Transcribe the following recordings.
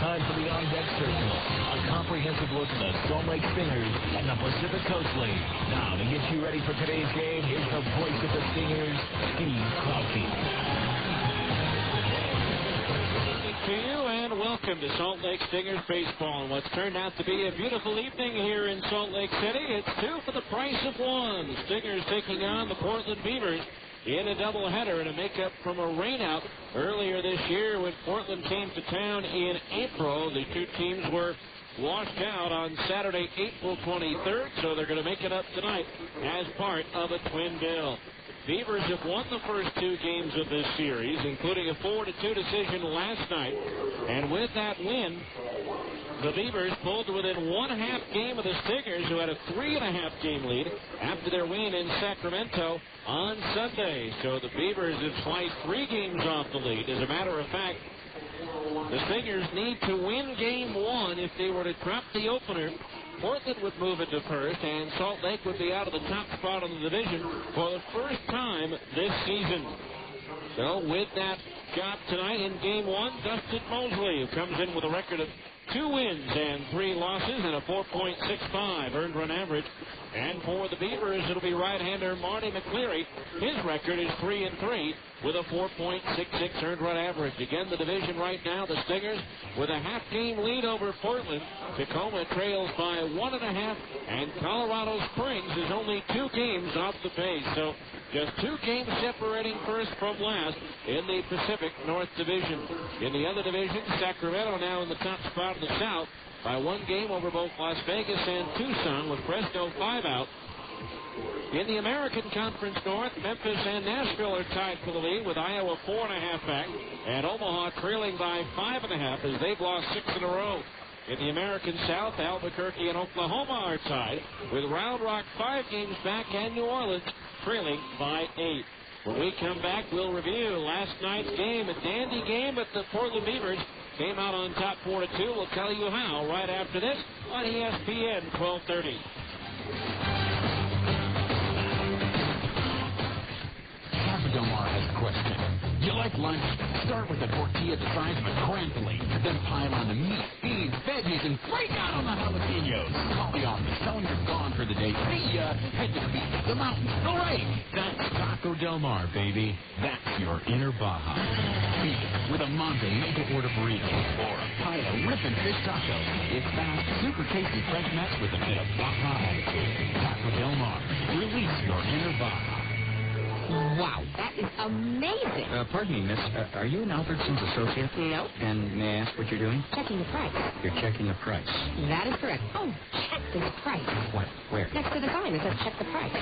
time for the On Deck Circle, a comprehensive look at the Salt Lake Stingers and the Pacific Coast League. Now, to get you ready for today's game, here's the voice of the Stingers, Steve Klauke. To you and welcome to Salt Lake Stingers baseball and what's turned out to be a beautiful evening here in Salt Lake City. It's 2 for the price of 1. Stingers taking on the Portland Beavers in a doubleheader and a makeup from a rainout earlier this year when Portland came to town in April. The two teams were washed out on Saturday, April 23rd, so they're going to make it up tonight as part of a twin bill. Beavers have won the first 2 games of this series, including a 4-2 decision last night. And with that win, the Beavers pulled to within 1/2 game of the Stingers, who had a 3.5 game lead after their win in Sacramento on Sunday. So the Beavers have sliced 3 games off the lead. As a matter of fact, the Stingers need to win game 1 if they were to drop the opener. Portland would move into first, and Salt Lake would be out of the top spot in the division for the first time this season. So with that job tonight in game 1, Dustin Moseley, who comes in with a record of 2 wins and 3 losses and a 4.65 earned run average. And for the Beavers, it'll be right-hander Marty McLeary. His record is 3-3 with a 4.66 earned run average. Again, the division right now, the Stingers with a half-game lead over Portland. Tacoma trails by 1.5, and Colorado Springs is only 2 games off the pace. So just 2 games separating first from last in the Pacific North Division. In the other division, Sacramento now in the top spot in the South by 1 game over both Las Vegas and Tucson, with Fresno 5 out. In the American Conference North, Memphis and Nashville are tied for the lead, with Iowa 4.5 back, and Omaha trailing by 5.5 as they've lost 6 in a row. In the American South, Albuquerque and Oklahoma are tied, with Round Rock 5 games back and New Orleans trailing by 8. When we come back, we'll review last night's game, a dandy game, but the Portland Beavers came out on top 4-2. We'll tell you how right after this on ESPN 1230. Del Mar has a question. You like lunch? Start with a tortilla the size of a trampoline, then pile on the meat, beans, veggies, and freak out on the jalapenos. Call the office. Tell them you're gone for the day. See ya. Head to the beach, the mountains, the lake. That's Taco Del Mar, baby. That's your inner Baja. Beat with a Monte make-to-order burrito or a pile of ripping fish tacos. It's fast, super tasty fresh mess with a bit of Baja attitude. Taco Del Mar. Release your inner Baja. Wow, that is amazing. Pardon me, miss. Are you an Albertsons associate? No. And may I ask what you're doing? Checking the price. You're checking the price. That is correct. Oh, check the price. What? Where? Next to the sign that says check the price.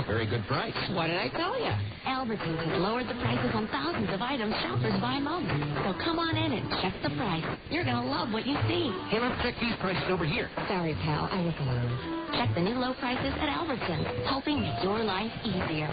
Very good price. What did I tell you? Albertsons has lowered the prices on thousands of items shoppers buy most. So come on in and check the price. You're going to love what you see. Hey, let's check these prices over here. Sorry, pal. I look alone. Check the new low prices at Albertsons, helping make your life easier.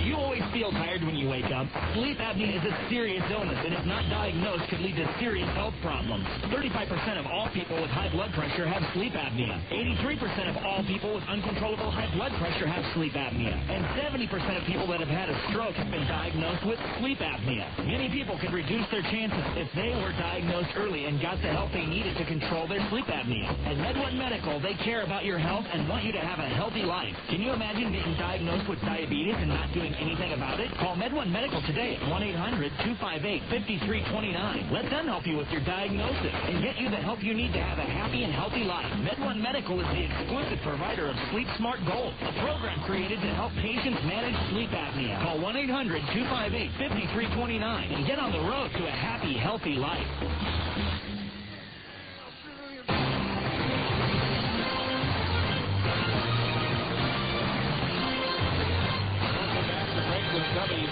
You always feel tired when you wake up. Sleep apnea is a serious illness, and if not diagnosed, could lead to serious health problems. 35% of all people with high blood pressure have sleep apnea. 83% of all people with uncontrollable high blood pressure have sleep apnea. And 70% of people that have had a stroke have been diagnosed with sleep apnea. Many people could reduce their chances if they were diagnosed early and got the help they needed to control their sleep apnea. At MedOne Medical, they care about your health and want you to have a healthy life. Can you imagine getting diagnosed with diabetes and not doing anything about it? Call MedOne Medical today at 1-800-258-5329. Let them help you with your diagnosis and get you the help you need to have a happy and healthy life. MedOne Medical is the exclusive provider of Sleep Smart Gold, a program created to help patients manage sleep apnea. Call 1-800-258-5329 and get on the road to a happy, healthy life.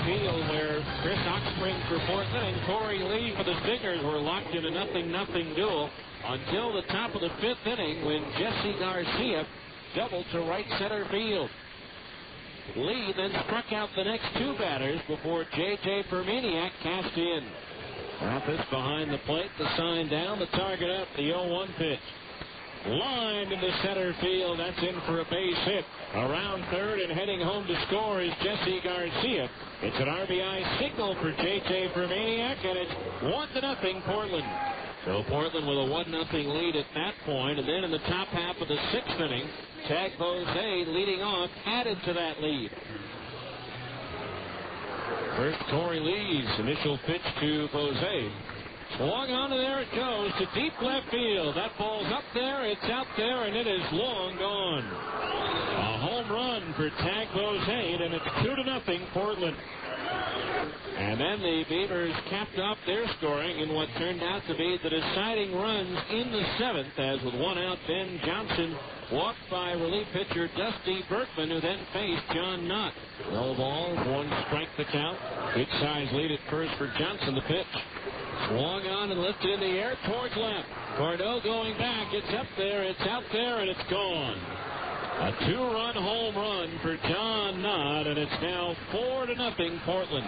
Field, where Chris Oxspring for Portland and Corey Lee for the Stingers were locked in a 0-0 duel until the top of the 5th inning when Jesse Garcia doubled to right center field. Lee then struck out the next 2 batters before J.J. Perminiak cashed in. Office behind the plate, the sign down, the target up, the 0-1 pitch. Lined into center field. That's in for a base hit. Around third and heading home to score is Jesse Garcia. It's an RBI single for J.J. Vermaniak, and it's 1-0 Portland. So Portland with a 1-0 lead at that point, and then in the top half of the 6th inning, Tag Bose leading off added to that lead. First, Corey Lee's initial pitch to Bose. Swung on, and there it goes to deep left field. That ball's up there, it's out there, and it is long gone. A home run for Tag Bose, and it's 2-0 Portland. And then the Beavers capped off their scoring in what turned out to be the deciding runs in the 7th, as with 1 out, Ben Johnson walked by relief pitcher Dusty Berkman, who then faced John Knott. No ball, 1 strike the count. Good size lead at first for Johnson. The pitch swung on and lifted in the air towards left. Cordell going back. It's up there, it's out there, and it's gone. A 2-run home run for John Knott, and it's now 4-0 Portland.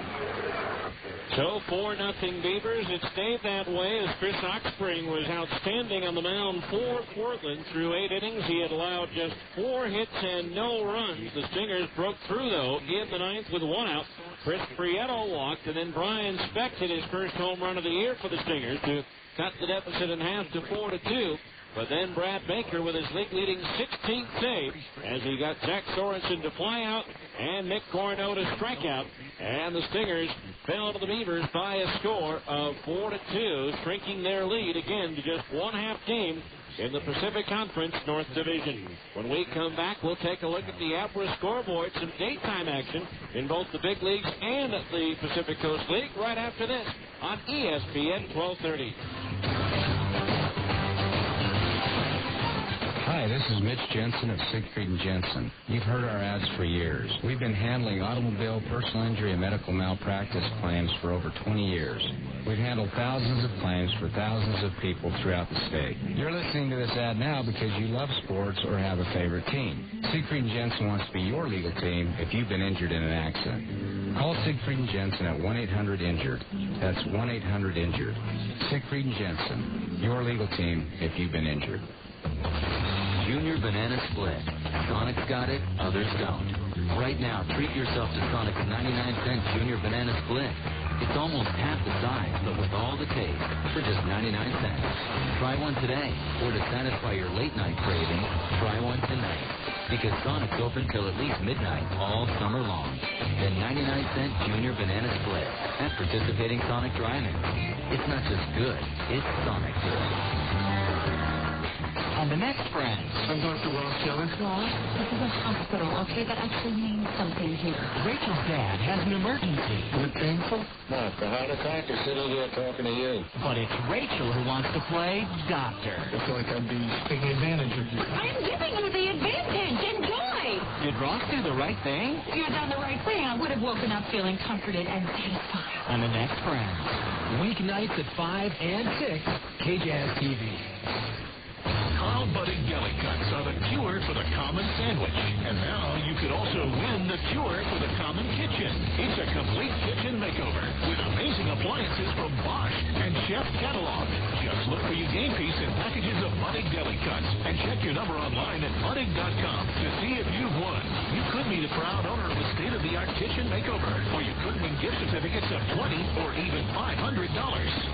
So 4-0 Beavers. It stayed that way as Chris Oxspring was outstanding on the mound for Portland. Through 8 innings, he had allowed just 4 hits and no runs. The Stingers broke through, though, in the 9th with 1 out. Chris Prieto walked, and then Brian Speck hit his first home run of the year for the Stingers to cut the deficit in half to 4-2. But then Brad Baker with his league-leading 16th save as he got Zach Sorensen to fly out and Nick Corno to strike out. And the Stingers fell to the Beavers by a score of 4-2, shrinking their lead again to just 1/2 game in the Pacific Conference North Division. When we come back, we'll take a look at the APRA scoreboard, some daytime action in both the big leagues and the Pacific Coast League right after this on ESPN 1230. Hi, this is Mitch Jensen of Siegfried & Jensen. You've heard our ads for years. We've been handling automobile, personal injury, and medical malpractice claims for over 20 years. We've handled thousands of claims for thousands of people throughout the state. You're listening to this ad now because you love sports or have a favorite team. Siegfried & Jensen wants to be your legal team if you've been injured in an accident. Call Siegfried & Jensen at 1-800-INJURED. That's 1-800-INJURED. Siegfried & Jensen, your legal team if you've been injured. Junior Banana Split. Sonic's got it, others don't. Right now, treat yourself to Sonic's 99-cent Junior Banana Split. It's almost half the size, but with all the taste, for just 99 cents. Try one today, or to satisfy your late-night craving, try one tonight. Because Sonic's open till at least midnight all summer long. The 99-cent Junior Banana Split at participating Sonic drive-ins. It's not just good, it's Sonic good. And the next friend. I'm Dr. Ross Keller. Ross, this is a hospital, okay? That actually means something here. Rachel's dad has an emergency. Is it painful? No, it's a heart attack. They're sitting here talking to you. But it's Rachel who wants to play doctor. I feel like I'd be taking advantage of you. I'm giving you the advantage. Enjoy. Did Ross do the right thing? You've done the right thing. I would have woken up feeling comforted and satisfied. And the next friend. Weeknights at 5 and 6, KJAZ TV. Carl Budding Deli Cuts are the cure for the common sandwich. And now you could also win the cure for the common kitchen. It's a complete kitchen makeover with amazing appliances from Bosch and Chef Catalog. Just look for your game piece in packages of Budding Deli Cuts and check your number online at budding.com to see if you've won. You could be the proud owner of a state-of-the-art kitchen makeover, or you could win gift certificates of $20 or even $500.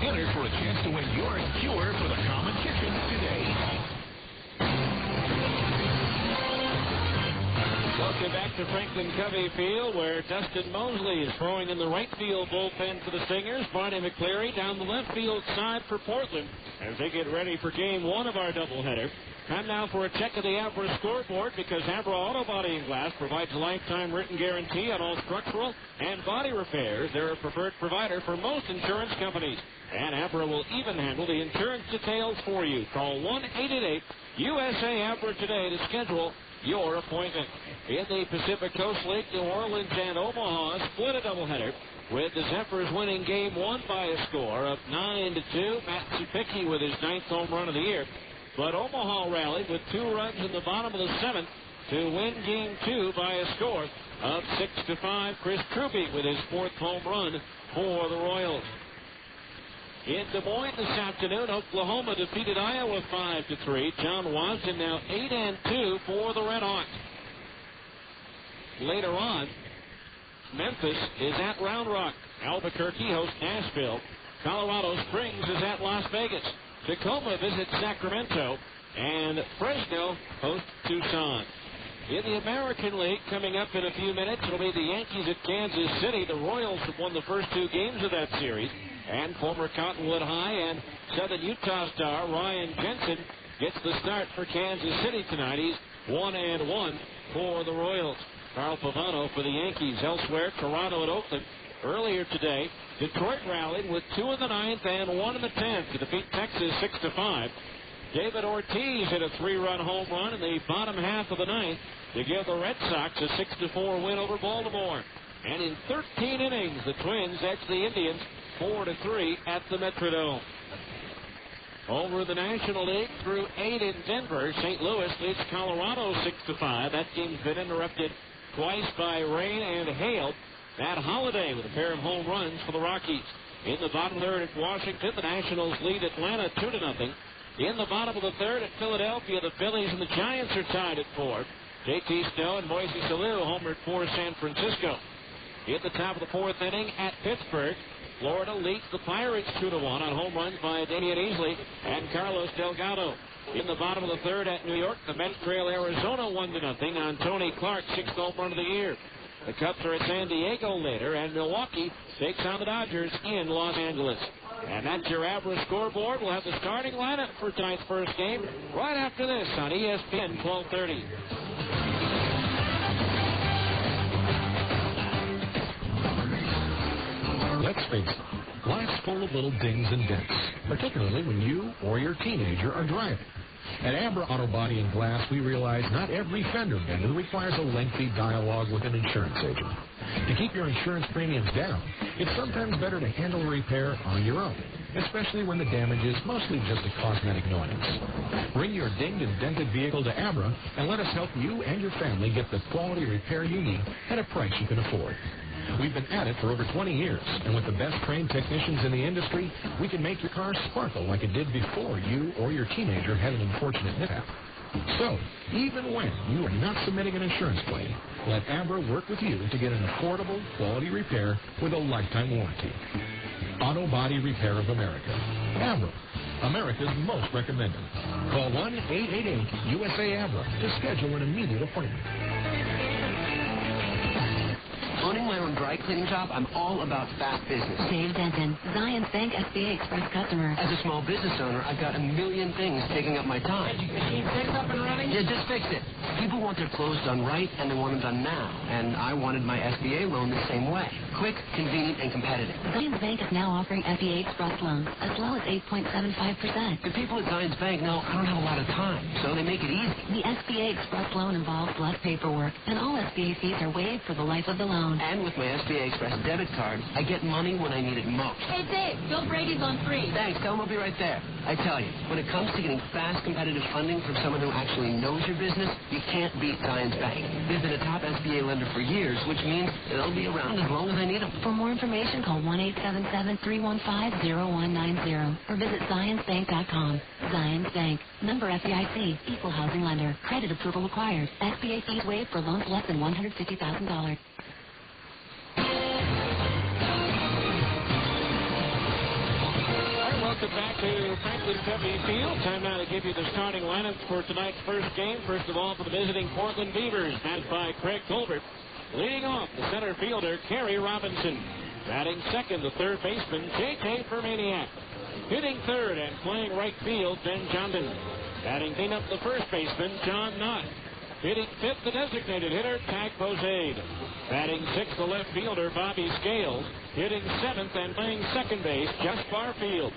Enter for a chance to win your cure for the common kitchen today. Welcome back to Franklin Covey Field, where Dustin Moseley is throwing in the right field bullpen for the Stingers. Marty McLeary down the left field side for Portland as they get ready for Game 1 of our doubleheader. Time now for a check of the APRA scoreboard, because APRA Auto Body and Glass provides a lifetime written guarantee on all structural and body repairs. They're a preferred provider for most insurance companies, and APRA will even handle the insurance details for you. Call 1-888-USA-APRA today to schedule your appointment. In the Pacific Coast League, New Orleans and Omaha split a doubleheader, with the Zephyrs winning Game 1 by a score of 9-2. Matt Zupicki with his 9th home run of the year. But Omaha rallied with 2 runs in the bottom of the 7th to win Game 2 by a score of 6-5. Chris Truby with his 4th home run for the Royals. In Des Moines this afternoon, Oklahoma defeated Iowa 5-3. John Wasden now 8-2 for the Redhawks. Later on, Memphis is at Round Rock. Albuquerque hosts Nashville. Colorado Springs is at Las Vegas. Tacoma visits Sacramento. And Fresno hosts Tucson. In the American League, coming up in a few minutes, it'll be the Yankees at Kansas City. The Royals have won the first 2 games of that series. And former Cottonwood High and Southern Utah star Ryan Jensen gets the start for Kansas City tonight. He's 1-1 for the Royals. Carl Pavano for the Yankees. Elsewhere, Toronto and Oakland. Earlier today, Detroit rallied with 2 in the 9th and 1 in the 10th to defeat Texas 6-5. David Ortiz hit a 3-run home run in the bottom half of the 9th to give the Red Sox a 6-4 win over Baltimore. And in 13 innings, the Twins edged the Indians 4-3 at the Metrodome. Over the National League through 8 in Denver, St. Louis leads Colorado 6-5. That game's been interrupted twice by rain and hail. Matt Holliday with a pair of home runs for the Rockies. In the bottom third at Washington, the Nationals lead Atlanta 2-0. In the bottom of the third at Philadelphia, the Phillies and the Giants are tied at 4. J.T. Snow and Moisés Alou homered for San Francisco. In the top of the 4th inning at Pittsburgh, Florida leads the Pirates 2-1 on home runs by Damian Easley and Carlos Delgado. In the bottom of the third at New York, the Mets trail Arizona 1-0 on Tony Clark's 6th home run of the year. The Cubs are at San Diego later, and Milwaukee takes on the Dodgers in Los Angeles. And that's your Abra scoreboard. We'll have the starting lineup for tonight's first game right after this on ESPN 1230. Let's face it, life's full of little dings and dents, particularly when you or your teenager are driving. At Abra Auto Body and Glass, we realize not every fender bender requires a lengthy dialogue with an insurance agent. To keep your insurance premiums down, it's sometimes better to handle a repair on your own, especially when the damage is mostly just a cosmetic nuisance. Bring your dinged and dented vehicle to Abra and let us help you and your family get the quality repair you need at a price you can afford. We've been at it for over 20 years, and with the best trained technicians in the industry, we can make your car sparkle like it did before you or your teenager had an unfortunate mishap. So, even when you are not submitting an insurance claim, let Abra work with you to get an affordable, quality repair with a lifetime warranty. Auto Body Repair of America. Abra, America's most recommended. Call 1-888-USA-ABRA to schedule an immediate appointment. Owning my own dry cleaning shop, I'm all about fast business. Dave Denton, Zions Bank SBA Express customer. As a small business owner, I've got a million things taking up my time. Machine fixed up and running? Yeah, just fix it. People want their clothes done right, and they want them done now. And I wanted my SBA loan the same way. Quick, convenient, and competitive. Zions Bank is now offering SBA Express loans as low as 8.75%. The people at Zions Bank know I don't have a lot of time, so they make it easy. The SBA Express loan involves less paperwork, and all SBA fees are waived for the life of the loan. And with my SBA Express debit card, I get money when I need it most. Hey, Dave, Bill Brady's on free. Thanks. Tell him I'll be right there. I tell you, when it comes to getting fast, competitive funding from someone who actually knows your business, you can't beat Zions Bank. They've been a top SBA lender for years, which means they'll be around as long as I need them. For more information, call 1-877-315-0190 or visit ZionsBank.com. Zions Bank. Member FDIC. Equal housing lender. Credit approval required. SBA fees waived for loans less than $150,000. Welcome back to Franklin Covey Field. Time now to give you the starting lineups for tonight's first game. First of all, for the visiting Portland Beavers, managed by Craig Colbert. Leading off, the center fielder, Kerry Robinson. Batting second, the third baseman, J.J. Permaniak. Hitting third and playing right field, Ben Johnson. Batting cleanup, the first baseman, John Knott. Hitting fifth, the designated hitter, Tag Posade. Batting sixth, the left fielder, Bobby Scales. Hitting seventh and playing second base, Josh Barfield.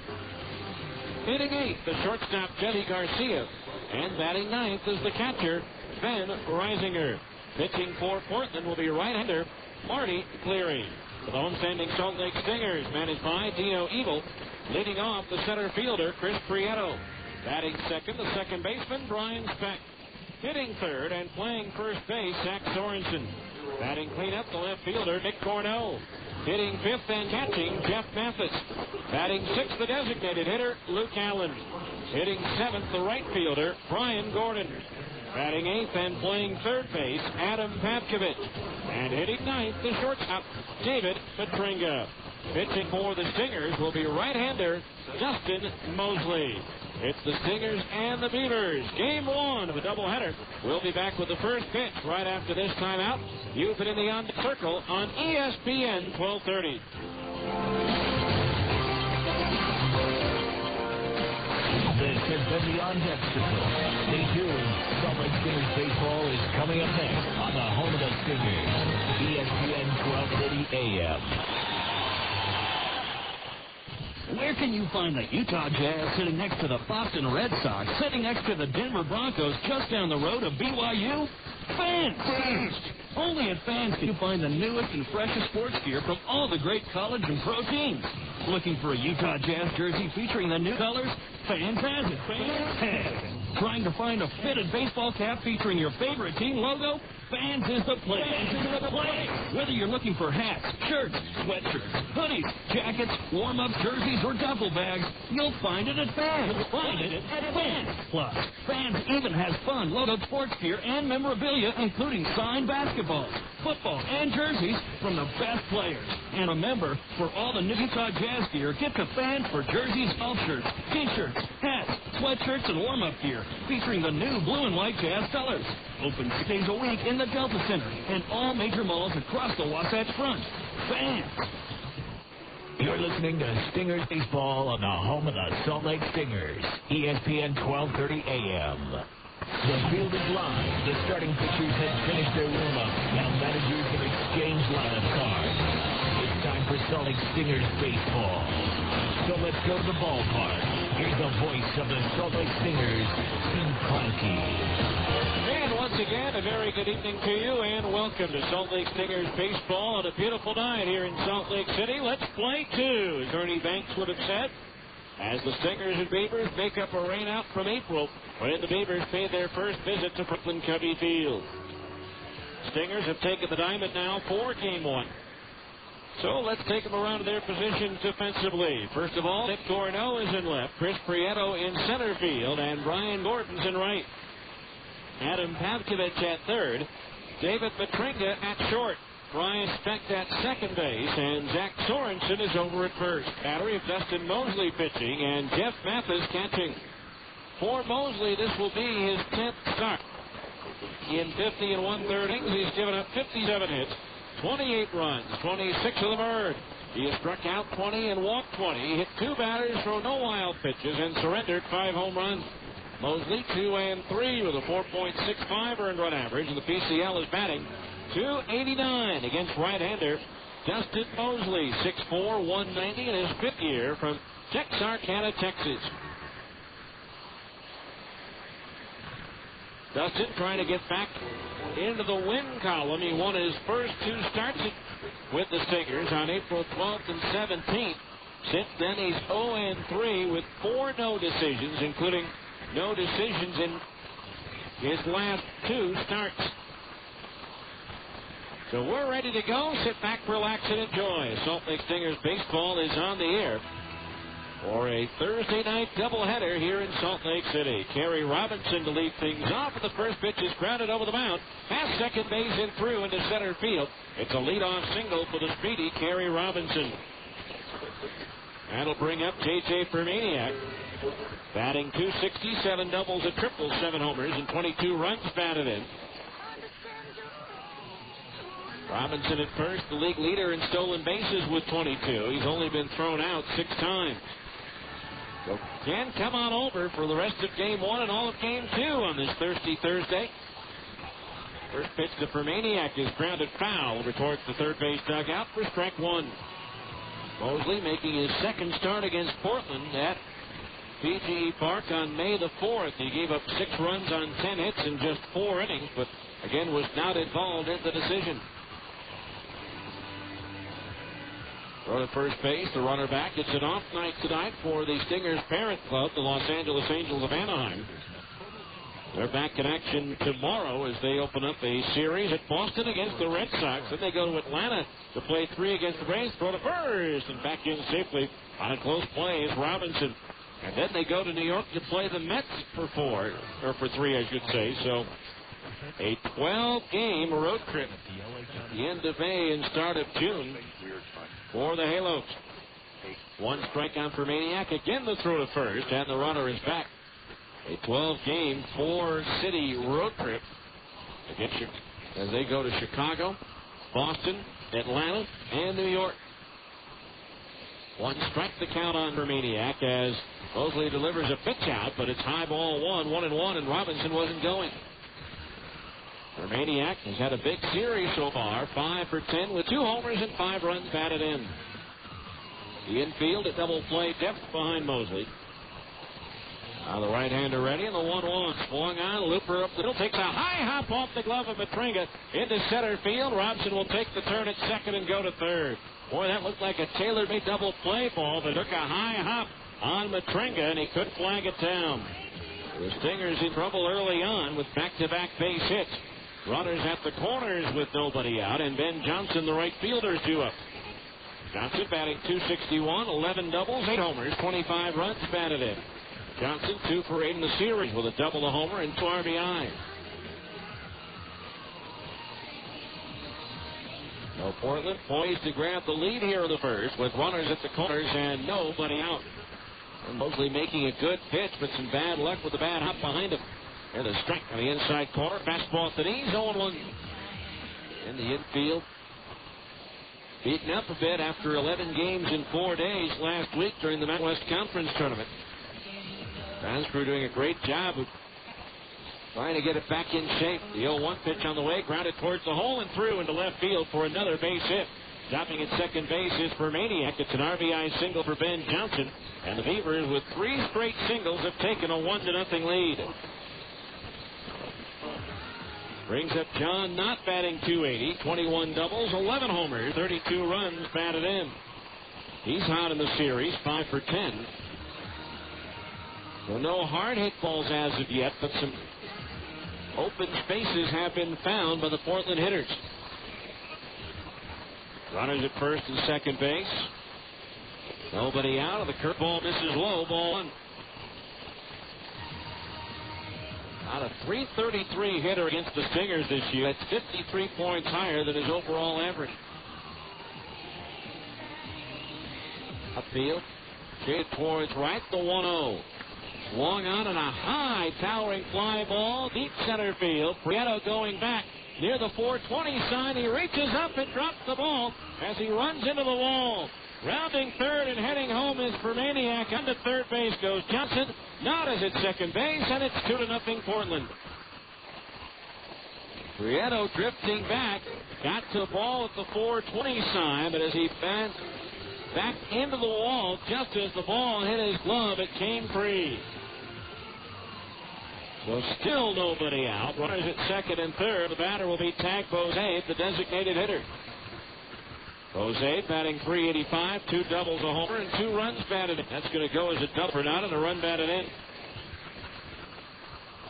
Hitting eighth, the shortstop, Jesse Garcia. And batting ninth is the catcher, Ben Reisinger. Pitching for Portland will be right-hander, Marty McLeary. For the homestanding Salt Lake Stingers, managed by Dino Evil. Leading off, the center fielder, Chris Prieto. Batting second, the second baseman, Brian Speck. Hitting third and playing first base, Zach Sorensen. Batting cleanup, the left fielder, Nick Cornell. Hitting fifth and catching, Jeff Mathis. Batting sixth, the designated hitter, Luke Allen. Hitting seventh, the right fielder, Brian Gordon. Batting eighth and playing third base, Adam Papkovich. And hitting ninth, the shortstop, David Petringa. Pitching for the Stingers will be right-hander Dustin Moseley. It's the Stingers and the Beavers. Game one of a doubleheader. We'll be back with the first pitch right after this timeout. You've been in the On Circle on ESPN 1230. This has been the On Deck Circle. Stay tuned. Salt Lake Stingers baseball is coming up next on the home of the Stingers, ESPN 1230 AM. Where can you find the Utah Jazz sitting next to the Boston Red Sox, sitting next to the Denver Broncos just down the road of BYU? Fans! Only at Fans can you find the newest and freshest sports gear from all the great college and pro teams. Looking for a Utah Jazz jersey featuring the new colors? Fans has it. Fans has it. Trying to find a fitted baseball cap featuring your favorite team logo? Fans is the place. Fans is the place. Whether you're looking for hats, shirts, sweatshirts, hoodies, jackets, warm-up jerseys, or duffel bags, you'll find it at Fans. You'll find it at Fans. Plus, Fans even has fun logoed sports gear and memorabilia, including signed basketballs, football, and jerseys from the best players. And remember, for all the new Utah Jazz gear, get to Fans for jerseys, golf shirts, t-shirts, hats, sweatshirts, and warm-up gear featuring the new blue and white Jazz colors. Open 6 days a week in the Delta Center and all major malls across the Wasatch Front. Fans. You're listening to Stingers Baseball on the home of the Salt Lake Stingers, ESPN 1230 AM. The field is live. The starting pitchers have finished their warm-up. Now managers have exchanged lineup cards. It's time for Salt Lake Stingers Baseball. So let's go to the ballpark. Here's the voice of the Salt Lake Stingers, Steve Clarkey. And once again, a very good evening to you, and welcome to Salt Lake Stingers Baseball on a beautiful night here in Salt Lake City. Let's play two, as Ernie Banks would have said, as the Stingers and Beavers make up a rainout from April when the Beavers paid their first visit to Brooklyn Cubby Field. Stingers have taken the diamond now for Game 1. So let's take them around to their positions defensively. First of all, Nick Gorno is in left, Chris Prieto in center field, and Brian Gordon's in right. Adam Papkovich at third, David Petringa at short, Brian Speck at second base, and Zach Sorensen is over at first. Battery of Dustin Moseley pitching, and Jeff Mathis catching. For Moseley, this will be his 10th start. In 50 and one-third innings, he's given up 57 hits, 28 runs, 26 of them earned. He has struck out 20 and walked 20, hit 2 batters, thrown no wild pitches, and surrendered 5 home runs. Moseley 2 and 3 with a 4.65 earned run average, and the PCL is batting .289 against right-hander Dustin Moseley, 6'4", 190 in his 5th year from Texarkana, Texas. Dustin trying to get back into the win column. He won his first 2 starts with the Stingers on April 12th and 17th. Since then, he's 0 and 3 with 4 no decisions, including no decisions in his last 2 starts. So we're ready to go. Sit back, relax, and enjoy. Salt Lake Stingers baseball is on the air for a Thursday night doubleheader here in Salt Lake City. Kerry Robinson to lead things off. The first pitch is grounded over the mound. Past second base and through into center field. It's a leadoff single for the speedy Kerry Robinson. That'll bring up J.J. Permaniak. Batting .260, 7 doubles, a triple, 7 homers, and 22 runs batted in. Robinson at first, the league leader in stolen bases with 22. He's only been thrown out 6 times. So can come on over for the rest of Game 1 and all of Game 2 on this thirsty Thursday. First pitch to Permaniak is grounded foul over towards the third base dugout for strike 1. Moseley making his second start against Portland at PGE Park on May the 4th. He gave up 6 runs on 10 hits in just 4 innings, but again was not involved in the decision. Throw to first base, the runner back. It's an off night tonight for the Stingers' parent club, the Los Angeles Angels of Anaheim. They're back in action tomorrow as they open up a series at Boston against the Red Sox. Then they go to Atlanta to play 3 against the Braves. Throw to first and back in safely on a close play is Robinson. And then they go to New York to play the Mets for 3, I should say. So a 12-game road trip at the end of May and start of June for the Halos. 1 strikeout for Maniac. Again the throw to first, and the runner is back. A 12-game, 4-city road trip as they go to Chicago, Boston, Atlanta, and New York. 1 strike the count on Maniac as Moseley delivers a pitch out, but it's high ball 1-1, and Robinson wasn't going. Maniac has had a big series so far, 5 for 10 with 2 homers and 5 runs batted in. The infield at double play depth behind Moseley. Now the right-hander ready, and the 1-1 swung on. Looper up the middle, takes a high hop off the glove of Matringa into center field. Robinson will take the turn at second and go to third. Boy, that looked like a tailor-made double play ball that took a high hop on Matringa, and he could flag it down. The Stingers in trouble early on with back-to-back base hits. Runners at the corners with nobody out, and Ben Johnson, the right fielder, is due up. Johnson batting .261, 11 doubles, 8 homers, 25 runs batted in. Johnson 2 for 8 in the series with a double, a homer, and 2 RBI. So Portland poised to grab the lead here in the first with runners at the corners and nobody out. And Moseley making a good pitch, but some bad luck with the bad hop behind him. And a strike on the inside corner. Fastball at the knees, 0-1. In the infield. Beaten up a bit after 11 games in 4 days last week during the Mountain West Conference Tournament. Fans crew doing a great job of trying to get it back in shape. The 0-1 pitch on the way, grounded towards the hole and through into left field for another base hit. Stopping at second base is for Maniac. It's an RBI single for Ben Johnson. And the Beavers, with 3 straight singles, have taken a 1-0 lead. Brings up John Knott batting .280, 21 doubles, 11 homers, 32 runs batted in. He's hot in the series, 5 for 10. So no hard hit balls as of yet, but some open spaces have been found by the Portland hitters. Runners at first and second base. Nobody out, and the curveball misses low, ball 1. Out of .333 hitter against the Stingers this year. That's 53 points higher than his overall average. Upfield, shaded towards right, the 1-0. Swung on and a high towering fly ball, deep center field. Prieto going back near the 420 sign. He reaches up and drops the ball as he runs into the wall. Rounding third and heading home is for Maniac. Under third base goes Johnson. Not as at second base, and it's 2-0 Portland. Prieto drifting back. Got to the ball at the 420 sign, but as he bent back into the wall, just as the ball hit his glove, it came free. So still nobody out. Runners at second and third. The batter will be Tag Bozade, the designated hitter. Bozade batting .385, 2 doubles, a homer, and 2 runs batted in. That's going to go as a double for Knott and a run batted in.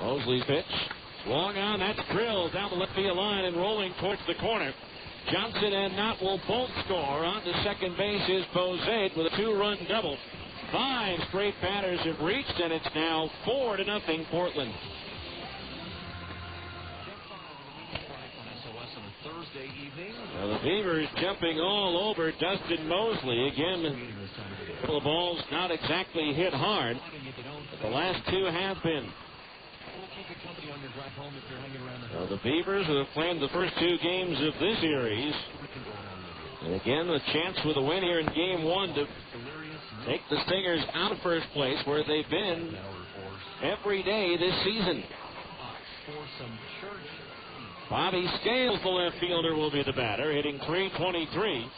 Moseley's pitch. Swung on, that's drilled down the left field line and rolling towards the corner. Johnson and Knott will both score. On to second base is Bozade with a 2-run double. 5 straight batters have reached, and it's now 4-0 Portland. Thursday evening. Now the Beavers jumping all over Dustin Moseley. Again, a couple of balls not exactly hit hard. The last 2 have been. Now the Beavers who have played the first 2 games of this series. And again, a chance with a win here in Game 1 to take the Stingers out of first place, where they've been every day this season. Bobby Scales, the left fielder, will be the batter, hitting .323.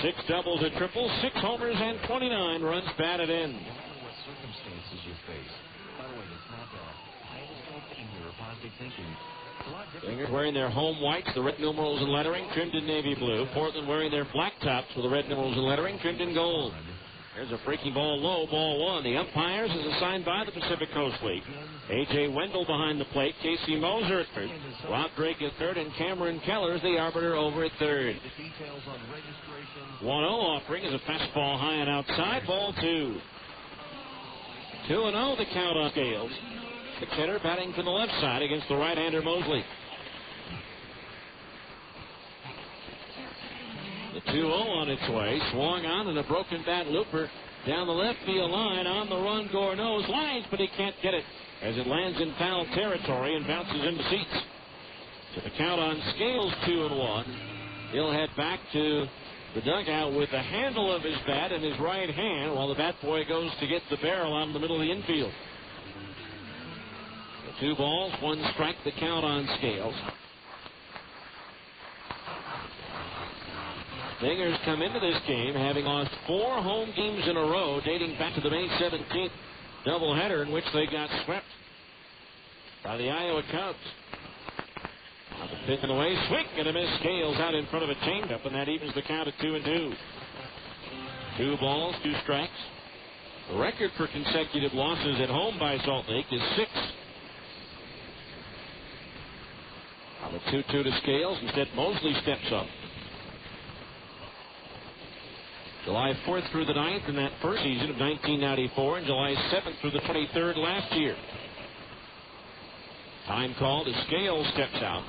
6 doubles, a triple, 6 homers, and 29 runs batted in. What circumstances you face. By the way, it's not that. I just don't think you're positive thinking. Stingers wearing their home whites, the red numerals and lettering, trimmed in navy blue. Portland wearing their black tops with the red numerals and lettering, trimmed in gold. There's a freaky ball low, ball one. The umpires is assigned by the Pacific Coast League. A.J. Wendell behind the plate. Casey Moser at third. Rob Drake at third, and Cameron Keller is the arbiter over at third. 1-0 offering is a fastball high and outside. Ball two. 2-0 the count on Scales. The hitter batting to the left side against the right-hander Moseley. The 2-0 on its way. Swung on and a broken bat looper down the left field line. On the run, Gorneau's lines, but he can't get it as it lands in foul territory and bounces into seats. So the count on Scales 2-1. He'll head back to the dugout with the handle of his bat in his right hand while the bat boy goes to get the barrel out in the middle of the infield. The 2 balls, 1 strike, the count on Scales. Stingers come into this game having lost 4 home games in a row dating back to the May 17th doubleheader in which they got swept by the Iowa Cubs. Now the pitch in the way, swing and a miss. Scales out in front of a changeup, and that evens the count at 2-2. 2 balls, 2 strikes. The record for consecutive losses at home by Salt Lake is 6. Now the 2-2 to Scales. Instead, Moseley steps up. July 4th through the 9th in that first season of 1994, and July 7th through the 23rd last year. Time called as Scales steps out.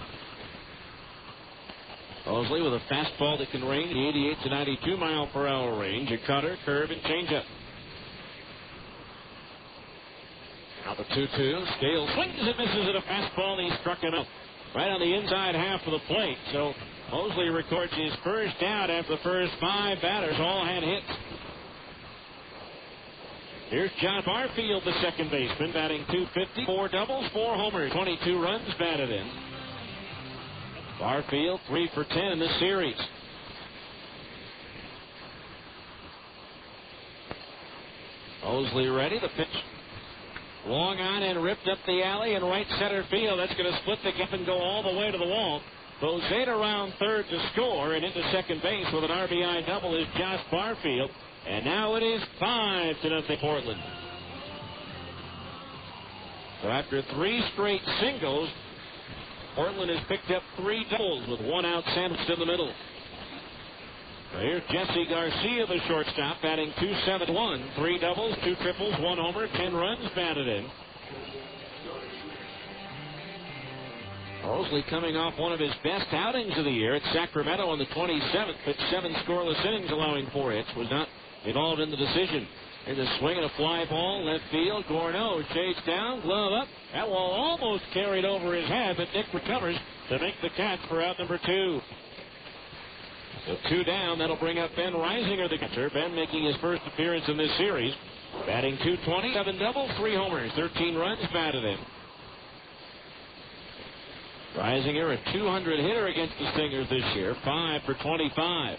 Moseley with a fastball that can range the 88 to 92 mile per hour range, a cutter, curve, and changeup. Now the 2-2. Scales swings and misses at a fastball, and he struck him out right on the inside half of the plate. So Moseley records his first out after the first 5 batters all had hits. Here's John Barfield, the second baseman, batting .250, 4 doubles, 4 homers, 22 runs batted in. Barfield 3 for 10 in this series. Moseley ready. The pitch long on and ripped up the alley in right center field. That's going to split the gap and go all the way to the wall. Bozade around third to score, and into second base with an RBI double is Josh Barfield. And now it is 5-0 Portland. So after 3 straight singles, Portland has picked up 3 doubles with 1 out sandwiched in the middle. So here's Jesse Garcia, the shortstop, batting .271, 3 doubles, 2 triples, 1 homer, 10 runs batted in. Moseley coming off one of his best outings of the year at Sacramento on the 27th, pitched 7 scoreless innings, allowing 4 hits, was not involved in the decision. Here's a swing and a fly ball, left field. Gorneau chased down, glove up. That ball almost carried over his head, but Nick recovers to make the catch for out number 2. So 2 down. That'll bring up Ben Reisinger, the catcher. Ben making his first appearance in this series. Batting .220, 7 doubles, 3 homers, 13 runs batted in. Reisinger, a 200 hitter against the Stingers this year, 5 for 25.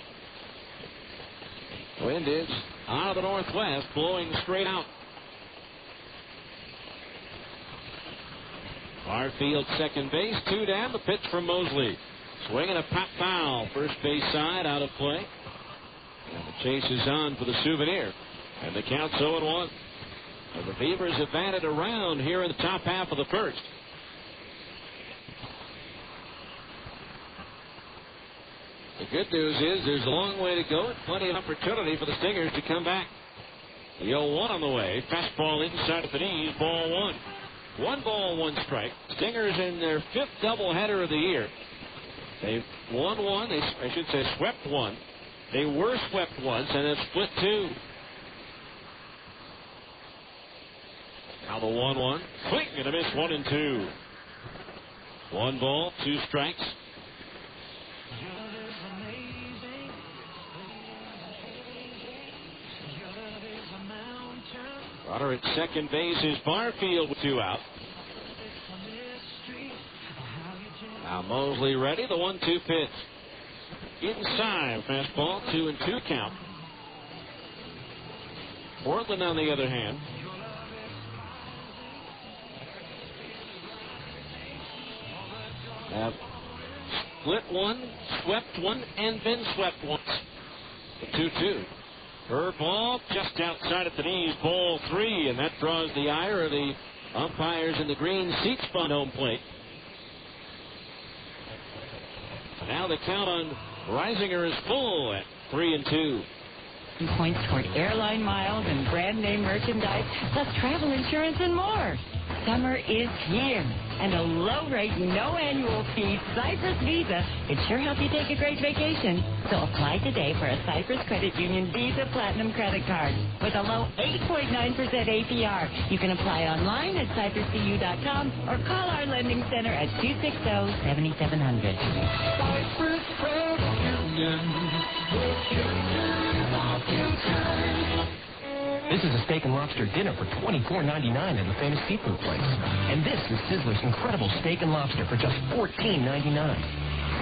Wind is out of the northwest, blowing straight out. Barfield second base, 2 down. The pitch from Moseley. Swing and a pop foul. First base side out of play. And the chase is on for the Souvenir. And the count's 0-1. And the Beavers have batted around here in the top half of the first. The good news is there's a long way to go and plenty of opportunity for the Stingers to come back. The 0-1 on the way. Fastball inside of the knees. Ball 1. 1 ball, 1 strike. Stingers in their 5th doubleheader of the year. They've won 1. I should say swept 1. They were swept once and have split 2. Now the 1-1. Swing and a miss. 1-2. 1 ball, 2 strikes. Runner at second base is Barfield with 2 out. Now Moseley ready. The 1-2 pitch. Inside. Fastball. 2-2 count. Portland, on the other hand, have split 1, swept 1, and been swept once. The 2-2. Curveball just outside at the knees, ball 3, and that draws the ire of the umpires in the green seats on home plate. Now the count on Reisinger is full at 3-2. Points toward airline miles and brand name merchandise, plus travel insurance and more. Summer is here, and a low rate, no annual fee Cyprus Visa could sure help you take a great vacation. So apply today for a Cyprus Credit Union Visa Platinum credit card with a low 8.9% APR. You can apply online at cypruscu.com or call our lending center at 260-7700. Cyprus Credit Union. This is a steak and lobster dinner for $24.99 at the famous seafood place. And this is Sizzler's incredible steak and lobster for just $14.99.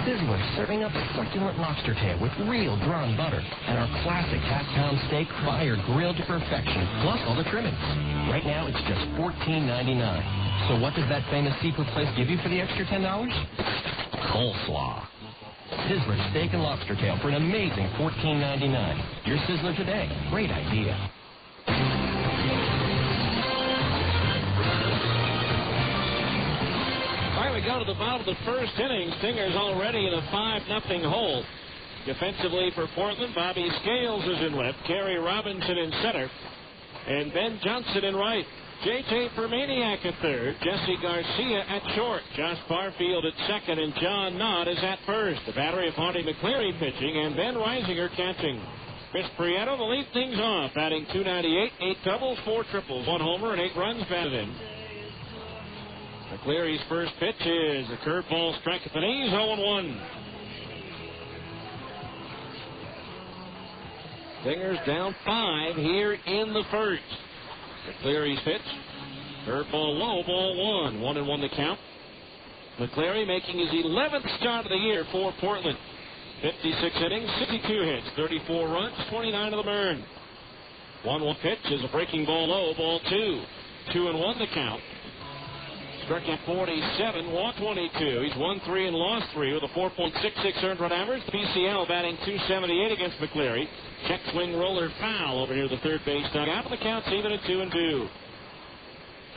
Sizzler serving up a succulent lobster tail with real drawn butter and our classic half-pound steak fire grilled to perfection, plus all the trimmings. Right now, it's just $14.99. So what does that famous seafood place give you for the extra $10? Coleslaw. Sizzler steak and lobster tail for an amazing $14.99. Your Sizzler today. Great idea. All right, we go to the bottom of the first inning. Stingers already in a 5-0 hole. Defensively for Portland, Bobby Scales is in left, Kerry Robinson in center, and Ben Johnson in right. J.J. Permaniak at third, Jesse Garcia at short, Josh Barfield at second, and John Nott is at first. The battery of Marty McLeary pitching and Ben Reisinger catching. Chris Prieto to lead things off, batting .298, 8 doubles, 4 triples, 1 homer, and 8 runs batted in. McLeary's first pitch is a curveball strike at the knees, 0-1. Stingers down 5 here in the first. McLeary's pitch. Curveball low, ball 1. 1-1 the count. McLeary making his 11th start of the year for Portland. 56 innings, 62 hits, 34 runs, 29 of them earned. 1-1 pitch is a breaking ball low, ball 2. 2-1 the count. Struck at 47, walked 22. He's won 3 and lost 3 with a 4.66 earned run average. The PCL batting .278 against McLeary. Check swing roller foul over here the third base dugout. The count's even at 2-2.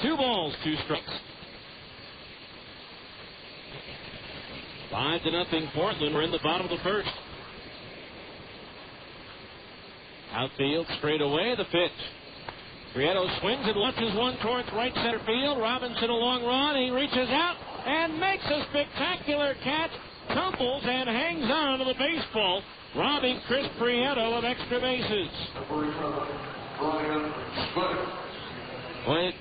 2 balls, 2 strikes. 5-0 Portland. We're in the bottom of the first. Outfield straight away. The pitch. Prieto swings and launches one towards right center field. Robinson a long run. He reaches out and makes a spectacular catch. Tumbles and hangs on to the baseball, robbing Chris Prieto of extra bases. Well,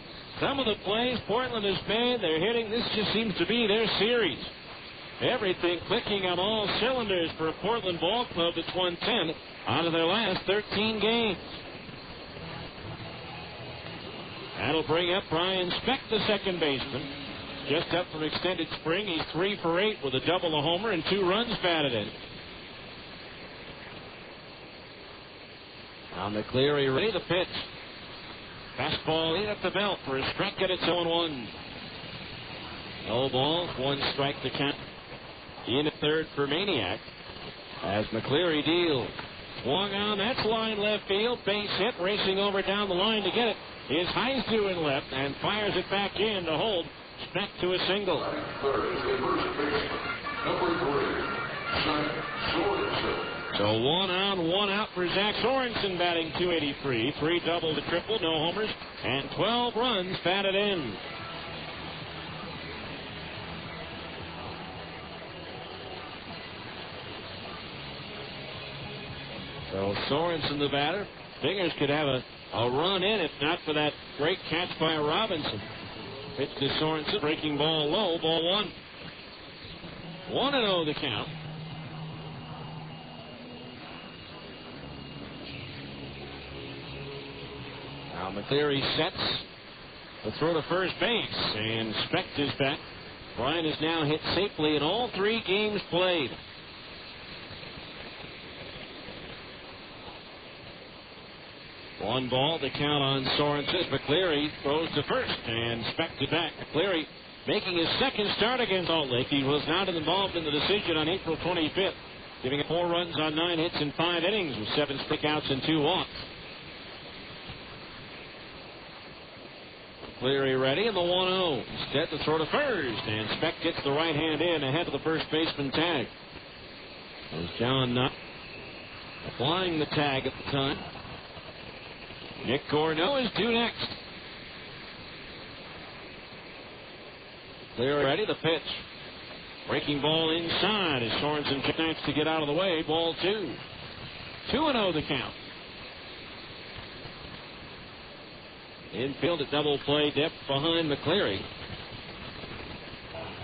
some of the plays Portland has made, they're hitting. This just seems to be their series. Everything clicking on all cylinders for a Portland ball club that's won 10 out of their last 13 games. That'll bring up Brian Speck, the second baseman. Just up from extended spring. He's 3 for 8 with a double, a homer, and 2 runs batted in. Now McLeary ready to pitch. Fastball in at the belt for a strike, and it's 0-1. No balls, 1 strike to count. In at third for Maniac as McLeary deals. Swung on, that's line left field. Base hit, racing over down the line to get it is Heistu in left and fires it back in to hold Speck to a single. So 1 on, 1 out for Zach Sorensen, batting .283. 3 doubles, a triple, no homers, and 12 runs batted in. So Sorensen the batter. Stingers could have a run in if not for that great catch by Robinson. Pitch to Sorensen, breaking ball low, ball 1. 1-0 the count. Now McLeary sets the throw to first base, and Speck is back. Brian is now hit safely in all 3 games played. One ball to count on Sorensen. McLeary throws to first, and Speck is back. McLeary making his second start against Salt Lake. He was not involved in the decision on April 25th. giving up 4 runs on 9 hits in 5 innings with 7 strikeouts and 2 walks. McLeary ready in the 1-0. Instead to throw to first, and Speck gets the right hand in ahead of the first baseman tag. As John Nutt applying the tag at the time. Nick Corno is due next. McLeary ready, the pitch. Breaking ball inside as Sorensen tries to get out of the way. Ball 2. 2-0 the count. Infield at double play depth behind McLeary.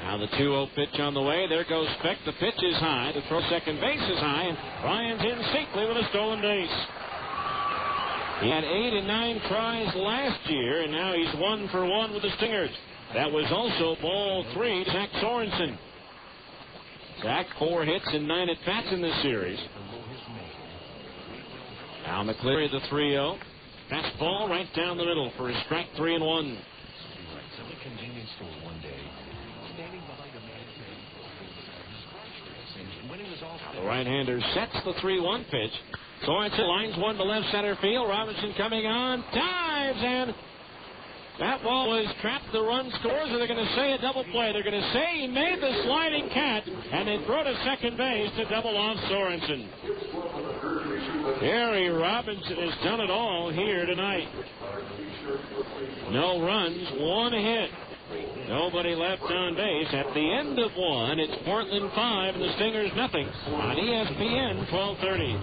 Now the 2-0 pitch on the way. There goes Speck. The pitch is high. The throw second base is high. And Ryan's in safely with a stolen base. He had 8 and 9 tries last year, and now he's 1 for 1 with the Stingers. That was also ball 3 to Zach Sorensen. Zach 4 hits and 9 at-bats in this series. Now McLeary the 3-0. Fastball right down the middle for his strike 3-1. The right-hander sets the 3-1 pitch. Sorensen lines one to left center field. Robinson coming on, dives, and that ball was trapped. The run scores, or they're going to say a double play. They're going to say he made the sliding cat, and they throw to second base to double off Sorensen. Gary Robinson has done it all here tonight. No runs, 1 hit. Nobody left on base. At the end of 1, it's Portland 5 and the Stingers nothing on ESPN 1230.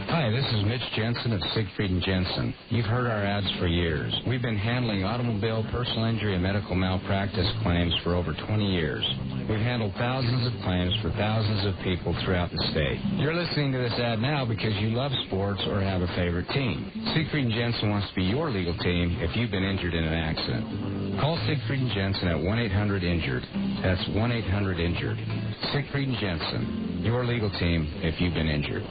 Hi, this is Mitch Jensen of Siegfried & Jensen. You've heard our ads for years. We've been handling automobile, personal injury, and medical malpractice claims for over 20 years. We've handled thousands of claims for thousands of people throughout the state. You're listening to this ad now because you love sports or have a favorite team. Siegfried & Jensen wants to be your legal team if you've been injured in an accident. Call Siegfried & Jensen at 1-800-INJURED. That's 1-800-INJURED. Siegfried & Jensen, your legal team if you've been injured.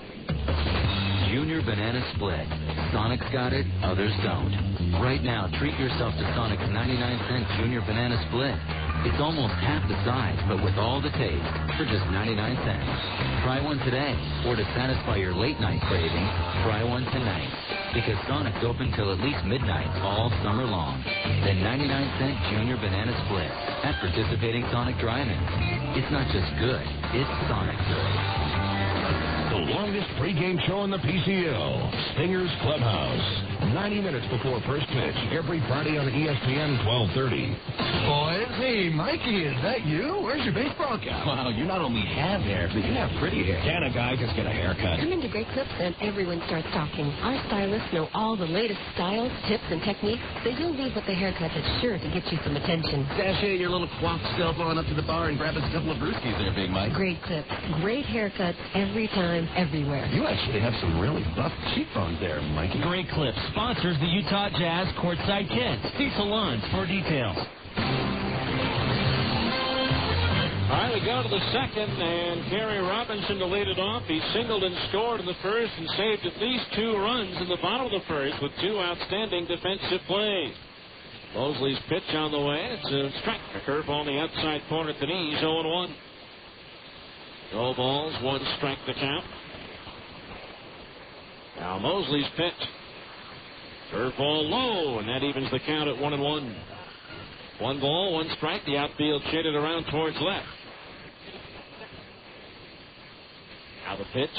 Junior Banana Split. Sonic's got it, others don't. Right now, treat yourself to Sonic's 99-cent Junior Banana Split. It's almost half the size, but with all the taste, for just 99 cents. Try one today, or to satisfy your late-night craving, try one tonight. Because Sonic's open till at least midnight all summer long. The 99-cent Junior Banana Split at participating Sonic drive-ins. It's not just good, it's Sonic good. The longest pregame show in the PCL, Stingers Clubhouse. 90 minutes before first pitch, every Friday on ESPN 1230. Boys, hey, Mikey, is that you? Where's your baseball cap? Wow, you not only have hair, but you have pretty hair. Can a guy just get a haircut? Come into Great Clips and everyone starts talking. Our stylists know all the latest styles, tips, and techniques, so you'll leave with the haircut that's sure to get you some attention. Sashay your little quaff self on up to the bar and grab us a couple of brewskis there, Big Mike. Great Clips. Great haircuts every time, everywhere. You actually have some really buff cheekbones there, Mikey. Great Clips sponsors the Utah Jazz Courtside Kids. See salons for details. All right, we go to the second, and Gary Robinson to lead it off. He singled and scored in the first and saved at least 2 runs in the bottom of the first with 2 outstanding defensive plays. Moseley's pitch on the way. It's a strike. A curveball on the outside corner at the knees, 0-1. No balls, 1 strike to count. Now Moseley's pitch. Curveball low, and that evens the count at 1-1. 1 ball, 1 strike. The outfield shaded around towards left. Now the pitch.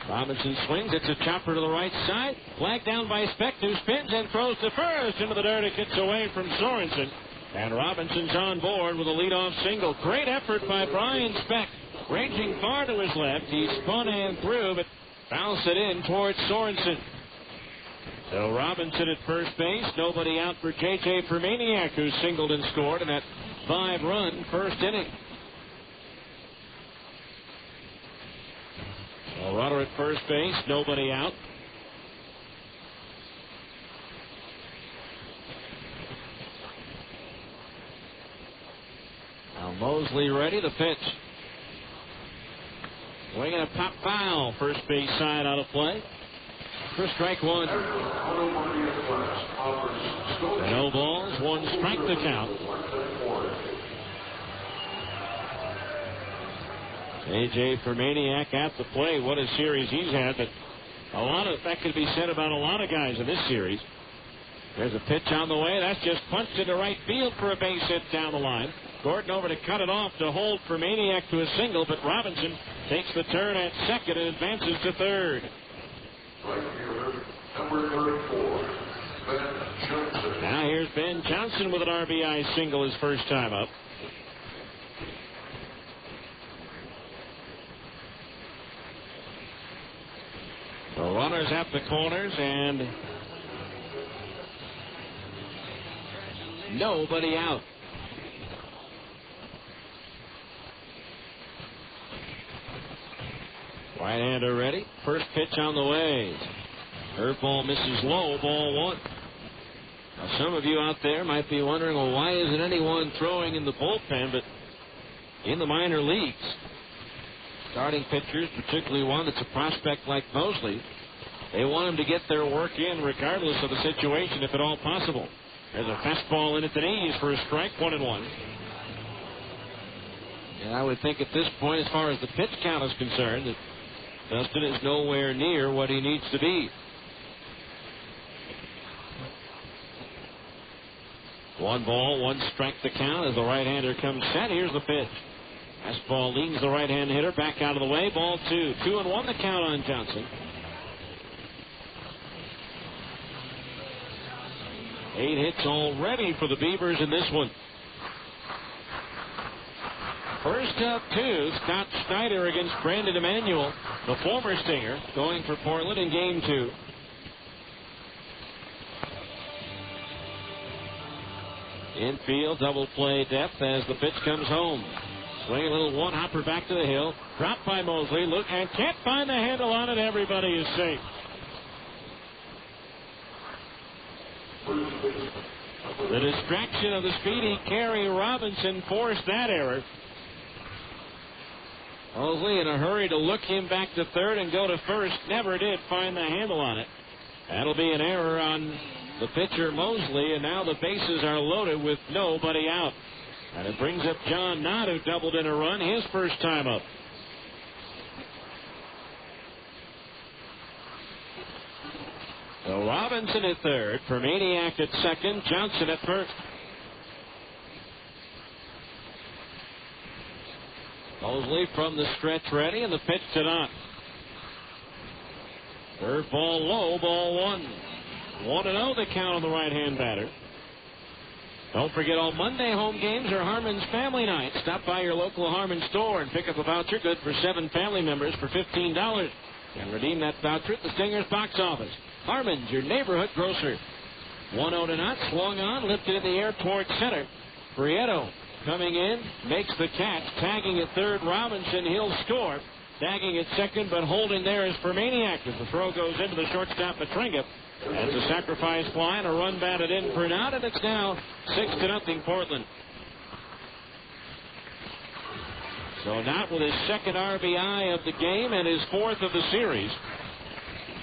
Robinson swings. It's a chopper to the right side. Flag down by Speck, who spins and throws to first into the dirt. It gets away from Sorensen. And Robinson's on board with a leadoff single. Great effort by Brian Speck. Ranging far to his left. He spun and threw, but bounced it in towards Sorensen. So Robinson at first base. Nobody out for J.J. Permaniak, who singled and scored in that 5-run first inning. So runner at first base. Nobody out. Now Moseley ready. The pitch. Swinging a pop foul. First base side out of play. For strike 1. No balls, 1 strike to count. A.J. Fermaniak at the plate. What a series he's had, but a lot of that could be said about a lot of guys in this series. There's a pitch on the way. That's just punched into right field for a base hit down the line. Gordon over to cut it off to hold Fermaniak to a single, but Robinson takes the turn at second and advances to third. Number 34, Ben Johnson. Now here's Ben Johnson with an RBI single his first time up. The runners at the corners and nobody out. Right-hander ready. First pitch on the way. Curveball misses low. Ball one. Now some of you out there might be wondering, well, why isn't anyone throwing in the bullpen? But in the minor leagues, starting pitchers, particularly one that's a prospect like Moseley, they want them to get their work in regardless of the situation, if at all possible. There's a fastball in at the knees for a strike, 1-1. And I would think at this point, as far as the pitch count is concerned, that Dustin is nowhere near what he needs to be. 1-1 strike the count as the right-hander comes set. Here's the pitch. Fastball leans the right-hand hitter back out of the way. Ball 2. 2-1 the count on Johnson. 8 hits already for the Beavers in this one. First up, 2, Scott Schneider against Brandon Emanuel, the former Stinger, going for Portland in Game 2. Infield, double play depth as the pitch comes home. Swing a little one-hopper back to the hill. Dropped by Moseley. Look, and can't find the handle on it. Everybody is safe. The distraction of the speedy Kerry Robinson forced that error. Moseley in a hurry to look him back to third and go to first. Never did find the handle on it. That'll be an error on the pitcher Moseley, and now the bases are loaded with nobody out. And it brings up John Knott, who doubled in a run his first time up. So Robinson at third, Fermaniak at second, Johnson at first. Moseley from the stretch ready, and the pitch to Knott. Third ball low, ball 1. 1-0 the count on the right-hand batter. Don't forget, all Monday home games are Harmon's Family Night. Stop by your local Harmon store and pick up a voucher good for 7 family members for $15. And redeem that voucher at the Stingers box office. Harmon's, your neighborhood grocer. 1-0 to Knott, swung on, lifted in the air towards center. Prieto coming in, makes the catch, tagging at third. Robinson, he'll score. Tagging at second, but holding there is Fermaniak as the throw goes into the shortstop Petringa. As a sacrifice fly and a run batted in for Knott, and it's now 6-0 Portland. So Knott with his second RBI of the game and his fourth of the series.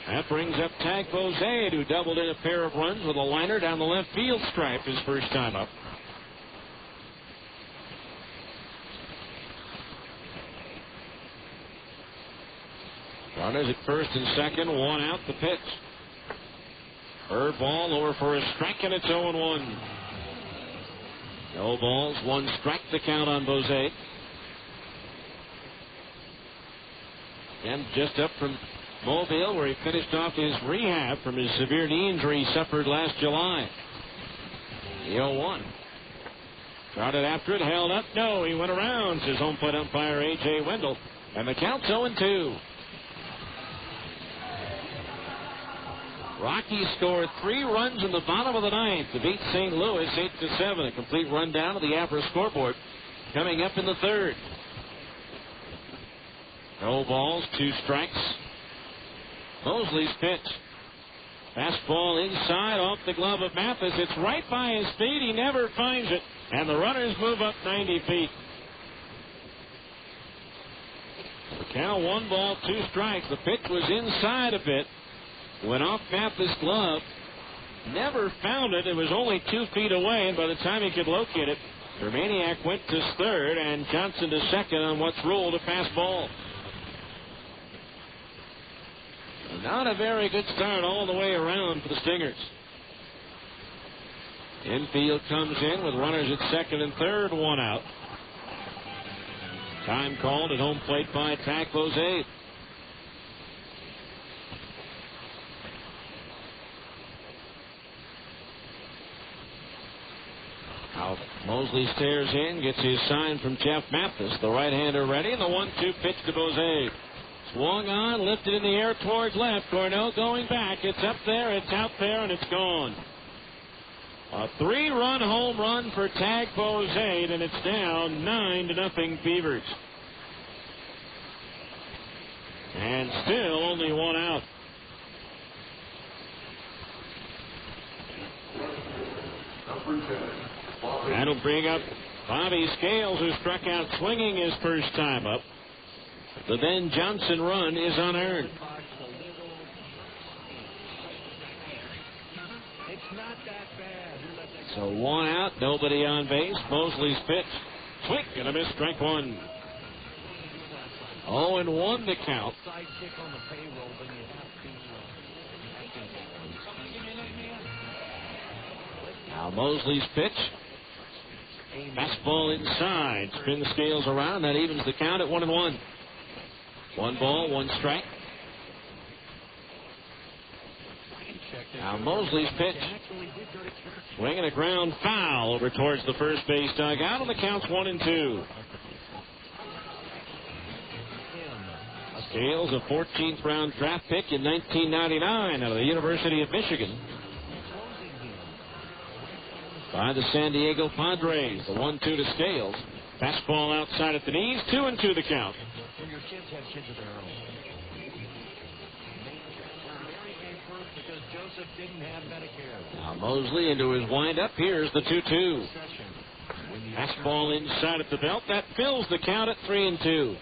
That brings up Tag Bozade, who doubled in a pair of runs with a liner down the left field stripe his first time up. Runners at first and second, 1 out, the pitch. Third ball over for a strike, and it's 0-1. No balls, 1 strike the count on Bozade. And just up from Mobile, where he finished off his rehab from his severe knee injury he suffered last July. The 0-1. Started after it, held up. No, he went around, says home plate umpire A.J. Wendell. And the count's 0-2. Rockies scored 3 runs in the bottom of the 9th to beat St. Louis 8-7. A complete rundown of the average scoreboard coming up in the 3rd. No balls, 2 strikes. Moseley's pitch. Fastball inside off the glove of Mathis. It's right by his feet. He never finds it. And the runners move up 90 feet. The count, 1 ball, 2 strikes. The pitch was inside a bit. Went off Mathis' glove. Never found it. It was only 2 feet away. And by the time he could locate it, Germaniak went to third, and Johnson to second on what's ruled a pass ball. Not a very good start all the way around for the Stingers. Infield comes in with runners at second and third, one out. Time called at home plate by Tack Bozade. Now Moseley stares in, gets his sign from Jeff Mathis. The right-hander ready, and the 1-2 pitch to Bozade. Swung on, lifted in the air towards left. Cornell going back. It's up there, it's out there, and it's gone. A 3-run home run for Tag Bozade, and it's down 9-0 Beavers. And still only one out. That'll bring up Bobby Scales, who struck out swinging his first time up. The Ben Johnson run is unearned. So one out, nobody on base. Mosley's pitch. Swing and a miss, strike one. 0-1 to count. Now Mosley's pitch. Fastball inside. Spin the Scales around. That evens the count at 1-1. 1 ball, 1 strike. Now Mosley's pitch. Swinging a ground foul over towards the first base dugout, and the count's 1-2. Scales, a 14th round draft pick in 1999 out of the University of Michigan. By the San Diego Padres, the 1-2 to Scales. Fastball outside at the knees, 2-2 the count. When your kids have kids of their own. Mary came first because Joseph didn't have Medicare. Now Moseley into his windup. Here's the 2-2. Fastball inside at the belt. That fills the count at 3-2.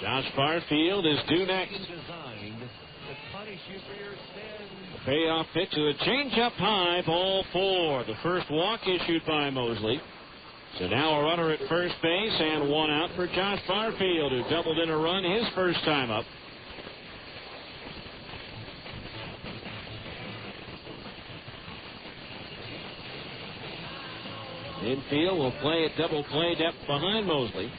Josh Barfield is due next. Payoff pitch to a changeup high, ball 4. The first walk issued by Moseley. So now a runner at first base and one out for Josh Barfield, who doubled in a run his first time up. Infield will play at double play depth behind Moseley.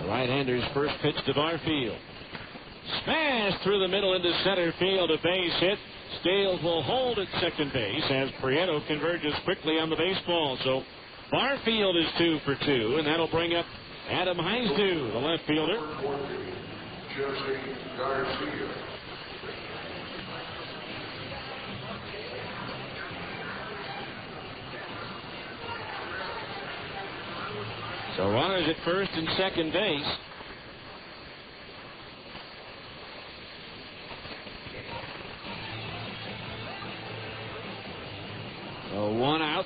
The right-hander's first pitch to Barfield. Smash through the middle into center field, a base hit. Scales will hold at second base as Prieto converges quickly on the baseball. So Barfield is 2 for 2, and that'll bring up Adam Heisdu, the left fielder. So runners at first and second base. So one out.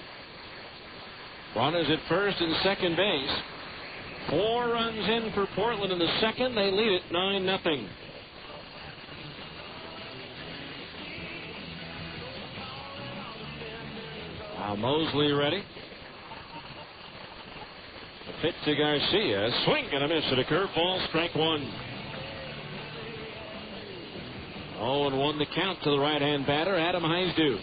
Runners at first and second base. 4 runs in for Portland in the second. They lead it 9-0. Now Moseley ready. A pitch to Garcia. Swing and a miss at a curveball. Strike 1. 0-1 the count to the right-hand batter, Adam Heisdu.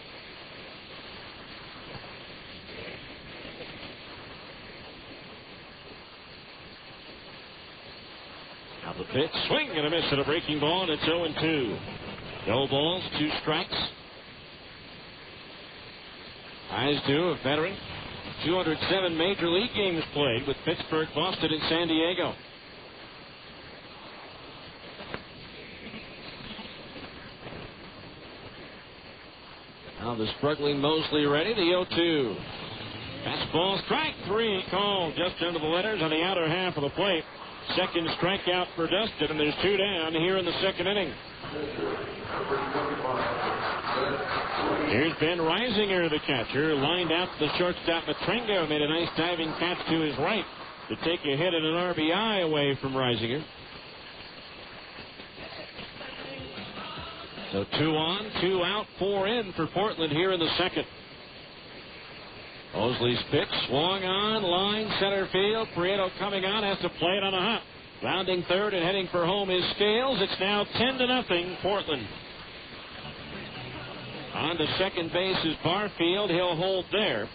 Now the pitch. Swing and a miss at a breaking ball, and it's 0-2. No balls, 2 strikes. Heisdu, a veteran. 207 major league games played with Pittsburgh, Boston, and San Diego. Now the struggling Moseley ready. The 0-2. Fastball, strike 3 called just under the letters on the outer half of the plate. Second strikeout for Dustin, and there's 2 down here in the second inning. Here's Ben Reisinger, the catcher, lined out the shortstop. Matrengo made a nice diving catch to his right to take a hit and an RBI away from Reisinger. So 2 on, 2 out, 4 in for Portland here in the second. Moseley's pitch swung on, line center field. Prieto coming on, has to play it on a hop. Rounding third and heading for home is Scales. It's now 10-0 Portland. On to second base is Barfield. He'll hold there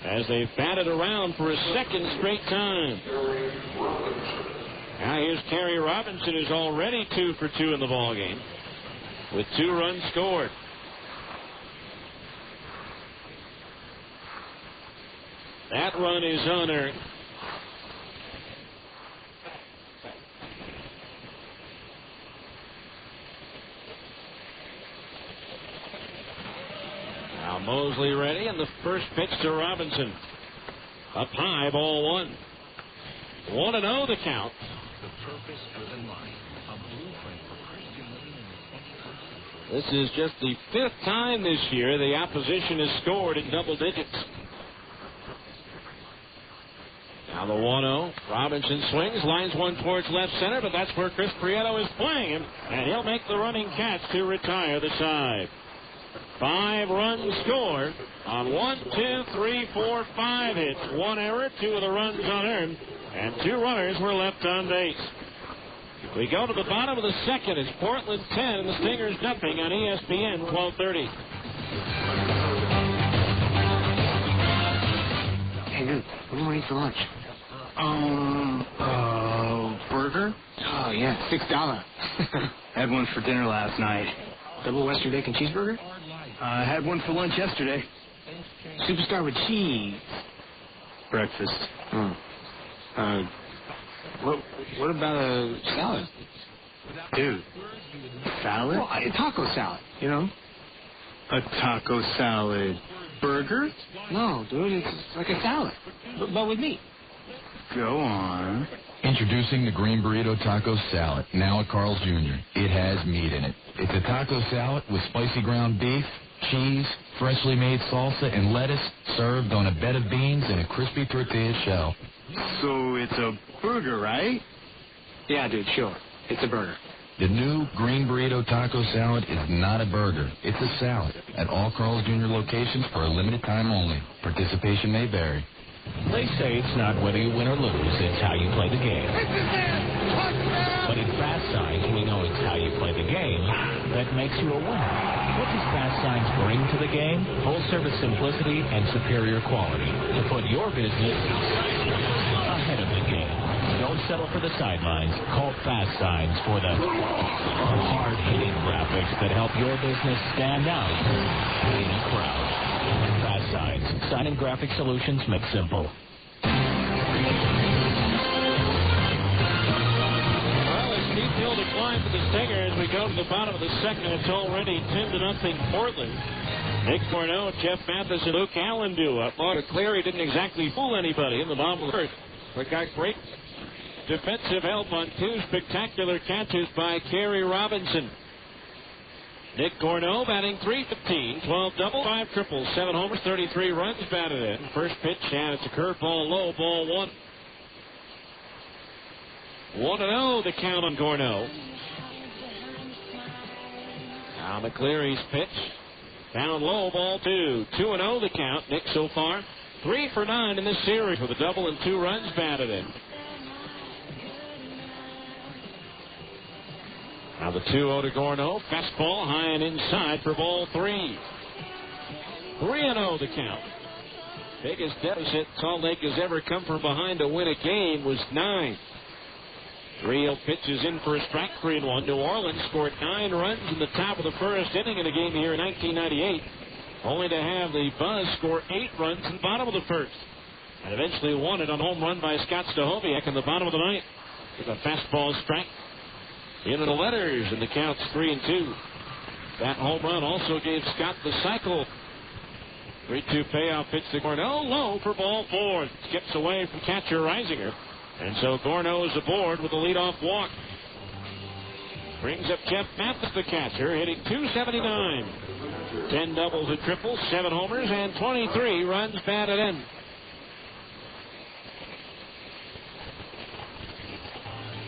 as they batted around for a second straight time. Now here's Kerry Robinson, who's already 2 for 2 in the ballgame with 2 runs scored. That run is unearned. Now Moseley ready, and the first pitch to Robinson. Up high, ball 1. 1-0 the count. This is just the 5th time this year the opposition has scored in double digits. Now the 1-0. Robinson swings, lines one towards left center, but that's where Chris Prieto is playing him, and he'll make the running catch to retire the side. 5 runs scored on 1, 2, 3, 4, 5 hits. 1 error, 2 of the runs unearned, and 2 runners were left on base. We go to the bottom of the second. It's Portland 10 and the Stingers nothing on ESPN 1230. Hey, dude, what do you want to eat for lunch? Burger? Oh, yeah, $6. Had one for dinner last night. Double Western bacon cheeseburger? I had one for lunch yesterday. Superstar with cheese. Breakfast. What about a salad? Dude, salad? Well, a taco salad, you know? A taco salad. Burger? No, dude, it's like a salad, but with meat. Go on. Introducing the Green Burrito Taco Salad, now at Carl's Jr. It has meat in it. It's a taco salad with spicy ground beef, cheese, freshly made salsa, and lettuce, served on a bed of beans and a crispy tortilla shell. So it's a burger, right? Yeah, dude, sure. It's a burger. The new Green Burrito Taco Salad is not a burger. It's a salad at all Carl's Jr. locations for a limited time only. Participation may vary. They say it's not whether you win or lose, it's how you play the game. But in Fast Signs, we know it's how you play the game that makes you a winner. What does Fast Signs bring to the game? Full-service simplicity and superior quality to put your business ahead of the game. Don't settle for the sidelines. Call Fast Signs for the hard-hitting graphics that help your business stand out in a crowd. Fast Signs. Sign and graphic solutions make simple. Well, a steep hill to climb for the Stingers. We go to the bottom of the second. It's already 10-0 Portland. Nick Corneau, Jeff Mathis, and Luke Allen do up. Marty McLeary didn't exactly fool anybody in the bottom of the first. We got great defensive help on 2 spectacular catches by Kerry Robinson. Nick Corneau batting .315, 12 double, 5 triples, 7 homers, 33 runs batted in. First pitch, and it's a curveball low, ball 1. 1-0 the count on Corneau. Now McLeary's pitch, down low, ball 2. 2-0 the count. Nick so far 3 for 9 in this series with a double and 2 runs batted in. Now the 2-0 to Corneau. Fastball high and inside for ball 3. 3-0 the count. Biggest deficit Salt Lake has ever come from behind to win a game was 9. 3-0 pitches in for a strike, 3-1. New Orleans scored 9 runs in the top of the first inning in a game here in 1998, only to have the Buzz score 8 runs in the bottom of the first, and eventually won it on home run by Scott Schneider in the bottom of the ninth with a fastball strike into the letters, and the count's 3-2. That home run also gave Scott the cycle. 3-2 payoff pitch to Corneau, low for ball 4. Skips away from catcher Reisinger, and so Corneau is aboard with a leadoff walk. Brings up Jeff Mathis, the catcher, hitting .279. 10 doubles and triples, 7 homers, and 23 runs batted in.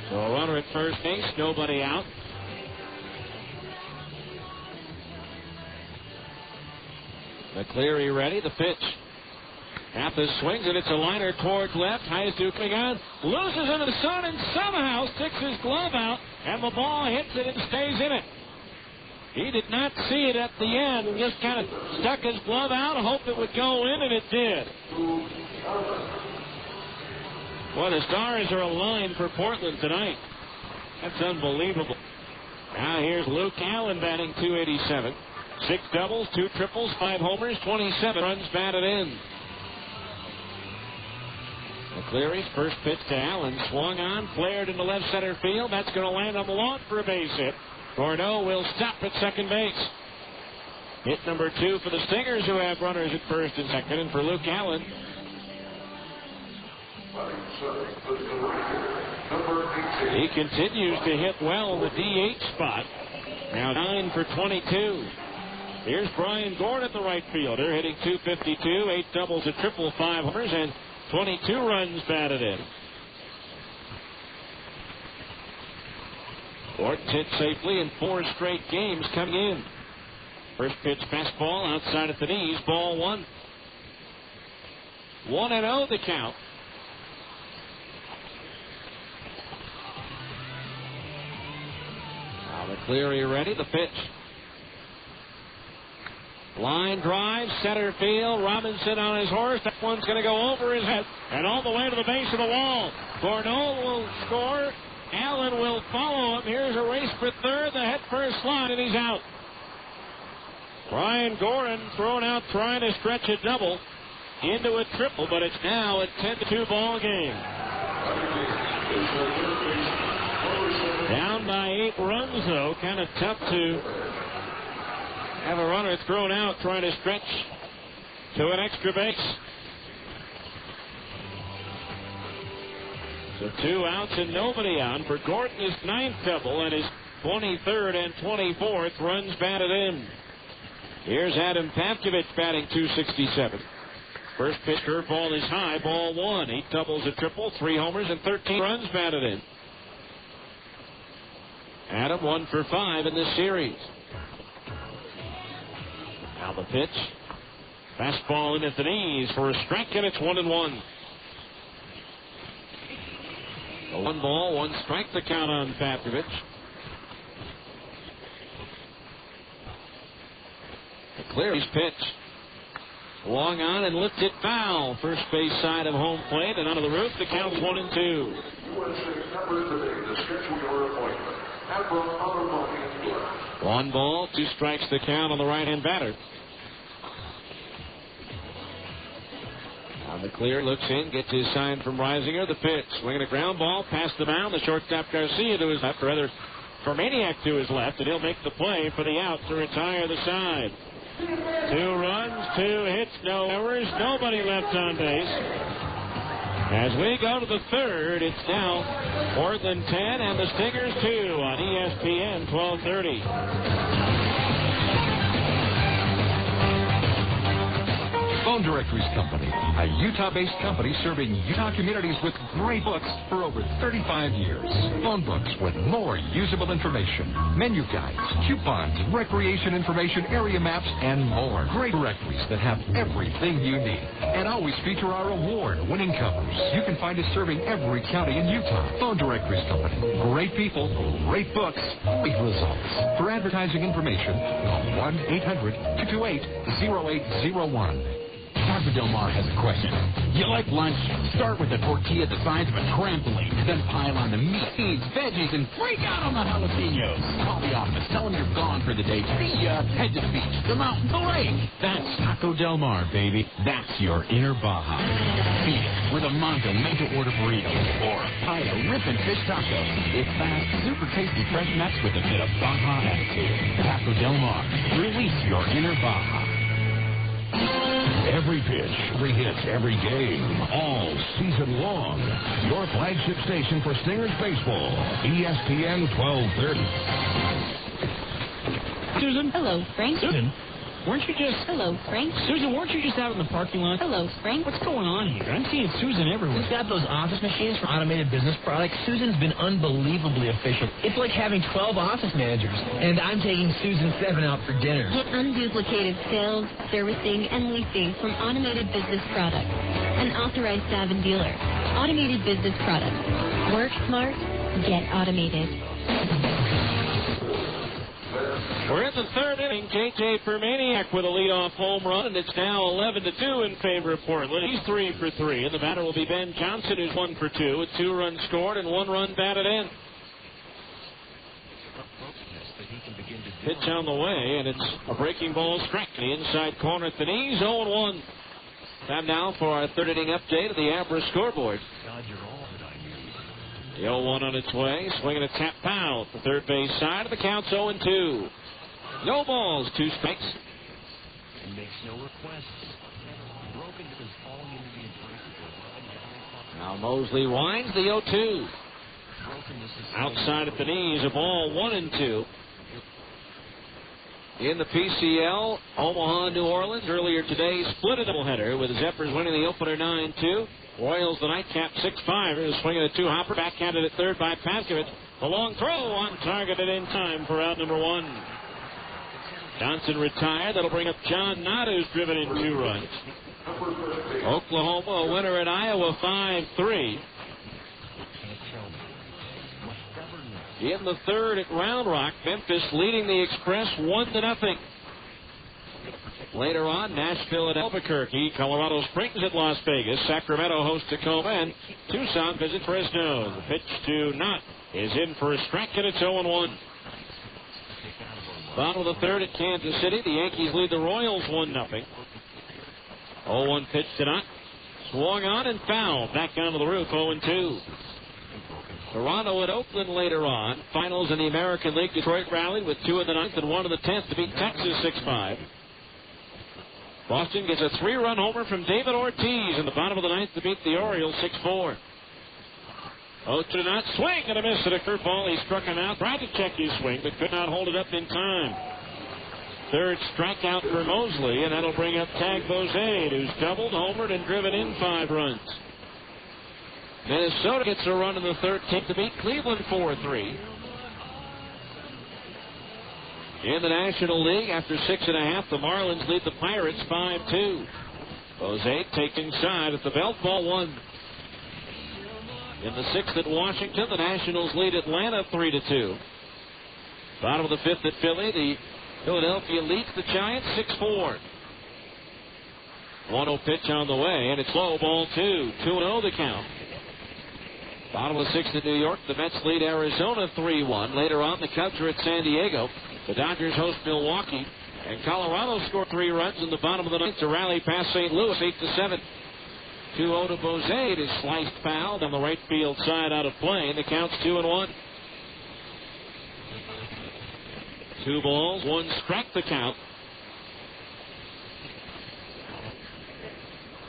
So a runner at first base, nobody out. McLeary ready. The pitch. Mathis swings it. It's a liner towards left. Haizu coming on. Loses into the sun and somehow sticks his glove out. And the ball hits it and stays in it. He did not see it at the end and just kind of stuck his glove out, hoped it would go in, and it did. Well, the stars are aligned for Portland tonight. That's unbelievable. Now here's Luke Allen batting .287. 6 doubles, 2 triples, 5 homers, 27 runs batted in. McLeary's first pitch to Allen. Swung on, flared into left center field. That's going to land on the lawn for a base hit. Gordeau will stop at second base. Hit number 2 for the Stingers, who have runners at first and second. And for Luke Allen, he continues to hit well in the DH spot. Now 9 for 22. Here's Brian Gord at the right fielder, hitting .252, 8 doubles, a triple, 5 homers, and 22 runs batted in. Gordon's hit safely in 4 straight games coming in. First pitch fastball outside at the knees, ball 1. 1-0 the count. Now McLeary ready, the pitch. Line drive, center field. Robinson on his horse. That one's going to go over his head and all the way to the base of the wall. Gordeau will score. Allen will follow him. Here's a race for third. The head first slide, and he's out. Brian Gorin thrown out trying to stretch a double into a triple, but it's now a 10-2 ball game. Down by 8 runs, though. Kind of tough to have a runner thrown out trying to stretch to an extra base. So 2 outs and nobody on for Gordon, his 9th double and his 23rd and 24th runs batted in. Here's Adam Pavkovich batting .267. First pitch curveball is high, ball 1. 8 doubles, a triple, 3 homers, and 13 runs batted in. Adam 1 for 5 in this series. Now the pitch. Fastball in at the knees for a strike, and it's 1-1. A 1 ball, 1 strike, the count on Pavkovich. McLeary's pitch. Long on and lifted foul. First base side of home plate and onto the roof. The count's 1-2. One ball, 2 strikes, the count on the right-hand batter. Now McLeary looks in, gets his sign from Reisinger. The pitch, swinging a ground ball past the mound. The shortstop Garcia to his left, or rather Fermaniac to his left, and he'll make the play for the out to retire the side. 2 runs, 2 hits, no errors, nobody left on base. As we go to the third, it's now Portland 10 and the Stingers 2 on ESPN 1230. Phone Directories Company, a Utah-based company serving Utah communities with great books for over 35 years. Phone books with more usable information, menu guides, coupons, recreation information, area maps, and more. Great directories that have everything you need and always feature our award-winning covers. You can find us serving every county in Utah. Phone Directories Company, great people, great books, great results. For advertising information, call 1-800-228-0801. Taco Del Mar has a question. You like lunch? Start with a tortilla the size of a trampoline. Then pile on the meat, veggies, and freak out on the jalapenos. Call the office. Tell them you're gone for the day. See ya. Head to the beach, the mountain, the lake. That's Taco Del Mar, baby. That's your inner Baja. Feed it with a Mondo made-to-order burrito or pile of ripping fish tacos. It's fast, super tasty fresh nuts with a bit of Baja attitude. Taco Del Mar. Release your inner Baja. Every pitch, every hit, every game, all season long. Your flagship station for Stingers baseball, ESPN 1230. Susan. Hello, Frank. Susan. weren't you just... Hello, Frank. Susan, weren't you just out in the parking lot? Hello, Frank. What's going on here? I'm seeing Susan everywhere. Who's got those office machines for automated business products? Susan's been unbelievably efficient. It's like having 12 office managers. And I'm taking Susan 7 out for dinner. Get unduplicated sales, servicing, and leasing from Automated Business Products, an authorized Savin dealer. Automated Business Products. Work smart, get automated. We're in the third inning. J.J. Permaniak with a leadoff home run, and it's now 11-2 in favor of Portland. He's 3 for 3, and the batter will be Ben Johnson, who's 1 for 2, with 2 runs scored and 1 run batted in. Pitch on the way, and it's a breaking ball strike. The inside corner at the knees, 0-1. Time now for our third inning update of the Abra scoreboard. The 0-1 on its way, swinging a tap foul at the third base side of the count's 0-2. No balls, 2 strikes. And makes no requests. Broken is falling into the advice. Now Moseley winds the 0-2. Outside at the knees, a ball 1-2. In the PCL, Omaha, New Orleans, earlier today, split a doubleheader with the Zephyrs winning the opener 9-2. Royals, the nightcap, 6-5. Swinging a 2-hopper, backhanded at third by Paskovich. A long throw on target and in time for out number 1. Johnson retired. That'll bring up John Knott, who's driven in 2 runs. Oklahoma, a winner at Iowa, 5-3. In the third at Round Rock, Memphis leading the Express 1-0. Later on, Nashville at Albuquerque, Colorado Springs at Las Vegas, Sacramento hosts Tacoma, and Tucson visit Fresno. The pitch to Knott is in for a strike, and it's 0-1. Bottom of the third at Kansas City, the Yankees lead the Royals 1-0. 0-1 pitch to Knott. Swung on and fouled. Back onto the roof, 0-2. Toronto at Oakland later on. Finals in the American League. Detroit rallied with 2 in the 9th and 1 in the 10th to beat Texas 6-5. Boston gets a 3-run homer from David Ortiz in the bottom of the 9th to beat the Orioles 6-4. 0-2 swing and a miss at a curveball. He struck him out. Tried to check his swing, but could not hold it up in time. Third strikeout for Moseley, and that'll bring up Tag Bozade, who's doubled, homered, and driven in 5 runs. Minnesota gets a run in the 13th to beat Cleveland 4-3. In the National League, after 6.5, the Marlins lead the Pirates 5-2. Bozade taking side at the belt, ball 1. In the 6th at Washington, the Nationals lead Atlanta 3-2. Bottom of the 5th at Philly, the Philadelphia leads the Giants 6-4. 1-0 pitch on the way, and it's low, ball 2. 2-0 the count. Bottom of the 6th at New York, the Mets lead Arizona 3-1. Later on, the Cubs are at San Diego. The Dodgers host Milwaukee. And Colorado scored 3 runs in the bottom of the 9th to rally past St. Louis 8-7. 2-0 to Bozade is sliced fouled on the right field side out of play. And the count's 2-1. 2 balls, 1 strike the count.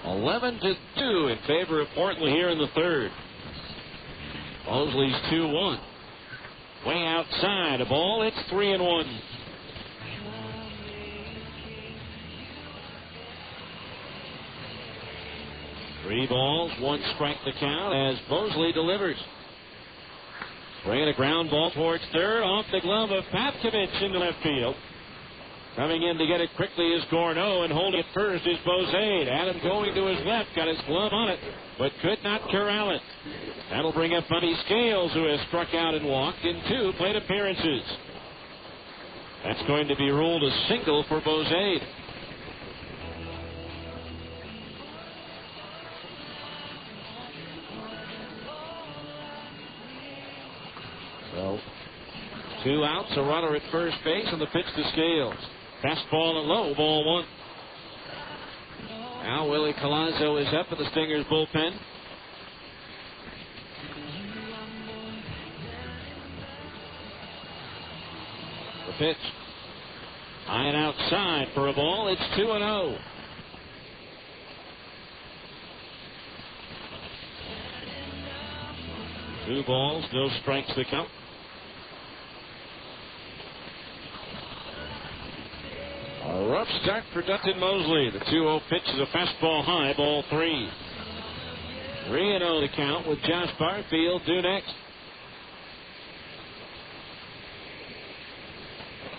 11-2 in favor of Portland here in the third. Moseley's 2-1. Way outside, a ball, it's 3-1. Three balls, 1 strike the count as Moseley delivers. Bringing a ground ball towards third, off the glove of Papkovich into left field. Coming in to get it quickly is Gorneau, and holding it first is Bozade. Adam going to his left, got his glove on it, but could not corral it. That'll bring up Buddy Scales, who has struck out and walked in 2 plate appearances. That's going to be ruled a single for Bozade. So, 2 outs, a runner at first base, and the pitch to Scales. Fastball and low, ball 1. Now Willie Collazo is up in the Stingers bullpen. The pitch. High and outside for a ball. It's 2-0. Two balls, no strikes to count. A Rough start for Dustin Moseley. The 2-0 pitch is a fastball high, ball 3. 3-0 the count with Josh Barfield due next.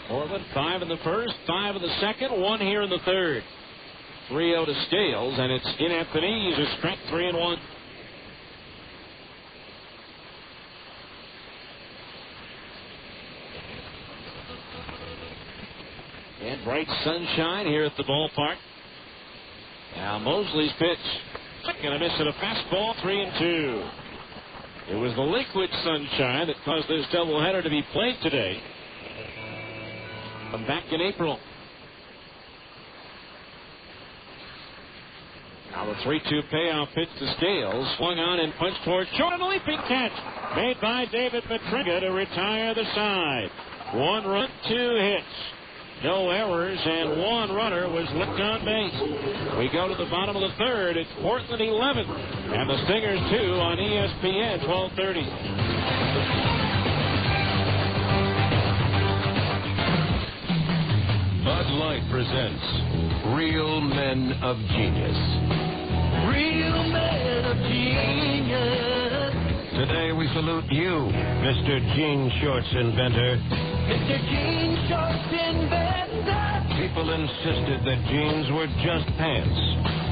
Portland 5 in the first, 5 in the second, 1 here in the third. 3-0 to Scales, and it's in at the knees. A strike 3-1. And bright sunshine here at the ballpark. Now Mosley's pitch. Second a miss at a fastball, 3-2. It was the liquid sunshine that caused this doubleheader to be played today. Back in April. Now the 3-2 payoff pitch to Scales. Swung on and punched towards short, and a leaping catch made by David Matriga to retire the side. 1 run, 2 hits. No errors, and 1 runner was left on base. We go to the bottom of the third. It's Portland 11, and the Stingers 2 on ESPN 1230. Bud Light presents Real Men of Genius. Real Men of Genius. Today we salute you, Mr. Jean Shorts inventor. Mr. Jean Shorts inventor. People insisted that jeans were just pants.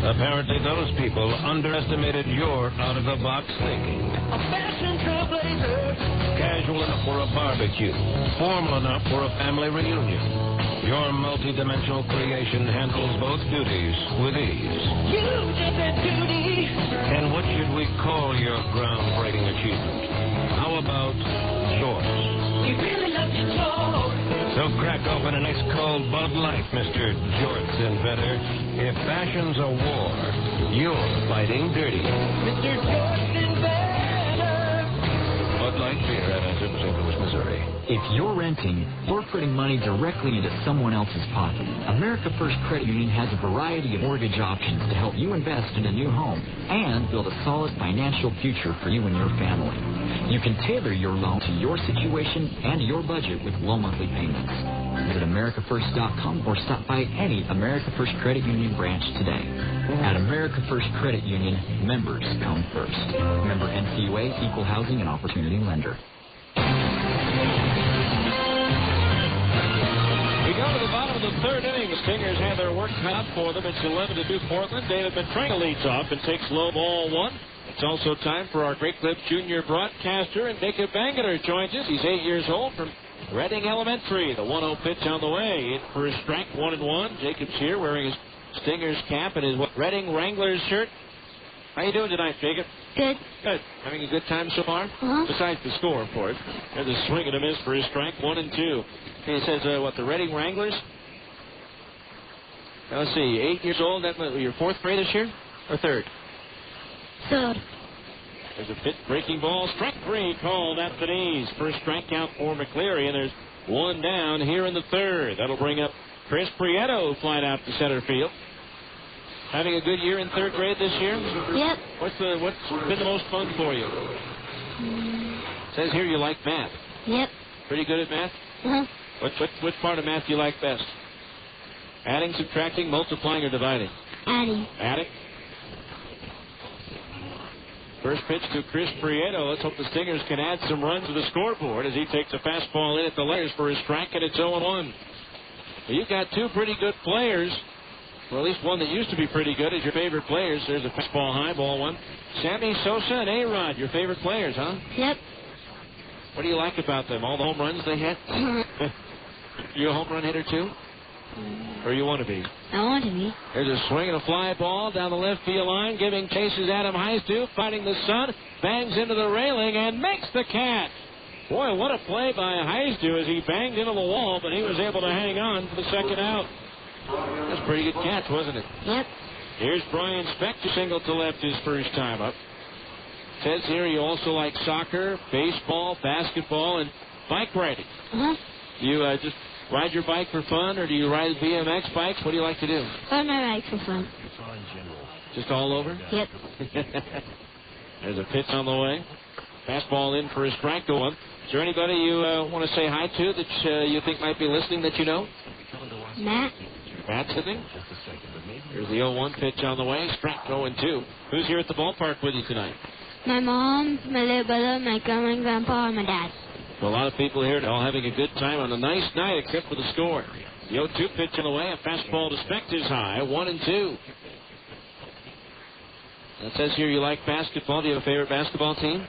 Apparently those people underestimated your out-of-the-box thinking. A fashion trailblazer. Casual enough for a barbecue. Formal enough for a family reunion. Your multi-dimensional creation handles both duties with ease. You did that duty. And what should we call your groundbreaking achievement? How about shorts? You really love your shorts. So crack open an ice cold Bud Light, Mr. Jorts inventor. If fashion's a war, you're fighting dirty. Mr. Jorts inventor. Bud Light beer at St. Louis, Missouri. If you're renting, or putting money directly into someone else's pocket, America First Credit Union has a variety of mortgage options to help you invest in a new home and build a solid financial future for you and your family. You can tailor your loan to your situation and your budget with low monthly payments. Visit AmericaFirst.com or stop by any America First Credit Union branch today. At America First Credit Union, members come first. Member NCUA, Equal Housing and Opportunity Lender. We go to the bottom of the third inning. The Stingers have their work cut out for them. It's 11-2 Portland. David Matriga leads off and takes low ball 1. It's also time for our Great Clips Junior broadcaster, and Jacob Bangeter joins us. He's 8 years old from Reading Elementary. The 1-0 pitch on the way. In for his strike, 1-1. Jacob's here wearing his Stingers cap and his Reading Wranglers shirt. How you doing tonight, Jacob? Good. Good. Having a good time so far? Uh-huh. Besides the score, of course. There's a swing and a miss for his strike, 1-2. He says, the Reading Wranglers? Now, let's see, 8 years old. That your 4th grade this year? Or 3rd? 3rd. There's a pitch, breaking ball. Strike 3 called at the knees. First strikeout for McLeary, and there's 1 down here in the 3rd. That'll bring up Chris Prieto flying out to center field. Having a good year in 3rd grade this year? Yep. What's been the most fun for you? Says here you like math. Yep. Pretty good at math? Uh-huh. Which part of math do you like best? Adding, subtracting, multiplying, or dividing? Adding. Adding. First pitch to Chris Prieto. Let's hope the Stingers can add some runs to the scoreboard as he takes a fastball in at the layers for his strike, and it's 0-1. Well, you've got 2 pretty good players. Well, at least one that used to be pretty good is your favorite players. There's a fastball high, ball 1. Sammy Sosa and A-Rod, your favorite players, huh? Yep. What do you like about them? All the home runs they hit? You a home run hitter, too? Or you want to be? I want to be. There's a swing and a fly ball down the left field line. Giving chases Adam Heistu, fighting the sun. Bangs into the railing and makes the catch. Boy, what a play by Heistu as he banged into the wall, but he was able to hang on for the second out. That's a pretty good catch, wasn't it? Yep. Here's Brian Spector, single to left his first time up. Says here you also like soccer, baseball, basketball, and bike riding. Uh-huh. You just ride your bike for fun, or do you ride BMX bikes? What do you like to do? Ride my bike for fun. Just all over? Yep. There's a pitch on the way. Fastball in for a strike to 1. Is there anybody you want to say hi to that you think might be listening that you know? Matt. Bats hitting. Here's the 0-1 pitch on the way. Strike 0-2. Who's here at the ballpark with you tonight? My mom, my little brother, my grandma and grandpa, and my dad. So a lot of people here all having a good time on a nice night except for the score. The 0-2 pitch on the way. A fastball to Specht is high. 1-2. It says here you like basketball. Do you have a favorite basketball team?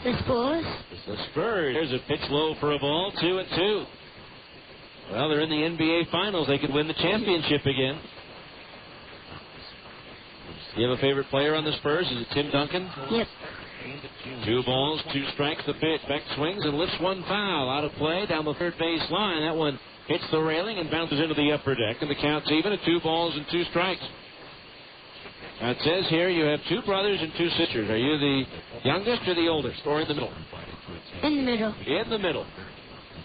The Spurs. The Spurs. There's a pitch low for a ball. 2-2. Well, they're in the NBA Finals. They could win the championship again. Do you have a favorite player on the Spurs? Is it Tim Duncan? Yep. 2 balls, 2 strikes. The pitch. Beck swings and lifts one foul. Out of play down the third base line. That one hits the railing and bounces into the upper deck. And the count's even at 2 balls and 2 strikes. Now it says here you have 2 brothers and 2 sisters. Are you the youngest or the oldest? Or in the middle? In the middle. In the middle.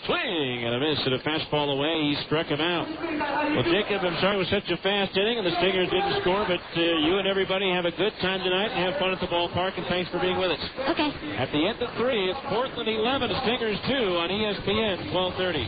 Swing and a miss at a fastball away. He struck him out. Well, Jacob, I'm sorry it was such a fast inning and the Stingers didn't score, but you and everybody have a good time tonight and have fun at the ballpark, and thanks for being with us. Okay. At the end of 3, it's Portland 11, the Stingers 2 on ESPN 1230.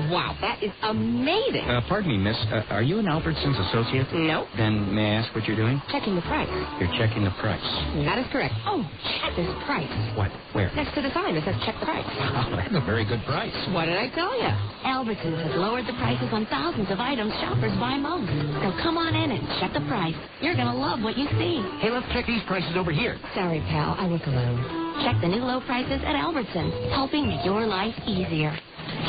Wow, that is amazing. Pardon me, miss. Are you an Albertsons associate? No. Then may I ask what you're doing? Checking the price. You're checking the price. That is correct. Oh, check this price. What? Where? Next to the sign that says check the price. Oh, that's a very good price. What did I tell you? Albertsons has lowered the prices on thousands of items shoppers buy most. So come on in and check the price. You're going to love what you see. Hey, let's check these prices over here. Sorry, pal. I work alone. Check the new low prices at Albertsons, helping make your life easier.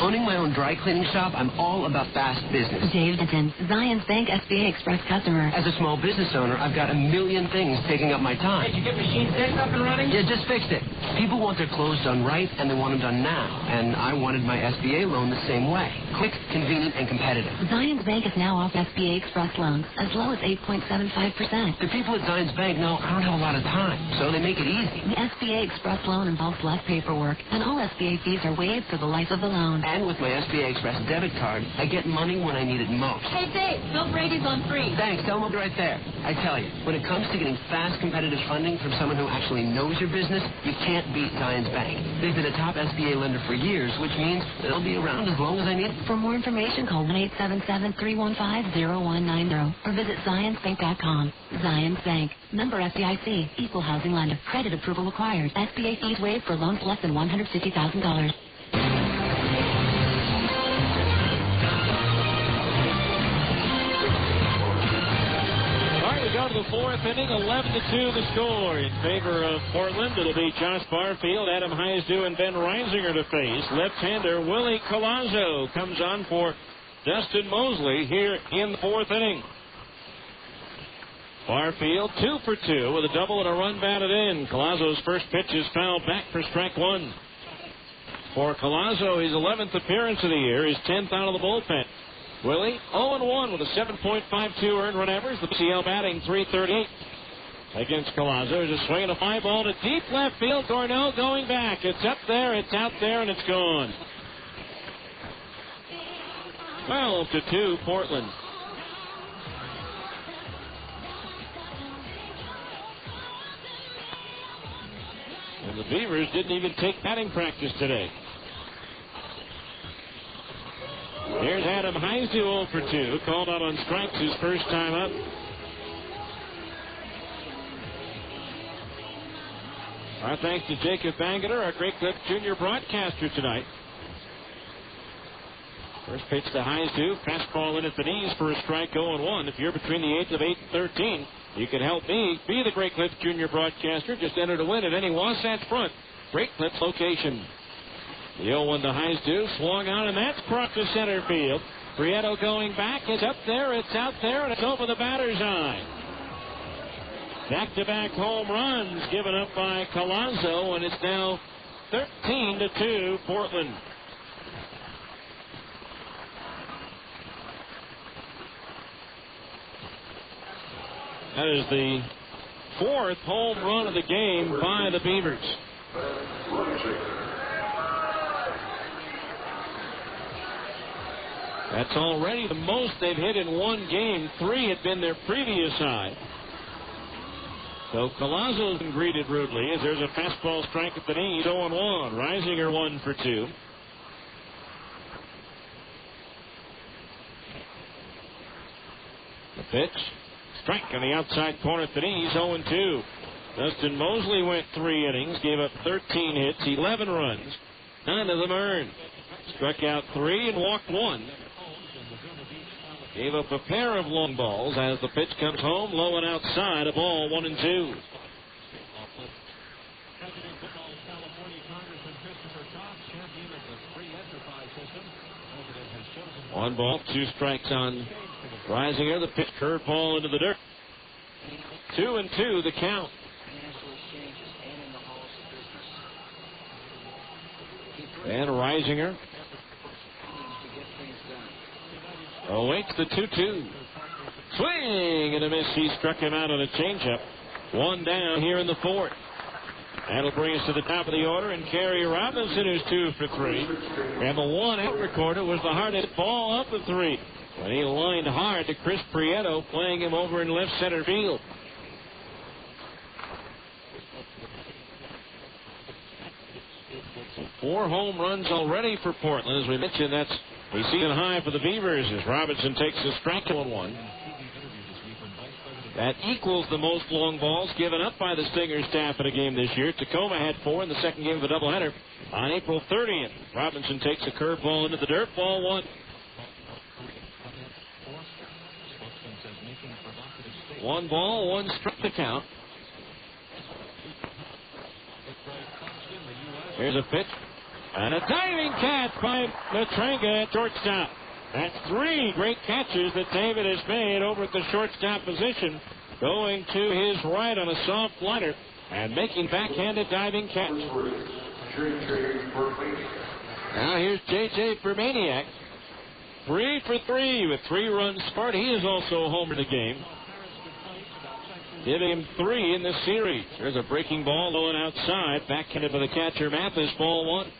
Owning my own dry cleaning shop, I'm all about fast business. Dave Denton, Zions Bank SBA Express customer. As a small business owner, I've got a million things taking up my time. Did you get machine 6 up and running? Yeah, just fixed it. People want their clothes done right, and they want them done now. And I wanted my SBA loan the same way. Quick, convenient, and competitive. Zions Bank is now offering SBA Express loans as low as 8.75%. The people at Zions Bank know I don't have a lot of time, so they make it easy. The SBA Express loan involves less paperwork, and all SBA fees are waived for the life of the loan. And with my SBA Express debit card, I get money when I need it most. Hey, Dave, Bill Brady's on free. Thanks, tell him I'll be right there. I tell you, when it comes to getting fast, competitive funding from someone who actually knows your business, you can't beat Zions Bank. They've been a top SBA lender for years, which means they'll be around as long as I need it. For more information, call 1-877-315-0190 or visit ZionsBank.com. Zions Bank. Member FDIC. Equal housing lender. Credit approval required. SBA fees waived for loans less than $150,000. Go to the 4th inning, 11-2 the score in favor of Portland. It'll be Josh Barfield, Adam Heisdu, and Ben Reisinger to face. Left-hander Willie Collazo comes on for Dustin Moseley here in the 4th inning. Barfield 2 for 2 with a double and a run batted in. Collazo's first pitch is fouled back for strike 1. For Collazo, his 11th appearance of the year, his 10th out of the bullpen. Willie, 0-1 with a 7.52 earned run average. The PCL batting .338 against Collazo. There's a swing and a fly ball to deep left field. Gornell going back. It's up there, it's out there, and it's gone. 12-2 Portland. And the Beavers didn't even take batting practice today. Here's Adam Heisdu 0 for 2. Called out on strikes his first time up. Our thanks to Jacob Bangeter, our Great Clip Junior broadcaster tonight. First pitch to Heisdu. Fastball in at the knees for a strike 0-1. If you're between the ages of 8 and 13, you can help me be the Great Clips Junior broadcaster. Just enter to win at any Wasatch Front Great Clips location. The 0-1 to Heisdu, swung on, and that's crossed to center field. Prieto going back, it's up there, it's out there, and it's over the batter's eye. Back-to-back home runs given up by Collazo, and it's now 13-2 Portland. That is the 4th home run of the game by the Beavers. That's already the most they've hit in one game. 3 had been their previous high. So Colazzo's been greeted rudely as there's a fastball strike at the knees, 0-1. Reisinger 1 for 2. The pitch. Strike on the outside corner at the knees, 0-2. Dustin Moseley went 3 innings, gave up 13 hits, 11 runs. None of them earned. Struck out 3 and walked 1. Gave up a pair of long balls as the pitch comes home, low and outside, a ball, 1-2. One ball, 2 strikes on Reisinger. The pitch curveball into the dirt. 2-2 the count. And Reisinger awaits the 2-2. Swing and a miss. He struck him out on a changeup. 1 down here in the 4th. That'll bring us to the top of the order, and Kerry Robinson is 2 for 3. And the 1 out recorder was the hardest ball up the 3. And he lined hard to Chris Prieto, playing him over in left center field. Four home runs already for Portland. As we mentioned, that's a season high for the Beavers as Robinson takes a strike 1-1. That equals the most long balls given up by the Stingers staff in a game this year. Tacoma had 4 in the second game of the doubleheader on April 30th. Robinson takes a curveball into the dirt, ball 1. 1 ball, 1 strike to count. Here's a pitch. And a diving catch by Matranga at shortstop. That's 3 great catches that David has made over at the shortstop position. Going to his right on a soft liner and making backhanded diving catch. Now here's J.J. Permaniak. 3 for 3 with 3 runs scored. He is also a homer in the game, giving him 3 in this series. There's a breaking ball low and outside. Backhanded by the catcher Mathis, ball 1.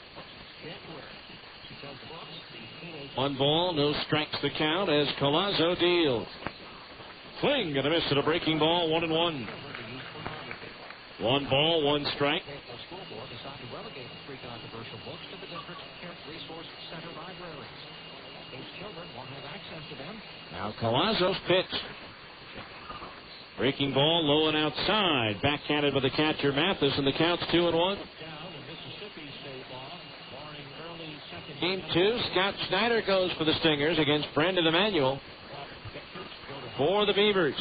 1 ball, no strikes to count as Colazzo deals. Swing and a miss at a breaking ball, 1-1. 1 ball, 1 strike. Now Colazzo's pitch. Breaking ball low and outside. Backhanded by the catcher Mathis, and the count's 2-1. Game 2, Scott Schneider goes for the Stingers against Brandon Emanuel for the Beavers.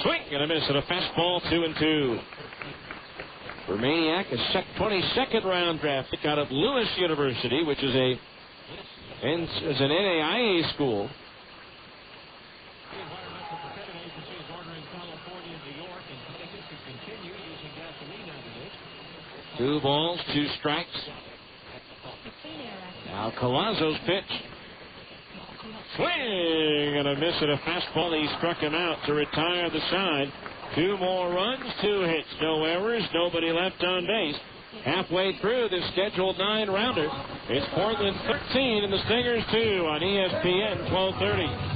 Swing and a miss at a fastball, 2-2. Permaniak, a 22nd round draft pick out of Lewis University, which is an NAIA school. Two balls, 2 strikes. Now Colazzo's pitch. Swing and a miss at a fastball. He struck him out to retire the side. 2 more runs, 2 hits, no errors, nobody left on base. Halfway through this scheduled 9-rounder, it's Portland 13 and the Stingers 2 on ESPN 1230.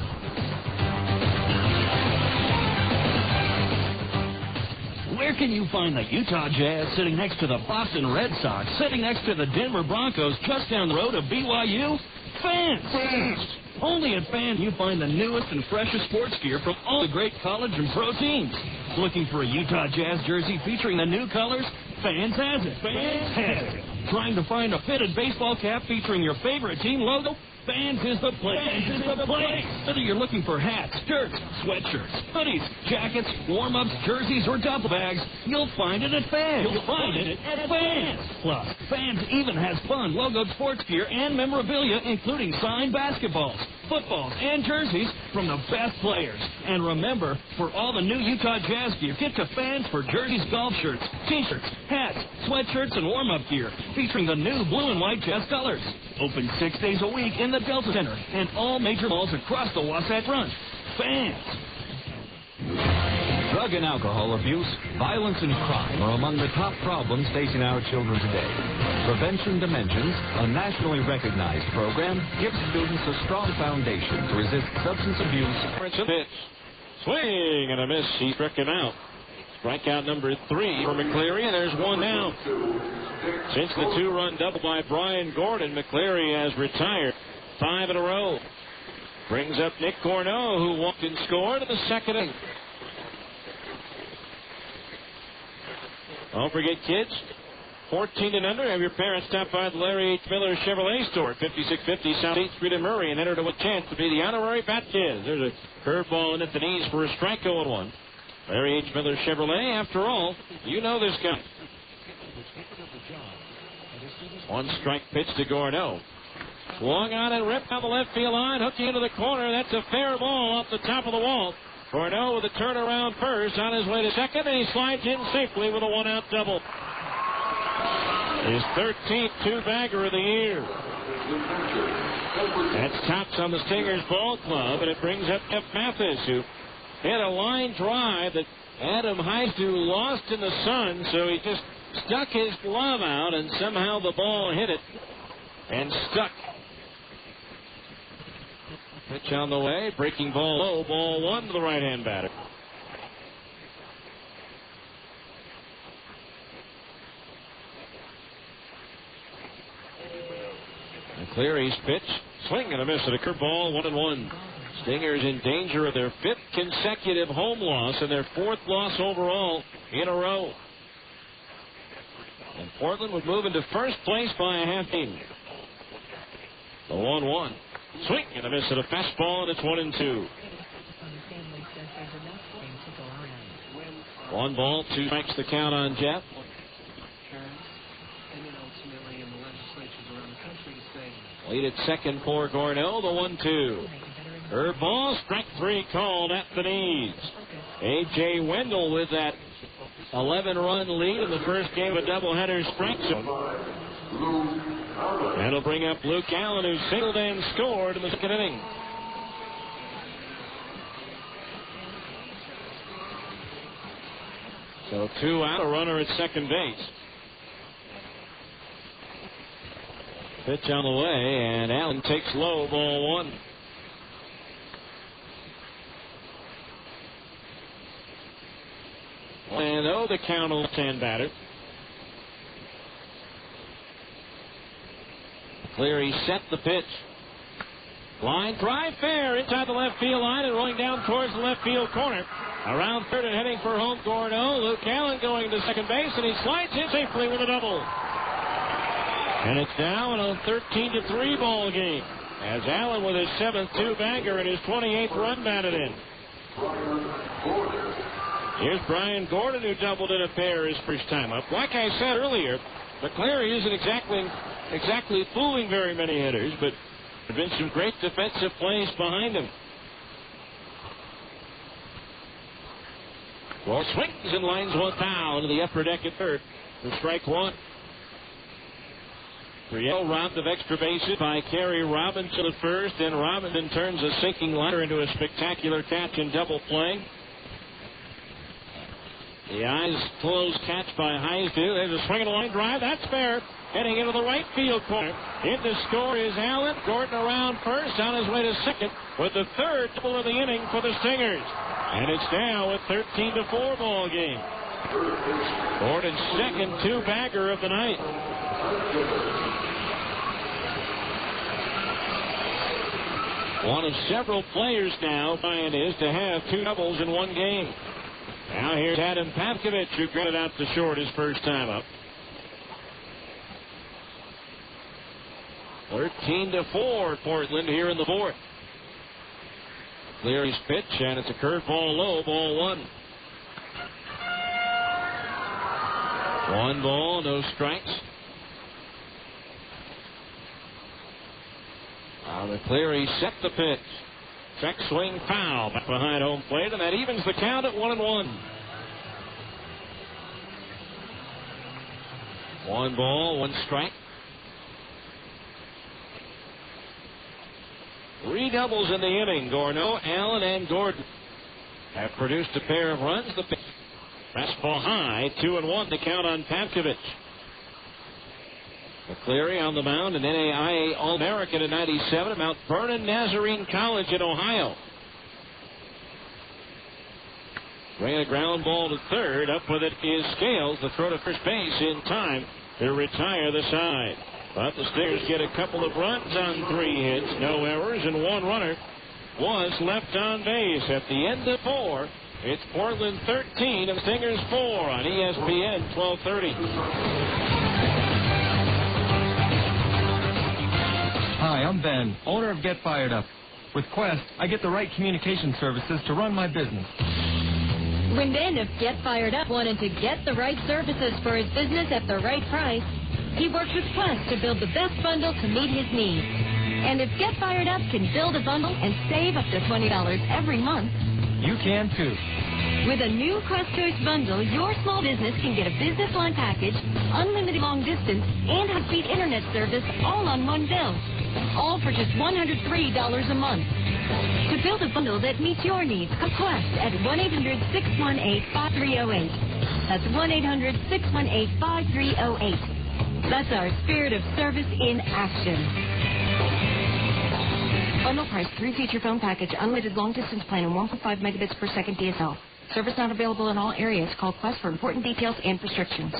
Where can you find the Utah Jazz sitting next to the Boston Red Sox, sitting next to the Denver Broncos, just down the road of BYU? Fans! Only at Fans you find the newest and freshest sports gear from all the great college and pro teams. Looking for a Utah Jazz jersey featuring the new colors? Fans has it. Fans has it. Trying to find a fitted baseball cap featuring your favorite team logo? Fans is the place. Fans is the place. Whether you're looking for hats, shirts, sweatshirts, hoodies, jackets, warm-ups, jerseys, or duffel bags, you'll find it at Fans. You'll find it at Fans. Plus, Fans even has fun logoed sports gear and memorabilia, including signed basketballs, footballs, and jerseys from the best players. And remember, for all the new Utah Jazz gear, get to Fans for jerseys, golf shirts, t-shirts, hats, sweatshirts, and warm-up gear featuring the new blue and white Jazz colors. Open 6 days a week in the Delta Center and all major malls across the Wasatch Front. Fans. Drug and alcohol abuse, violence, and crime are among the top problems facing our children today. Prevention Dimensions, a nationally recognized program, gives students a strong foundation to resist substance abuse. Pitch. Swing and a miss. He struck him out. Strikeout number 3 for McLeary, and there's one now. Since the 2-run double by Brian Gordon, McLeary has retired 5 in a row. Brings up Nick Corneau, who walked and scored in the second inning. Don't forget, kids, 14 and under, have your parents stop by the Larry H. Miller Chevrolet store at 5650 South 8th Street in Murray and enter to a chance to be the honorary Bat Kids. There's a curveball in at the knees for a strike 0-1. Larry H. Miller Chevrolet, after all, you know this guy. One strike pitch to Gorneau. Swung on and ripped down the left field line, hooking into the corner. That's a fair ball off the top of the wall. Gorneau with a turnaround first on his way to second, and he slides in safely with a 1-out double. His 13th two-bagger of the year. That's tops on the Stingers ball club, and it brings up Jeff Mathis, who hit a line drive that Adam Heistu lost in the sun, so he just stuck his glove out, and somehow the ball hit it and stuck. Pitch on the way, breaking ball low, ball 1 to the right-hand batter. McLeary's pitch, swing and a miss at a curveball, 1-1. Stingers in danger of their 5th consecutive home loss and their 4th loss overall in a row. And Portland would move into first place by a half inning. The 1-1. Swing and a miss at a fastball, and it's 1-2. 1 ball, 2 strikes the count on Jeff. Lead at second for Gorneau, the 1-2. Curveball, strike 3 called at the knees. A.J. Wendell with that 11-run lead in the first game of a doubleheader strike zone. That'll bring up Luke Allen, who singled and scored in the second inning. So 2 out, a runner at second base. Pitch on the way, and Allen takes low, ball 1. And the count on left-hand batter. McLeary set the pitch. Line drive fair inside the left field line and rolling down towards the left field corner. Around third and heading for home, Gorneau. Luke Allen going to second base, and he slides in safely with a double. And it's now a 13-3 ball game, as Allen with his 7th two-bagger and his 28th run batted in. Here's Brian Gordon, who doubled in a pair his first time up. Like I said earlier, McLeary isn't exactly fooling very many hitters, but there have been some great defensive plays behind him. Well, swings and lines one foul to the upper deck at third for strike 1. Brielle robbed of extra bases by Kerry Robinson at first, and Robinson turns a sinking liner into a spectacular catch and double play. The eyes closed catch by Heistu. There's a swing and a line drive. That's fair. Heading into the right field corner. In to score is Allen. Gordon around first, on his way to second with the 3rd double of the inning for the Stingers. And it's now a 13-4 ball game. Gordon's second two-bagger of the night. One of several players now, Brian, is to have 2 doubles in one game. Now here's Adam Pavkovich, who grounded out to short his first time up. 13-4 Portland here in the 4th. Cleary's pitch, and it's a curveball low, ball 1. 1 ball, no strikes. McLeary set the pitch. Check swing foul back behind home plate, and that evens the count at 1-1. 1 ball, 1 strike. 3 doubles in the inning. Gorneau, Allen, and Gordon have produced a pair of runs. The pitch. Fastball high, 2-1 to count on Pavkovich. McLeary on the mound, an NAIA All-American in '97 at Mount Vernon Nazarene College in Ohio. Swinging a ground ball to third. Up with it is Scales. The throw to first base in time to retire the side. But the Stingers get a couple of runs on 3 hits, no errors, and 1 runner was left on base. At the end of 4, it's Portland 13 and Stingers 4 on ESPN 1230. Hi, I'm Ben, owner of Get Fired Up. With Quest, I get the right communication services to run my business. When Ben of Get Fired Up wanted to get the right services for his business at the right price, he worked with Quest to build the best bundle to meet his needs. And if Get Fired Up can build a bundle and save up to $20 every month, you can too. With a new Quest Choice bundle, your small business can get a business line package, unlimited long distance, and high-speed internet service all on one bill. All for just $103 a month. To build a bundle that meets your needs, call Quest at 1-800-618-5308. That's 1-800-618-5308. That's our spirit of service in action. Bundle price, 3-feature phone package, unlimited long-distance plan, and 1.5 megabits per second DSL. Service not available in all areas. Call Quest for important details and restrictions.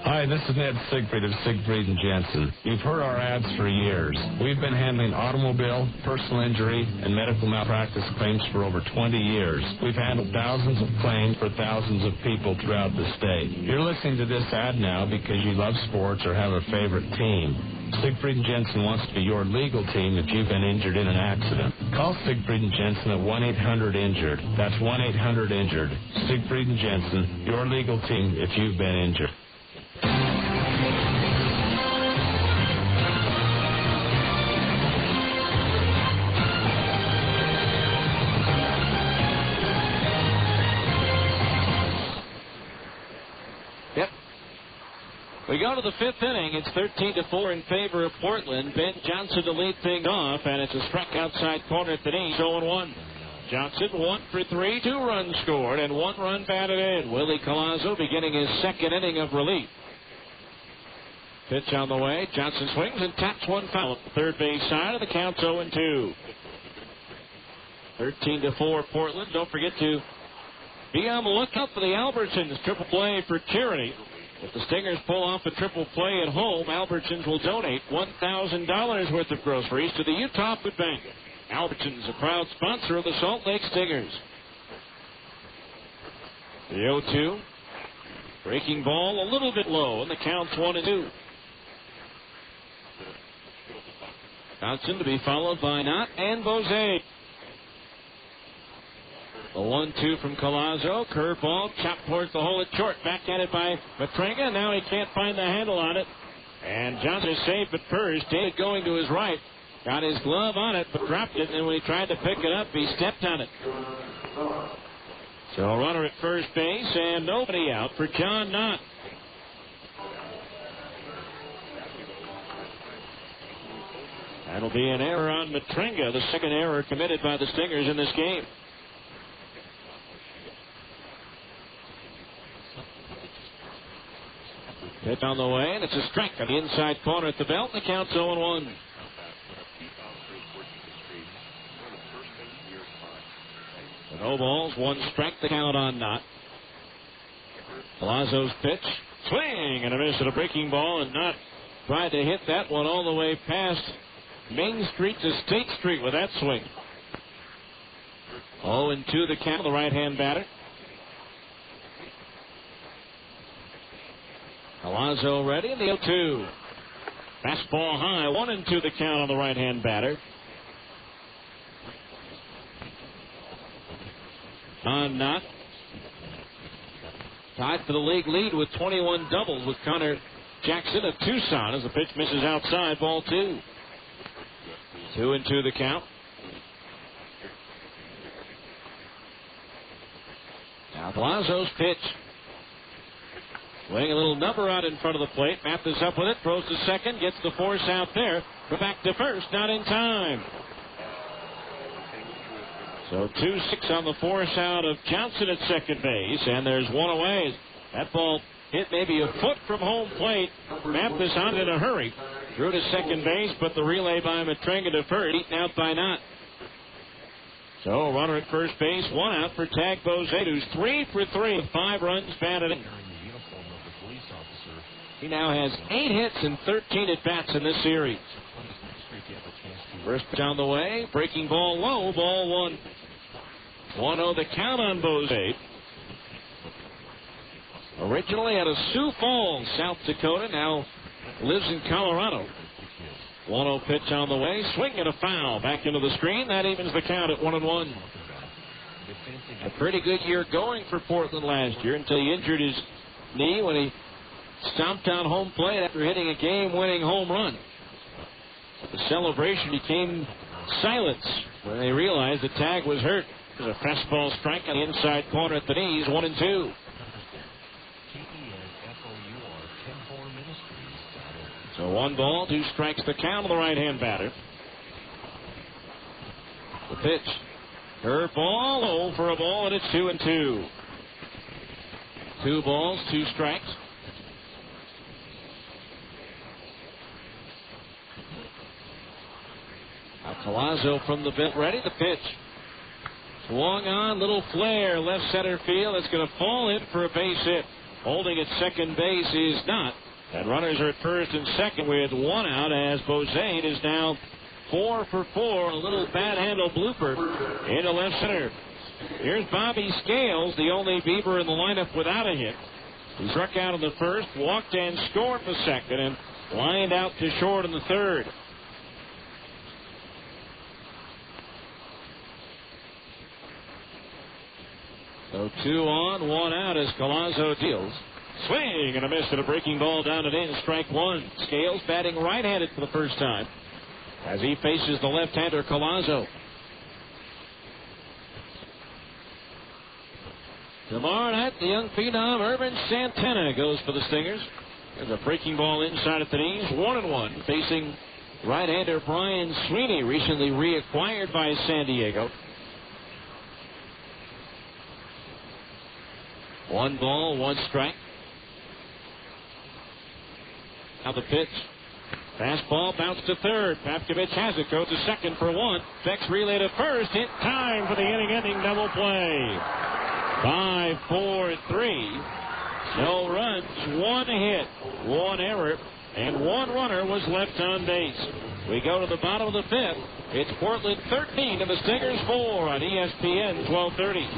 Hi, this is Ned Siegfried of Siegfried & Jensen. You've heard our ads for years. We've been handling automobile, personal injury, and medical malpractice claims for over 20 years. We've handled thousands of claims for thousands of people throughout the state. You're listening to this ad now because you love sports or have a favorite team. Siegfried & Jensen wants to be your legal team if you've been injured in an accident. Call Siegfried & Jensen at 1-800-INJURED. That's 1-800-INJURED. Siegfried & Jensen, your legal team if you've been injured. We go to the 5th inning. It's 13-4 in favor of Portland. Ben Johnson to lead things off, and it's a strike outside corner at the knee. 0-1. Johnson 1 for 3, 2 runs scored, and 1 run batted in. Willie Collazo beginning his 2nd inning of relief. Pitch on the way. Johnson swings and taps one foul. Third base side of the count. 0-2. 13-4 Portland. Don't forget to be on the lookout for the Albertsons triple play for charity. If the Stingers pull off a triple play at home, Albertsons will donate $1,000 worth of groceries to the Utah Food Bank. Albertsons, a proud sponsor of the Salt Lake Stingers. The 0-2. Breaking ball a little bit low, and the count's 1-2. Johnson to be followed by Knott and Bose. The 1-2 from Collazo. Curveball chopped towards the hole at short. Back at it by Matrenga. Now he can't find the handle on it. And Johnson is safe at first. David going to his right. Got his glove on it, but dropped it. And when he tried to pick it up, he stepped on it. So a runner at first base and nobody out for John Knott. That'll be an error on Matrenga, the 2nd error committed by the Stingers in this game. Pitch on the way, and it's a strike on the inside corner at the belt. The count's 0-1. The no balls, 1 strike, the count on Knott. Palazzo's pitch, swing, and a miss at a breaking ball, and Knott tried to hit that one all the way past Main Street to State Street with that swing. 0-2 the count, the right-hand batter. Alonso ready in the 0-2. Fastball high, 1-2 the count on the right-hand batter. On Knott. Tied for the league lead with 21 doubles with Connor Jackson of Tucson as the pitch misses outside, ball 2. 2-2 the count. Now Palazzo's pitch. Swing a little number out in front of the plate. Mathis up with it. Throws to second. Gets the force out there. Go back to first. Not in time. So 2-6 on the force out of Johnson at second base. And there's one away. That ball hit maybe a foot from home plate. Mathis on in a hurry. Drew to second base, but the relay by Matrenga to first. Eaten out by Knott. So runner at first base, 1 out for Tag Bozade, who's 3 for 3 with 5 runs batted in. He now has 8 hits and 13 at-bats in this series. First pitch on the way, breaking ball low, ball 1. 1-0 the count on Bozade. Originally out of Sioux Falls, South Dakota, now lives in Colorado. 1-0 pitch on the way, swing and a foul. Back into the screen, that evens the count at 1-1. A pretty good year going for Portland last year until he injured his knee when he stomped on home plate after hitting a game-winning home run. The celebration became silence when they realized the Tag was hurt. There's a fastball strike on the inside corner at the knees, 1-2. So 1 ball, 2 strikes the count of the right-hand batter. The pitch. Curveball, 0 for a ball, and it's 2-2. 2 balls, 2 strikes. Collazo from the bench, ready to pitch. Swung on, little flare, left center field. It's going to fall in for a base hit. Holding at second base is not. And runners are at first and second with 1 out as Bozade is now 4 for 4. A little bad handle blooper into left center. Here's Bobby Scales, the only Beaver in the lineup without a hit. He struck out in the first, walked and scored in the second, and lined out to short in the third. So 2 on, 1 out as Collazo deals. Swing and a miss, and a breaking ball down and in. Strike 1. Scales batting right-handed for the first time as he faces the left-hander Collazo. Tomorrow night, the young phenom Urban Santana goes for the Stingers. There's a breaking ball inside at the knees. 1-1 facing right-hander Brian Sweeney, recently reacquired by San Diego. 1 ball, 1 strike. Now the pitch. Fastball bounced to third. Papkovich has it. Goes to second for 1. Beck's relay to first. In time for the inning-ending double play. 5-4-3. No runs, 1 hit, 1 error, and 1 runner was left on base. We go to the bottom of the 5th. It's Portland 13 and the Stingers 4 on ESPN 1230.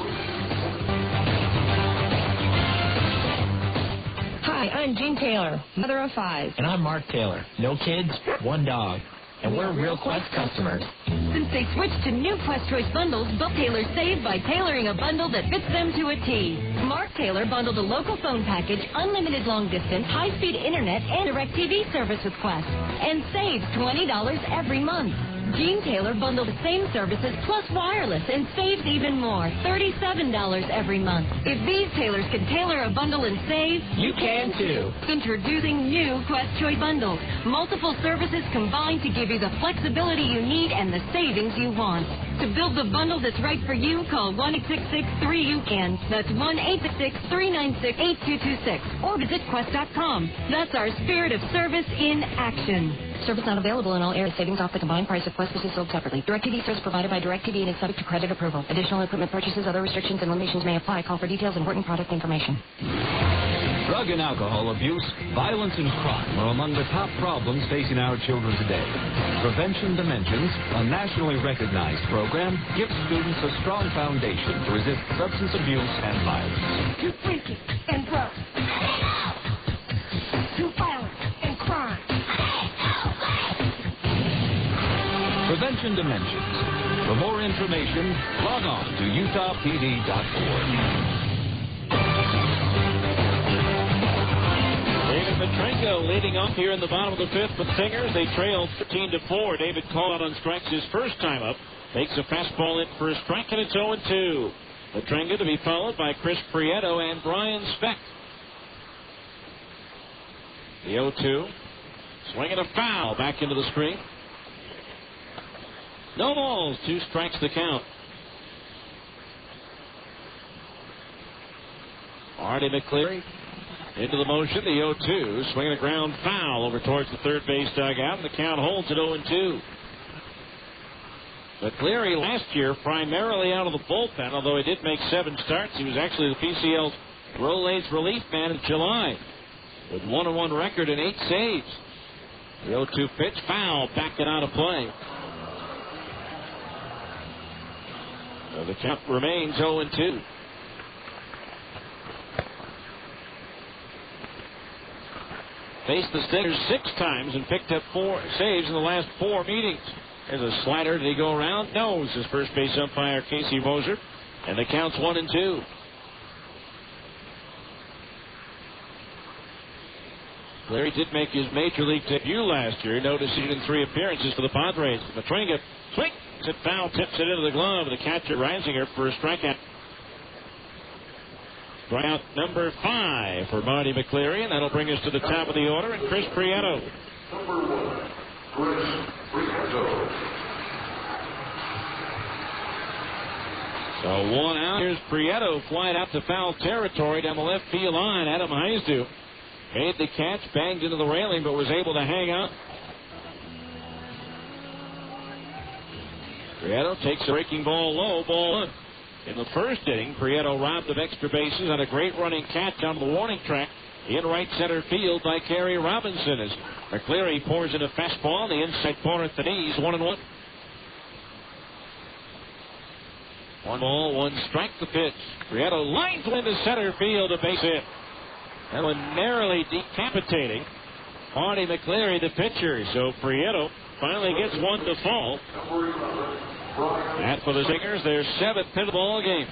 Hi, I'm Jean Taylor, mother of 5. And I'm Mark Taylor. No kids, 1 dog. And we're real Quest customers. Since they switched to new Quest Choice bundles, both Taylors saved by tailoring a bundle that fits them to a T. Mark Taylor bundled a local phone package, unlimited long distance, high-speed internet, and DirecTV service with Quest, and saved $20 every month. Jean Taylor bundled the same services plus wireless and saves even more, $37 every month. If these Taylors can tailor a bundle and save, you can too. Introducing new Quest Choice bundles. Multiple services combined to give you the flexibility you need and the savings you want. To build the bundle that's right for you, call 1-866-3-UCAN. That's 1-866-396-8226. Or visit Quest.com. That's our spirit of service in action. Service not available in all areas. Savings off the combined price of Quest is sold separately. DirecTV service provided by DirecTV and is subject to credit approval. Additional equipment purchases, other restrictions, and limitations may apply. Call for details and important product information. Drug and alcohol abuse, violence, and crime are among the top problems facing our children today. Prevention Dimensions, a nationally recognized program, gives students a strong foundation to resist substance abuse and violence. To drinking and drugs. To violence and crime. Prevention Dimensions. For more information, log on to utahpd.org. David Petrenko leading off here in the bottom of the 5th with Stingers. They trail 13-4. David called out on strikes his first time up. Takes a fastball in for a strike, and it's 0-2. Petrenko to be followed by Chris Prieto and Brian Speck. The 0-2. Swinging a foul back into the screen. No balls, 2 strikes to count. Marty McLeary into the motion, the 0-2, swinging a ground foul over towards the third base dugout, and the count holds at 0-2. McLeary last year primarily out of the bullpen, although he did make 7 starts. He was actually the PCL's Rolaids relief man in July with 1-1 record and 8 saves. The 0-2 pitch, foul, backed it out of play. So the count remains 0-2. Faced the Stingers 6 times and picked up 4 saves in the last 4 meetings. There's a slider. Did he go around? No. It's his first base umpire, Casey Moser. And the count's 1-2. Larry did make his major league debut last year. No decision in 3 appearances for the Padres. Matringa swings it foul, tips it into the glove. The catcher Reisinger for a strikeout. Strikeout number 5 for Marty McLeary, and that'll bring us to the top of the order. And Chris Prieto. Number 1, Chris Prieto. So 1 out. Here's Prieto flying out to foul territory down the left field line. Adam Heisdu made the catch, banged into the railing, but was able to hang on. Prieto takes a breaking ball low, ball 1. In the first inning, Prieto robbed of extra bases on a great running catch on the warning track in right center field by Kerry Robinson as McLeary pours in a fastball on the inside corner at the knees, 1-1. 1 ball, 1 strike the pitch. Prieto lines into center field, a base hit. That one narrowly decapitating Marty McLeary, the pitcher. So Prieto finally gets 1 to fall. That for the Stingers, their 7th hit of the ball game.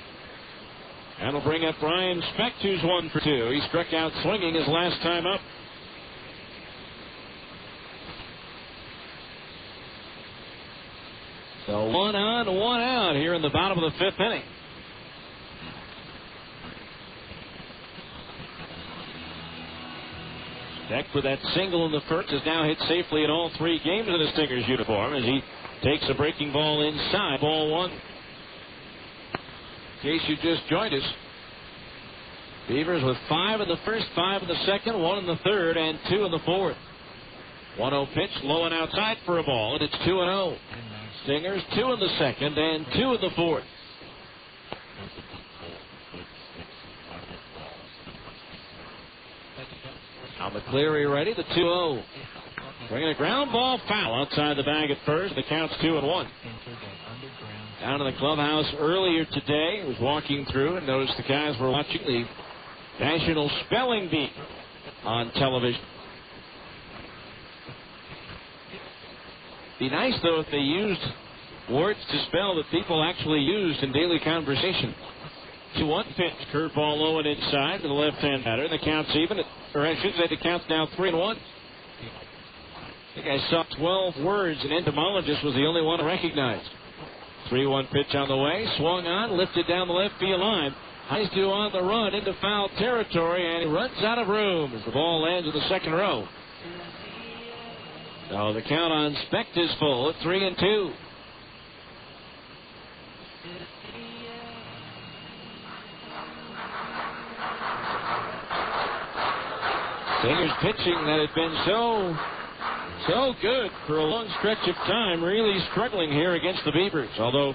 That'll bring up Brian Specht, who's 1 for 2. He struck out swinging his last time up. So 1 on, 1 out here in the bottom of the 5th inning. Specht with that single in the first has now hit safely in all 3 games in the Stingers uniform as he takes a breaking ball inside, ball 1. In case you just joined us, Beavers with 5 in the first, 5 in the second, 1 in the third, and 2 in the fourth. 1-0 pitch, low and outside for a ball, and it's 2-0. Stingers 2 in the second and 2 in the fourth. Now McLeary ready, the 2-0. Bringing a ground ball foul outside the bag at first. The count's 2-1. Down in the clubhouse earlier today, I was walking through and noticed the guys were watching the National Spelling Bee on television. Be nice, though, if they used words to spell that people actually used in daily conversation. 2-1 pitch, curveball low and inside to the left-hand batter. The count's even, or I should say the count's now 3-1. I think I saw 12 words, and entomologist was the only one recognized. 3-1 pitch on the way, swung on, lifted down the left field line. Heisdu on the run into foul territory, and he runs out of room as the ball lands in the second row. So the count on Specht is full at 3-2. Stingers pitching that had been so good for a long stretch of time, really struggling here against the Beavers. Although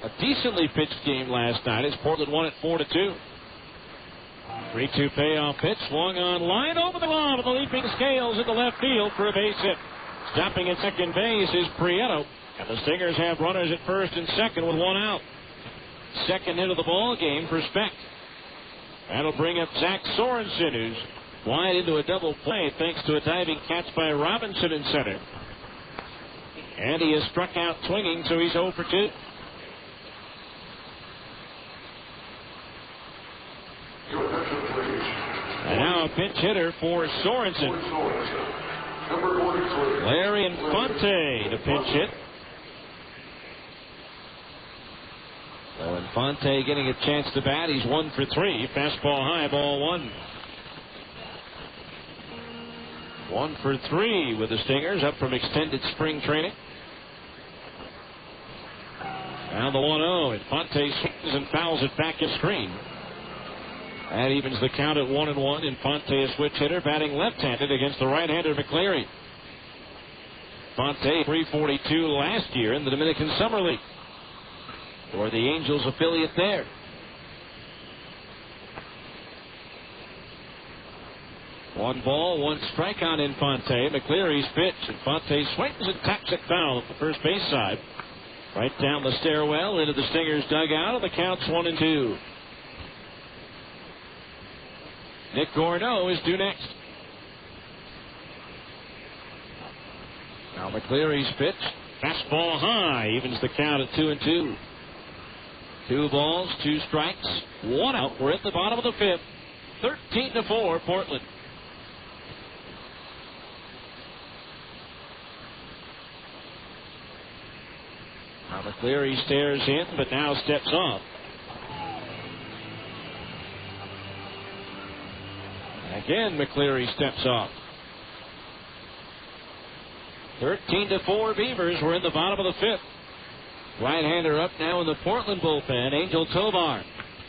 a decently pitched game last night as Portland won it 4-2. 3-2 payoff pitch, swung on line over the glove of the leaping scales at the left field for a base hit. Stopping at second base is Prieto, and the Stingers have runners at first and second with 1 out. Second hit of the ball game for Specht. That'll bring up Zach Sorensen, who's wide into a double play thanks to a diving catch by Robinson in center. And he has struck out swinging, so he's 0 for 2. And now a pinch hitter for Sorensen. Larry Infante to pinch hit. So Infante getting a chance to bat. He's 1 for 3. Fastball high, ball 1. 1 for 3 with the Stingers up from extended spring training. Now the 1-0. Infante swings and fouls it back at screen. That evens the count at 1-1. Infante, a switch hitter, batting left-handed against the right-hander McLeary. Fonte, 342 last year in the Dominican Summer League for the Angels affiliate there. One ball, one strike on Infante. McLeary's pitch. Infante swings and taps it foul at the first base side. Right down the stairwell into the Stingers dugout, and the count's 1-2. Nick Gorneau is due next. Now McLeary's pitch. Fastball high. Evens the count at 2-2. 2 balls, 2 strikes, 1 out. We're at the bottom of the 5th. 13-4 Portland. Now McLeary stares in, but now steps off. Again, McLeary steps off. 13-4 Beavers. We're in the bottom of the 5th. Right-hander up now in the Portland bullpen, Angel Tovar.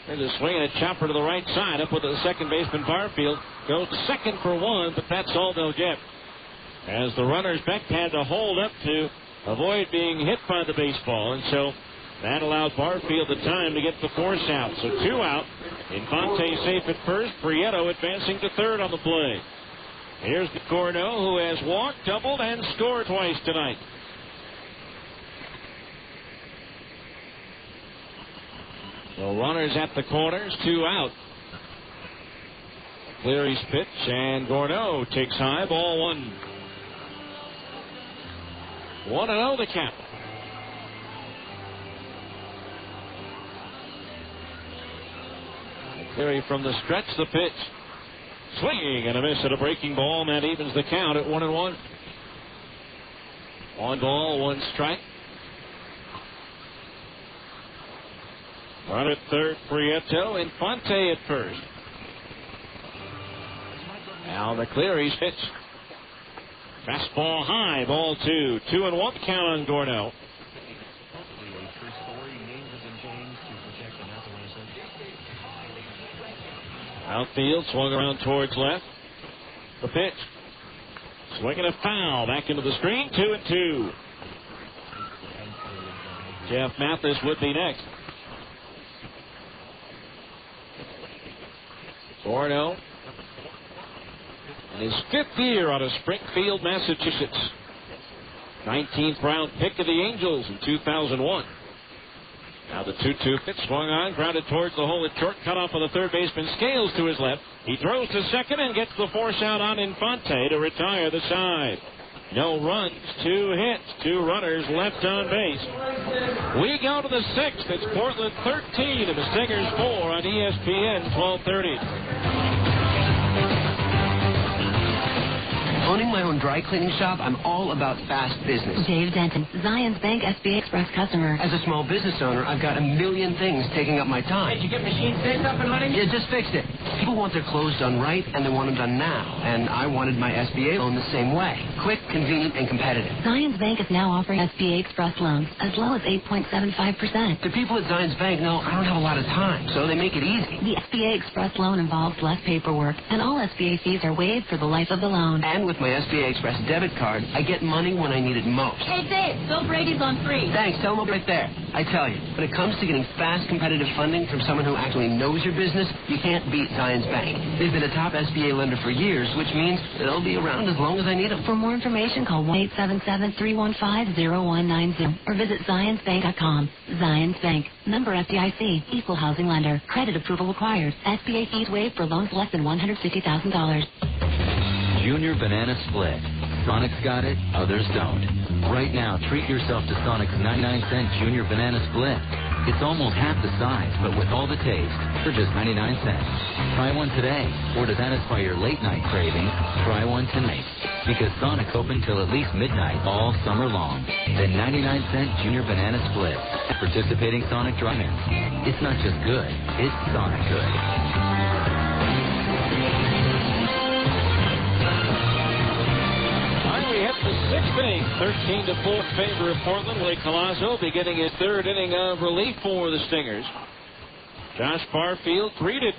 There's a swing and a chopper to the right side. Up with the second baseman Barfield. Goes to second for 1, but that's all they'll get. As the runners, Beck had to hold up to avoid being hit by the baseball, and so that allowed Barfield the time to get the force out. So 2 out. Infante safe at first. Prieto advancing to third on the play. Here's the Gorneau, who has walked, doubled, and scored twice tonight. So runners at the corners, 2 out. Cleary's pitch, and Gorneau takes high, ball 1. 1-0 the count. Cleary from the stretch, the pitch. Swinging and a miss at a breaking ball, and that evens the count at 1-1. 1 ball, 1 strike. Run at third, Prieto. Infante at first. Now McLeary's pitch. Fastball high, ball 2. 2-1 count on Gorneau. Outfield swung around towards left. The pitch. Swinging a foul back into the screen. 2-2. Jeff Mathis would be next. Gorneau in his 5th year out of Springfield, Massachusetts. 19th round pick of the Angels in 2001. Now the 2-2 pitch swung on, grounded towards the hole at short, cut off of the third baseman. Scales to his left. He throws to second and gets the force out on Infante to retire the side. No runs, 2 hits, 2 runners left on base. We go to the 6th. It's Portland 13 and the Stingers 4 on ESPN 1230. Owning my own dry cleaning shop, I'm all about fast business. Dave Denton, Zions Bank SBA Express customer. As a small business owner, I've got a million things taking up my time. Did you get machine fixed up and running? Yeah, just fixed it. People want their clothes done right, and they want them done now. And I wanted my SBA loan the same way. Quick, convenient, and competitive. Zions Bank is now offering SBA Express loans as low as 8.75%. The people at Zions Bank know I don't have a lot of time, so they make it easy. The SBA Express loan involves less paperwork, and all SBA fees are waived for the life of the loan. And with my SBA Express debit card, I get money when I need it most. Hey, Dave, Bill Brady's on free. Thanks, tell him right there. I tell you, when it comes to getting fast, competitive funding from someone who actually knows your business, you can't beat Zions Bank. They've been a top SBA lender for years, which means they'll be around as long as I need them. For more information, call 1-877-315-0190 or visit ZionsBank.com. Zions Bank, member FDIC, equal housing lender. Credit approval required. SBA fees waived for loans less than $150,000. Junior Banana Split. Sonic's got it, others don't. Right now, treat yourself to Sonic's 99-cent Junior Banana Split. It's almost half the size, but with all the taste, for just 99 cents. Try one today, or to satisfy your late-night cravings, try one tonight. Because Sonic's open till at least midnight all summer long. The 99-cent Junior Banana Split at participating Sonic drive-ins. It's not just good, it's Sonic good. The 6th inning, 13-4 favor of Portland. Willie Collazo beginning his 3rd inning of relief for the Stingers. Josh Barfield greeted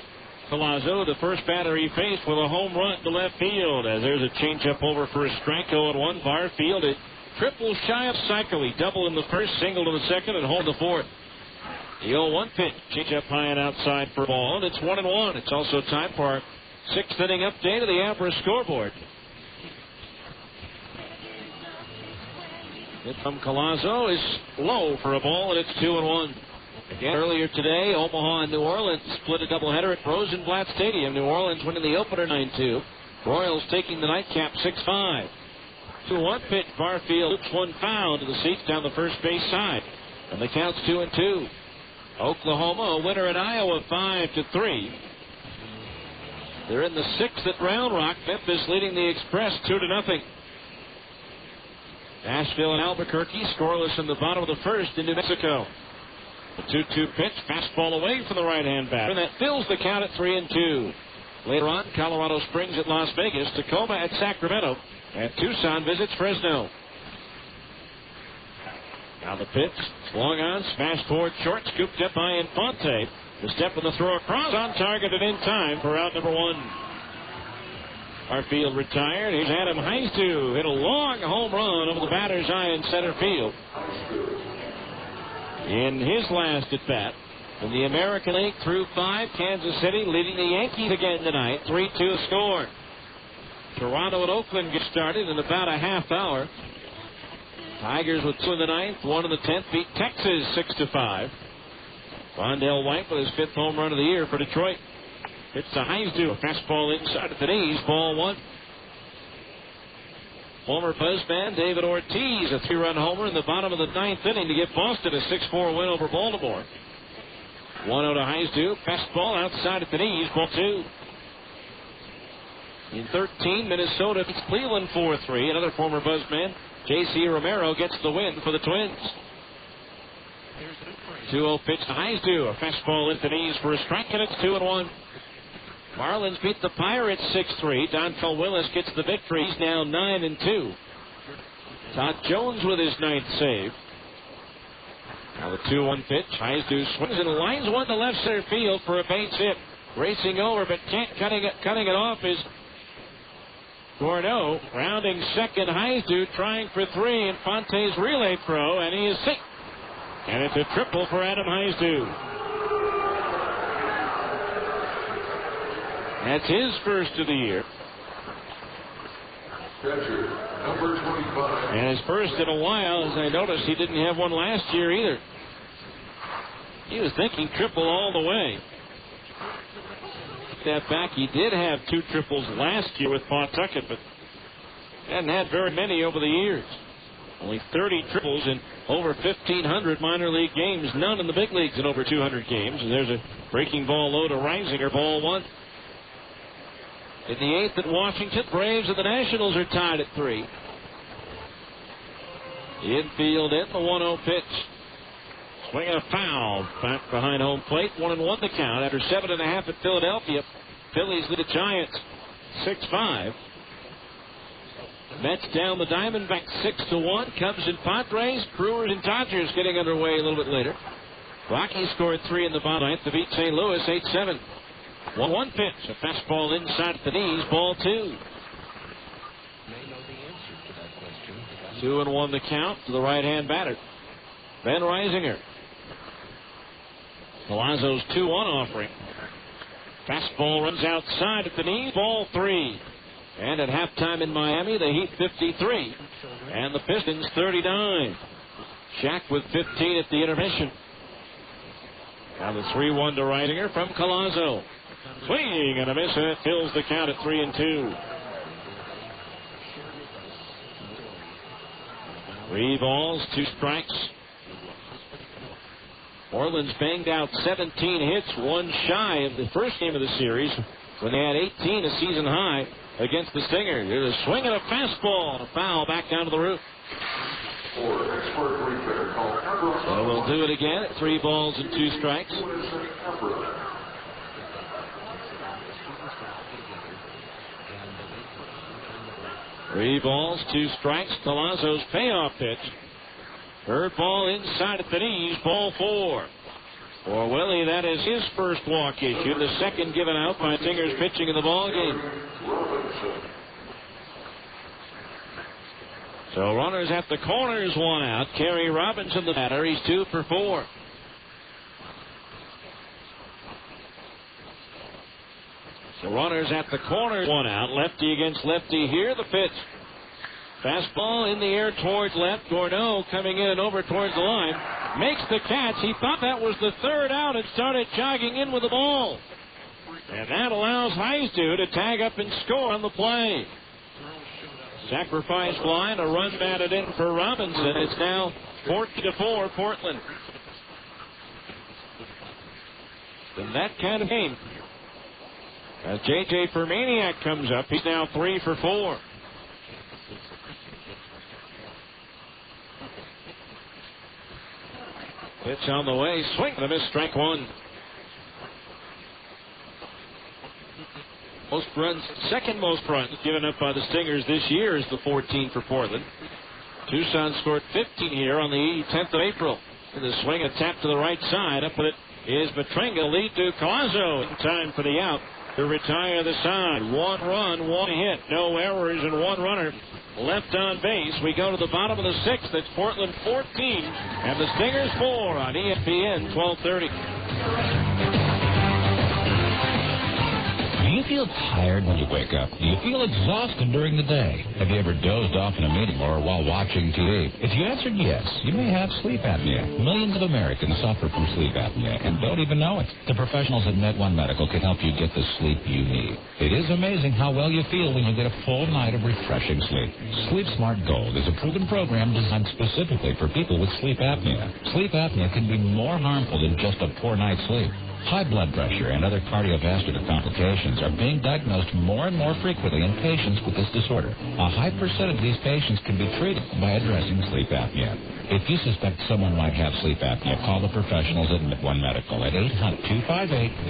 Collazo, the first batter he faced, with a home run to left field. As there's a changeup over for a strike, 0-1. Barfield, it triple shy of Psycho. He doubled in the first, singled in the second, and hold the fourth. The 0-1 pitch. Change up high and outside for a ball, and it's 1-1. It's also time for our sixth inning update of the Abra scoreboard. Hit from Collazo is low for a ball, and it's 2-1. Again, earlier today, Omaha and New Orleans split a doubleheader at Rosenblatt Stadium. New Orleans winning the opener 9-2. Royals taking the nightcap 6-5. 2-1 pitch. Barfield loops one foul to the seats down the first base side. And the count's 2-2. Oklahoma a winner at Iowa 5-3. They're in the sixth at Round Rock. Memphis leading the Express 2-0. Nashville and Albuquerque scoreless in the bottom of the first in New Mexico. The 2-2 pitch, fastball away from the right-hand batter, and that fills the count at 3-2. Later on, Colorado Springs at Las Vegas, Tacoma at Sacramento, and Tucson visits Fresno. Now the pitch, swung on, smashed forward short, scooped up by Infante. The step of the throw across, on target and in time for out number one. Barfield retired. Here's Adam Heistu. Hit a long home run over the batter's eye in center field. In his last at bat, in the American League through 5, Kansas City leading the Yankees again tonight, 3-2 score. Toronto and Oakland get started in about a half hour. Tigers with 2 in the 9th, 1 in the 10th, beat Texas 6-5. Rondell White with his 5th home run of the year for Detroit. It's the Heistu, a fastball inside at the knees, ball 1. Former Buzzman David Ortiz, a 3-run homer in the bottom of the 9th inning to give Boston a 6-4 win over Baltimore. 1-0 to Heistu, fastball outside at the knees, ball 2. In 13, Minnesota beats Cleveland 4-3. Another former Buzzman, J.C. Romero, gets the win for the Twins. 2-0 pitch to Heistu, a fastball at the knees for a strike, and it's 2-1. Marlins beat the Pirates 6-3. Dontrell Willis gets the victory. He's now 9-2. Todd Jones with his 9th save. Now the 2-1 pitch. Heistu swings and lines one to left center field for a base hit. Racing over, but can't cutting it off is Gordeau. Rounding second, Heistu trying for 3. Infante's relay throw, and he is safe. And it's a triple for Adam Heistu. That's his first of the year. Number 25. And his first in a while, as I noticed, he didn't have one last year either. He was thinking triple all the way. Take that back. He did have 2 triples last year with Pawtucket, but hadn't had very many over the years. Only 30 triples in over 1,500 minor league games. None in the big leagues in over 200 games. And there's a breaking ball low to Reisinger, ball 1. In the 8th at Washington, Braves and the Nationals are tied at 3. Infield in the 1-0 pitch. Swinging a foul back behind home plate. 1-1 the count after 7.5 at Philadelphia. Phillies lead the Giants 6-5. Mets down the Diamondbacks 6-1. Cubs and Padres. Brewers and Dodgers getting underway a little bit later. Rockies scored 3 in the bottom 9th to beat St. Louis 8-7. 1-1 pitch. A fastball inside the knees. Ball 2. 2-1 the count to the right-hand batter, Ben Reisinger. Palazzo's 2-1 offering. Fastball runs outside at the knees. Ball 3. And at halftime in Miami, the Heat 53. And the Pistons 39. Shaq with 15 at the intermission. Now the 3-1 to Reisinger from Collazo. Swing and a miss, and it fills the count at 3-2. 3 balls, 2 strikes. Orleans banged out 17 hits, 1 shy of the first game of the series when they had 18, a season high, against the Stingers. There's a swing and a fastball, and a foul back down to the roof. So we'll do it again at 3 balls and 2 strikes. 3 balls, 2 strikes. Palazzo's payoff pitch. Third ball inside at the knees. Ball 4. For Willie, that is his first walk issue. The second given out by Stingers pitching in the ball game. So runners at the corners, one out. Kerry Robinson, the batter. He's 2 for 4. So runners at the corners, one out. Lefty against lefty here. The pitch. Fastball in the air towards left. Gordeau coming in and over towards the line. Makes the catch. He thought that was the third out and started jogging in with the ball. And that allows Heisdu to tag up and score on the play. Sacrifice fly and a run batted in for Robinson. It's now 14-4 Portland. In that kind of game. As J.J. Fermaniak comes up, he's now 3 for 4. Pitch on the way. Swing and a miss. Strike one. Most runs, second most runs given up by the Stingers this year is the 14 for Portland. Tucson scored 15 here on the 10th of April. And the swing, a tap to the right side. Up with it is Matringa. Lead to Colazo in time for the out to retire the side. 1 run, 1 hit, no errors, and 1 runner left on base. We go to the bottom of the 6th. It's Portland 14 and the Stingers 4 on ESPN 1230. Do you feel tired when you wake up? Do you feel exhausted during the day? Have you ever dozed off in a meeting or while watching TV? If you answered yes, you may have sleep apnea. Millions of Americans suffer from sleep apnea and don't even know it. The professionals at Med1 Medical can help you get the sleep you need. It is amazing how well you feel when you get a full night of refreshing sleep. Sleep Smart Gold is a proven program designed specifically for people with sleep apnea. Sleep apnea can be more harmful than just a poor night's sleep. High blood pressure and other cardiovascular complications are being diagnosed more and more frequently in patients with this disorder. A high percent of these patients can be treated by addressing sleep apnea. If you suspect someone might have sleep apnea, call the professionals at Med1 Medical at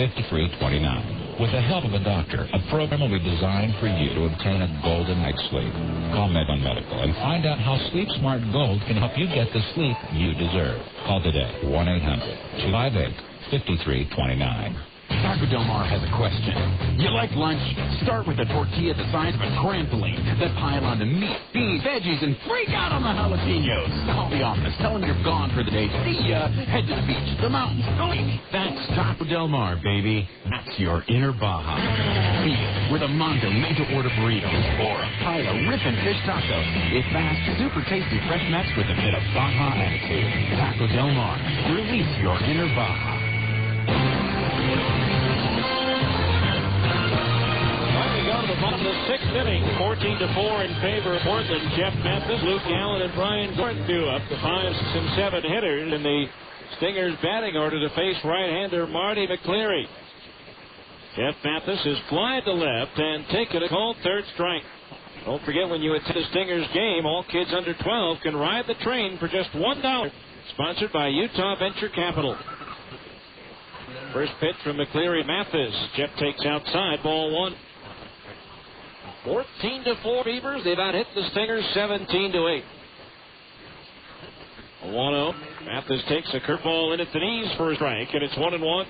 800-258-5329. With the help of a doctor, a program will be designed for you to obtain a golden night's sleep. Call Med1 Medical and find out how Sleep Smart Gold can help you get the sleep you deserve. Call today, 1-800-258-5329. Taco Del Mar has a question. You like lunch? Start with a tortilla the size of a trampoline. Then pile on the meat, beans, veggies, and freak out on the jalapenos. Call the office. Tell them you're gone for the day. See ya. Head to the beach, the mountains. Go eat. That's Taco Del Mar, baby. That's your inner Baja. Beat it with a Mondo made-to-order burritos or a pile of ripping fish tacos. It's fast, super tasty, fresh mix with a bit of Baja attitude. Taco Del Mar. Release your inner Baja. The bottom of the 6th inning, 14-4 in favor of Portland. Jeff Memphis, Luke Allen, and Brian Gordon do up the 5, 6, and 7 hitters in the Stingers batting order to face right-hander Marty McLeary. Jeff Memphis is fly to left and taken a called third strike. Don't forget, when you attend a Stingers game, all kids under 12 can ride the train for just $1. Sponsored by Utah Venture Capital. First pitch from McLeary. Mathis. Jeff takes outside, ball 1. 14-4 Beavers. They've out hit the Stingers 17-8. 1-0. Mathis takes a curveball in at the knees for a strike, and it's 1-1.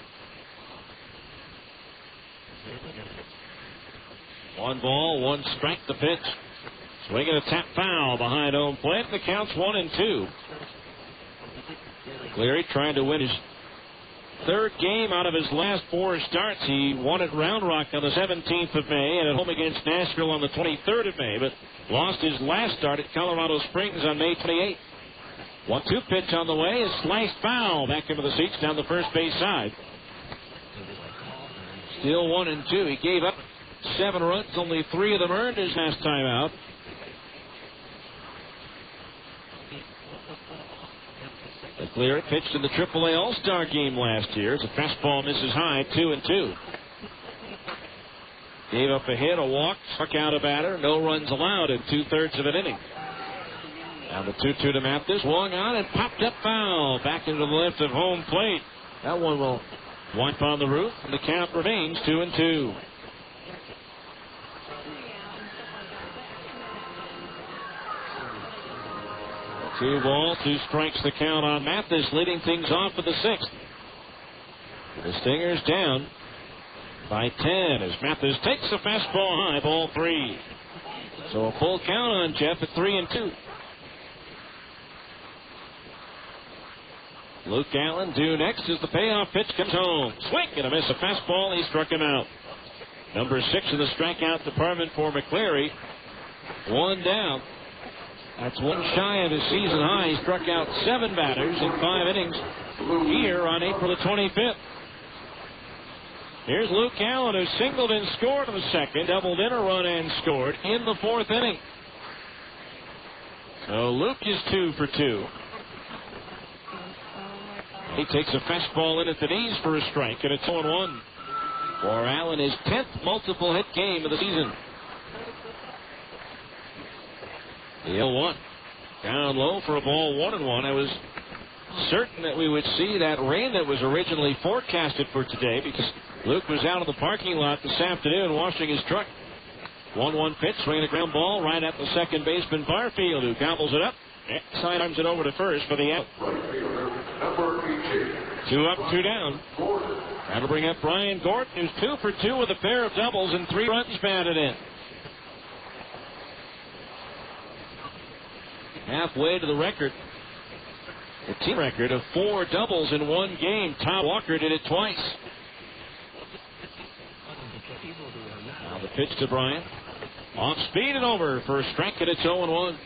1 ball, 1 strike. The pitch. Swinging a tap foul behind home plate. The count's 1-2. McLeary trying to win his third game out of his last 4 starts. He won at Round Rock on the 17th of May and at home against Nashville on the 23rd of May, but lost his last start at Colorado Springs on May 28th. 1-2 pitch on the way is sliced foul back into the seats down the first base side. Still 1-2. He gave up 7 runs, only 3 of them earned his last time out. McLeary pitched in the AAA All-Star game last year. It's a fastball, misses high, 2-2. Gave up a hit, a walk, struck out a batter, no runs allowed in 2/3 of an inning. Now the 2-2 to Mathis, swung on and popped up foul back into the left of home plate. That one will wipe on the roof, and the count remains 2-2. Two ball, 2 strikes the count on Mathis, leading things off for the 6th. The Stingers down by 10 as Mathis takes a fastball high, ball 3. So a full count on Jeff at 3-2. Luke Allen due next as the payoff pitch comes home. Swing and a miss. A fastball. He struck him out. Number 6 in the strikeout department for McLeary. 1 down. That's 1 shy of his season high. He struck out 7 batters in 5 innings here on April the 25th. Here's Luke Allen, who singled and scored in the second, doubled in a run and scored in the 4th inning. So Luke is 2 for 2. He takes a fastball in at the knees for a strike, and it's 0-1. For Allen, his 10th multiple hit game of the season. The 0-1. Down low for a ball, 1-1. I was certain that we would see that rain that was originally forecasted for today because Luke was out of the parking lot this afternoon washing his truck. 1-1 pitch, swinging a ground ball right at the second baseman Barfield, who gobbles it up. Sidearms it over to first for the out. 2 up, 2 down. That'll bring up Brian Gordon, who's 2 for 2 with a pair of doubles and 3 runs batted in. Halfway to the record. The team record of 4 doubles in 1 game. Tom Walker did it twice. Now the pitch to Bryant. Off speed and over for a strike, and it's 0-1.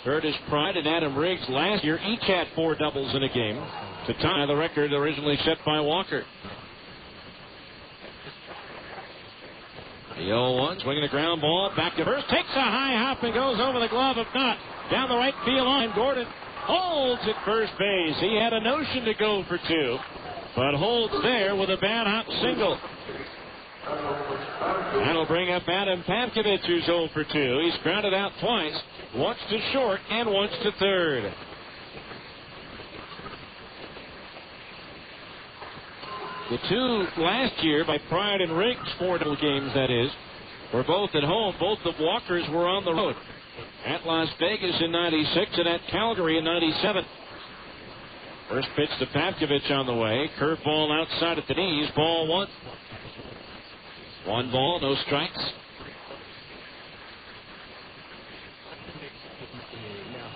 Curtis Pride and Adam Riggs last year each had 4 doubles in a game to tie the record originally set by Walker. The 0-1, swinging a ground ball, back to first, takes a high hop and goes over the glove of Knott. Down the right field line, Gordon holds at first base. He had a notion to go for 2, but holds there with a bad hop single. That'll bring up Adam Pavkovich, who's 0 for 2. He's grounded out twice, once to short and once to third. The 2 last year by Pride and Riggs, 4 double games that is, were both at home. Both of Walker's were on the road. At Las Vegas in 96 and at Calgary in 97. First pitch to Pavkovich on the way. Curveball outside at the knees. Ball 1. 1 ball, no strikes.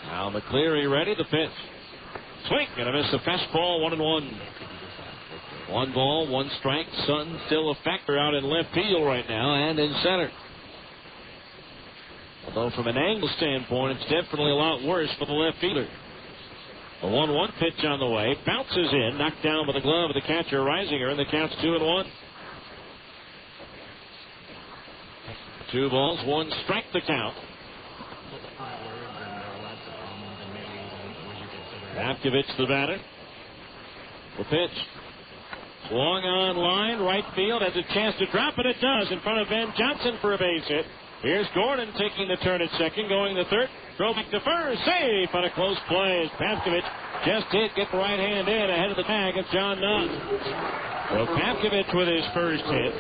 Now McLeary ready. The pitch. Swing and a miss. A fastball. 1-1. 1 ball, 1 strike. Sun still a factor out in left field right now and in center. Although from an angle standpoint, it's definitely a lot worse for the left fielder. A 1-1 pitch on the way. Bounces in. Knocked down with the glove of the catcher, Reisinger, and the count's 2-1. 2 balls, 1 strike the count. Pavkovich the batter. The pitch. Swung on line, right field, has a chance to drop it. It does in front of Van Johnson for a base hit. Here's Gordon taking the turn at second, going to third. Throw back to first, safe on a close play as Pavkovich just hit, get the right hand in ahead of the tag of John Nunn. So Pavkovich with his first hit.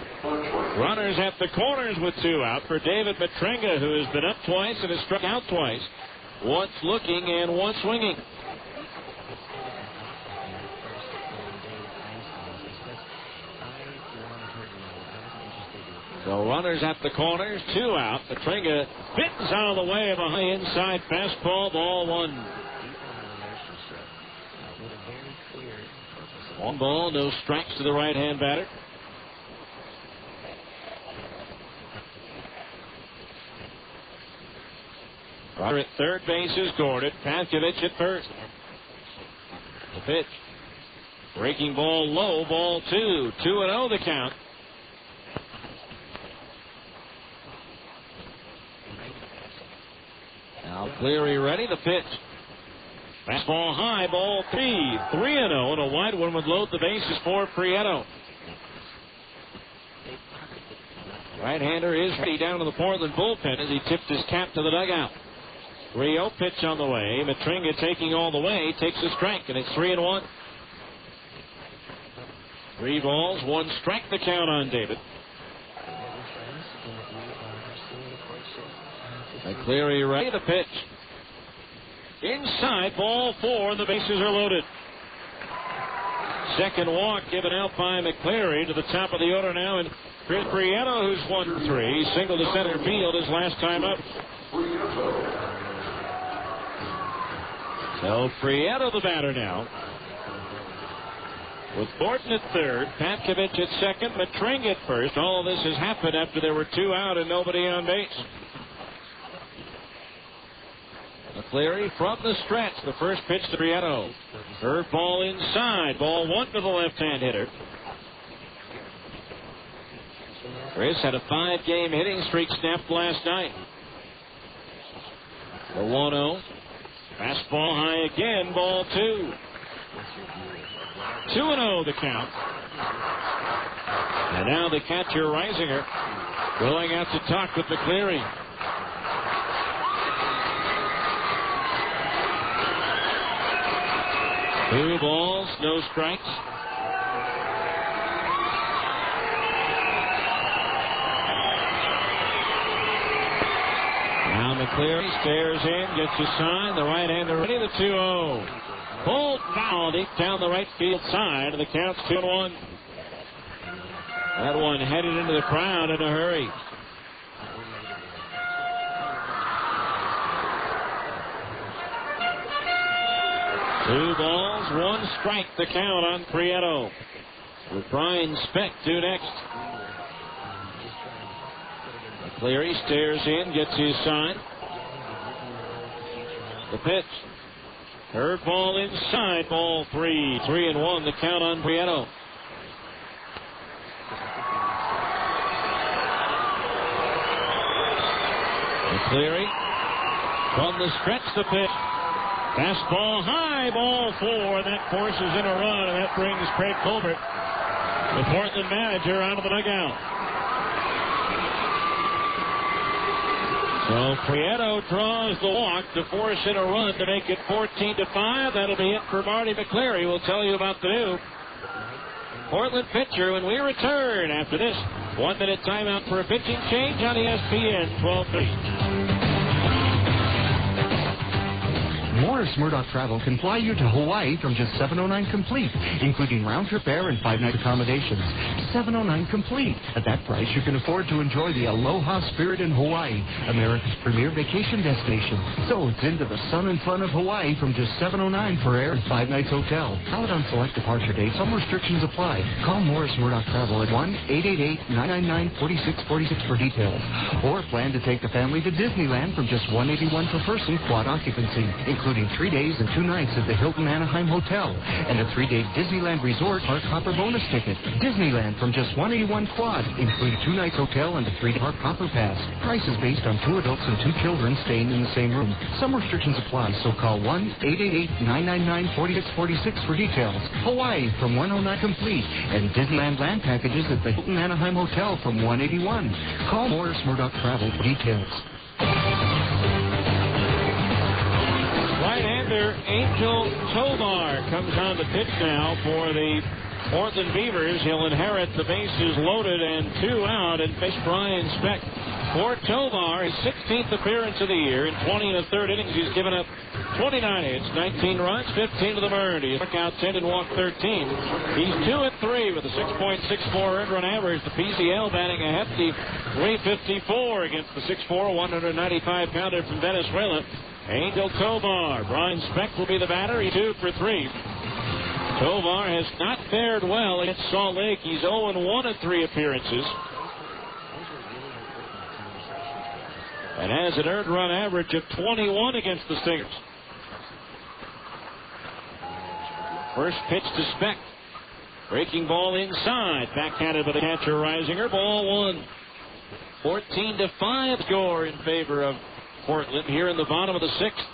Runners at the corners with 2 out for David Matrenga, who has been up twice and has struck out twice. Once looking and once swinging. So runners at the corners, 2 out. Matrenga spins out of the way of a high inside fastball, ball 1. 1 ball, no strikes to the right-hand batter. Runner at third base is Gordon. Pavkovich at first. The pitch. Breaking ball low, ball 2. 2-0 the count. Now Cleary ready, the pitch. Fastball high, ball 3. 3-0, and a wide one would load the bases for Prieto. Right-hander is ready down to the Portland bullpen as he tipped his cap to the dugout. 3-0 pitch on the way. Matrenga taking all the way, takes a strike, and it's 3-1. 3 balls, 1 strike the count on David. McLeary ready, the pitch. Inside, ball 4, and the bases are loaded. Second walk given out by McLeary to the top of the order now, and Chris Prieto, who's 1 for 3, single to center field his last time up. So Prieto the batter now. with Thornton at third, Patkovich at second, Matring at first. All of this has happened after there were 2 out and nobody on base. McLeary from the stretch. The first pitch to Prieto. Curve ball inside. Ball 1 to the left-hand hitter. Chris had a 5-game hitting streak snapped last night. The 1-0. Fastball high again. Ball 2. 2-0 the count. And now the catcher, Reisinger, going out to talk with McLeary. Two balls, no strikes. Now McLeary stares in, gets a sign. The right-hander ready, the 2-0. Pulled foul deep down the right field side, and the count's 2-1. That one headed into the crowd in a hurry. Two balls, 1 strike, the count on Prieto. With Brian Speck due next. McLeary stares in, gets his sign. The pitch. Third ball inside, ball 3. 3-1, the count on Prieto. McLeary from the stretch, the pitch. Fastball high, ball 4. That forces in a run, and that brings Craig Colbert, the Portland manager, out of the dugout. So Prieto draws the walk to force in a run to make it 14-5. That'll be it for Marty McLeary. We'll tell you about the new Portland pitcher when we return after this 1-minute timeout for a pitching change on ESPN 12:30. Morris Murdoch Travel can fly you to Hawaii from just $709 complete, including round-trip air and 5-night accommodations. $709 complete. At that price, you can afford to enjoy the aloha spirit in Hawaii, America's premier vacation destination. So it's into the sun and fun of Hawaii from just $709 for air and 5 nights hotel. Valid on select departure dates. Some restrictions apply. Call Morris Murdoch Travel at 1-888-999-4646 for details. Or plan to take the family to Disneyland from just $181 per person, quad occupancy, including 3 days and 2 nights at the Hilton Anaheim Hotel and a 3-day Disneyland Resort Park Hopper bonus ticket. Disneyland from just $181 quad, including 2 nights hotel and a 3-day Park Hopper pass. Prices based on 2 adults and 2 children staying in the same room. Some restrictions apply, so call 1-888-999-4646 for details. Hawaii from $109 complete and Disneyland land packages at the Hilton Anaheim Hotel from $181. Call Morris Murdoch Travel for details. Right-hander Angel Tovar comes on the pitch now for the Portland Beavers. He'll inherit the bases loaded and 2 out and face Brian Speck. For Tovar, his 16th appearance of the year. In 20 1/3 innings, he's given up 29 hits, 19 runs, 15 of them earned. He struck out 10 and walked 13. He's 2-3 with a 6.64 earned run average. The PCL batting a hefty .354 against the 6'4", 195-pounder from Venezuela, Angel Tovar. Brian Speck will be the batter. He's 2 for 3. Tovar has not fared well against Salt Lake. He's 0-1 at 3 appearances. And has an earned run average of 21 against the Stingers. First pitch to Speck. Breaking ball inside. Backhanded by the catcher, Reisinger. Ball 1. 14-5 score in favor of Portland here in the bottom of the 6th.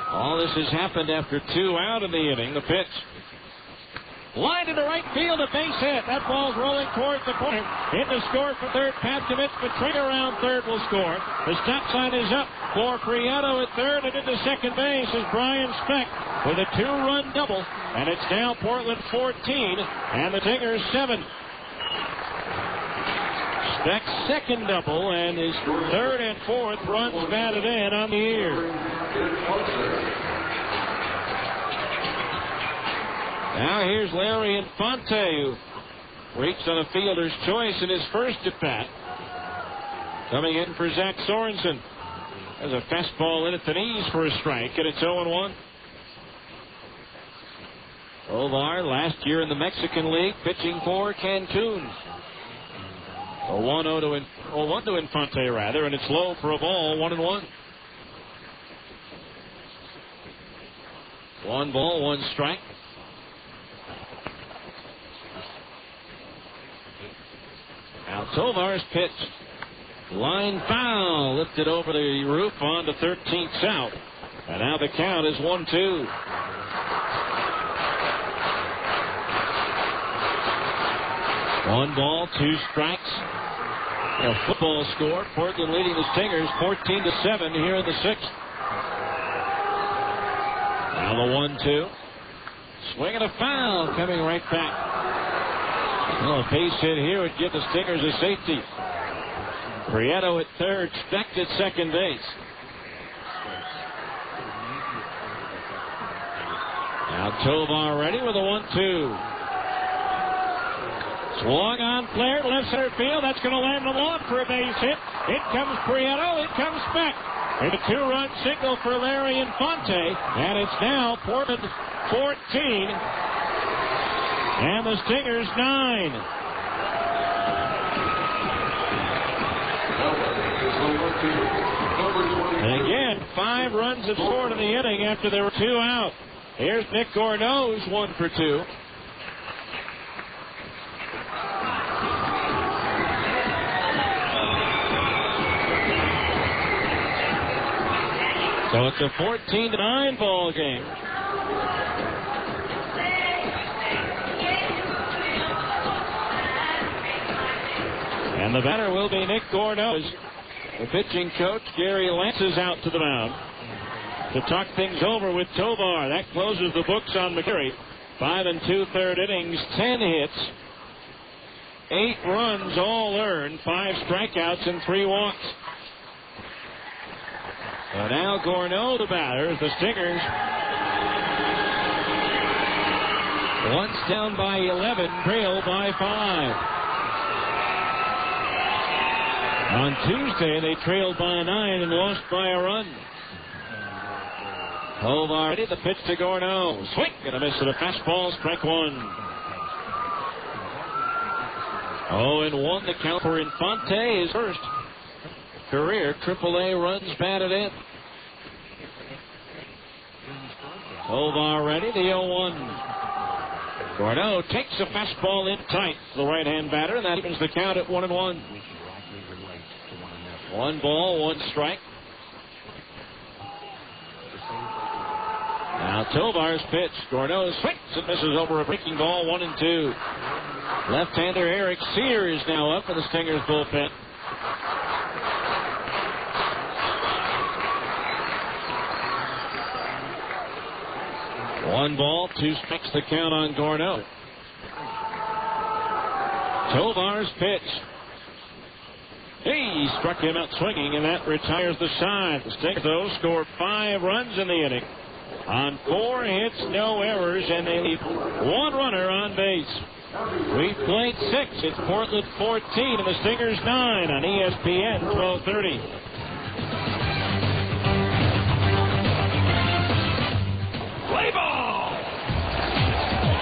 All this has happened after 2 out in the inning. The pitch. Line into right field, a base hit. That ball's rolling towards the corner. In to score for third, Patkovich, but Trigger around third will score. The stop sign is up for Prieto at third, and into second base is Brian Speck with a 2-run double. And it's now Portland 14 and the Tigers 7. Speck's second double and his third and fourth runs batted in on the year. Now here's Larry Infante, who reached on a fielder's choice in his first at-bat. Coming in for Zach Sorensen. There's a fastball in at the knees for a strike, and it's 0-1. Tovar last year in the Mexican League, pitching for Cancun. A 1-1 to Infante, rather, and it's low for a ball, 1-1. 1 ball, 1 strike. Now Tovar's pitch. Line foul. Lifted over the roof onto 13th south. And now the count is 1-2. One ball, 2 strikes. A football score. Portland leading the Stingers 14-7 here in the 6th. Now the 1-2. Swing and a foul coming right back. Well, a base hit here would give the Stingers a safety. Prieto at third, Speck at second base. Now Tovar ready with a 1-2. Swung on, flared, left center field. That's going to land the lawn for a base hit. In comes Prieto, in comes Speck. And a 2-run single for Larry Infante. And it's now Portland 14. And the Stingers 9. And again, 5 runs have scored in the inning after there were 2 out. Here's Nick Gorneau, who's 1 for 2. So it's a 14-9 ball game. And the batter will be Nick Gorneau. The pitching coach, Gary Lance, is out to the mound to talk things over with Tovar. That closes the books on McLeary. 5 2/3 innings, 10 hits, 8 runs, all earned, 5 strikeouts, and 3 walks. So now Gorneau, the batter, as the Stingers, once down by 11, trail by 5. On Tuesday, they trailed by 9 and lost by a run. Tovar ready, the pitch to Gorneau. Swing, gonna miss it, a fastball, strike 1. 0-1 the count for Infante, his first career AAA runs batted in. Tovar ready, the 0-1. Gorneau takes a fastball in tight to the right-hand batter, and that evens the count at 1-1. 1 ball, 1 strike. Now Tovar's pitch. Gorneau swings and misses over a breaking ball, 1-2. Left-hander Eric Sears now up for the Stingers bullpen. One ball, 2 strikes the count on Gorneau. Tovar's pitch. He struck him out swinging, and that retires the side. The Stingers, though, score 5 runs in the inning on 4 hits, no errors, and they leave 1 runner on base. We've played 6. It's Portland 14 and the Stingers 9 on ESPN 1230. Play ball!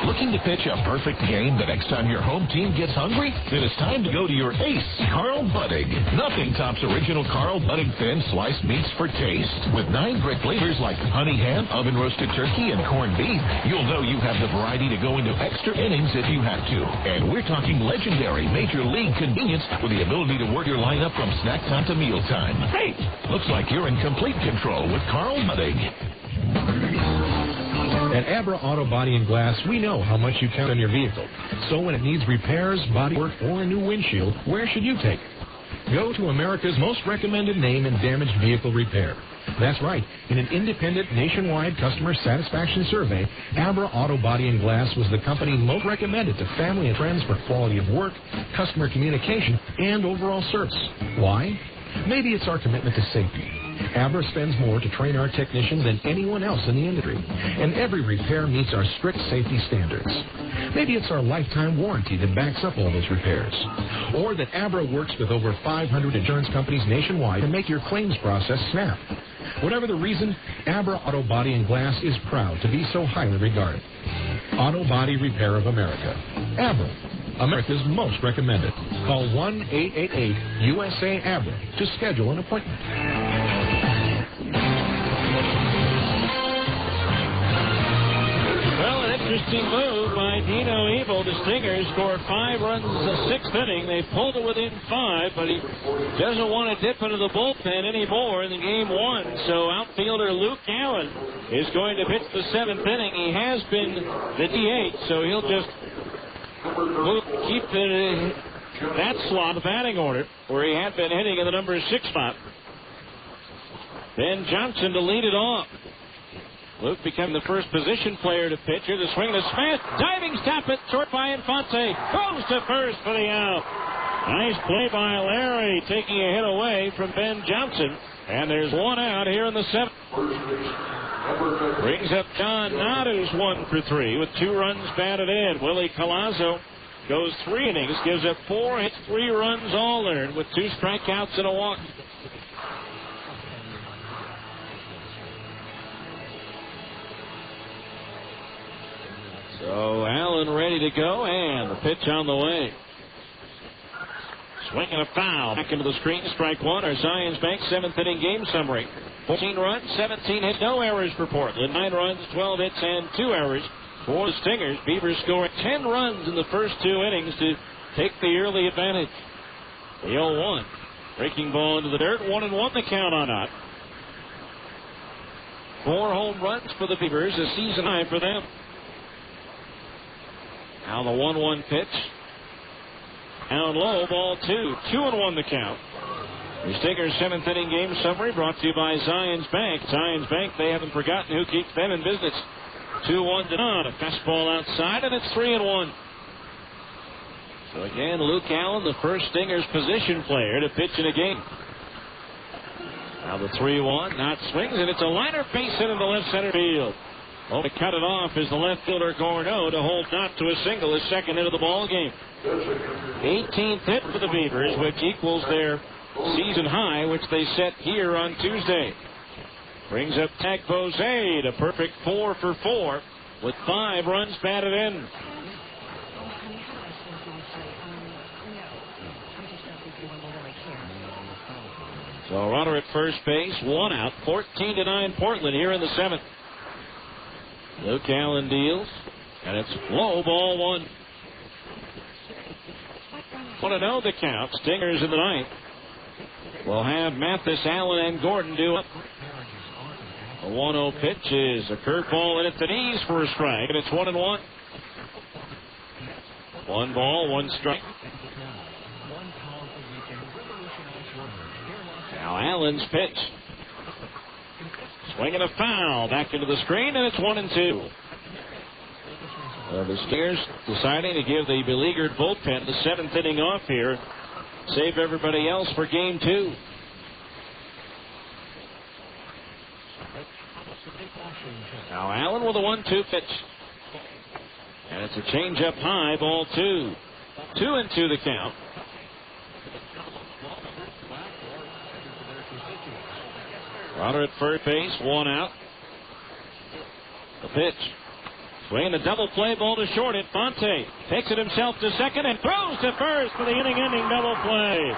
Looking to pitch a perfect game the next time your home team gets hungry? Then it's time to go to your ace, Carl Buddig. Nothing tops original Carl Buddig thin sliced meats for taste. With 9 great flavors like honey ham, oven roasted turkey, and corned beef, you'll know you have the variety to go into extra innings if you have to. And we're talking legendary major league convenience with the ability to work your lineup from snack time to meal time. Hey, looks like you're in complete control with Carl Buddig. At Abra Auto Body and Glass, we know how much you count on your vehicle. So when it needs repairs, body work, or a new windshield, where should you take it? Go to America's most recommended name in damaged vehicle repair. That's right. In an independent nationwide customer satisfaction survey, Abra Auto Body and Glass was the company most recommended to family and friends for quality of work, customer communication, and overall service. Why? Maybe it's our commitment to safety. Abra spends more to train our technicians than anyone else in the industry, and every repair meets our strict safety standards. Maybe it's our lifetime warranty that backs up all those repairs, or that Abra works with over 500 insurance companies nationwide to make your claims process snap. Whatever the reason, Abra Auto Body and Glass is proud to be so highly regarded. Auto Body Repair of America. Abra, America's most recommended. Call 1-888-USA-ABRA to schedule an appointment. Well, an interesting move by Dino Evil. The Stingers scored 5 runs in the 6th inning. They pulled it within 5, but he doesn't want to dip into the bullpen anymore in the game 1. So outfielder Luke Allen is going to pitch the 7th inning. He has been the DH, so he'll just keep that slot, the batting order, where he had been hitting in the number 6 spot. Ben Johnson to lead it off. Luke became the first position player to pitch. Here's a swing to Smith. Diving stop it. Short by Infante. Goes to first for the out. Nice play by Larry, taking a hit away from Ben Johnson. And there's one out here in the 7th. Brings up John Knott, who's 1 for 3 with 2 runs batted in. Willie Collazo goes 3 innings, gives up 4 hits, 3 runs all earned with 2 strikeouts and a walk. So Allen ready to go, and the pitch on the way. Swing and a foul. Back into the screen, strike 1. Our Zions Bank 7th inning game summary. 14 runs, 17 hits, no errors for Portland. 9 runs, 12 hits, and 2 errors for the Stingers. Beavers scoring 10 runs in the first 2 innings to take the early advantage. The 0-1. Breaking ball into the dirt. 1-1 the count on that. 4 home runs for the Beavers, a season high for them. Now the 1-1 pitch. Down low, ball 2. 2-1 the count. The Stingers 7th inning game summary brought to you by Zions Bank. Zions Bank, they haven't forgotten who keeps them in business. 2-1 to none. A fastball outside, and it's 3-1. So again, Luke Allen, the first Stingers position player to pitch in a game. Now the 3-1, Knott swings, and it's a liner base hit into left center field. Oh, to cut it off is the left fielder Gorneau to hold Knott to a single, his second hit of the ball game. 18th hit for the Beavers, which equals their season high, which they set here on Tuesday. Brings up Tag Bose to perfect 4 for 4 with 5 runs batted in. So runner at first base, 1 out, 14-9 Portland here in the 7th. Luke Allen deals, and it's low, ball 1. 1-0 the count. Stingers in the 9th. We'll have Mathis, Allen, and Gordon do up. A 1-0 pitch is a curveball in at the knees for a strike, and it's 1-1. 1 ball, 1 strike. Now Allen's pitch. Swinging a foul back into the screen, and it's 1-2. The Stingers deciding to give the beleaguered bullpen the 7th inning off here. Save everybody else for game 2. Now Allen with a 1-2 pitch. And it's a change-up high, ball 2. 2-2 the count. Runner at first base, 1 out. The pitch. Swinging a double play, ball to short. Infante takes it himself to second and throws to first for the inning-ending double play.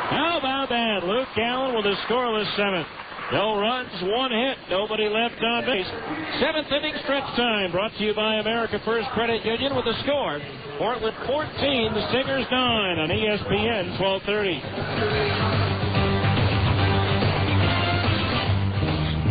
How about that? Luke Allen with a scoreless 7th. No runs, 1 hit, nobody left on base. 7th inning stretch time brought to you by America First Credit Union with a score. Portland 14, the Stingers 9 on ESPN 1230.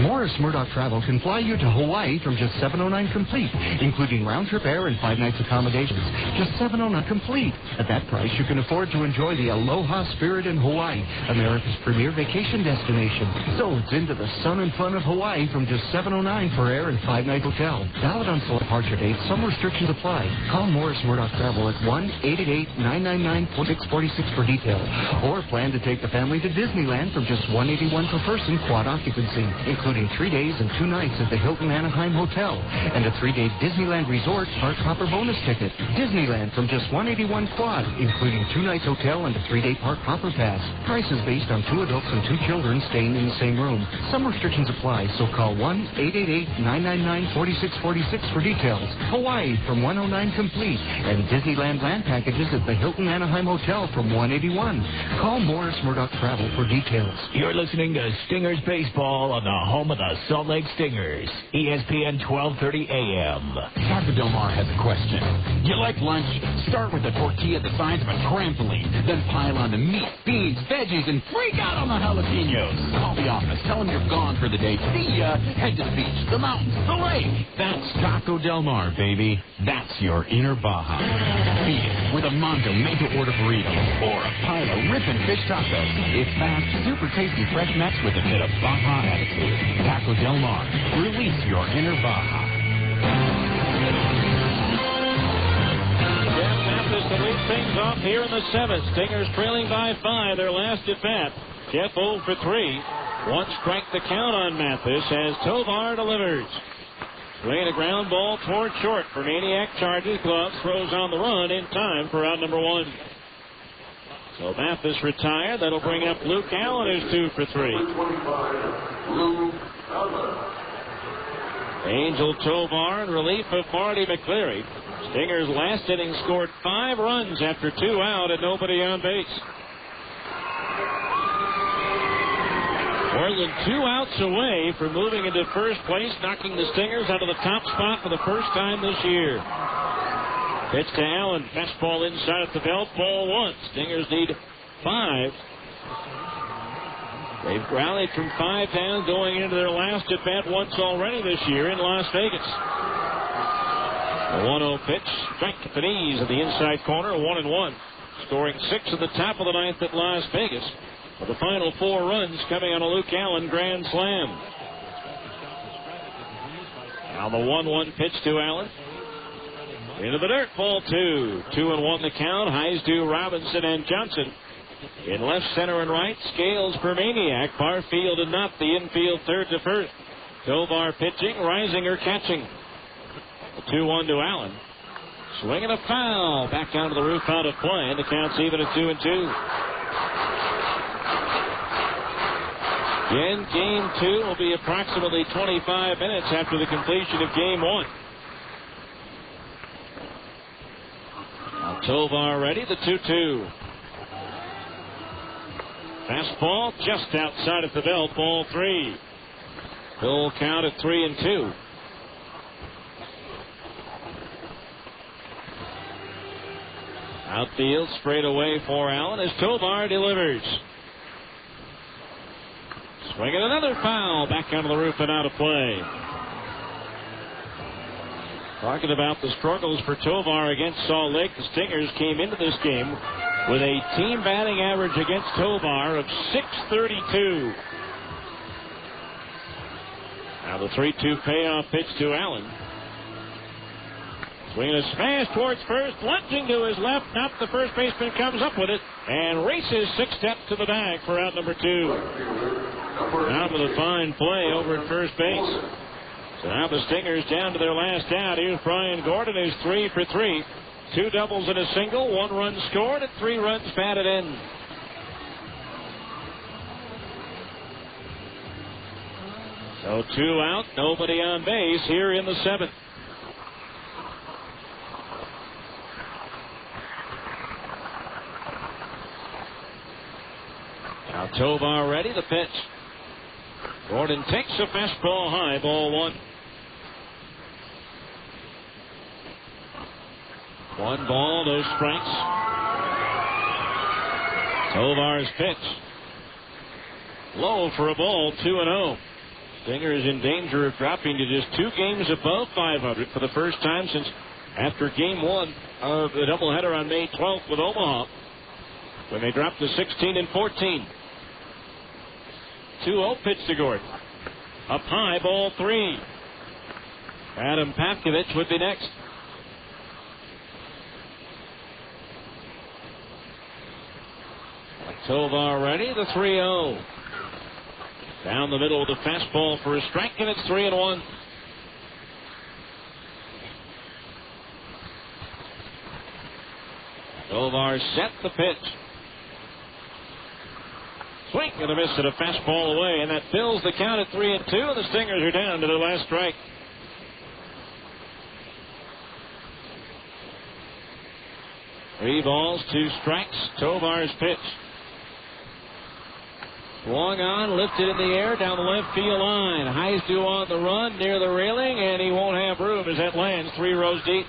Morris Murdoch Travel can fly you to Hawaii from just $709 complete, including round-trip air and 5 nights accommodations. Just $709 complete. At that price, you can afford to enjoy the aloha spirit in Hawaii, America's premier vacation destination. So it's into the sun and fun of Hawaii from just $709 for air and 5-night hotel. Valid on select departure dates. Some restrictions apply. Call Morris Murdoch Travel at 1-888-999-4646 for details. Or plan to take the family to Disneyland from just $181 per person, quad occupancy, including including 3 days and 2 nights at the Hilton Anaheim Hotel and a 3-day Disneyland Resort Park Hopper bonus ticket. Disneyland from just $181 quad, including 2 nights hotel and a 3-day Park Hopper pass. Prices based on 2 adults and 2 children staying in the same room. Some restrictions apply, so call 1-888-999-4646 for details. Hawaii from 109 complete, and Disneyland land packages at the Hilton Anaheim Hotel from 181. Call Morris Murdoch Travel for details. You're listening to Stingers Baseball on the home of the Salt Lake Stingers, ESPN 1230 AM. Taco Del Mar has a question. You like lunch? Start with a tortilla the size of a trampoline, then pile on the meat, beans, veggies, and freak out on the jalapenos. Call the office. Tell them you're gone for the day. See ya. Head to the beach, the mountains, the lake. That's Taco Del Mar, baby. That's your inner Baja. Beat it with a Mondo made-to-order burrito or a pile of ripping fish tacos. It's fast, super tasty, fresh mix with a bit of Baja attitude. Taco Del Mar. Release your inner Baja. Jeff Mathis to lead things off here in the 7th. Stingers trailing by 5. Their last at bat. Jeff 0 for 3. 1 strike the count on Mathis as Tovar delivers. Swinging a ground ball toward short. For Maniac charges, gloves, throws on the run in time for out number 1. So Mathis retired. That'll bring up Luke Allen, who's 2 for 3. Angel Tovar in relief of Marty McLeary. Stingers last inning scored 5 runs after 2 out and nobody on base. Portland 2 outs away from moving into first place, knocking the Stingers out of the top spot for the first time this year. Pitch to Allen. Fastball inside at the belt. Ball 1. Stingers need 5. They've rallied from 5 down going into their last at bat once already this year in Las Vegas. The 1-0 pitch. Strike at the knees at the inside corner. 1-1. Scoring 6 at the top of the 9th at Las Vegas. With the final 4 runs coming on a Luke Allen grand slam. Now the 1-1 pitch to Allen. Into the dirt, ball 2. 2-1 the count. Highs to Robinson and Johnson. In left, center, and right, Scales for Maniac. Barfield and not the infield third to first. Tovar pitching, Reisinger catching. The 2-1 to Allen. Swinging a foul. Back down to the roof, out of play. And the count's even at 2-2. Again, game 2 will be approximately 25 minutes after the completion of game 1. Now Tovar ready, the 2-2. Fastball just outside of the belt, ball 3. Full count at 3-2. Outfield straight away for Allen as Tovar delivers. Swinging another foul. Back onto the roof and out of play. Talking about the struggles for Tovar against Salt Lake, the Stingers came into this game with a team batting average against Tovar of .632. Now the 3-2 payoff pitch to Allen. Swinging a smash towards first, lunging to his left. Not the first baseman comes up with it and races 6 steps to the bag for out number 2. Now with a fine play over at first base. So now the Stingers down to their last out. Here's Brian Gordon, who's 3 for 3. 2 doubles and a single. 1 run scored and 3 runs batted in. So 2 out, nobody on base here in the 7th. Now Tovar ready, the pitch. Gordon takes a fastball high, ball 1. 1 ball, no strikes. Tovar's pitch. Low for a ball, 2-0. Stingers in danger of dropping to just 2 games above 500 for the first time since after game 1 of the doubleheader on May 12th with Omaha, when they dropped to 16-14. 2-0 pitch to Gordon. Up high, ball 3. Adam Pavkovich would be next. Tovar ready, the 3-0. Down the middle with a fastball for a strike, and it's 3-1. Tovar set the pitch. Swing and a miss at a fastball away, and that fills the count at 3-2, and the Stingers are down to their last strike. Three balls, two strikes. Tovar's pitch. Swung on, lifted in the air down the left field line. Heisdu on the run near the railing, and he won't have room as that lands 3 rows deep.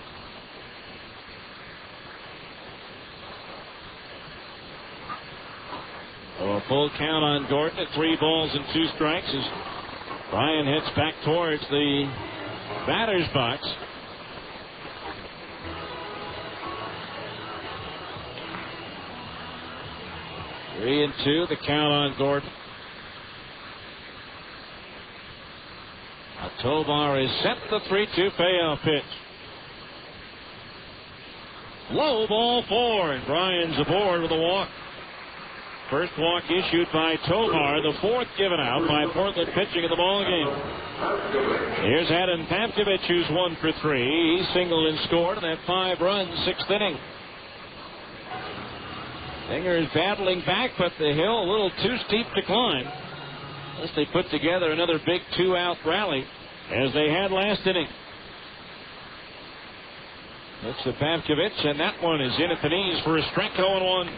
So a full count on Gordon at 3 balls and 2 strikes as Brian hits back towards the batter's box. Three and 2, the count on Gordon. Tovar is set the 3-2 payoff pitch. Low ball 4, and Brian's aboard with a walk. First walk issued by Tovar, the 4th given out by Portland pitching in the ballgame. Here's Adam Pavkovich, who's 1 for 3. He singled and scored in that 5-run 6th inning. Stingers battling back, but the hill a little too steep to climb. Unless they put together another big 2-out rally, as they had last inning. Looks to Pavkovich, and that one is in at the knees for a strike. 0-1.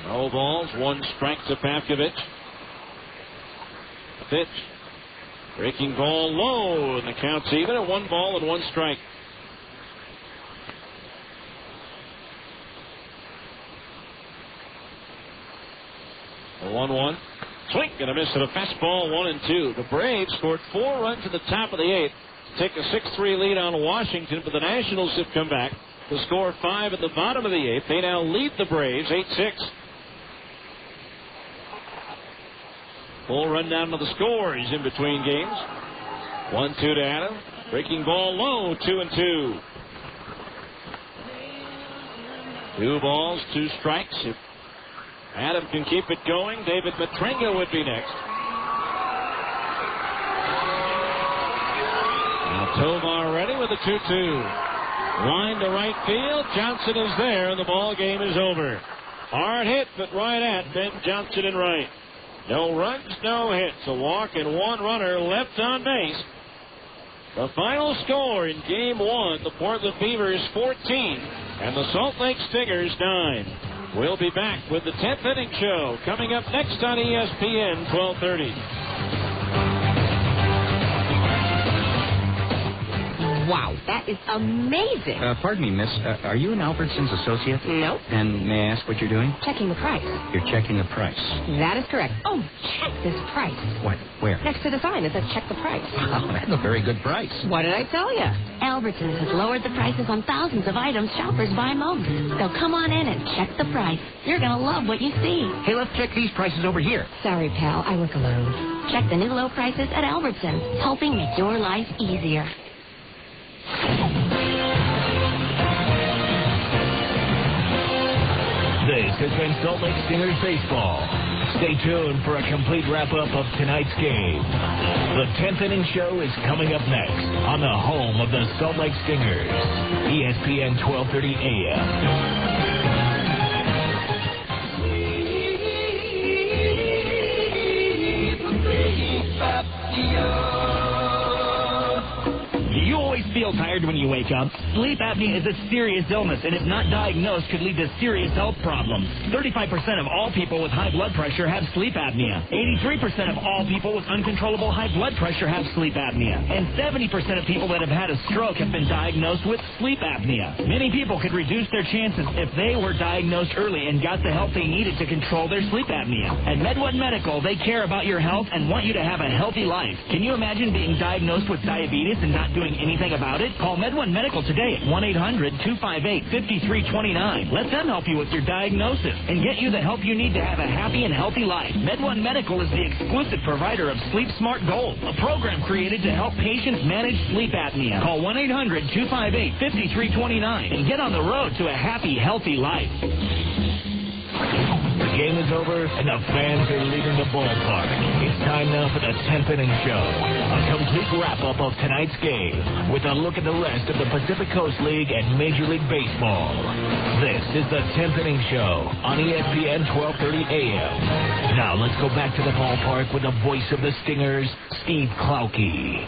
No balls, 1 strike to Pavkovich. Pitch. Breaking ball low, and the count's even at 1 ball and 1 strike. A 1-1. Swing and a miss at a fastball, 1 and 2. The Braves scored 4 runs at the top of the 8th to take a 6-3 lead on Washington, but the Nationals have come back to score 5 at the bottom of the 8th. They now lead the Braves 8-6. Full rundown of the scores in between games. 1-2 to Adam. Breaking ball low, 2 and 2. 2 balls, 2 strikes. If Adam can keep it going, David Matrenga would be next. Now Tovar ready with a 2-2. Line to right field. Johnson is there, and the ball game is over. Hard hit, but right at Ben Johnson in right. No runs, no hits. A walk and 1 runner left on base. The final score in Game 1, the Portland Beavers 14 and the Salt Lake Stingers 9. We'll be back with the 10th inning show coming up next on ESPN 1230. Wow, that is amazing. Pardon me, miss. Are you an Albertsons associate? No. And may I ask what you're doing? Checking the price. You're checking the price. That is correct. Oh, check this price. What? Where? Next to the sign that says check the price. Oh, that's a very good price. What did I tell you? Albertsons has lowered the prices on thousands of items shoppers buy most. So come on in and check the price. You're going to love what you see. Hey, let's check these prices over here. Sorry, pal. I work alone. Check the new low prices at Albertsons, helping make your life easier. This has been Salt Lake Stingers baseball. Stay tuned for a complete wrap-up of tonight's game. The 10th inning show is coming up next on the home of the Salt Lake Stingers, ESPN 1230 AM. You always feel tired when you wake up. Sleep apnea is a serious illness, and if not diagnosed, could lead to serious health problems. 35% of all people with high blood pressure have sleep apnea. 83% of all people with uncontrollable high blood pressure have sleep apnea. And 70% of people that have had a stroke have been diagnosed with sleep apnea. Many people could reduce their chances if they were diagnosed early and got the help they needed to control their sleep apnea. At MedOne Medical, they care about your health and want you to have a healthy life. Can you imagine being diagnosed with diabetes and not doing anything about it? Call MedOne Medical today at 1-800-258-5329. Let them help you with your diagnosis and get you the help you need to have a happy and healthy life. MedOne Medical is the exclusive provider of Sleep Smart Gold, a program created to help patients manage sleep apnea. Call 1-800-258-5329 and get on the road to a happy, healthy life. The game is over, and the fans are leaving the ballpark. It's time now for the 10th inning show. A complete wrap-up of tonight's game with a look at the rest of the Pacific Coast League and Major League Baseball. This is the 10th inning show on ESPN 1230 AM. Now let's go back to the ballpark with the voice of the Stingers, Steve Klauke.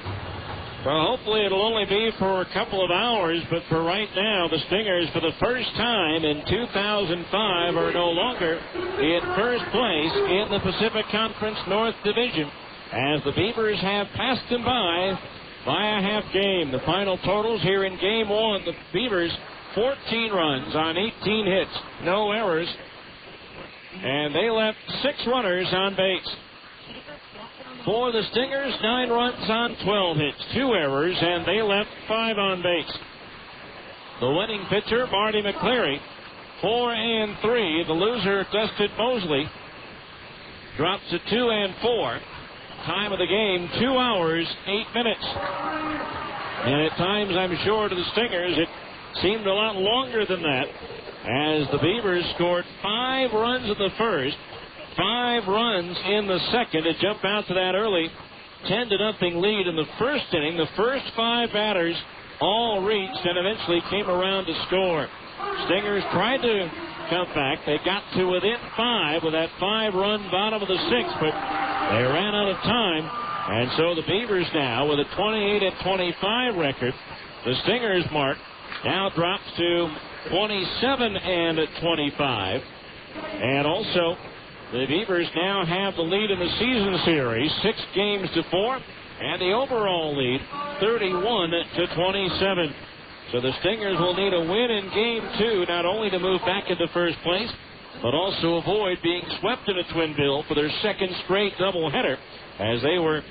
Well, hopefully it'll only be for a couple of hours, but for right now, the Stingers, for the first time in 2005, are no longer in first place in the Pacific Conference North Division, as the Beavers have passed them by a half game. The final totals here in Game 1, the Beavers, 14 runs on 18 hits, no errors, and they left 6 runners on base. For the Stingers, 9 runs on 12 hits, 2 errors, and they left 5 on base. The winning pitcher, Marty McLeary, 4 and 3. The loser, Dustin Moseley, drops to 2 and 4. Time of the game, 2 hours, 8 minutes. And at times, I'm sure, to the Stingers, it seemed a lot longer than that, as the Beavers scored 5 runs in the first, 5 runs in the second to jump out to that early 10-0 lead in the first inning. The first 5 batters all reached and eventually came around to score. Stingers tried to come back. They got to within 5 with that 5-run bottom of the 6th, but they ran out of time. And so the Beavers now, with a 28-25 record, the Stingers mark now drops to 27-25. And also, the Beavers now have the lead in the season series, 6-4, and the overall lead, 31-27. So the Stingers will need a win in Game 2, not only to move back into first place, but also avoid being swept in a twin bill for their second straight doubleheader, as they were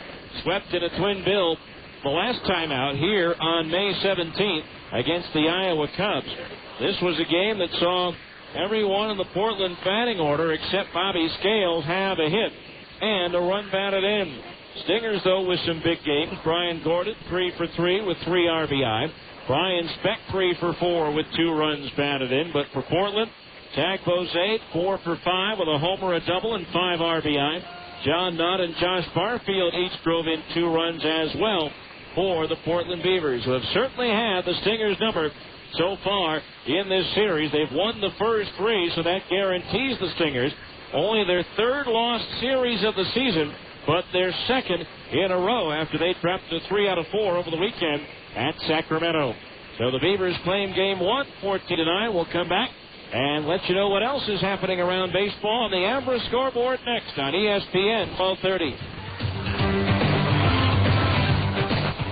swept in a twin bill the last time out here on May 17th against the Iowa Cubs. This was a game that saw everyone in the Portland batting order except Bobby Scales have a hit and a run batted in. Stingers, though, with some big games. Brian Gordon, 3 for 3 with 3 RBI. Brian Speck, 3 for 4 with 2 runs batted in. But for Portland, Tag Bozade, 4 for 5 with a homer, a double, and 5 RBI. John Nutt and Josh Barfield each drove in 2 runs as well for the Portland Beavers, who have certainly had the Stingers' number so far in this series. They've won the first 3, so that guarantees the Stingers only their 3rd lost series of the season, but their 2nd in a row after they dropped to 3 out of 4 over the weekend at Sacramento. So the Beavers claim Game 1, 14-9. We'll come back and let you know what else is happening around baseball on the Ambra scoreboard next on ESPN 1230.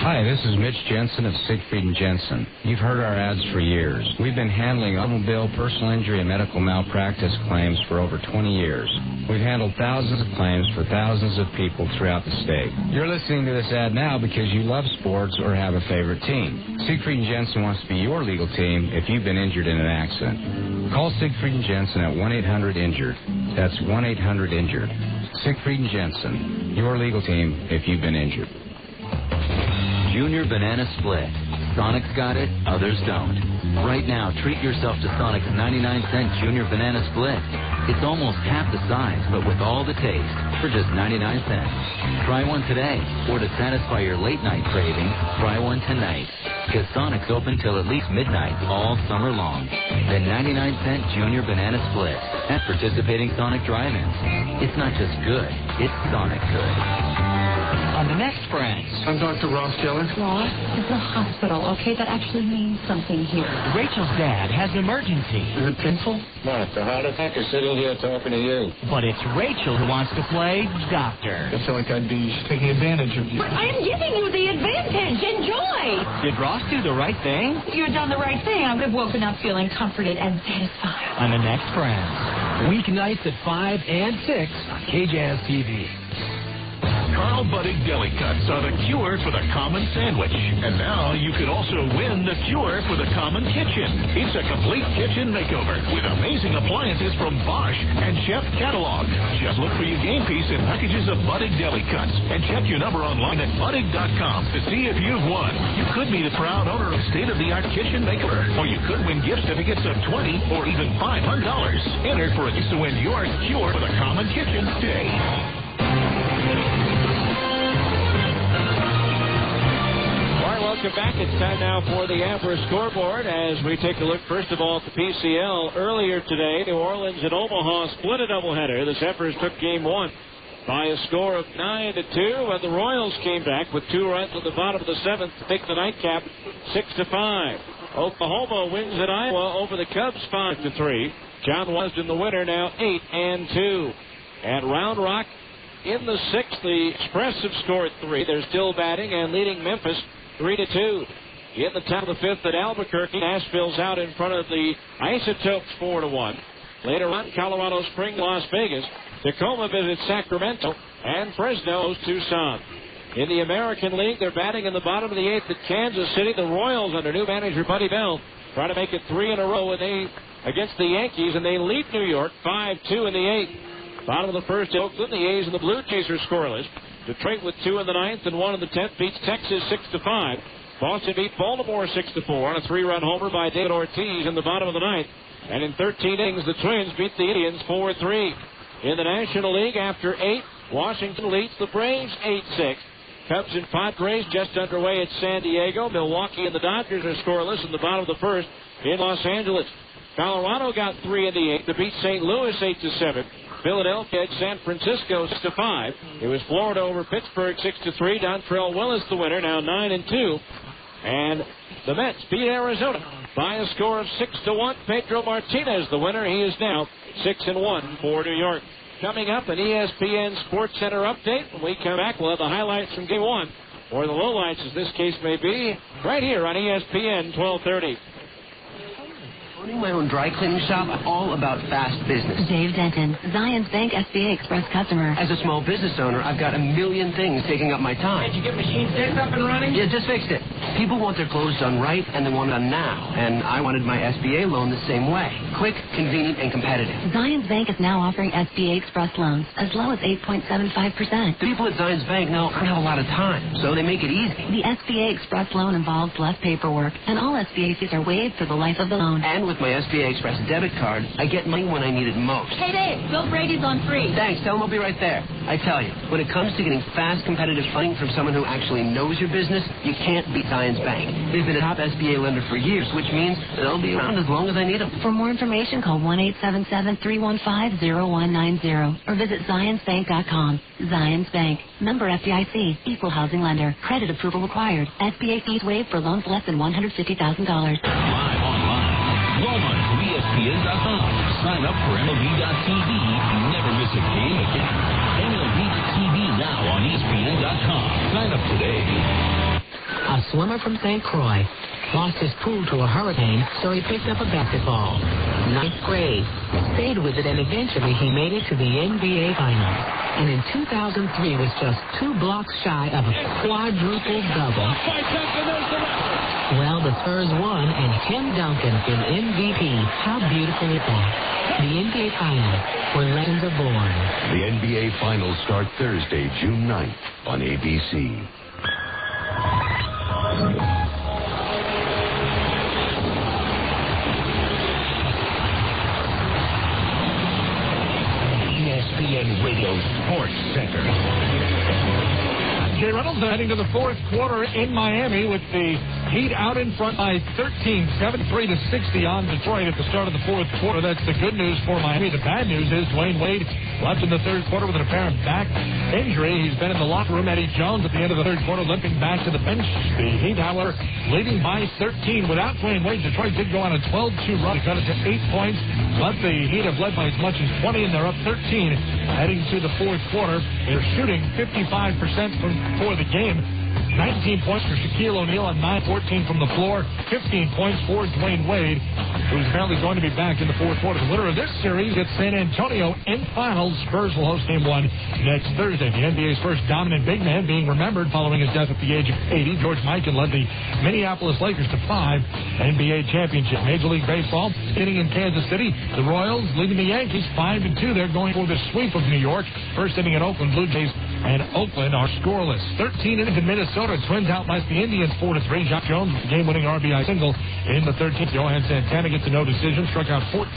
Hi, this is Mitch Jensen of Siegfried & Jensen. You've heard our ads for years. We've been handling automobile, personal injury, and medical malpractice claims for over 20 years. We've handled thousands of claims for thousands of people throughout the state. You're listening to this ad now because you love sports or have a favorite team. Siegfried & Jensen wants to be your legal team if you've been injured in an accident. Call Siegfried & Jensen at 1-800-INJURED. That's 1-800-INJURED. Siegfried & Jensen, your legal team if you've been injured. Junior Banana Split. Sonic's got it, others don't. Right now, treat yourself to Sonic's 99-cent Junior Banana Split. It's almost half the size, but with all the taste, for just 99 cents. Try one today, or to satisfy your late-night craving, try one tonight. Because Sonic's open till at least midnight all summer long. The 99-cent Junior Banana Split at participating Sonic drive-ins. It's not just good, it's Sonic good. On the next Friends. I'm Dr. Ross Geller. Ross is a hospital, okay? That actually means something here. Rachel's dad has an emergency. Is it painful? Not. The heart attack is sitting here talking to you. But it's Rachel who wants to play doctor. I feel like I'd be taking advantage of you. But I am giving you the advantage. Enjoy. Did Ross do the right thing? You've done the right thing. I would have woken up feeling comforted and satisfied. On the next Friends. Weeknights at 5 and 6 on KJAZ TV. Carl Buddig Deli Cuts are the cure for the common sandwich. And now you could also win the cure for the common kitchen. It's a complete kitchen makeover with amazing appliances from Bosch and Chef Catalog. Just look for your game piece in packages of Buddig Deli Cuts and check your number online at Buddig.com to see if you've won. You could be the proud owner of state-of-the-art kitchen makeover, or you could win gift certificates of $20 or even $500. Enter for a chance to win your cure for the common kitchen today. Welcome back. It's time now for the Amber scoreboard as we take a look first of all at the PCL. Earlier today, New Orleans and Omaha split a doubleheader. The Zephyrs took game one by a score of 9-2, and the Royals came back with 2 runs at the bottom of the 7th to take the nightcap 6-5. Oklahoma wins at Iowa over the Cubs 5-3. John Wasden, the winner, now 8-2. At Round Rock in the 6th, the Express have scored 3. They're still batting and leading Memphis 3-2. In the top of the 5th at Albuquerque, Nashville's out in front of the Isotopes 4-1. Later on, Colorado Springs, Las Vegas. Tacoma visits Sacramento, and Fresno hosts Tucson. In the American League, they're batting in the bottom of the 8th at Kansas City. The Royals, under new manager Buddy Bell, try to make it 3 in a row against the Yankees, and they lead New York 5-2 in the 8th. Bottom of the 1st, Oakland, the A's and the Blue Jays are scoreless. Detroit with 2 in the 9th and 1 in the 10th beats Texas 6-5. Boston beat Baltimore 6-4 on a 3-run homer by David Ortiz in the bottom of the 9th. And in 13 innings, the Twins beat the Indians 4-3. In the National League, after 8, Washington leads the Braves 8-6. Cubs and Padres just underway at San Diego. Milwaukee and the Dodgers are scoreless in the bottom of the 1st in Los Angeles. Colorado got 3 in the 8th to beat St. Louis 8-7. Philadelphia at San Francisco 6-5. It was Florida over Pittsburgh 6-3. Dontrell Willis the winner, now 9-2. And the Mets beat Arizona by a score of 6-1. Pedro Martinez the winner. He is now 6-1 for New York. Coming up, an ESPN Sports Center update. When we come back, we'll have the highlights from Game 1, or the lowlights, as this case may be, right here on ESPN 1230. Owning my own dry cleaning shop, I'm all about fast business. Dave Denton, Zions Bank SBA Express customer. As a small business owner, I've got a million things taking up my time. Did you get machine 6 up and running? Yeah, just fixed it. People want their clothes done right, and they want it done now. And I wanted my SBA loan the same way. Quick, convenient, and competitive. Zions Bank is now offering SBA Express loans as low as 8.75%. The people at Zions Bank now don't have a lot of time, so they make it easy. The SBA Express loan involves less paperwork, and all SBA fees are waived for the life of the loan. And with my SBA Express debit card, I get money when I need it most. Hey, Dave, Bill Brady's on free. Thanks, tell him I'll be right there. I tell you, when it comes to getting fast, competitive funding from someone who actually knows your business, you can't beat Zions Bank. They've been a top SBA lender for years, which means they'll be around as long as I need them. For more information, call 1-877-315-0190 or visit ZionsBank.com. Zions Bank. Member FDIC. Equal housing lender. Credit approval required. SBA fees waived for loans less than $150,000. Live online. Log on to ESPN.com. Sign up for MLB.tv. Never miss a game again. MLB.tv now on ESPN.com. Sign up today. A swimmer from St. Croix lost his pool to a hurricane, so he picked up a basketball. 9th grade. Stayed with it, and eventually he made it to the NBA Finals. And in 2003 was just 2 blocks shy of a quadruple double. Well, the Spurs won, and Tim Duncan is MVP. How beautiful is that? The NBA Finals, where legends are born. The NBA Finals start Thursday, June 9th on ABC. ESPN Radio Sports Center. Jay Reynolds heading to the 4th quarter in Miami with the Heat out in front by 13, 73-60 on Detroit at the start of the 4th quarter. That's the good news for Miami. The bad news is Dwayne Wade left in the 3rd quarter with an apparent back injury. He's been in the locker room. Eddie Jones at the end of the 3rd quarter limping back to the bench. The Heat, however, leading by 13 without Dwayne Wade. Detroit did go on a 12-2 run to cut it to 8 points, but the Heat have led by as much as 20, and they're up 13 heading to the 4th quarter. They're shooting 55% for the game. 19 points for Shaquille O'Neal on 9-14 from the floor. 15 points for Dwayne Wade, who's apparently going to be back in the fourth quarter. The winner of this series gets San Antonio in finals. Spurs will host Game 1 next Thursday. The NBA's first dominant big man being remembered following his death at the age of 80. George Mikan led the Minneapolis Lakers to 5 NBA championships. Major League Baseball hitting in Kansas City. The Royals leading the Yankees 5-2. They're going for the sweep of New York. First inning in Oakland. Blue Jays and Oakland are scoreless. 13 innings in Minnesota. Twins outlast the Indians 4-3. Jock Jones with the game-winning RBI single in the 13th. Johan Santana gets a no decision. Struck out 14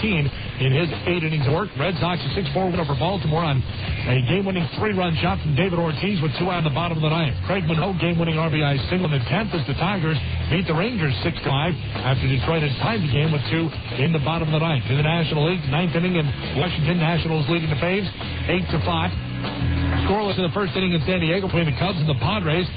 in his 8 innings of work. Red Sox a 6-4 win over Baltimore on a game-winning 3-run shot from David Ortiz with 2 out in the bottom of the ninth. Craig Monroe game-winning RBI single in the 10th as the Tigers beat the Rangers 6-5 after Detroit had tied the game with 2 in the bottom of the ninth. In the National League, 9th inning in Washington. Nationals leading the Braves 8-5. Scoreless in the first inning in San Diego between the Cubs and the Padres.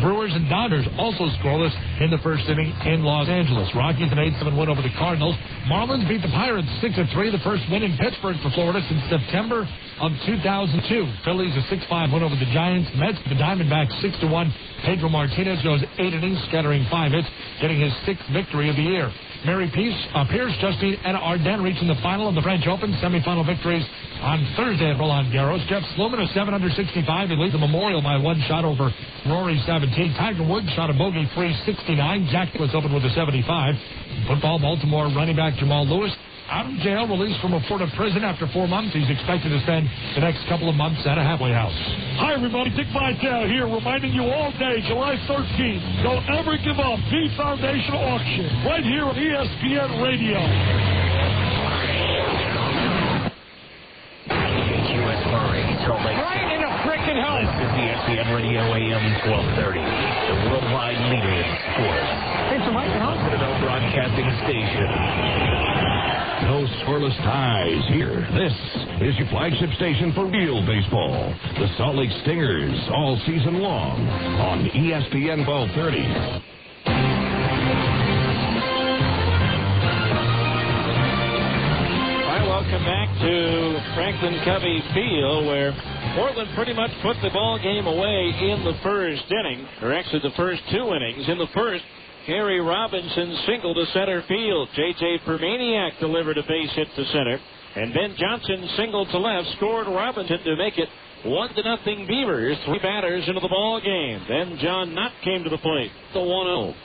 Brewers and Dodgers also scoreless in the first inning in Los Angeles. Rockies an 8-7 win over the Cardinals. Marlins beat the Pirates 6-3, the first win in Pittsburgh for Florida since September of 2002. Phillies a 6-5 win over the Giants. Mets the Diamondbacks 6-1. Pedro Martinez goes 8 innings, scattering 5 hits, getting his 6th victory of the year. Mary Pierce, Justine and Ardennes reaching the final of the French Open. Semifinal victories on Thursday at Roland Garros. Jeff Sluman a 765. He leads the Memorial by 1 shot over Rory 17. Tiger Woods shot a bogey 369. Jack was open with a 75. Football, Baltimore running back Jamal Lewis out of jail, released from a Florida prison after 4 months. He's expected to spend the next couple of months at a halfway house. Hi, everybody. Dick Vitale here, reminding you all day, July 13th, don't ever give up. The Foundation Auction, right here on ESPN Radio. U.S. Murray, Salt Lake City. Right in a frickin' house. This is ESPN Radio AM 1230, the worldwide leader in sports. It's a Mike House. Broadcasting station. No scoreless ties here. This is your flagship station for real baseball. The Salt Lake Stingers, all season long on ESPN 1230. Welcome back to Franklin Covey Field, where Portland pretty much put the ball game away in the first inning, or actually the first 2 innings. In the first, Harry Robinson singled to center field. J.J. Permaniak delivered a base hit to center, and Ben Johnson singled to left, scored Robinson to make it 1-0 Beavers. 3 batters into the ball game. Then John Knott came to the plate. The 1-0.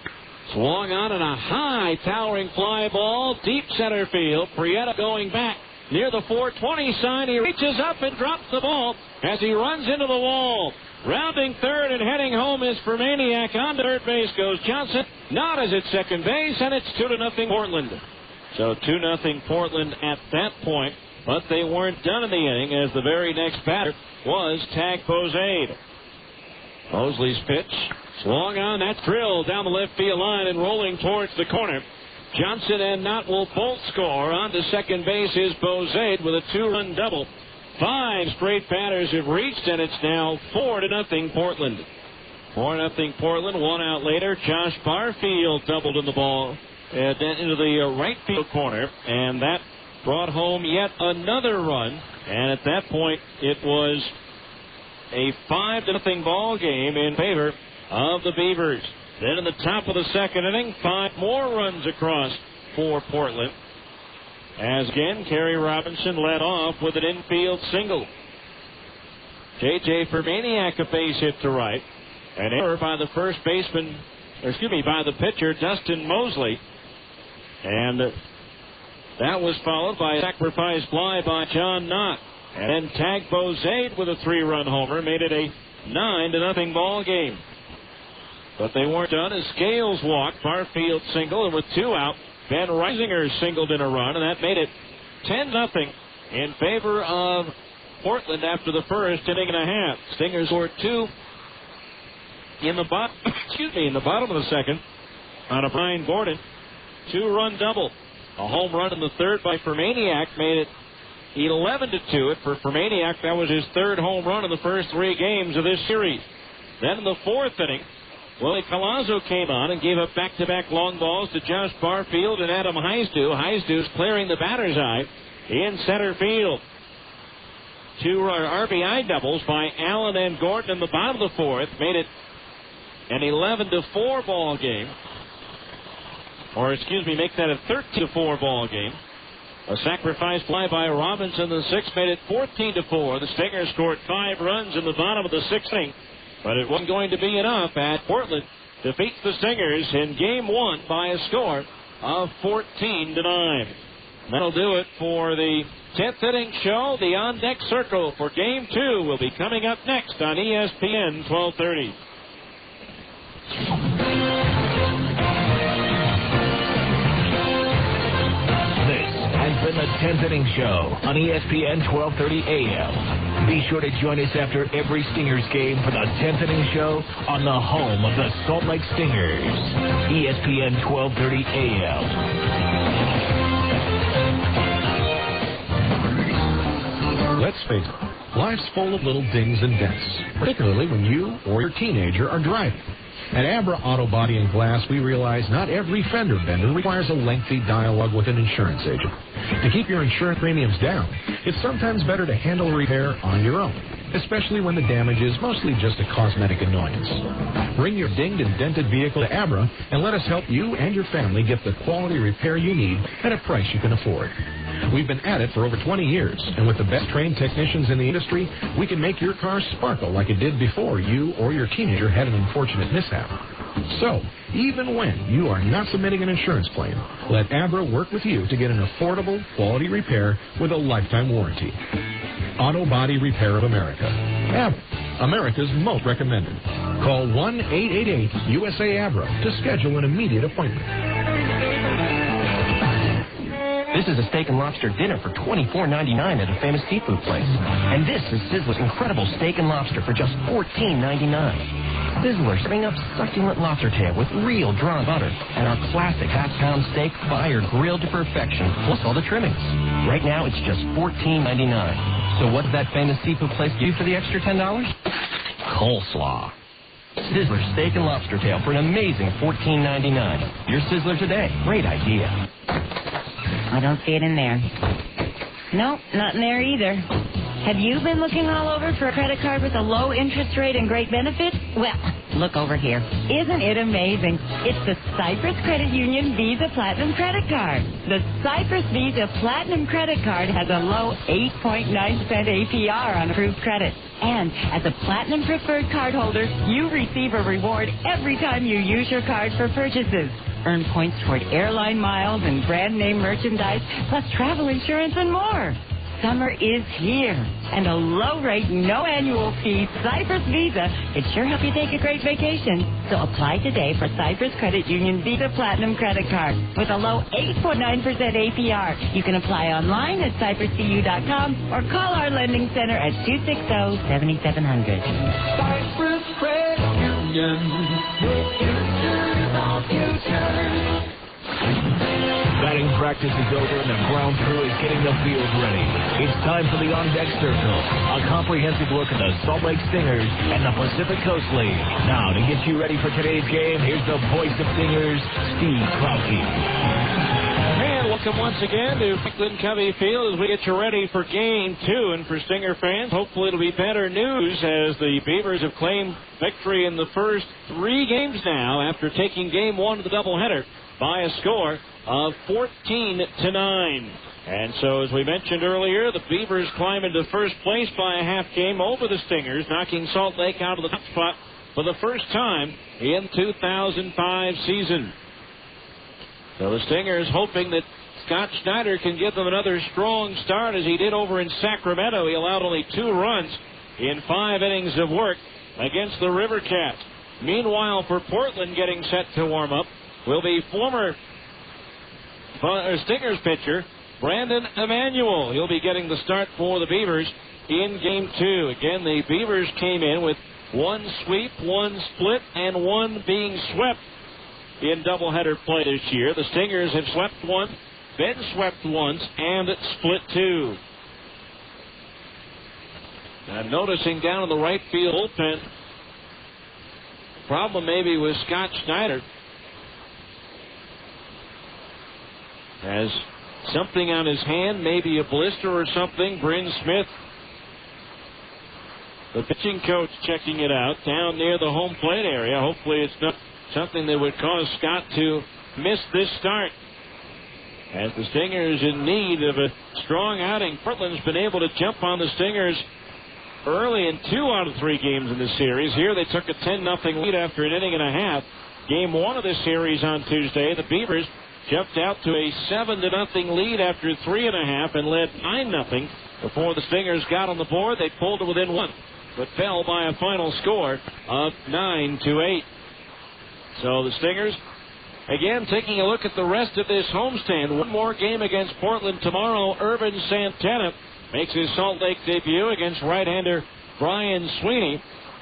Swung on and a high towering fly ball, deep center field. Prieta going back near the 420 sign. He reaches up and drops the ball as he runs into the wall. Rounding third and heading home is Permaniak. On to third base goes Johnson. Not as at second base, and it's 2-0 Portland. So 2-0 Portland at that point, but they weren't done in the inning as the very next batter was Tag Bozade. Mosley's pitch. Swung on, that drill down the left field line and rolling towards the corner. Johnson and Knott will both score. On to second base is Bozade with a 2-run double. 5 straight batters have reached, and it's now 4-0 Portland. 4-0 Portland. 1 out later, Josh Barfield doubled in the ball into the right field corner, and that brought home yet another run. And at that point, it was a 5-0 ball game in favor of the Beavers. Then in the top of the second inning, 5 more runs across for Portland. As again, Kerry Robinson led off with an infield single. J.J. Permaniak a base hit to right. An error by the first baseman, by the pitcher, Dustin Moseley. And that was followed by a sacrifice fly by John Knott. And then Tag Bozade with a 3-run homer made it a 9-0 ball game. But they weren't done as Scales walked. Barfield single, and with 2 out, Ben Reisinger singled in a run, and that made it 10-0 in favor of Portland after the first inning and a half. Stingers scored 2 in the bottom of the second on a Brian Gordon 2-run double. A home run in the third by Permaniak made it 11-2 for Permaniak. That was his 3rd home run in the first 3 games of this series. Then in the 4th inning, Willie Palazzo came on and gave up back-to-back long balls to Josh Barfield and Adam Heisdu. Heisdu's clearing the batter's eye in center field. 2 RBI doubles by Allen and Gordon in the bottom of the 4th made it an 11-4 ball game. Or, excuse me, make that a 13-4 ball game. A sacrifice fly by Robinson, the sixth, made it 14-4. The Stingers scored 5 runs in the bottom of the sixth inning, but it wasn't going to be enough. At Portland defeats the Stingers in Game 1 by a score of 14-9. That'll do it for the 10th inning show. The on-deck circle for Game 2 will be coming up next on ESPN 1230. Has been the 10th inning show on ESPN 1230 AM. Be sure to join us after every Stingers game for the 10th inning show on the home of the Salt Lake Stingers. ESPN 1230 AM. Let's face it, life's full of little dings and dents, particularly when you or your teenager are driving. At Abra Auto Body and Glass, we realize not every fender bender requires a lengthy dialogue with an insurance agent. To keep your insurance premiums down, it's sometimes better to handle a repair on your own, especially when the damage is mostly just a cosmetic annoyance. Bring your dinged and dented vehicle to Abra and let us help you and your family get the quality repair you need at a price you can afford. We've been at it for over 20 years, and with the best trained technicians in the industry, we can make your car sparkle like it did before you or your teenager had an unfortunate mishap. So, even when you are not submitting an insurance claim, let Abra work with you to get an affordable, quality repair with a lifetime warranty. Auto Body Repair of America. Abra, America's most recommended. Call 1-888-USA-ABRA to schedule an immediate appointment. This is a steak and lobster dinner for $24.99 at a famous seafood place. And this is Sizzler's incredible steak and lobster for just $14.99. Sizzler serving up succulent lobster tail with real drawn butter and our classic half-pound steak fire grilled to perfection, plus all the trimmings. Right now, it's just $14.99. So what's that famous seafood place do for the extra $10? Coleslaw. Sizzler steak and lobster tail for an amazing $14.99. Your Sizzler today. Great idea. I don't see it in there. Nope, not in there either. Have you been looking all over for a credit card with a low interest rate and great benefits? Well, look over here. Isn't it amazing? It's the Cypress Credit Union Visa Platinum Credit Card. The Cypress Visa Platinum Credit Card has a low 8.9% APR on approved credit. And as a Platinum Preferred cardholder, you receive a reward every time you use your card for purchases. Earn points toward airline miles and brand name merchandise, plus travel insurance and more. Summer is here, and a low rate, no annual fee Cypress Visa could sure help you take a great vacation. So apply today for Cypress Credit Union Visa Platinum Credit Card with a low 8.9% APR. You can apply online at cypresscu.com or call our lending center at 260-7700. Cypress Credit Union, your future is our future. Batting practice is over and the ground crew is getting the field ready. It's time for the on-deck circle, a comprehensive look at the Salt Lake Stingers and the Pacific Coast League. Now, to get you ready for today's game, here's the voice of Stingers, Steve Krause. And welcome once again to Franklin Covey Field as we get you ready for Game 2. And for Stinger fans, hopefully it'll be better news as the Beavers have claimed victory in the first 3 games now after taking Game 1 of the doubleheader by a score of 14-9. And so, as we mentioned earlier, the Beavers climb into first place by a half game over the Stingers, knocking Salt Lake out of the top spot for the first time in 2005 season. So the Stingers hoping that Scott Schneider can give them another strong start as he did over in Sacramento. He allowed only 2 runs in 5 innings of work against the River Cats. Meanwhile, for Portland, getting set to warm up will be former Stingers pitcher Brandon Emanuel. He'll be getting the start for the Beavers in Game 2. Again, the Beavers came in with 1 sweep, 1 split, and 1 being swept in doubleheader play this year. The Stingers have swept 1, been swept once, and split 2. I'm noticing down in the right field bullpen, problem maybe with Scott Schneider. Has something on his hand, maybe a blister or something. Bryn Smith The pitching coach checking it out down near the home plate area. Hopefully it's not something that would cause Scott to miss this start. As the Stingers in need of a strong outing, Portland's been able to jump on the Stingers early in 2 out of 3 games in this series. Here they took a 10-0 lead after an inning and a half. Game 1 of this series on Tuesday, the Beavers jumped out to a 7-0 lead after 3.5 and led 9-0 before the Stingers got on the board. They pulled to within 1, but fell by a final score of 9-8. So the Stingers, again, taking a look at the rest of this homestand. One more game against Portland tomorrow. Irvin Santana makes his Salt Lake debut against right-hander Brian Sweeney.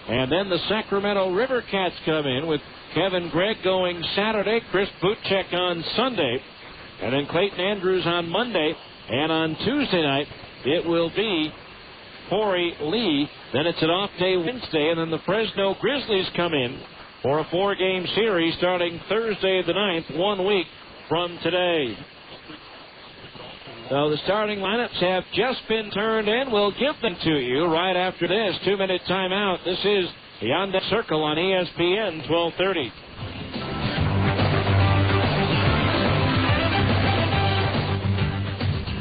And then the Sacramento River Cats come in with Kevin Gregg going Saturday, Chris Butchek on Sunday, and then Clayton Andrews on Monday. And on Tuesday night, it will be Corey Lee. Then it's an off day Wednesday, and then the Fresno Grizzlies come in for a 4-game series starting Thursday the 9th, 1 week from today. So the starting lineups have just been turned in. We'll give them to you right after this 2-minute timeout. This is the On Deck Circle on ESPN 1230.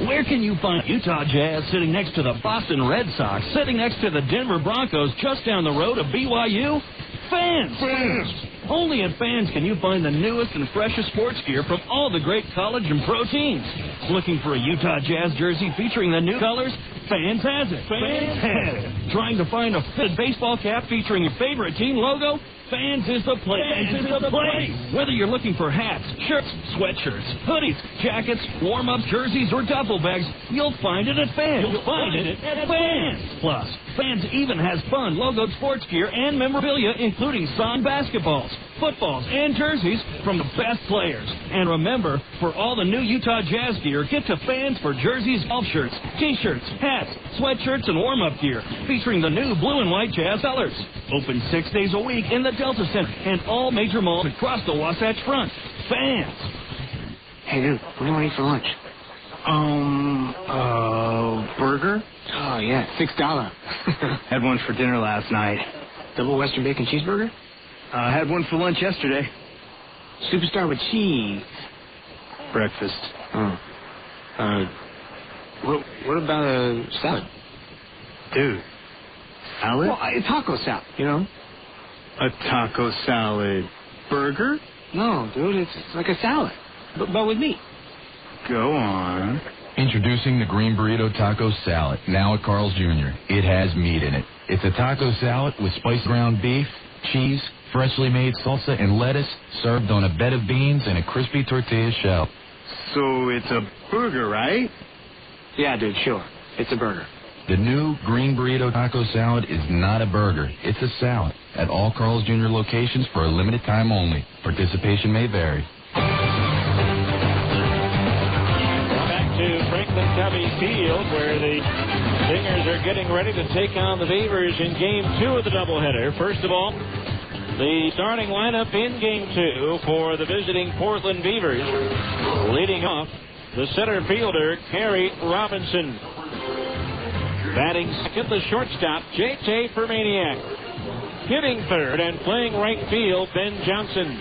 Where can you find Utah Jazz sitting next to the Boston Red Sox, sitting next to the Denver Broncos, just down the road of BYU? Fans! Only at Fans can you find the newest and freshest sports gear from all the great college and pro teams. Looking for a Utah Jazz jersey featuring the new colors? Fans has it. Fans has it. Trying to find a fitted baseball cap featuring your favorite team logo? Fans is the place. Fans is the place. Whether you're looking for hats, shirts, sweatshirts, hoodies, jackets, warm-up jerseys, or duffel bags, you'll find it at Fans. You'll find it at Fans. Plus, Fans even has fun logoed sports gear and memorabilia, including signed basketballs, footballs, and jerseys from the best players. And remember, for all the new Utah Jazz gear, get to Fans for jerseys, golf shirts, t-shirts, hats, sweatshirts, and warm-up gear featuring the new blue and white Jazz colors. Open 6 days a week in the Delta Center and all major malls across the Wasatch Front. Fans. Hey, dude, what do you want to eat for lunch? Burger? Oh, yeah, $6. Had one for dinner last night. Double Western bacon cheeseburger? Had one for lunch yesterday. Superstar with cheese. Breakfast. What about a salad? Dude, salad? Well, a taco salad, you know? A taco salad burger? No, dude, it's like a salad, but with meat. Go on. Introducing the Green Burrito Taco Salad, now at Carl's Jr. It has meat in it. It's a taco salad with spiced ground beef, cheese, freshly made salsa, and lettuce, served on a bed of beans and a crispy tortilla shell. So it's a burger, right? Yeah, dude, sure. It's a burger. The new Green Burrito Taco Salad is not a burger. It's a salad. At all Carl's Jr. locations for a limited time only. Participation may vary. Back to Franklin Covey Field, where the Stingers are getting ready to take on the Beavers in Game 2 of the doubleheader. First of all, the starting lineup in Game 2 for the visiting Portland Beavers. Leading off, the center fielder, Kerry Robinson. Batting second, the shortstop, J.J. Fermaniak. Hitting third and playing right field, Ben Johnson.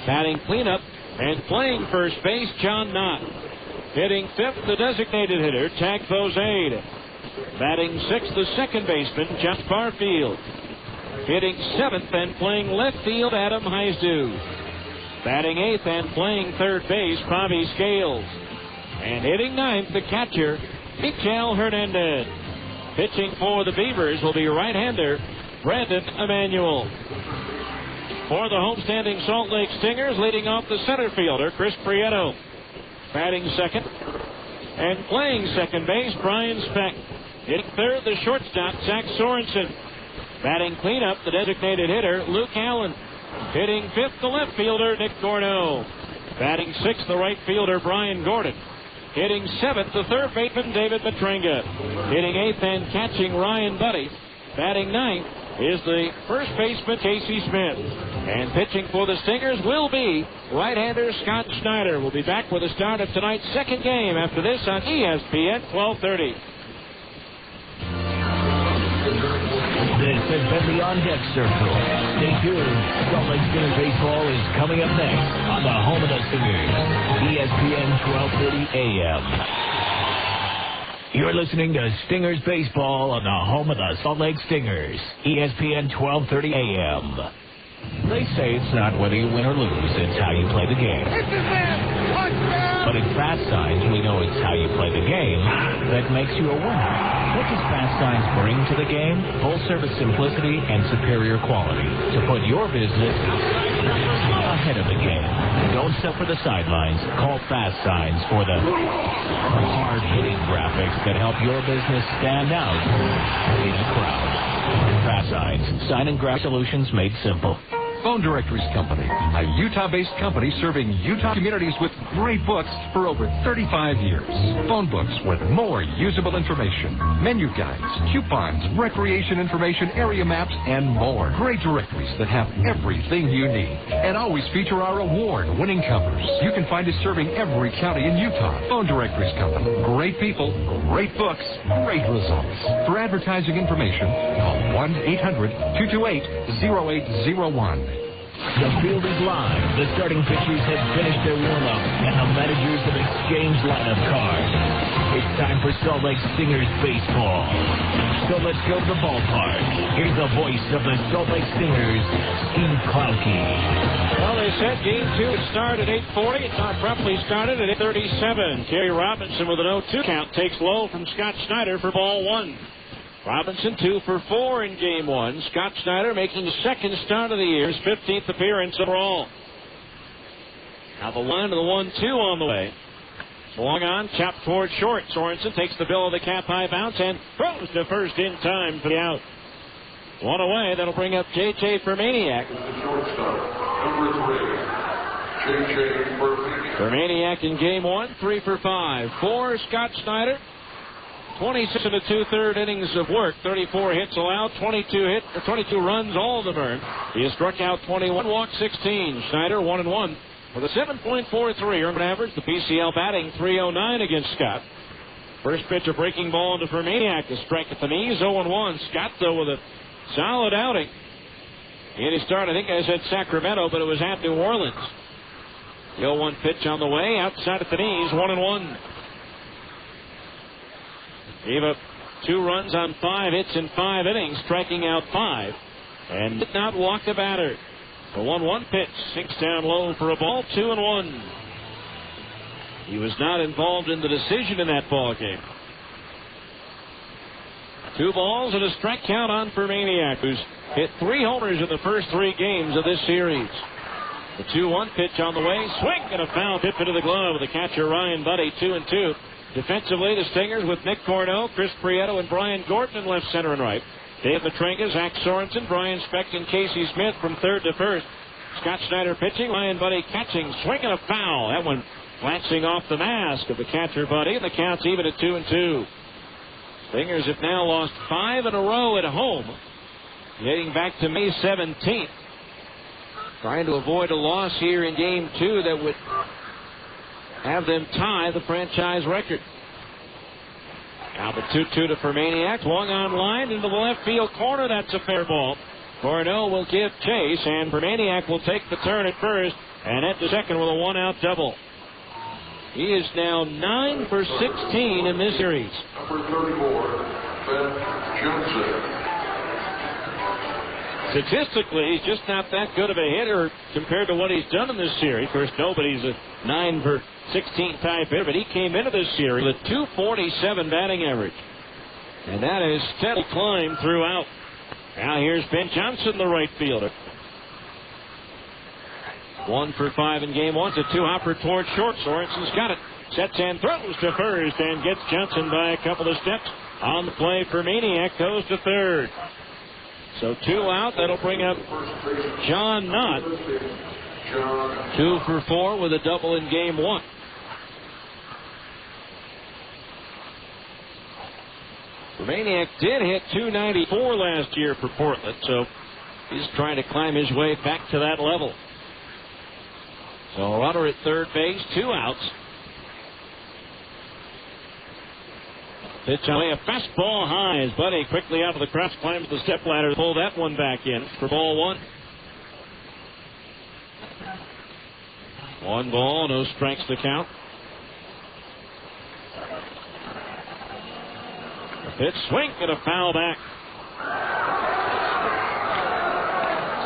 Batting cleanup and playing first base, John Knott. Hitting fifth, the designated hitter, Tagbo Zaid. Batting sixth, the second baseman, Jeff Barfield. Hitting seventh and playing left field, Adam Heisdu. Batting eighth and playing third base, Bobby Scales. And hitting ninth, the catcher, Michel Hernandez. Pitching for the Beavers will be right-hander Brandon Emanuel. For the homestanding Salt Lake Stingers, leading off the center fielder, Chris Prieto. Batting second and playing second base, Brian Speck. Hitting third, the shortstop, Zach Sorensen. Batting cleanup, the designated hitter, Luke Allen. Hitting fifth, the left fielder, Nick Gorno. Batting sixth, the right fielder, Brian Gordon. Hitting seventh, the third baseman, David Matringa. Hitting eighth and catching, Ryan Buddy. Batting ninth is the first baseman, Casey Smith. And pitching for the Stingers will be right-hander Scott Schneider. We'll be back with the start of tonight's second game after this on ESPN 1230. This has been the On Deck Circle. Stay tuned. Salt Lake Stingers baseball is coming up next on the home of the Stingers, ESPN 1230 AM. You're listening to Stingers baseball on the home of the Salt Lake Stingers, ESPN 1230 AM. They say it's not whether you win or lose, it's how you play the game. But at Fast Signs, we know it's how you play the game that makes you a winner. What does Fast Signs bring to the game? Full-service simplicity and superior quality to put your business ahead of the game. Don't settle for the sidelines. Call Fast Signs for the hard-hitting graphics that help your business stand out in a crowd. Fast Signs. Sign and graph solutions made simple. Phone Directories Company, a Utah-based company serving Utah communities with great books for over 35 years. Phone books with more usable information, menu guides, coupons, recreation information, area maps, and more. Great directories that have everything you need and always feature our award-winning covers. You can find us serving every county in Utah. Phone Directories Company. Great people, great books, great results. For advertising information, call 1-800-228-0801. The field is live. The starting pitchers have finished their warm-up, and the managers have exchanged lineup cards. It's time for Salt Lake Stingers baseball. So let's go to the ballpark. Here's the voice of the Salt Lake Stingers, Steve Klauke. Well, they said Game 2 would start at 8:40. It's abruptly started at 8:37. Kerry Robinson with an 0-2 count takes low from Scott Schneider for ball one. Robinson 2 for 4 in Game 1. Scott Schneider making the second start of the year, his 15th appearance overall. Now the 1 to the 1-2 on the way. Swung on, chopped toward short. Sorensen takes the bill of the cap-high bounce and throws to first in time for the out. One away. That'll bring up J.J. Permaniak. Permaniak in Game 1, 3 for 5. 4, Scott Schneider. 26 and a 2/3 innings of work, 34 hits allowed, 22 runs, all of them earned. He has struck out 21, walked 16. Schneider 1-1 with a 7.43 earned average. The PCL batting .309 against Scott. First pitch a breaking ball into Permaniak, a strike at the knees, 0-1. Scott though with a solid outing. And he started, I think I said Sacramento, but it was at New Orleans. The 0-1 pitch on the way, outside at the knees, 1-1. Gave up 2 runs on 5 hits in 5 innings, striking out 5, and did not walk the batter. The 1-1 pitch, sinks down low for a ball, 2-1. He was not involved in the decision in that ball game. 2 balls and a strike count on Permaniak, who's hit 3 homers in the first 3 games of this series. The 2-1 pitch on the way, swing and a foul tip into the glove of the catcher Ryan Buddy, 2-2. Defensively, the Stingers with Nick Corneau, Chris Prieto, and Brian Gordon in left, center, and right. Dave Matrenga, Zach Sorensen, Brian Specht, and Casey Smith from third to first. Scott Schneider pitching, Ryan Buddy catching, swinging a foul. That one glancing off the mask of the catcher Buddy, and the count's even at 2-2. Stingers have now lost 5 in a row at home, dating back to May 17th. Trying to avoid a loss here in Game 2 that would have them tie the franchise record. Now the 2-2 to Permaniak. Swung on line into the left field corner. That's a fair ball. Cornell will give chase, and Permaniak will take the turn at first and at the second with a 1-out double. He is now 9 for 16 in this series. Number 34, Ben Johnson. Statistically, he's just not that good of a hitter compared to what he's done in this series. Of course, nobody's a 9 for 16 type hitter, but he came into this series with a .247 batting average. And that is steady climb throughout. Now here's Ben Johnson, the right fielder. 1 for 5 in Game 1. It's a 2-hopper toward short. Sorensen's got it. Sets and throws to first and gets Johnson by a couple of steps. On the play, Permaniak goes to third. So 2 out. That'll bring up John Knott. 2 for 4 with a double in Game 1. Permaniak did hit .294 last year for Portland, so he's trying to climb his way back to that level. So a runner at third base, 2 outs. Pitch away, a fastball high. His buddy quickly out of the cross, climbs the step ladder, pull that one back in for ball one. 1 ball, no strikes to count. A pitch, swing, and a foul back.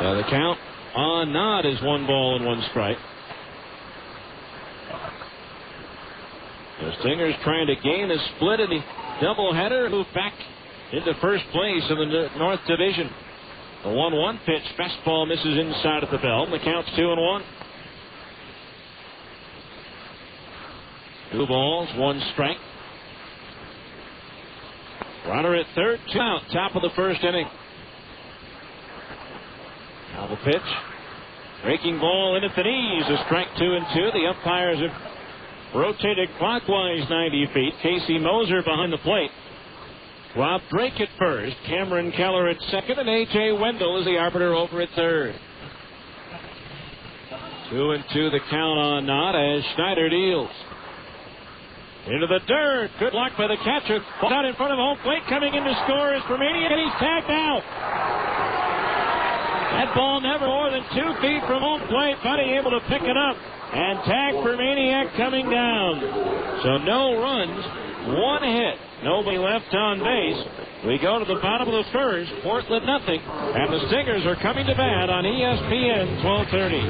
So the count on Nod is 1 ball and 1 strike. The Stingers trying to gain a split in the doubleheader, move back into first place in the North Division. The 1-1 pitch, fastball misses inside of the belt. The count's 2-1. 2 balls, 1 strike. Runner at third, 2 out, top of the first inning. Now the pitch. Breaking ball in at the knees. A strike 2-2. The umpires have rotated clockwise 90 feet. Casey Moser behind the plate. Rob Drake at first. Cameron Keller at second. And A.J. Wendell is the arbiter over at third. 2-2 the count on Nod as Schneider deals. Into the dirt. Good luck by the catcher. Ball out in front of home plate. Coming in to score is Permaniak, and he's tagged out. That ball never more than 2 feet from home plate. Buddy able to pick it up and tag Permaniak coming down. So no runs, 1 hit. Nobody left on base. We go to the bottom of the first. Portland nothing. And the Stingers are coming to bat on ESPN 1230.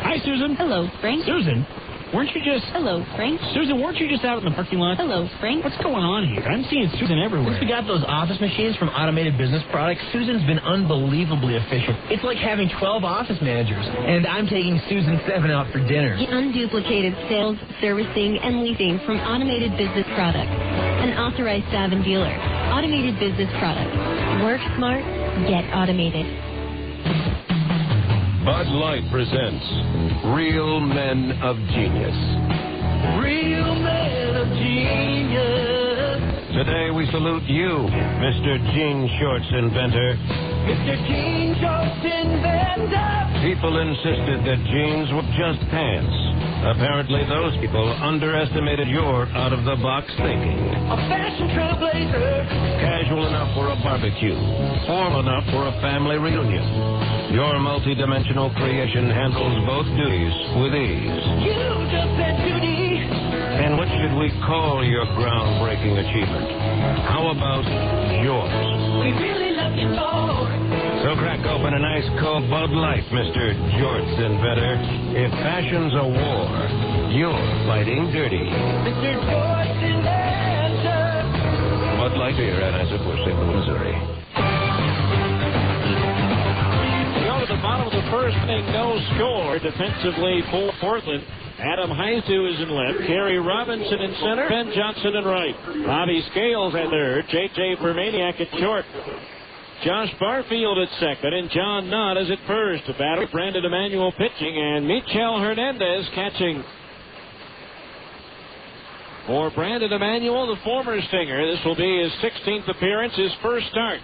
Hi, Susan. Hello, Frank. Susan, weren't you just... Hello, Frank. Susan, weren't you just out in the parking lot? Hello, Frank. What's going on here? I'm seeing Susan everywhere. Since we got those office machines from Automated Business Products, Susan's been unbelievably efficient. It's like having 12 office managers. And I'm taking Susan 7 out for dinner. Get unduplicated sales, servicing, and leasing from Automated Business Products, an authorized Savin dealer. Automated Business Products. Work smart, get automated. Bud Light presents Real Men of Genius. Real Men of Genius. Today we salute you, Mr. Jean Shorts inventor. Mr. Jean Shorts inventor. People insisted that jeans were just pants. Apparently those people underestimated your out-of-the-box thinking. A fashion trailblazer. Casual enough for a barbecue. Formal enough for a family reunion. Your multi-dimensional creation handles both duties with ease. You just said duty. And what should we call your groundbreaking achievement? How about yours? We really love you more. So crack open a nice cold Bud Light, Mr. Jorts inventor. If fashion's a war, you're fighting dirty. Mr. Jorts inventor. Bud Light beer, Anheuser-Busch, St. Louis, Missouri. Go to the bottom of the first inning, no score. Defensively for Portland. Adam Heistu is in left. Kerry Robinson in center. Ben Johnson in right. Bobby Scales at third. J.J. Permaniak at short. Josh Barfield at second, and John Nott is at first. The batter, Brandon Emanuel pitching, and Michel Hernandez catching. For Brandon Emanuel, the former Stinger, this will be his 16th appearance, his first start.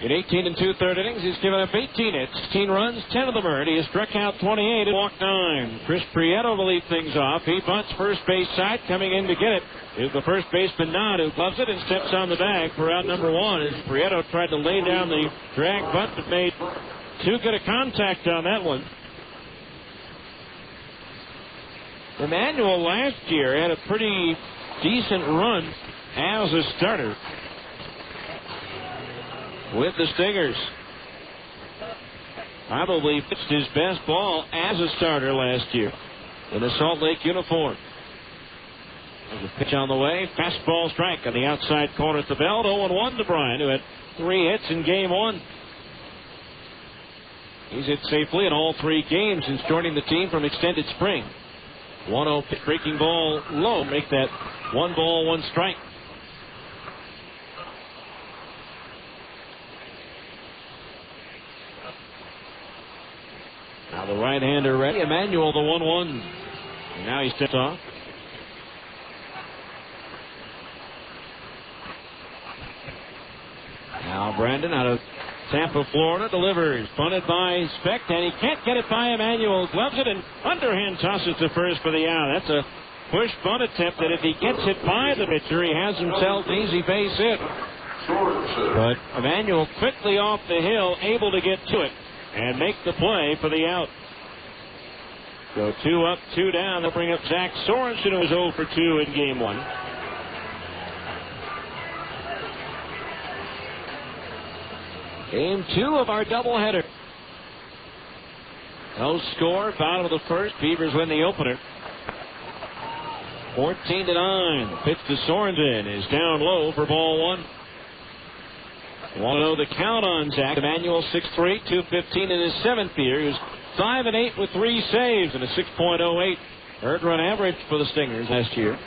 In 18 2/3 innings, he's given up 18 hits, 16 runs, 10 of them earned. He has struck out 28 and walked 9. Chris Prieto will lead things off. He bunts first base side. Coming in to get it is the first baseman Nod, who gloves it and steps on the bag for out number 1. As Prieto tried to lay down the drag bunt, but made too good a contact on that one. Emanuel last year had a pretty decent run as a starter with the Stingers. Probably pitched his best ball as a starter last year in a Salt Lake uniform. There's a pitch on the way. Fastball strike on the outside corner at the belt. 0-1 to Bryant, who had 3 hits in game 1. He's hit safely in all 3 games since joining the team from extended spring. 1-0 pitch, breaking ball low. Make that 1 ball, 1 strike. Now the right-hander ready. Emanuel, the 1-1. And now he steps off. Now Brandon out of Tampa, Florida delivers. Bunted by Specht, and he can't get it by Emanuel. Gloves it and underhand tosses to first for the out. That's a push bunt attempt that if he gets it by the pitcher, he has himself an easy base hit. But Emanuel quickly off the hill, able to get to it and make the play for the out. So 2 up, 2 down. They'll bring up Zach Sorensen, who was 0 for 2 in game 1. Game 2 of our doubleheader. No score, bottom of the first. Beavers win the opener. 14-9. Pitch to Sorensen is down low for ball 1. Want to know the count on Zach. Emanuel 6'3", 215 in his 7th year. He was 5-8 with 3 saves and a 6.08 earned run average for the Stingers last year.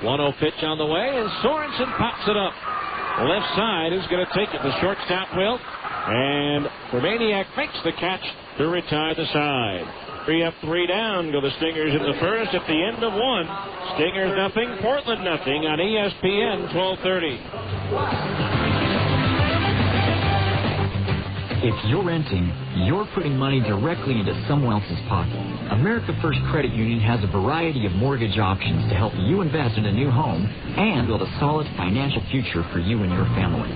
1-0 pitch on the way, and Sorensen pops it up. Left side, who's going to take it? The shortstop will. And Romaniak makes the catch to retire the side. 3 up, 3 down go the Stingers in the first at the end of 1. Stingers nothing, Portland nothing on ESPN 1230. If you're renting, you're putting money directly into someone else's pocket. America First Credit Union has a variety of mortgage options to help you invest in a new home and build a solid financial future for you and your family.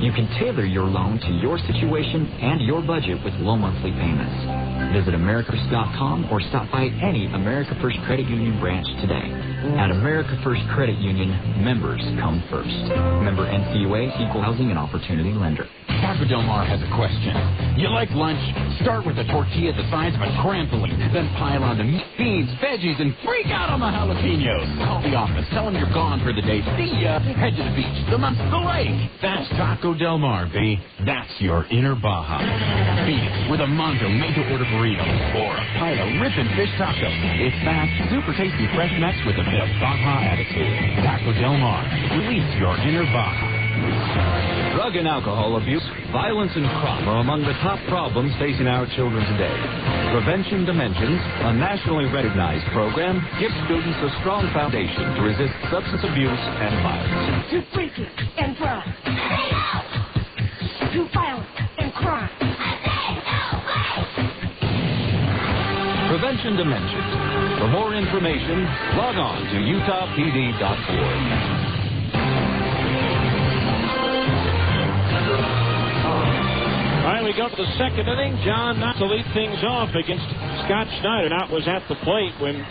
You can tailor your loan to your situation and your budget with low monthly payments. Visit AmericaFirst.com or stop by any America First Credit Union branch today. At America First Credit Union, members come first. Member NCUA, Equal Housing and Opportunity Lender. Taco Del Mar has a question. You like lunch? Start with a tortilla the size of a trampoline. Then pile on the meat, beans, veggies, and freak out on the jalapenos. Call the office. Tell them you're gone for the day. See ya. Head to the beach, the month, the lake. That's Taco Del Mar, B. That's your inner Baja. Beat it with a Mondo made-to-order burrito or a pile of ripping fish tacos. It's fast, super tasty fresh mix with a bit of Baja attitude. Taco Del Mar. Release your inner Baja. Drug and alcohol abuse, violence, and crime are among the top problems facing our children today. Prevention Dimensions, a nationally recognized program, gives students a strong foundation to resist substance abuse and violence. Too freaky and dry. Too violent and crime. Prevention Dimensions. For more information, log on to utahpd.org. All right, we go to the second inning. John Knott to lead things off against Scott Schneider. Knott was at the plate when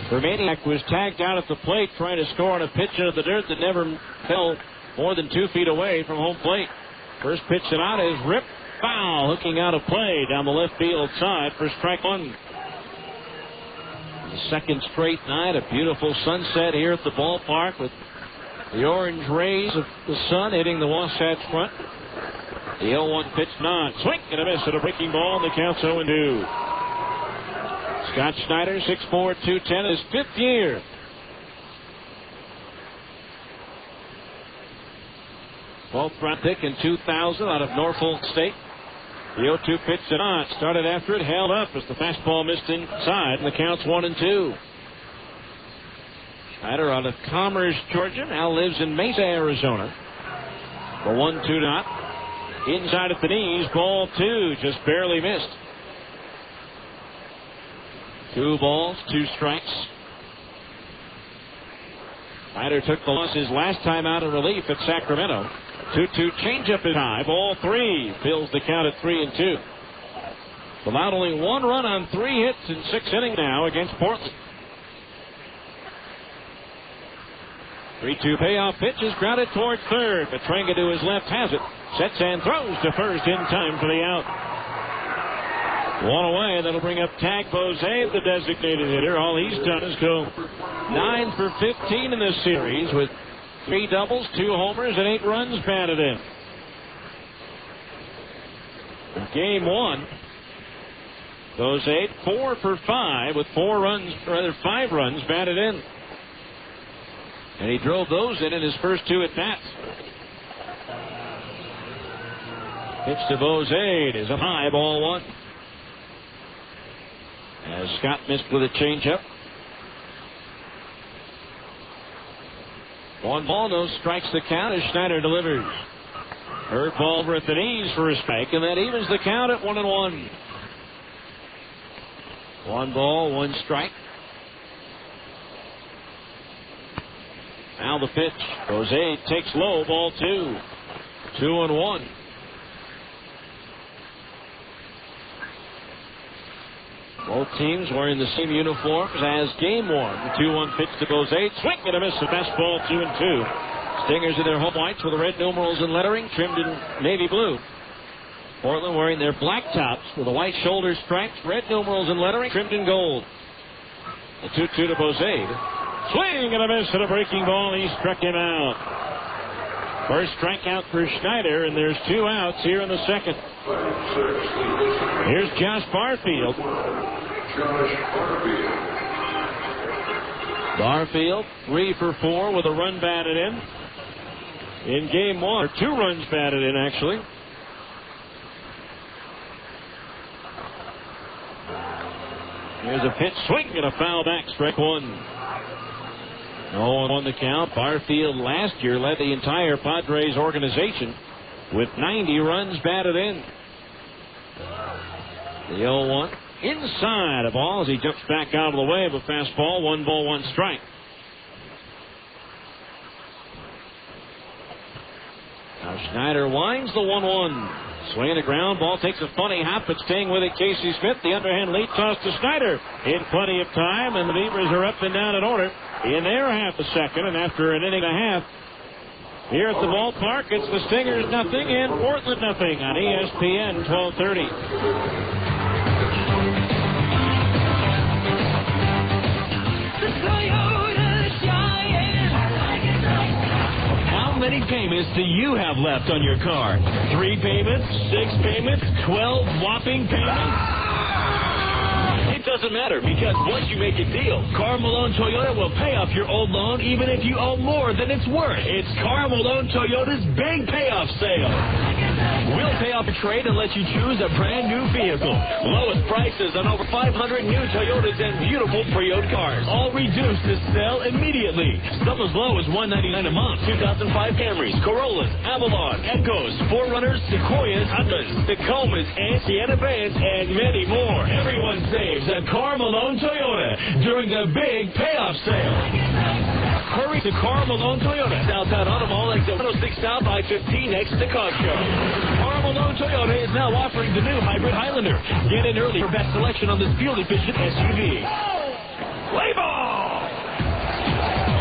Romaniak was tagged out at the plate trying to score on a pitch into the dirt that never fell more than 2 feet away from home plate. First pitch to Knott is ripped foul, hooking out of play down the left field side for strike 1. The second straight night, a beautiful sunset here at the ballpark with the orange rays of the sun hitting the Wasatch front. The 0-1 pitch, Knott. Swing and a miss at a breaking ball, and the count's 0-2. Scott Schneider, 6'4", 210, his 5th year. Both round pick in 2000 out of Norfolk State. The 0-2 pitch to Knott. Started after it, held up as the fastball missed inside, and the count's 1-2. Schneider out of Commerce, Georgia, now lives in Mesa, Arizona. The 1-2 Knott. Inside at the knees, ball 2, just barely missed. 2 balls, 2 strikes. Schneider took the loss his last time out of relief at Sacramento. 2-2 changeup is high, ball 3, fills the count at 3-2. Allowed only 1 run on 3 hits in 6 innings now against Portland. 3-2 payoff pitch is grounded toward third. Petrenga to his left has it. Sets and throws to first in time for the out. 1 away. That'll bring up Tag Bose, the designated hitter. All he's done is go 9 for 15 in this series with 3 doubles, 2 homers, and 8 runs batted in. In game 1, Bose 4 for 5 with 5 runs batted in. And he drove those in his first 2 at-bats. Pitch to Bose is a high, ball 1. As Scott missed with a changeup. 1 ball, no strikes the count as Schneider delivers. Hurt ball over at the knees for a strike, and that evens the count at 1-1. 1 ball, 1 strike. Now the pitch. Jose takes low, ball 2. 2-1. Both teams wearing the same uniforms as game 1. The 2-1 pitch to Jose. Swing and a miss. The fastball 2-2. Stingers in their home whites with the red numerals and lettering trimmed in navy blue. Portland wearing their black tops with the white shoulder stripes, red numerals and lettering trimmed in gold. The 2-2 to Jose. Swing and a miss at a breaking ball. He struck him out. First strikeout for Schneider, and there's 2 outs here in the second. Here's Josh Barfield. Barfield, 3 for 4 with a run batted in game 1. Or 2 runs batted in, actually. Here's a pitch, swing, and a foul back, strike 1. 0-1 the count. Barfield last year led the entire Padres organization with 90 runs batted in. The 0-1 inside a ball as he jumps back out of the way of a fastball. 1 ball, 1 strike. Now Schneider winds the 1-1. Swinging the ground, ball takes a funny hop, but staying with it, Casey Smith. The underhand lead toss to Schneider in plenty of time, and the Beavers are up and down in order in their half a second. And after an inning and a half here at the ballpark, it's the Stingers nothing and Portland nothing on ESPN 1230. How many payments do you have left on your car? 3 payments? 6 payments? 12 whopping payments? It doesn't matter, because once you make a deal, Karl Malone Toyota will pay off your old loan even if you owe more than it's worth. It's Karl Malone Toyota's big payoff sale. We'll pay off your trade and let you choose a brand new vehicle. Lowest prices on over 500 new Toyotas and beautiful pre-owned cars. All reduced to sell immediately. Some as low as $199 a month. 2005 Camrys, Corollas, Avalon, Echoes, 4Runners, Sequoias, Atlas, Tacomas, and Sienna Vans, and many more. Everyone saves at Karl Malone Toyota during the big payoff sale. Hurry to Karl Malone Toyota, Southtown Auto Mall, exit 106 South I-15 next to Costco. Karl Malone Toyota is now offering the new hybrid Highlander. Get in early for best selection on this fuel-efficient SUV. Play ball!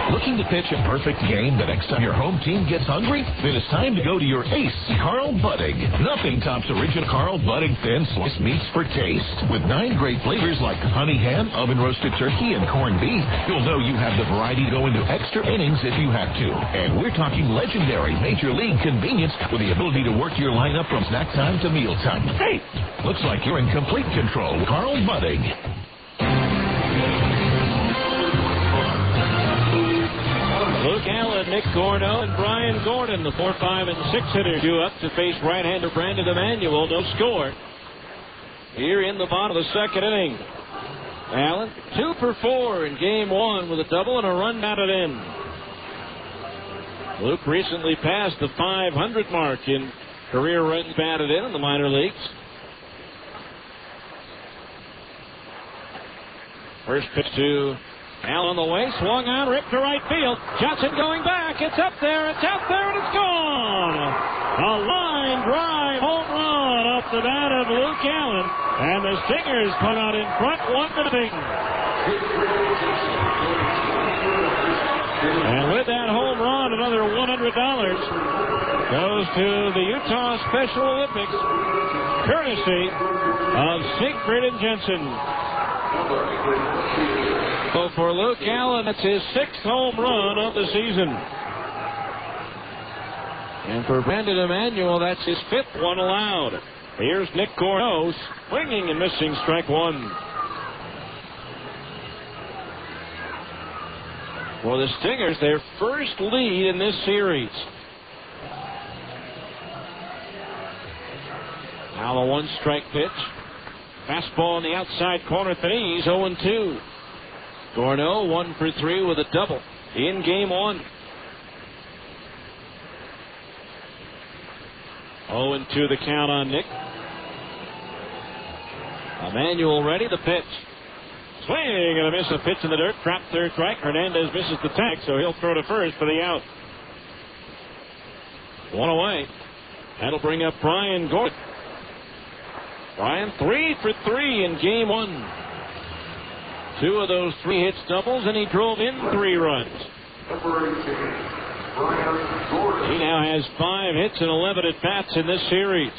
Looking to pitch a perfect game the next time your home team gets hungry? Then it's time to go to your ace, Carl Buddig. Nothing tops original Carl Buddig thin sliced meats for taste. With 9 great flavors like honey ham, oven roasted turkey, and corned beef, you'll know you have the variety to go into extra innings if you have to. And we're talking legendary Major League convenience with the ability to work your lineup from snack time to mealtime. Hey, looks like you're in complete control with Carl Buddig. Luke Allen, Nick Gorno, and Brian Gordon, the 4, 5, and 6 hitter, due up to face right-hander Brandon Emanuel. No score here in the bottom of the second inning. Allen, 2 for 4 in game 1 with a double and a run batted in. Luke recently passed the 500 mark in career runs batted in the minor leagues. First pitch to Allen on the way, swung on, ripped to right field. Johnson going back. It's up there, and it's gone. A line drive home run off the bat of Luke Allen, and the Stingers come out in front 1-0. And with that home run, another $100 goes to the Utah Special Olympics, courtesy of Siegfried and Jensen. So for Luke Allen, it's his 6th home run of the season. And for Brandon Emanuel, that's his 5th one allowed. Here's Nick Gorno, swinging and missing, strike 1. For the Stingers, their first lead in this series. Now the 1-strike pitch. Fastball in the outside corner at the knees, 0-2. Gorno 1 for 3 with a double in game 1. 0-2 the count on Nick. Emanuel ready, the pitch. Swing and a miss, a pitch in the dirt. Drop third strike. Hernandez misses the tag, so he'll throw to first for the out. One away. That'll bring up Brian Gordon. Brian 3 for 3 in game 1. 2 of those 3 hits doubles, and he drove in 3 runs. He now has 5 hits and 11 at-bats in this series.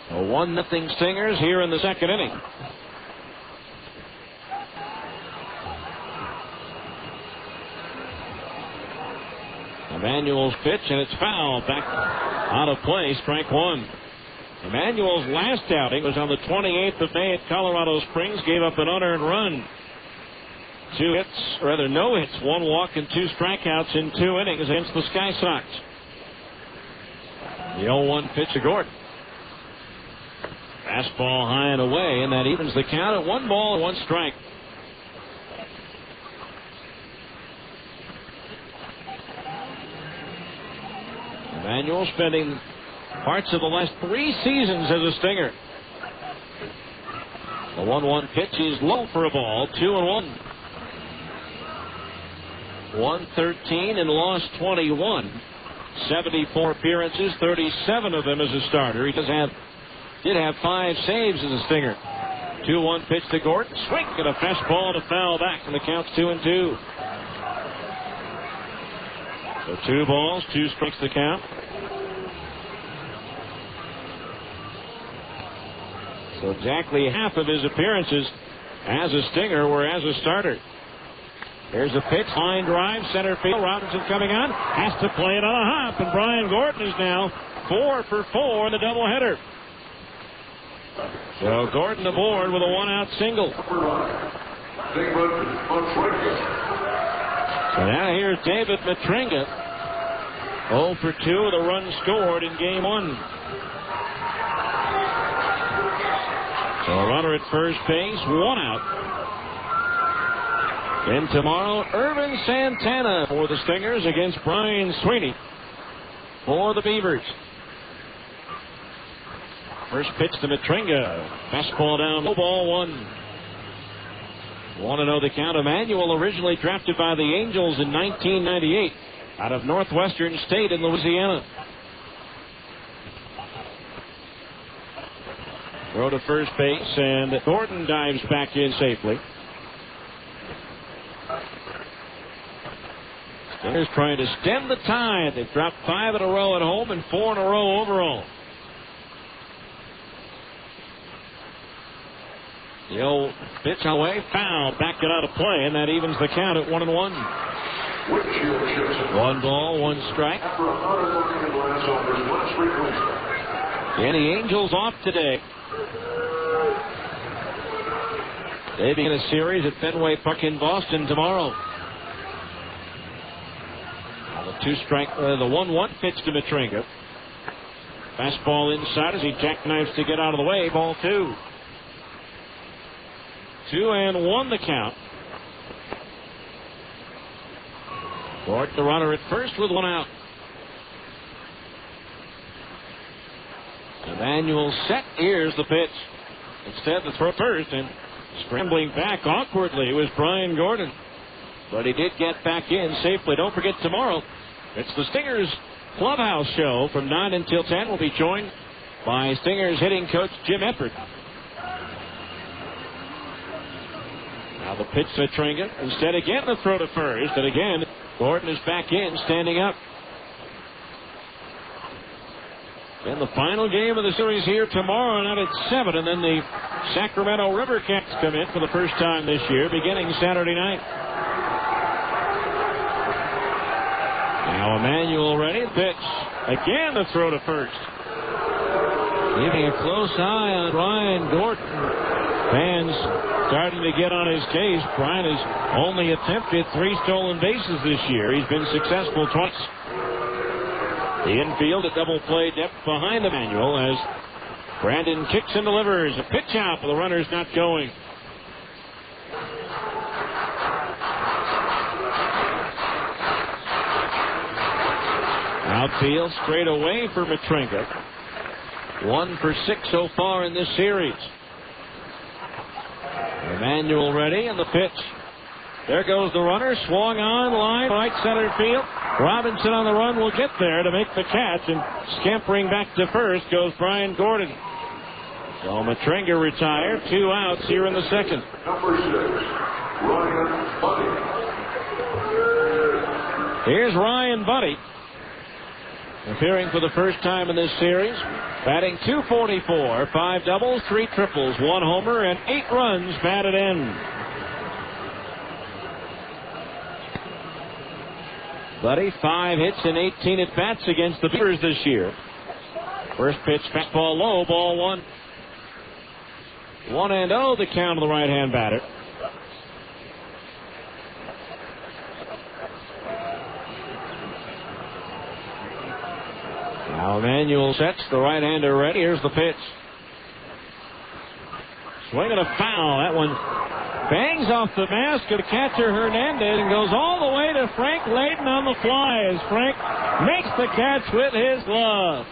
A 1-0 Stingers here in the second inning. Emanuel's pitch, and it's foul. Back out of play, strike 1. Emanuel's last outing was on the 28th of May at Colorado Springs. Gave up an unearned run. 2 hits, or rather no hits, 1 walk and 2 strikeouts in 2 innings against the Sky Sox. The 0-1 pitch to Gordon. Fastball high and away, and that evens the count at 1 ball and 1 strike. Emanuel spending parts of the last 3 seasons as a Stinger. The 1-1 pitch is low for a ball, 2-1. 113 and lost 21. 74 appearances, 37 of them as a starter. He did have 5 saves as a Stinger. 2-1 pitch to Gordon. Swing and a fastball to foul back, and the count's 2-2. So 2 balls, 2 strikes the count. So exactly half of his appearances as a Stinger were as a starter. Here's a pitch, line drive, center field. Robinson coming on, has to play it on a hop, and Brian Gordon is now 4 for 4 in the doubleheader. So Gordon aboard with a 1-out single. So now here's David Matringa. 0 for 2 with a run scored in game 1. So a runner at first base, 1 out. Then tomorrow, Irvin Santana for the Stingers against Brian Sweeney for the Beavers. First pitch to Matringa. Fastball down, low ball 1. Want to know the count? Emanuel, originally drafted by the Angels in 1998 out of Northwestern State in Louisiana. Throw to first base, and Gordon dives back in safely. Stingers trying to stem the tide. They've dropped 5 in a row at home and 4 in a row overall. The old pitch away, foul, back it out of play, and that evens the count at 1-1. 1 ball, 1 strike. And the Angels off today. They begin a series at Fenway Park in Boston tomorrow. The 1-1 pitch to Matringa. Fastball inside as he jackknifes to get out of the way. Ball 2. 2-1 the count. Gordon, the runner at first with 1 out. Emanuel set. Here's the pitch. Instead, the throw first, and scrambling back awkwardly was Brian Gordon. But he did get back in safely. Don't forget, tomorrow, it's the Stingers Clubhouse Show from 9 until 10. We'll be joined by Stingers hitting coach Jim Eppert. Now the pitch to Matringa. Instead, again, the throw to first. And again, Gordon is back in, standing up. And the final game of the series here tomorrow night at 7. And then the Sacramento River Cats come in for the first time this year, beginning Saturday night. Now Emanuel ready. Pitch. Again, the throw to first. Keeping a close eye on Brian Gordon. Fans starting to get on his case. Brian has only attempted 3 stolen bases this year. He's been successful twice. The infield at double play depth behind Emanuel as Brandon kicks and delivers. A pitch out, but the runner's not going. Upfield, straight away for Matringa. 1 for 6 so far in this series. Emanuel ready, and the pitch. There goes the runner, swung on, line, right center field. Robinson on the run will get there to make the catch, and scampering back to first goes Brian Gordon. So Matringa retired, 2 outs here in the second. Number 6, Ryan Buddy. Here's Ryan Buddy, appearing for the first time in this series, batting .244, 5 doubles, 3 triples, 1 homer, and 8 runs batted in. Buddy, 5 hits and 18 at-bats against the Beavers this year. First pitch, fastball low, ball 1. 1-0 the count of the right-hand batter. Now Emanuel sets, the right-hander ready. Here's the pitch. Swing and a foul. That one bangs off the mask of catcher Hernandez and goes all the way to Frank Layden on the fly as Frank makes the catch with his glove.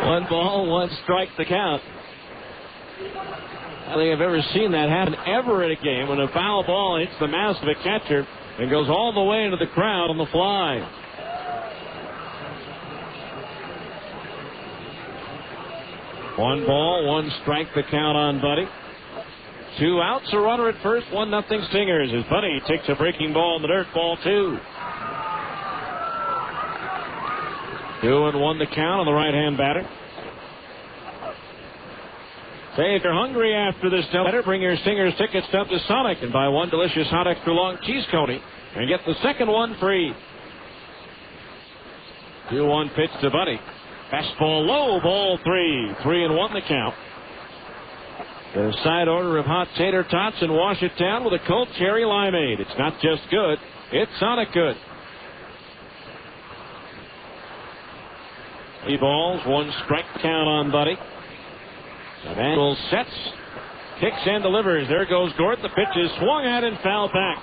1 ball, 1 strike the count. I don't think I've ever seen that happen ever in a game when a foul ball hits the mask of a catcher and goes all the way into the crowd on the fly. One ball, 1 strike the count on Buddy. 2 outs, a runner at first, 1-0 Stingers as Buddy takes a breaking ball in the dirt, ball 2. 2-1 the count on the right-hand batter. Say, if you're hungry after this doubleheader, bring your Stingers tickets up to Sonic and buy 1 delicious hot extra long cheese coney and get the second one free. 2-1 pitch to Buddy. Fastball low, ball 3. 3-1 the count. The side order of hot tater tots and wash it down with a cold cherry limeade. It's not just good, it's Sonic good. 3 balls, 1 strike count on Buddy. Emanuel sets, kicks and delivers. There goes Gordon. The pitch is swung at and fouled back.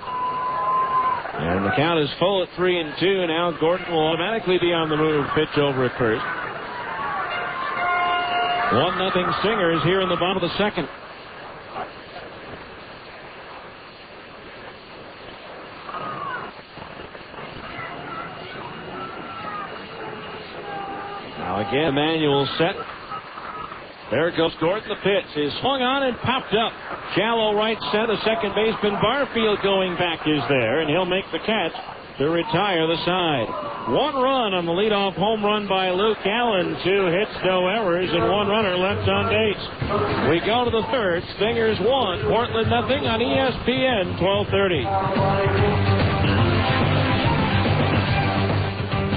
And the count is full at 3-2. Now Gordon will automatically be on the move. Pitch over at first. 1-0 Stingers here in the bottom of the second. Now again, Emanuel set. There goes Gordon. The pitch is swung on and popped up. Shallow right center. The second baseman Barfield going back is there, and he'll make the catch to retire the side. 1 run on the leadoff home run by Luke Allen. 2 hits, no errors, and 1 runner left on base. We go to the third. Stingers 1, Portland 0 on ESPN 1230.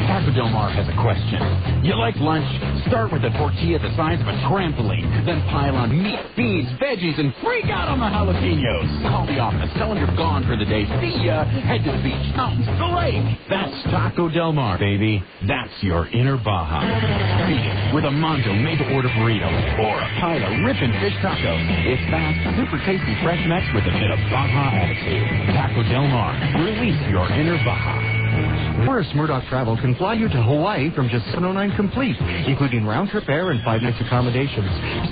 Taco Del Mar has a question. You like lunch? Start with a tortilla the size of a trampoline. Then pile on meat, beans, veggies, and freak out on the jalapenos. Call the office. Tell them you're gone for the day. See ya. Head to the beach, mountains, the lake. That's Taco Del Mar, baby. That's your inner Baja. Beat it with a Mondo made-to-order burrito or a pile of ripping fish tacos. It's fast, super tasty, fresh mix with a bit of Baja attitude. Taco Del Mar. Release your inner Baja. Morris Murdoch Travel can fly you to Hawaii from just $709 complete, including round-trip air and 5 nights accommodations.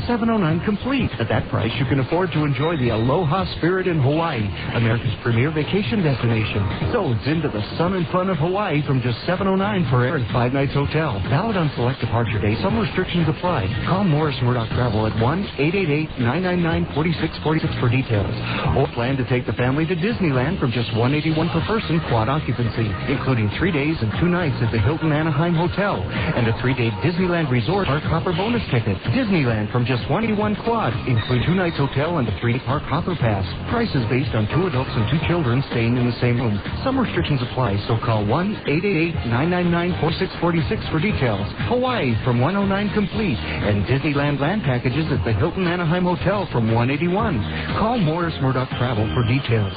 $709 complete. At that price, you can afford to enjoy the aloha spirit in Hawaii, America's premier vacation destination. So it's into the sun and fun of Hawaii from just $709 for air and 5 nights hotel. Valid on select departure days. Some restrictions apply. Call Morris Murdoch Travel at 1-888-999-4646 for details. Or plan to take the family to Disneyland from just $181 per person, quad occupancy, including 3 days and 2 nights at the Hilton Anaheim Hotel and a 3-day Disneyland Resort Park Hopper bonus ticket. Disneyland from just $181 quad, include 2 nights hotel and a 3-day Park Hopper pass. Prices based on 2 adults and 2 children staying in the same room. Some restrictions apply, so call 1-888-999-4646 for details. Hawaii from $109 complete and Disneyland land packages at the Hilton Anaheim Hotel from $181. Call Morris Murdoch Travel for details.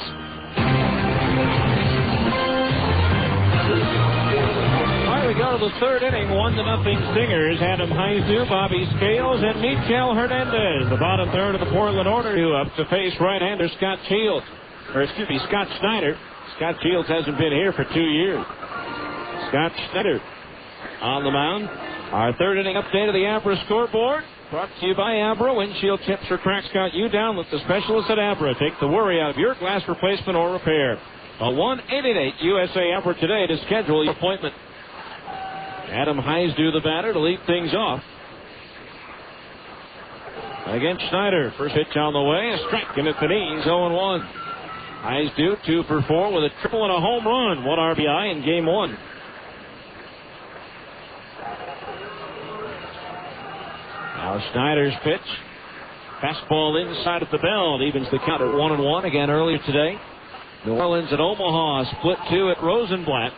we go to the third inning. 1-0 Stingers. Adam Heisdu, Bobby Scales, and Michel Hernandez. The bottom third of the Portland order up to face right-hander Scott Schneider. Scott Shields hasn't been here for 2 years. Scott Schneider on the mound. Our third inning update of the Abra scoreboard. Brought to you by Abra. Windshield chips or cracks got you down. Let the specialists at Abra take the worry out of your glass replacement or repair. A 1-888-USA Abra today to schedule your appointment. Adam Heisdu, the batter, to lead things off. Against Schneider. First pitch on the way. A strike in at the knees. 0-1. Heisdu 2 for 4 with a triple and a home run. 1 RBI in game 1. Now Schneider's pitch. Fastball inside of the belt. Evens the count at 1-1 again earlier today. New Orleans at Omaha. Split 2 at Rosenblatt.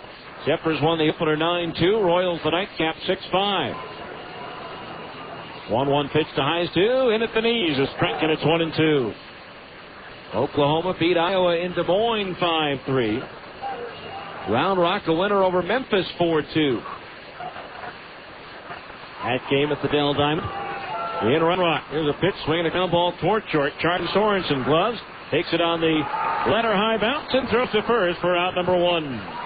Zephyrs won the opener 9-2. Royals the nightcap 6-5. 1-1 pitch to Heisdu. In at the knees. A strike and it's 1-2. Oklahoma beat Iowa in Des Moines 5-3. Round Rock a winner over Memphis 4-2. That game at the Dell Diamond. In Round Rock. Here's a pitch swinging a ground ball toward short. Charlie Sorensen gloves. Takes it on the letter high bounce and throws to first for out number 1.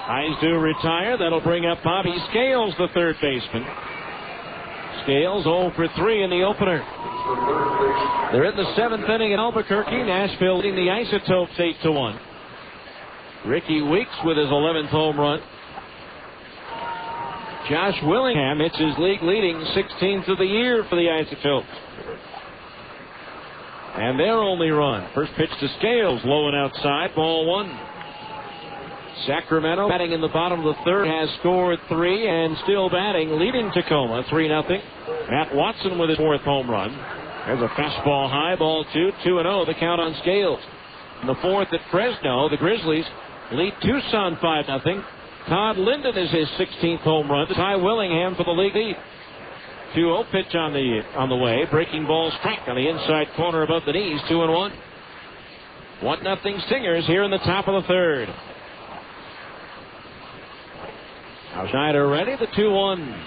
Heisdu retire. That'll bring up Bobby Scales, the third baseman. Scales 0 for 3 in the opener. They're in the 7th inning in Albuquerque. Nashville leading the Isotopes 8-1. Ricky Weeks with his 11th home run. Josh Willingham hits his league-leading 16th of the year for the Isotopes. And their only run. First pitch to Scales, low and outside, ball 1. Sacramento batting in the bottom of the third has scored 3 and still batting, leading Tacoma 3-0. Matt Watson with his 4th home run. There's a fastball high, ball 2, 2-0, the count on Scales. In the 4th at Fresno, the Grizzlies lead Tucson 5-0. Todd Linden is his 16th home run. Ty Willingham for the league lead. 2-0 pitch on the way. Breaking ball strike on the inside corner above the knees. 2-1. 1-0 Stingers here in the top of the third. Now Schneider ready. The 2-1.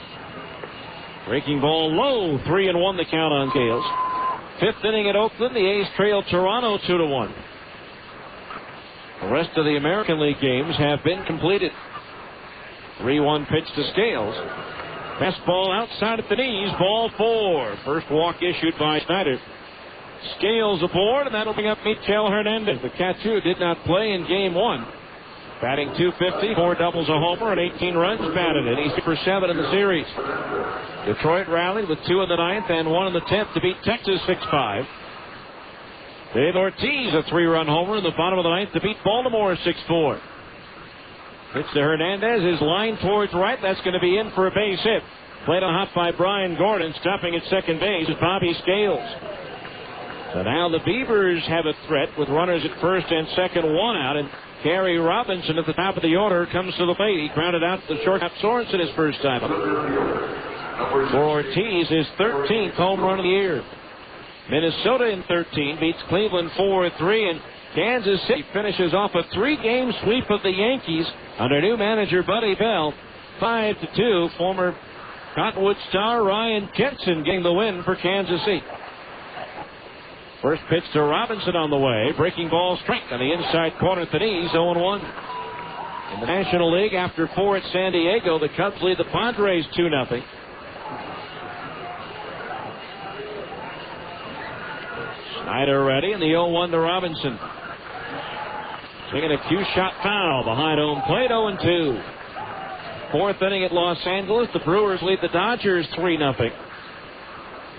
Breaking ball low. 3-1 the count on Scales. 5th inning at Oakland. The A's trail Toronto 2-1. The rest of the American League games have been completed. 3-1 pitch to Scales. Fastball outside at the knees. Ball 4. First walk issued by Schneider. Scales aboard, and that'll bring up Michel Hernandez. The Catu did not play in game 1. Batting .250, 4 doubles, a homer, and 18 runs batted in. He's 2 for 7 in the series. Detroit rallied with 2 in the 9th and 1 in the 10th to beat Texas 6-5. Dave Ortiz, a 3-run homer in the bottom of the 9th to beat Baltimore 6-4. Pitch to Hernandez, his line towards right. That's going to be in for a base hit. Played on hot by Brian Gordon. Stopping at second base is Bobby Scales. So now the Beavers have a threat with runners at first and second, 1 out. And Gary Robinson at the top of the order comes to the plate. He grounded out the shortstop Sorensen his first time. For Ortiz, his 13th home run of the year. Minnesota in 13 beats Cleveland 4-3, and Kansas City finishes off a 3-game sweep of the Yankees under new manager Buddy Bell, 5-2. Former Cottonwood star Ryan Jensen getting the win for Kansas City. First pitch to Robinson on the way. Breaking ball strike on the inside corner at the knees, 0-1. In the National League, after 4 at San Diego, the Cubs lead the Padres 2-0. Schneider ready, and the 0-1 to Robinson. Taking a Q-shot foul behind home plate, 0-2. 4th inning at Los Angeles. The Brewers lead the Dodgers 3-0.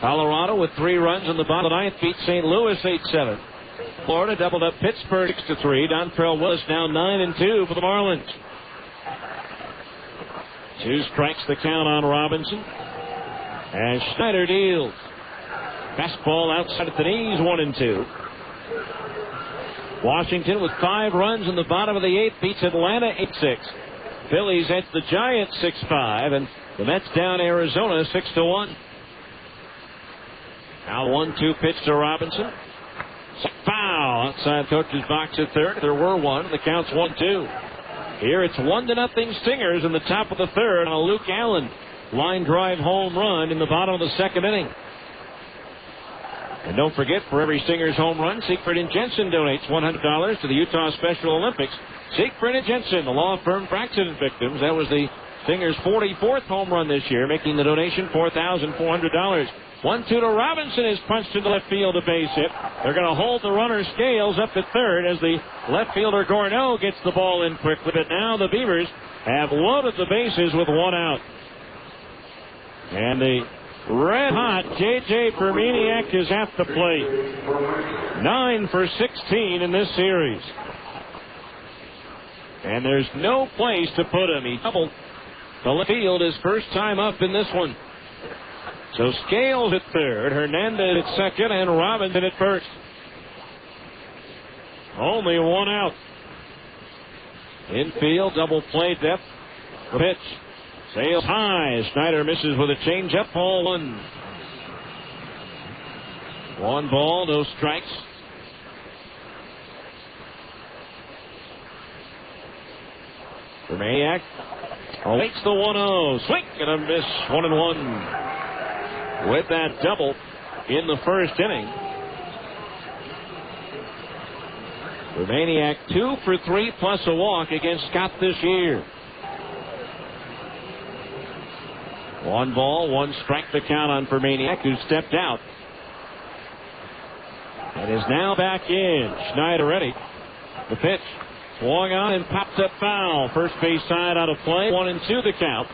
Colorado with 3 runs in the bottom of the 9th beat St. Louis 8-7. Florida doubled up Pittsburgh 6-3. Dontrell Willis now 9-2 for the Marlins. 2 strikes the count on Robinson. And Schneider deals. Fastball outside at the knees, 1-2. Washington with 5 runs in the bottom of the 8th beats Atlanta 8-6. Phillies edge the Giants 6-5, and the Mets down Arizona 6-1. Now 1-2 pitch to Robinson. Foul outside coach's box at third. There were 1. The count's 1-2. Here it's 1-0 Stingers in the top of the third on a Luke Allen line drive home run in the bottom of the second inning. And don't forget, for every Stingers home run, Siegfried and Jensen donates $100 to the Utah Special Olympics. Siegfried and Jensen, the law firm for accident victims. That was the Stingers' 44th home run this year, making the donation $4,400. 1-2 to Robinson is punched into left field, a base hit. They're going to hold the runner Scales up at third as the left fielder Gorneau gets the ball in quickly. But now the Beavers have loaded the bases with one out. And the red-hot J.J. Permaniak is at the plate. 9 for 16 in this series. And there's no place to put him. He doubled the left field his first time up in this one. So Scales at third, Hernandez at second, and Robinson at first. Only one out. Infield, double play depth. The pitch. Sails high. Schneider misses with a changeup. Ball one. One ball, no strikes. Permaniak makes the 1-0. Swing and a miss. 1-1. With that double in the first inning. Permaniak 2 for 3 plus a walk against Scott this year. One ball, one strike to count on Permaniak, who stepped out. And is now back in. Schneider ready. The pitch. Swung on and popped up foul. First base side out of play. 1-2 the count.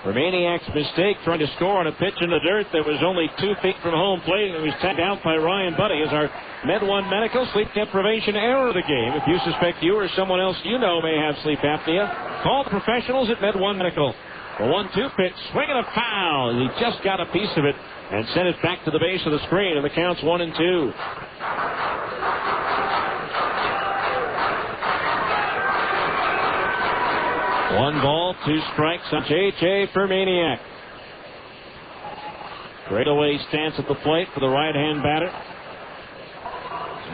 Permaniak's mistake trying to score on a pitch in the dirt that was only 2 feet from home plate. It was tagged out by Ryan Buddy as our Med1 Medical sleep deprivation error of the game. If you suspect you or someone else you know may have sleep apnea, call the professionals at Med1 Medical. The 1-2 pitch, swinging a foul. He just got a piece of it and sent it back to the base of the screen, and the count's 1-2. One ball, 2 strikes on J.J. Permaniak. Straightaway stance at the plate for the right-hand batter.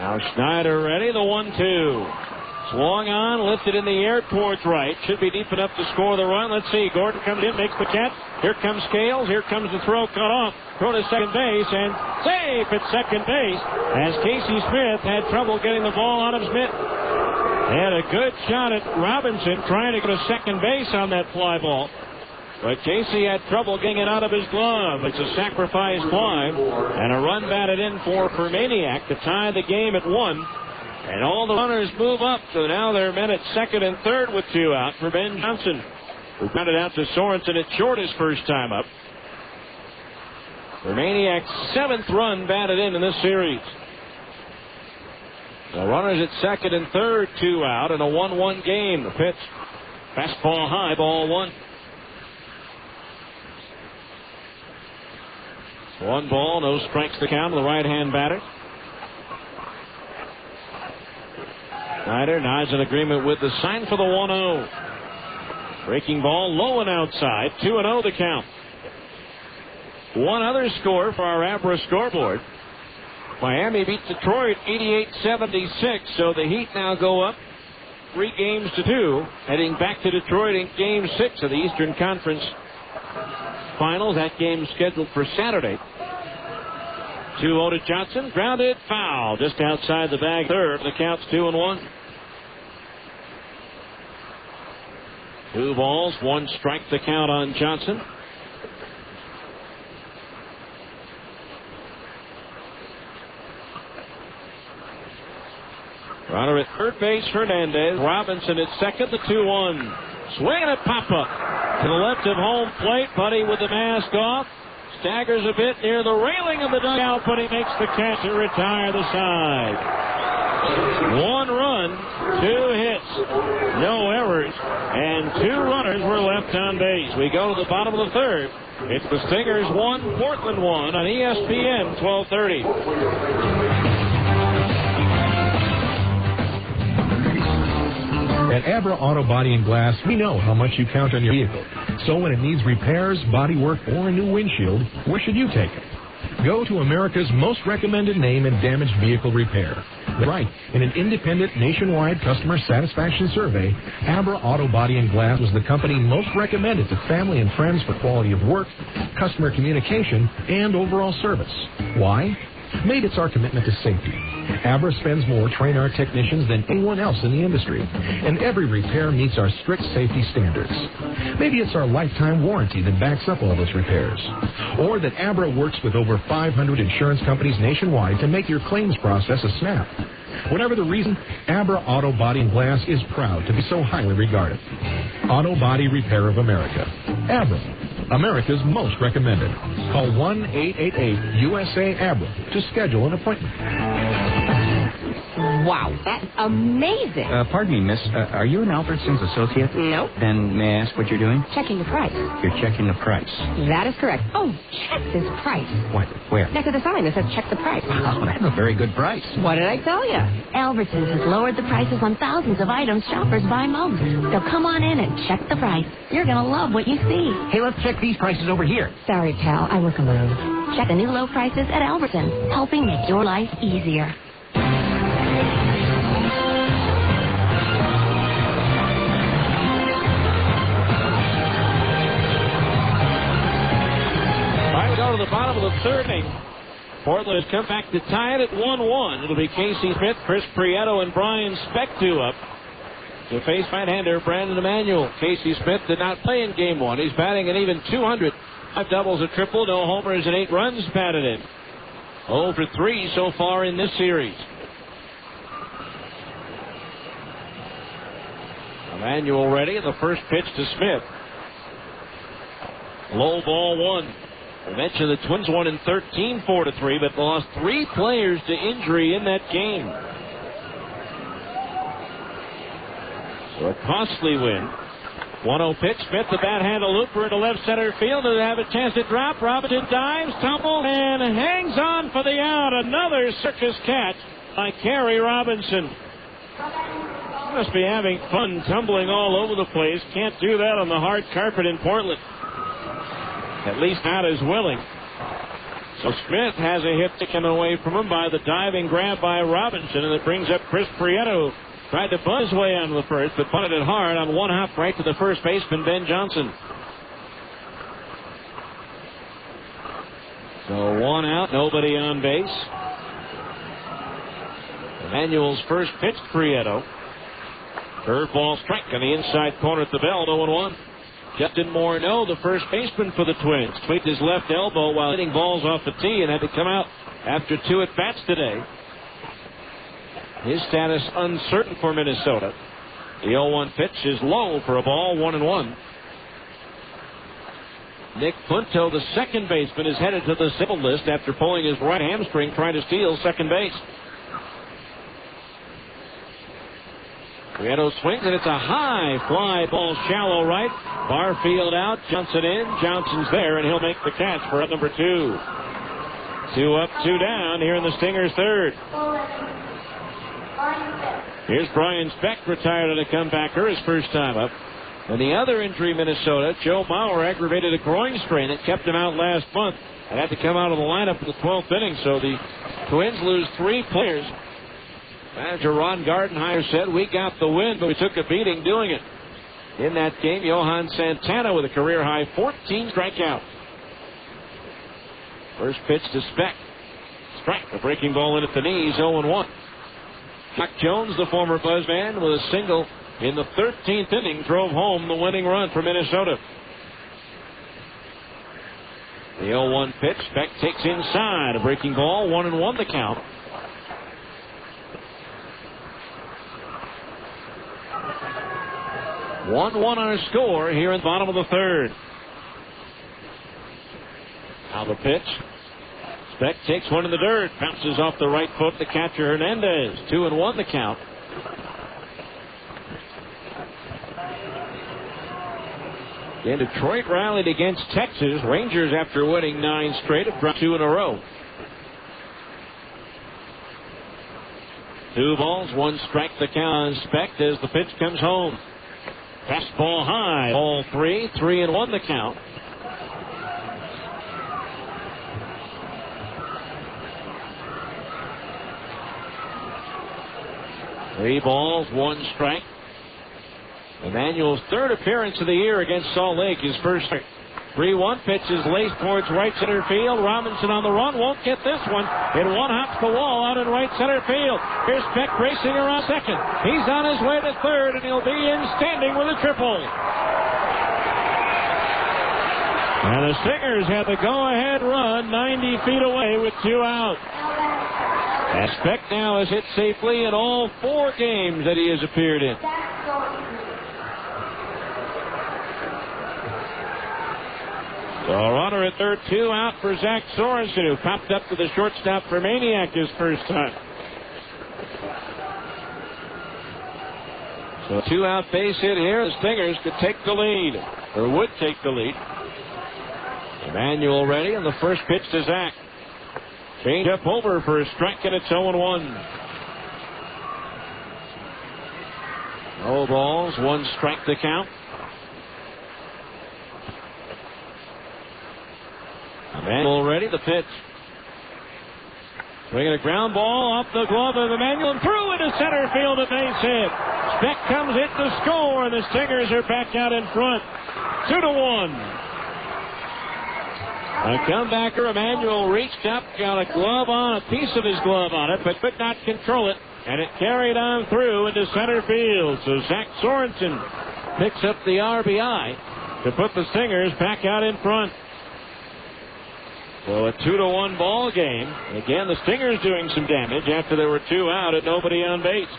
Now Schneider ready, the 1-2. Swung on, lifted in the air towards right. Should be deep enough to score the run. Let's see. Gordon comes in, makes the catch. Here comes Scales. Here comes the throw cut off. Throw to second base, and safe at second base as Casey Smith had trouble getting the ball out of his mitt. Had a good shot at Robinson trying to go to second base on that fly ball. But Casey had trouble getting it out of his glove. It's a sacrifice fly. And a run batted in for Permaniak to tie the game at 1. And all the runners move up. So now they're men at second and third with 2 out for Ben Johnson, who grounded out to Sorensen at short his first time up. Permaniak's 7th run batted in this series. The runners at second and third, 2 out, and a 1-1 game. The pitch. Fastball high, ball 1. 1 ball, no strikes to count. The right-hand batter. Schneider nods in agreement with the sign for the 1-0. Breaking ball low and outside. 2-0 the count. One other score for our Abra scoreboard. Miami beat Detroit 88-76, so the Heat now go up 3 games to 2, heading back to Detroit in Game 6 of the Eastern Conference Finals. That game scheduled for Saturday. 2-0 to Johnson, grounded, foul, just outside the bag third. The count's 2-1. 2 balls, 1 strike to count on Johnson. Runner at third base, Hernandez. Robinson at second, the 2-1. Swing and a pop-up to the left of home plate. Buddy with the mask off. Staggers a bit near the railing of the dugout, but he makes the catch and retire the side. 1 run, 2 hits, no errors, and 2 runners were left on base. We go to the bottom of the third. It's the Stingers 1, Portland 1 on ESPN 1230. At Abra Auto Body and Glass, we know how much you count on your vehicle. So when it needs repairs, body work, or a new windshield, where should you take it? Go to America's most recommended name in damaged vehicle repair. Right. In an independent nationwide customer satisfaction survey, Abra Auto Body and Glass was the company most recommended to family and friends for quality of work, customer communication, and overall service. Why? Made it's our commitment to safety. Abra spends more to train our technicians than anyone else in the industry, and every repair meets our strict safety standards. Maybe it's our lifetime warranty that backs up all those repairs, or that Abra works with over 500 insurance companies nationwide to make your claims process a snap. Whatever the reason, Abra Auto Body and Glass is proud to be so highly regarded. Auto Body Repair of America. Abra, America's most recommended. Call 1-888-USA-ABRA to schedule an appointment. Wow, that's amazing. Pardon me, miss. Are you an Albertsons associate? Nope. Then may I ask what you're doing? Checking the price. You're checking the price. That is correct. Oh, check this price. What? Where? Next to the sign that says check the price. Oh, that's a very good price. What did I tell you? Albertsons has lowered the prices on thousands of items shoppers buy most. So come on in and check the price. You're going to love what you see. Hey, let's check these prices over here. Sorry, pal. I work alone. Check the new low prices at Albertsons, helping make your life easier. To the bottom of the third inning. Portland has come back to tie it at 1-1. It'll be Casey Smith, Chris Prieto, and Brian Spectu up to face right-hander Brandon Emanuel. Casey Smith did not play in Game 1. He's batting an even 200. 5 doubles, a triple, no homers, and 8 runs batted in. 0 for 3 so far in this series. Emanuel ready, and the first pitch to Smith. Low ball 1. I mentioned the Twins won in 13, 4-3, but lost 3 players to injury in that game. So a costly win. 1-0 pitch. Smith, the bat handle looper into left center field. Does have a chance to drop. Robinson dives, tumbles, and hangs on for the out. Another circus catch by Kerry Robinson. Must be having fun tumbling all over the place. Can't do that on the hard carpet in Portland. At least not as willing. So Smith has a hit taken away from him by the diving grab by Robinson, and it brings up Chris Prieto. Tried to buzz his way on the first, but punted it hard on one hop right to the first baseman, Ben Johnson. So 1 out, nobody on base. Emanuel's first pitch, Prieto. Curveball strike on the inside corner at the bell, 0-1. Justin Morneau, the first baseman for the Twins, tweaked his left elbow while hitting balls off the tee and had to come out after 2 at-bats today. His status uncertain for Minnesota. The 0-1 pitch is low for a ball, 1-1. Nick Punto, the second baseman, is headed to the disabled list after pulling his right hamstring trying to steal second base. Prieto swings, and it's a high fly ball, shallow right. Barfield out, Johnson in. Johnson's there, and he'll make the catch for out number 2. 2 up, 2 down here in the Stingers' third. Here's Brian Speck, retired on a comebacker, his first time up. And the other injury, Minnesota, Joe Mauer aggravated a groin strain that kept him out last month and had to come out of the lineup in the 12th inning. So the Twins lose 3 players. Manager Ron Gardenhire said, "We got the win, but we took a beating doing it." In that game, Johan Santana with a career-high 14 strikeouts. First pitch to Speck. Strike, a breaking ball in at the knees, 0-1. Chuck Jones, the former Buzzman, with a single in the 13th inning, drove home the winning run for Minnesota. The 0-1 pitch, Speck takes inside, a breaking ball, 1-1 the count. One our score here in the bottom of the third. Now the pitch. Speck takes one in the dirt. Bounces off the right foot. The catcher Hernandez. 2-1 the count. Again, Detroit rallied against Texas. Rangers, after winning 9 straight, have dropped 2 in a row. 2 balls, 1 strike the count on Speck as the pitch comes home. Fastball high, ball 3, 3-1 the count. 3 balls, 1 strike. Emanuel's 3rd appearance of the year against Salt Lake, his first strike. 3-1 pitch is laced towards right center field. Robinson on the run, won't get this one. It one hops the wall out in right center field. Here's Peck racing around second. He's on his way to third, and he'll be in standing with a triple. And the Stingers have the go-ahead run 90 feet away with 2 out. As Peck now has hit safely in all 4 games that he has appeared in. So a runner at third, 2 out for Zach Sorensen, who popped up to the shortstop for Maniac his first time. So 2 out base hit here. The Stingers could take the lead, or would take the lead. Emanuel ready, and the first pitch to Zach. Change up over for a strike, and it's 0-1. No balls, 1 strike to count. Emanuel ready, the pitch. Bringing a ground ball off the glove of Emanuel and through into center field, a base hit. Speck comes in to score, and the Stingers are back out in front. 2-1. A comebacker, Emanuel reached up, got a glove on, a piece of his glove on it, but could not control it, and it carried on through into center field. So Zach Sorensen picks up the RBI to put the Stingers back out in front. So a 2-1 ball game. Again, the Stingers doing some damage after there were 2 out and nobody on base.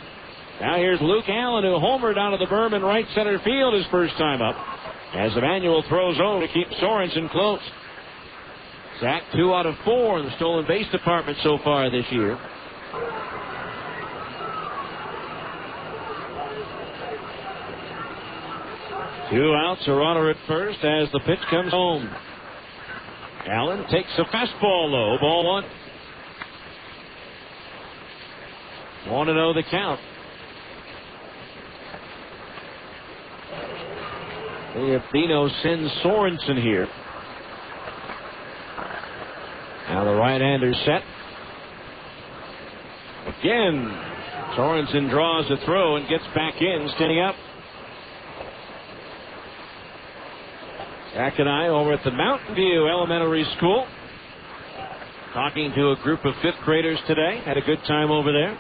Now here's Luke Allen, who homered out of the berm in right center field his first time up, as Emanuel throws over to keep Sorensen close. Zach 2 out of 4 in the stolen base department so far this year. Two outs, a runner at first as the pitch comes home. Allen takes a fastball low, ball 1. 1-0 the count. Dino sends Sorensen here. Now the right-hander set. Again, Sorensen draws a throw and gets back in, standing up. Zach and I over at the Mountain View Elementary School, talking to a group of 5th graders today. Had a good time over there.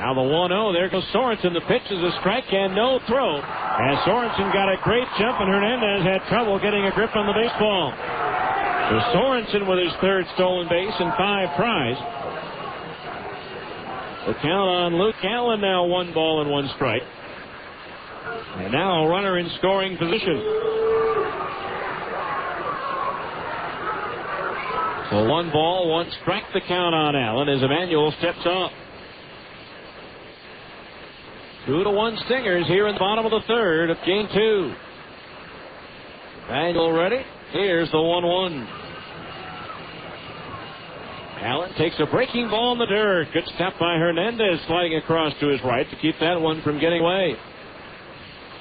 Now the 1-0. There goes Sorensen. The pitch is a strike and no throw. As Sorensen got a great jump, and Hernandez had trouble getting a grip on the baseball. So Sorensen with his 3rd stolen base and 5 tries. The count on Luke Allen now 1 ball and 1 strike. And now a runner in scoring position. So 1 ball, 1 strike the count on Allen as Emanuel steps up. 2-1 Stingers here in the bottom of the 3rd of game 2. Emanuel ready. Here's the 1-1. Allen takes a breaking ball in the dirt. Good stop by Hernandez, sliding across to his right to keep that one from getting away.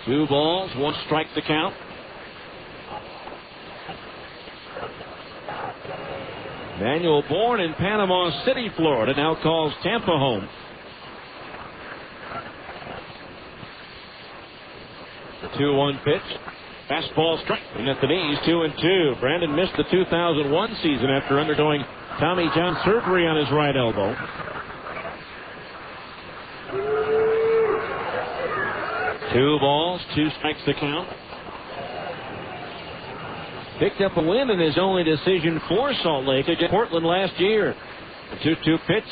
2 balls, 1 strike to count. Emanuel, born in Panama City, Florida, now calls Tampa home. The 2-1 pitch. Fastball striking at the knees, 2-2. Brandon missed the 2001 season after undergoing Tommy John surgery on his right elbow. 2 balls, 2 strikes to count. Picked up a win in his only decision for Salt Lake against Portland last year. The 2-2 pitch.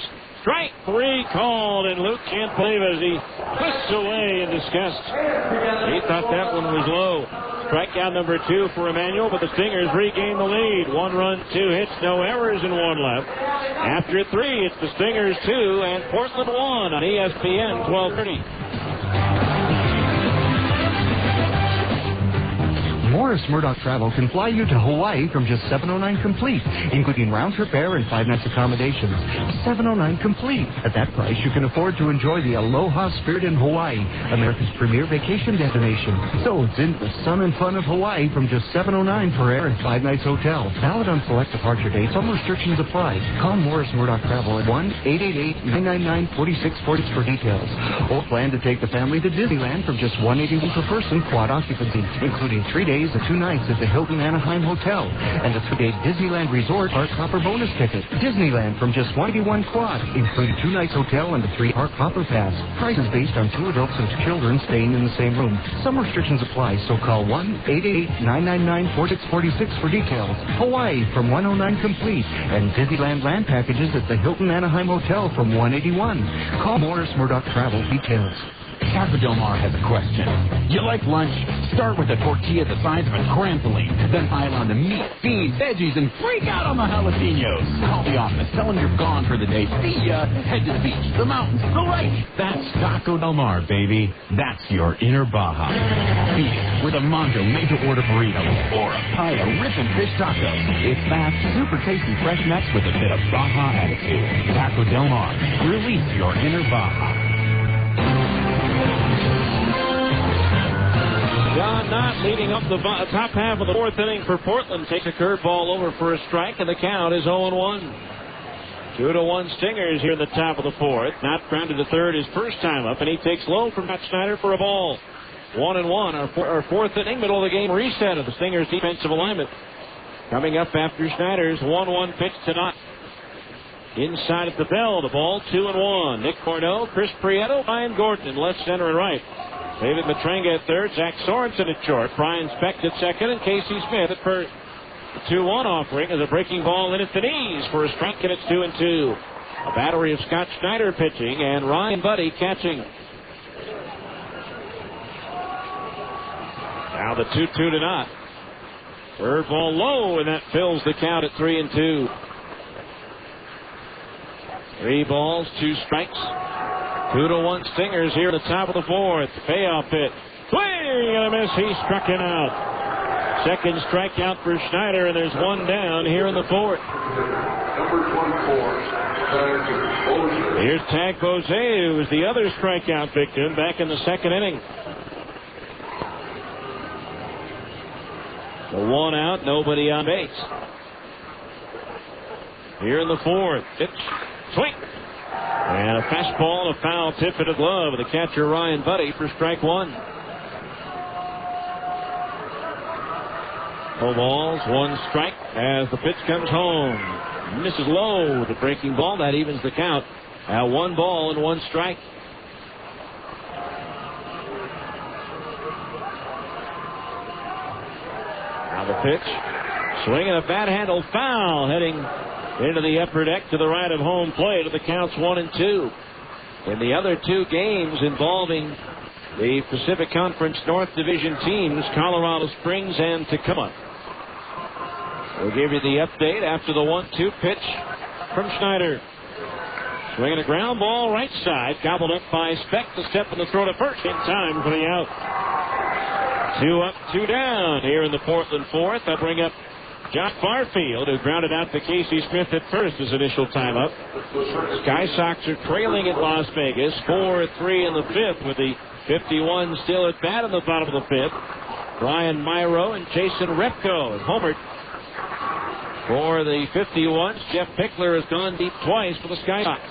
Strike 3 called, and Luke can't believe it as he twists away in disgust. He thought that one was low. Strikeout number 2 for Emanuel, but the Stingers regain the lead. 1 run, 2 hits, no errors, and 1 left. After 3, it's the Stingers 2 and Portland 1 on ESPN 1230. Morris Murdoch Travel can fly you to Hawaii from just $709 complete, including round-trip air and 5 nights accommodations. $709 complete. At that price, you can afford to enjoy the aloha spirit in Hawaii, America's premier vacation destination. So it's in the sun and fun of Hawaii from just $709 for air and 5 nights hotel. Valid on select departure dates. Some restrictions apply. Call Morris Murdoch Travel at 1-888-999-4646 for details. Or plan to take the family to Disneyland from just $181 per person, quad occupancy, including 3 days and 2 nights at the Hilton Anaheim Hotel and a 3-day Disneyland Resort Park Hopper bonus ticket. Disneyland from just $181 quad, including 2 nights hotel and a 3 Park Hopper pass. Prices based on 2 adults and 2 children staying in the same room. Some restrictions apply, so call 1-888-999-4646 for details. Hawaii from $109 complete and Disneyland land packages at the Hilton Anaheim Hotel from $181. Call Morris Murdoch Travel details. Taco Del Mar has a question. You like lunch? Start with a tortilla the size of a trampoline. Then pile on the meat, beans, veggies, and freak out on the jalapenos. Call the office. Tell them you're gone for the day. See ya. Head to the beach, the mountains, the lake. That's Taco Del Mar, baby. That's your inner Baja. Beat it with a Mondo made-to-order burrito or a pile of rip and fish tacos. It's fast, super tasty fresh nuts with a bit of Baja attitude. Taco Del Mar. Release your inner Baja. John Knott leading up the top half of the 4th inning for Portland. Takes a curveball over for a strike, and the count is 0-1. 2-1 Stingers here in the top of the 4th. Knott grounded to third his first time up, and he takes low from Scott Schneider for a ball. 1-1. Our 4th inning, middle of the game reset of the Stingers' defensive alignment. Coming up after Schneider's 1-1 pitch to Knott. Inside at the bell, the ball 2-1. Nick Corneau, Chris Prieto, Ryan Gordon in left, center, and right. David Matranga at third, Zach Sorensen at short, Brian Specht at second, and Casey Smith at first. The 2-1 offering is a breaking ball in at the knees for a strike, and it's 2-2. A battery of Scott Schneider pitching and Ryan Buddy catching. Now the 2-2 to Knott. Third ball low, and that fills the count at 3-2. 3 balls, 2 strikes. 2-1 Stingers here at the top of the 4th. Payoff hit. Swing and a miss. He struck him out. Second strikeout for Schneider, and there's 1 down here in the 4th. Here's Tag Bose, who was the other strikeout victim back in the 2nd inning. The 1 out, nobody on base. Here in the 4th. Pitch. Swing. And a fastball and a foul tip in the glove of the catcher Ryan Buddy for strike 1. 4 balls, 1 strike as the pitch comes home. Misses low. The breaking ball, that evens the count. Now 1 ball and 1 strike. Now the pitch. Swing and a bat handle foul heading into the upper deck to the right of home plate. The count's 1-2. In the other 2 games involving the Pacific Conference North Division teams, Colorado Springs and Tacoma. We'll give you the update after the 1-2 pitch from Schneider. Swinging a ground ball right side, gobbled up by Specht. The step in the throw to first in time for the out. 2 up, 2 down here in the Portland 4th. I'll bring up Josh Barfield, who grounded out to Casey Smith at first his initial time up. Sky Sox are trailing at Las Vegas, 4-3 in the 5th, with the 51 still at bat in the bottom of the 5th. Brian Myro and Jason Repko have homered for the 51s. Jeff Pickler has gone deep twice for the Sky Sox.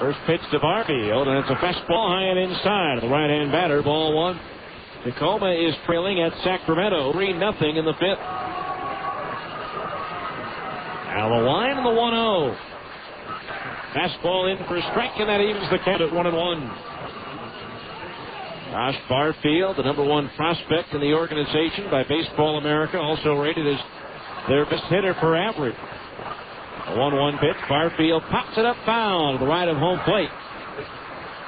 First pitch to Barfield, and it's a fastball high and inside. The right-hand batter, ball 1. Tacoma is trailing at Sacramento, 3-0 in the 5th. Now the line and the 1-0. Fastball in for a strike, and that evens the count at 1-1. Josh Barfield, the number 1 prospect in the organization by Baseball America, also rated as their best hitter per average. A 1-1 pitch. Barfield pops it up foul to the right of home plate.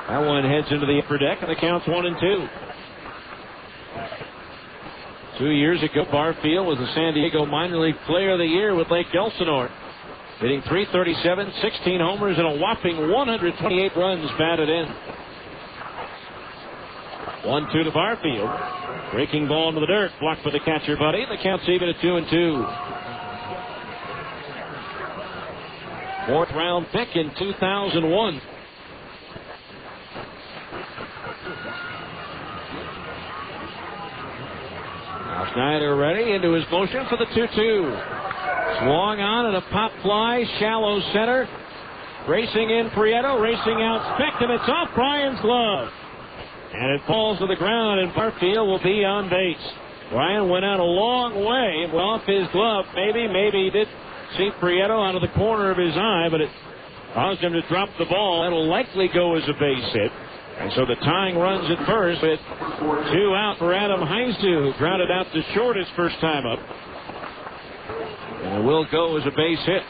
That one heads into the upper deck, and the count's 1-2. 2 years ago, Barfield was the San Diego Minor League Player of the Year with Lake Elsinore, hitting .337, 16 homers, and a whopping 128 runs batted in. 1-2 to Barfield. Breaking ball into the dirt. Blocked by the catcher, Buddy. The count's even at 2-2. Fourth round pick in 2001. Now Schneider ready into his motion for the 2-2. Swung on and a pop fly, shallow center. Racing in Prieto, racing out Speck, and it's off Brian's glove. And it falls to the ground, and Barfield will be on base. Brian went out a long way, off his glove. Maybe he did see Prieto out of the corner of his eye, but it caused him to drop the ball. That'll likely go as a base hit. And so the tying runs at first with 2 out for Adam Heisdu, who grounded out to short his first time up. And it will go as a base hit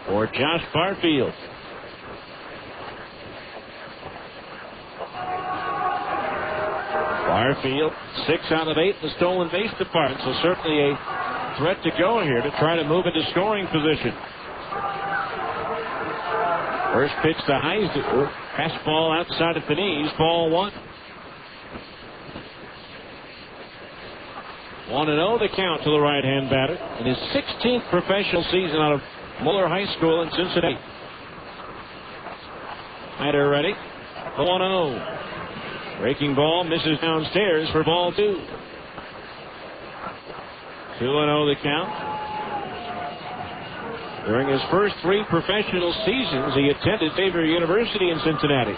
for Josh Barfield. Barfield, 6 out of 8 in the stolen base department, so certainly a threat to go here to try to move into scoring position. First pitch to Heisdu. Fastball outside of the knees. Ball 1. 1-0 the count to the right-hand batter in his 16th professional season out of Muller High School in Cincinnati. Schneider ready. 1-0. Breaking ball misses downstairs for ball 2. 2-0 the count. During his first 3 professional seasons, he attended Xavier University in Cincinnati.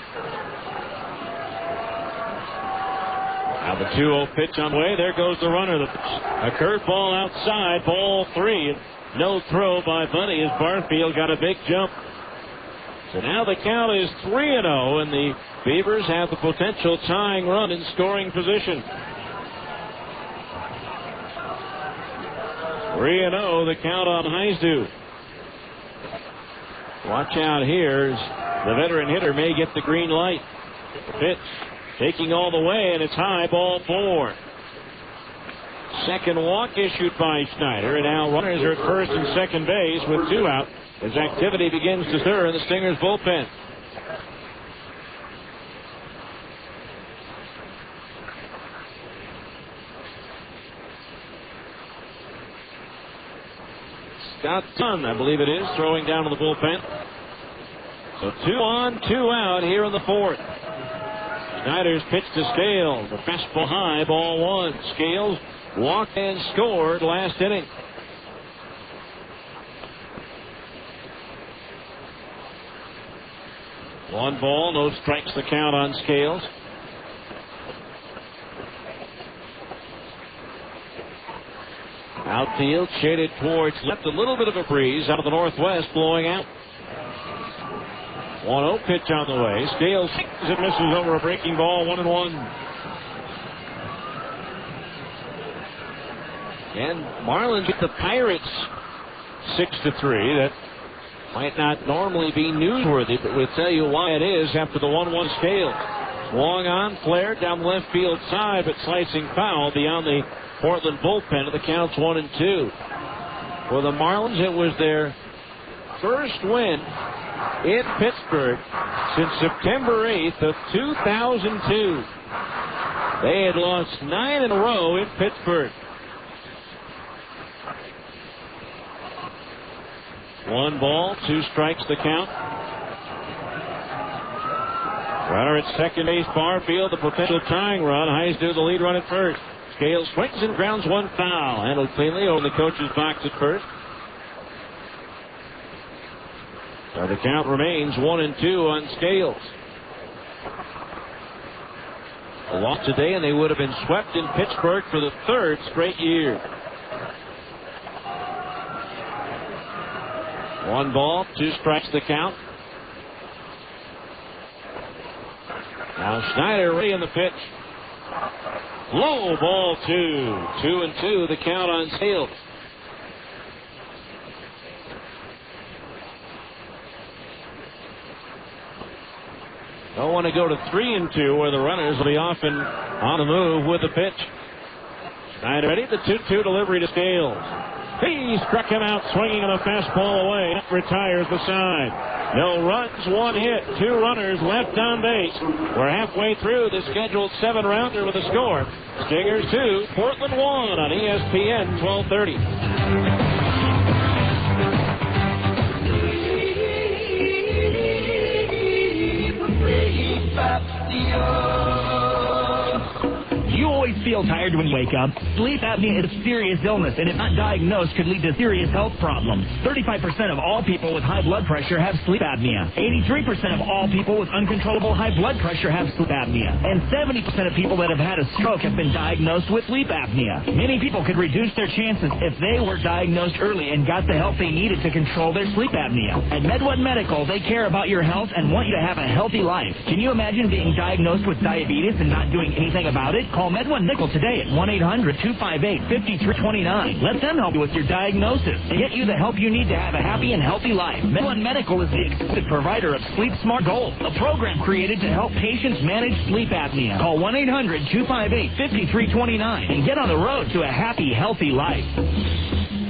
Now the 2-0 pitch on the way. There goes the runner. A curveball outside, ball 3. No throw by Buddy as Barfield got a big jump. So now the count is 3-0, and the Beavers have the potential tying run in scoring position. 3-0 the count on Heisdu. Watch out here as the veteran hitter may get the green light. Pitch taking all the way, and it's high, ball 4. Second walk issued by Schneider, and now runners are at first and second base with 2 out as activity begins to stir in the Stingers bullpen. Scott Dunn, I believe it is, throwing down to the bullpen. So 2 on, 2 out here in the 4th. Schneider's pitch to Scales. The fastball high, ball 1. Scales walked and scored last inning. One ball, no strikes the count on Scales. Outfield shaded towards left, a little bit of a breeze out of the northwest blowing out. 1-0 pitch on the way. Scales swings and misses over a breaking ball, 1-1. And Marlins beat the Pirates 6-3. That might not normally be newsworthy, but we'll tell you why it is after the 1-1 Scales. Swung on, flared down the left field side, but slicing foul beyond the Portland bullpen. The count's 1-2. For the Marlins, it was their first win in Pittsburgh since September 8th of 2002. They had lost 9 in a row in Pittsburgh. 1 ball, 2 strikes the count. Runner at second base, Barfield, the potential tying run. Heisdu the lead run at first. Scales swings and grounds 1 foul. Handled cleanly over the coach's box at first. So the count remains 1-2 on Scales. A loss today, and they would have been swept in Pittsburgh for the 3rd straight year. 1 ball, 2 strikes the count. Now Schneider ready in the pitch. Low, ball 2. 2-2 the count on Scales. Don't want to go to 3-2 where the runners will be off and on the move with the pitch. Schneider ready. The 2-2 delivery to Scales. He struck him out swinging on a fastball away. That retires the side. No runs, one hit, two runners left on base. We're halfway through the scheduled 7-rounder with a score. Stingers 2, Portland 1 on ESPN 1230. You always feel tired when you wake up. Sleep apnea is a serious illness, and if not diagnosed, could lead to serious health problems. 35% of all people with high blood pressure have sleep apnea. 83% of all people with uncontrollable high blood pressure have sleep apnea. And 70% of people that have had a stroke have been diagnosed with sleep apnea. Many people could reduce their chances if they were diagnosed early and got the help they needed to control their sleep apnea. At MedOne Medical, they care about your health and want you to have a healthy life. Can you imagine being diagnosed with diabetes and not doing anything about it? Call MedOne Medical today at 1-800-258-5329. Let them help you with your diagnosis and get you the help you need to have a happy and healthy life. MedOne Medical is the exclusive provider of Sleep Smart Gold, a program created to help patients manage sleep apnea. Call 1-800-258-5329 and get on the road to a happy, healthy life.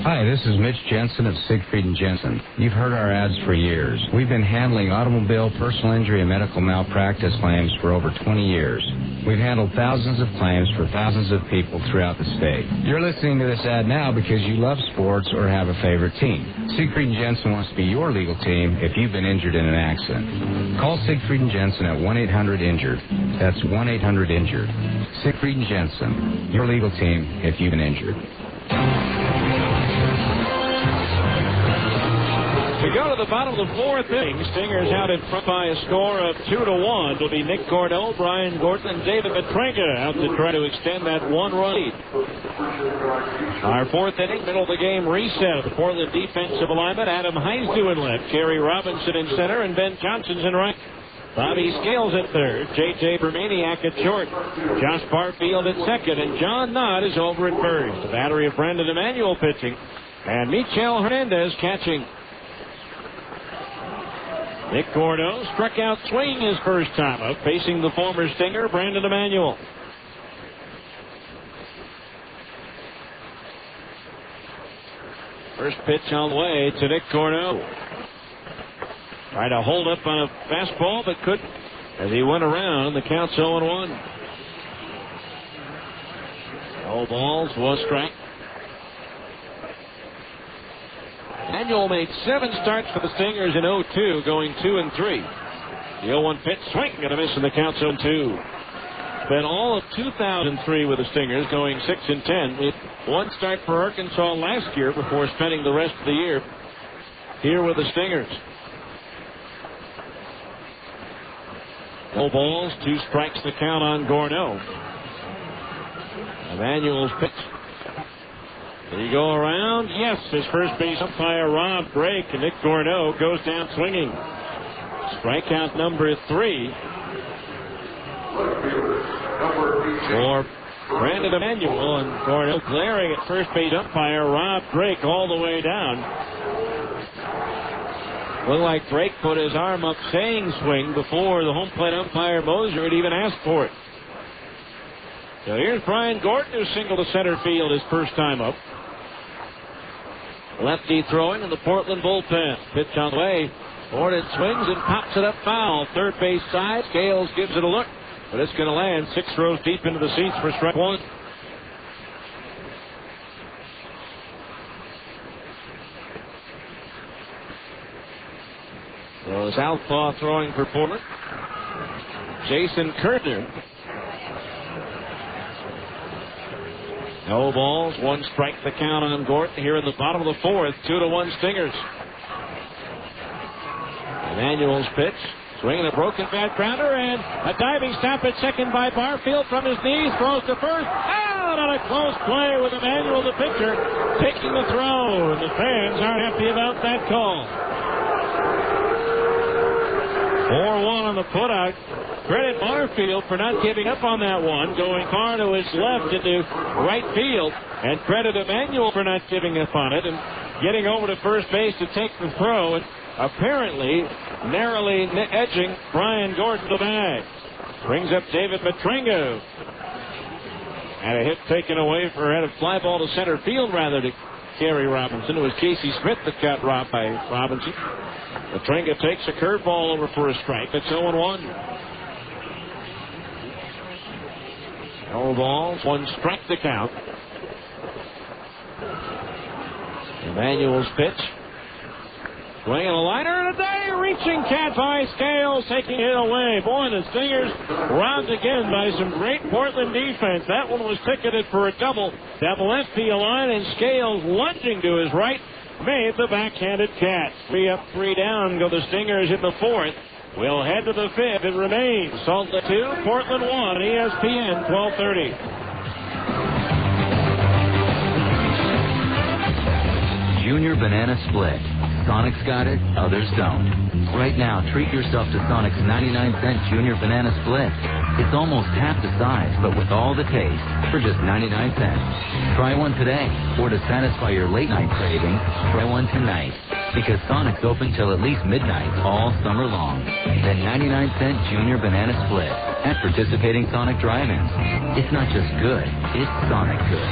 Hi, this is Mitch Jensen of Siegfried & Jensen. You've heard our ads for years. We've been handling automobile, personal injury, and medical malpractice claims for over 20 years. We've handled thousands of claims for thousands of people throughout the state. You're listening to this ad now because you love sports or have a favorite team. Siegfried & Jensen wants to be your legal team if you've been injured in an accident. Call Siegfried & Jensen at 1-800-INJURED. That's 1-800-INJURED. Siegfried & Jensen, your legal team if you've been injured. We go to the bottom of the fourth inning. Stingers out in front by a score of 2-1. It'll be Nick Gordo, Brian Gordon, and David Matranga out to try to extend that one-run lead. Our fourth inning, middle of the game reset. The Portland defensive alignment. Adam Heisdu in left, Kerry Robinson in center, and Ben Johnson's in right. Bobby Scales at third, J.J. Bermaniak at short, Josh Barfield at second, and John Knott is over at first. The battery of Brendan Emanuel pitching, and Michel Hernandez catching. Nick Gordo struck out swinging his first time up, facing the former Stinger, Brandon Emanuel. First pitch on the way to Nick Gordo. Tried to hold up on a fastball, but couldn't. As he went around, the count's 0-1. No balls, one strike. Emanuel made 7 starts for the Stingers in 0-2, going 2-3. The 0-1 pitch, swing and a miss, and the count's 0-2. Spent all of 2003 with the Stingers, going 6-10. With one start for Arkansas last year before spending the rest of the year here with the Stingers. No balls, 2 strikes the count on Gordo. Emanuel's pitch. Did he go around? Yes, his first base umpire Rob Drake, and Nick Gordo goes down swinging. Strikeout number 3 for Brandon Emanuel, and Gordo glaring at first base umpire Rob Drake all the way down. Looked like Drake put his arm up saying swing before the home plate umpire Moser had even asked for it. So here's Brian Gordon, who singled to center field his first time up. Lefty throwing in the Portland bullpen. Pitch on the way. Gordon swings and pops it up foul. Third base side. Scales gives it a look, but it's going to land 6 rows deep into the seats for strike 1. So southpaw throwing for Portland, Jason Kertner. No balls, 1 strike the count on Gordon here in the bottom of the 4th. 2-1 Stingers. Emanuel's pitch, swinging a broken bat grounder, and a diving stop at second by Barfield from his knees, throws to first. Out on a close play with Emanuel, the pitcher, taking the throw, and the fans aren't happy about that call. 4-1 on the putout. Credit Barfield for not giving up on that one, going far to his left into right field, and credit Emanuel for not giving up on it and getting over to first base to take the throw, and apparently narrowly edging Brian Gordon the bag. Brings up David Matranga. And a hit taken away for a fly ball to center field, rather, to Gary Robinson. It was J.C. Smith that got robbed by Robinson. Petringa takes a curveball over for a strike. It's 0-1. No balls, one strike to count. Emanuel's pitch. Swinging a liner and a day, reaching catch by Scales, taking it away. Boy, the Stingers roused again by some great Portland defense. That one was ticketed for a double down the left field line, and Scales lunging to his right made the backhanded catch. 3 up, 3 down go the Stingers in the fourth. We'll head to the fifth. It remains Salt Lake 2, Portland 1, ESPN 1230. Junior Banana Split. Sonic's got it, others don't. Right now, treat yourself to Sonic's 99-cent Junior Banana Split. It's almost half the size, but with all the taste, for just 99 cents. Try one today, or to satisfy your late-night craving, try one tonight. Because Sonic's open till at least midnight all summer long. Then 99-cent Junior Banana Split at participating Sonic drive-ins. It's not just good, it's Sonic good.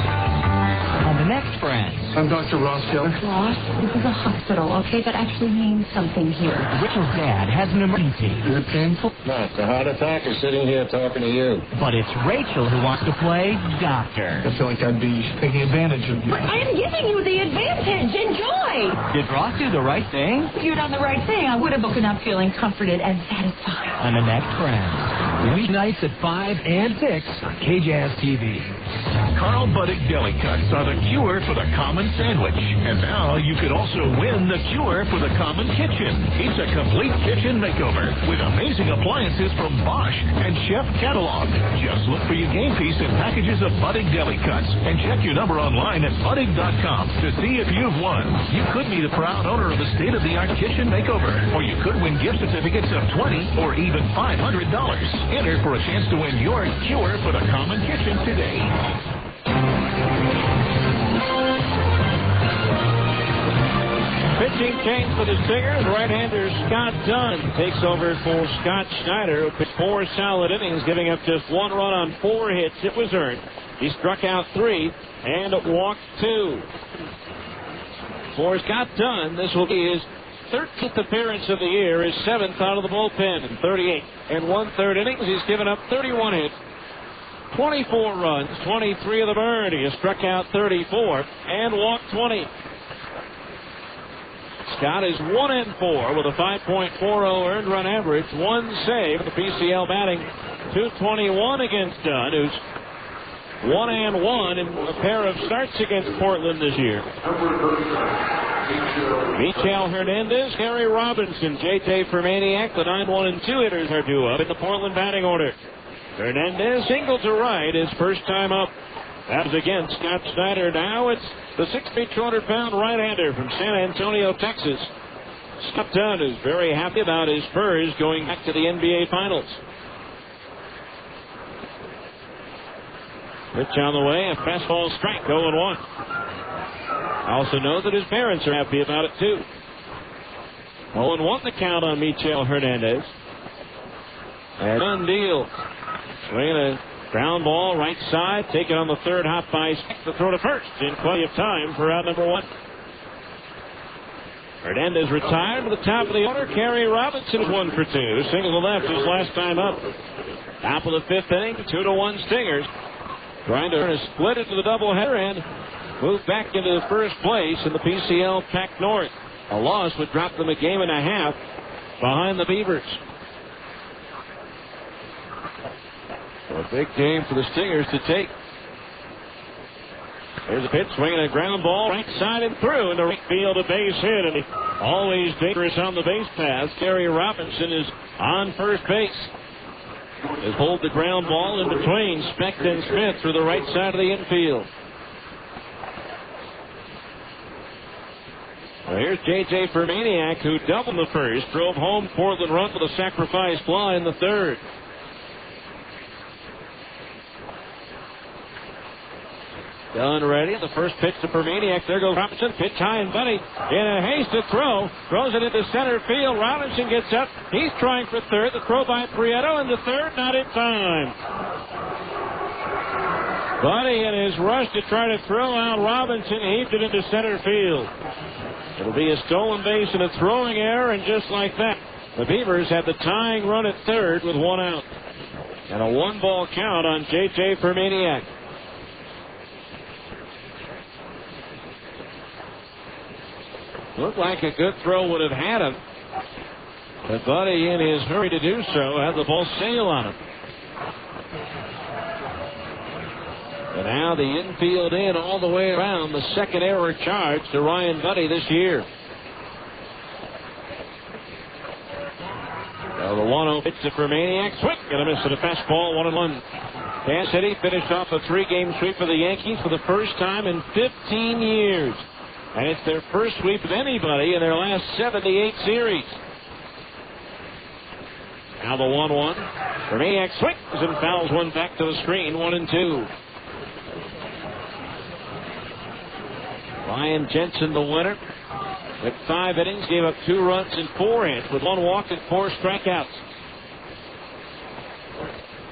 On the next friend. I'm Dr. Ross Jones. Ross, this is a hospital, okay? That actually means something here. Rachel's dad has an emergency. Is it painful? No, it's a heart attack is sitting here talking to you. But it's Rachel who wants to play doctor. I feel like I'd be taking advantage of you. I am giving you the advantage. Enjoy. Did Ross do the right thing? If you'd done the right thing, I would have woken up feeling comforted and satisfied. On the next friend. Weeknights at 5 and 6 on KJazz TV. Carl Buddick Deli Cuts are the cure for the common sandwich. And now you could also win the cure for the common kitchen. It's a complete kitchen makeover with amazing appliances from Bosch and Chef Catalog. Just look for your game piece in packages of Buddick Deli Cuts and check your number online at buddick.com to see if you've won. You could be the proud owner of the state-of-the-art kitchen makeover, or you could win gift certificates of $20 or even $500. Enter for a chance to win your cure for the common kitchen today. Pitching change for the Stingers. Right-hander Scott Dunn takes over for Scott Schneider, who pitched 4 solid innings, giving up just 1 run on 4 hits. It was earned. He struck out 3 and walked 2. For Scott Dunn, this will be his 13th appearance of the year, his 7th out of the bullpen in 38 and 1/3 innings. He's given up 31 hits, 24 runs, 23 of them earned. He has struck out 34 and walked 20. Scott is 1-4 with a 5.40 earned run average, 1 save. The PCL batting .221 against Dunn, who's 1-1 in a pair of starts against Portland this year. Michel Hernandez, Harry Robinson, J.J. Fermaniak, the 9-1-2 hitters are due up in the Portland batting order. Hernandez singled to right, his first time up. That was against Scott Schneider. Now it's the 6', 200-pound right-hander from San Antonio, Texas. Scott Dunn is very happy about his Spurs going back to the NBA Finals. Pitch on the way, a fastball strike, 0-1. I also know that his parents are happy about it, too. 0-1 the count on Michel Hernandez. And Dunn deals. Swinging a ground ball, right side, taken on the third hop by Speck to throw to first in plenty of time for out number 1. Hernandez retired to the top of the order. Kerry Robinson is 1 for 2. Single to left his last time up. Top of the 5th inning, 2-1 Stingers. Trying to earn a split into the doubleheader and move back into the first place in the PCL Pac North. A loss would drop them a game and a half behind the Beavers. A big game for the Stingers to take. There's a pitch, swinging a ground ball, right side and through into right field, a base hit, and always dangerous on the base path. Kerry Robinson is on first base. Has pulled the ground ball in between Speck and Smith through the right side of the infield. Well, here's J.J. Fermaniak, who doubled the first, drove home Portland run with a sacrifice fly in the third. Done ready. The first pitch to Fermaniak. There goes Robinson. Pitch high and bunny. In a haste to throw. Throws it into center field. Robinson gets up. He's trying for third. The throw by Prieto. And the third, not in time. Buddy in his rush to try to throw out Robinson heaved it into center field. It'll be a stolen base and a throwing error, and just like that, the Beavers have the tying run at third with one out. And a one-ball count on J.J. Permaniak. Looked like a good throw would have had him. But Buddy, in his hurry to do so, had the ball sail on him. And now the infield in all the way around. The second error charge to Ryan Buddy this year. The 1-0 pitch to Permaniak. Swing and a miss at a fastball, 1-1. Kansas City finished off a 3-game sweep for the Yankees for the first time in 15 years. And it's their first sweep of anybody in their last 78 series. Now the 1-1. Permaniak swings and fouls one back to the screen, 1-2. Ryan Jensen, the winner. With 5 innings, gave up 2 runs and 4 hits with 1 walk and 4 strikeouts.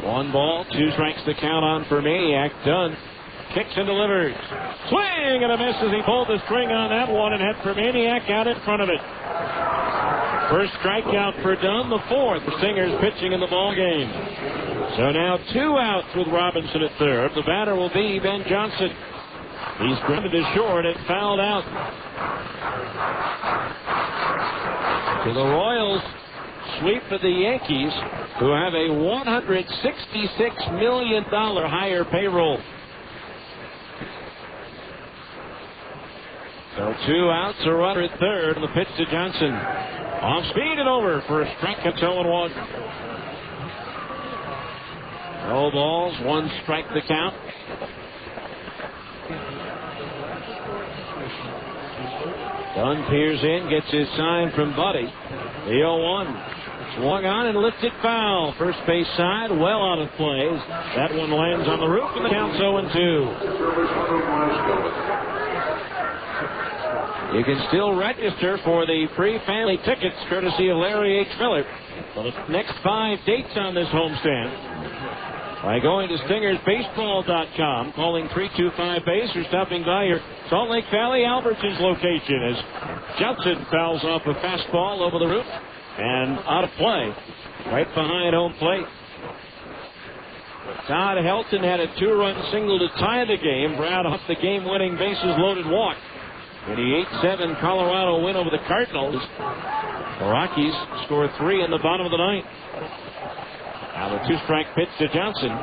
1 ball, 2 strikes to count on Permaniak. Dunn kicks and delivers. Swing and a miss as he pulled the string on that one and had Permaniak out in front of it. First strikeout for Dunn, the 4th. The Stingers pitching in the ball game. So now 2 outs with Robinson at third. The batter will be Ben Johnson. He's grounded to short and fouled out. So the Royals sweep for the Yankees, who have a $166 million higher payroll. So 2 outs, a runner at third, and the pitch to Johnson. Off speed and over for a strike at 0-1. No balls, 1 strike to count. Dunn peers in, gets his sign from Buddy. The 0-1. Swung on and lifted foul. First base side, well out of play. That one lands on the roof, and the count's 0-2. You can still register for the free family tickets courtesy of Larry H. Miller for the next 5 dates on this homestand by going to StingersBaseball.com, calling 325-BASE, or stopping by your Salt Lake Valley Albertsons location as Johnson fouls off a fastball over the roof and out of play right behind home plate. Todd Helton had a 2-run single to tie the game. Brad off the game-winning bases-loaded walk in the 8-7 Colorado win over the Cardinals. The Rockies score 3 in the bottom of the 9th. Now the 2-strike pitch to Johnson.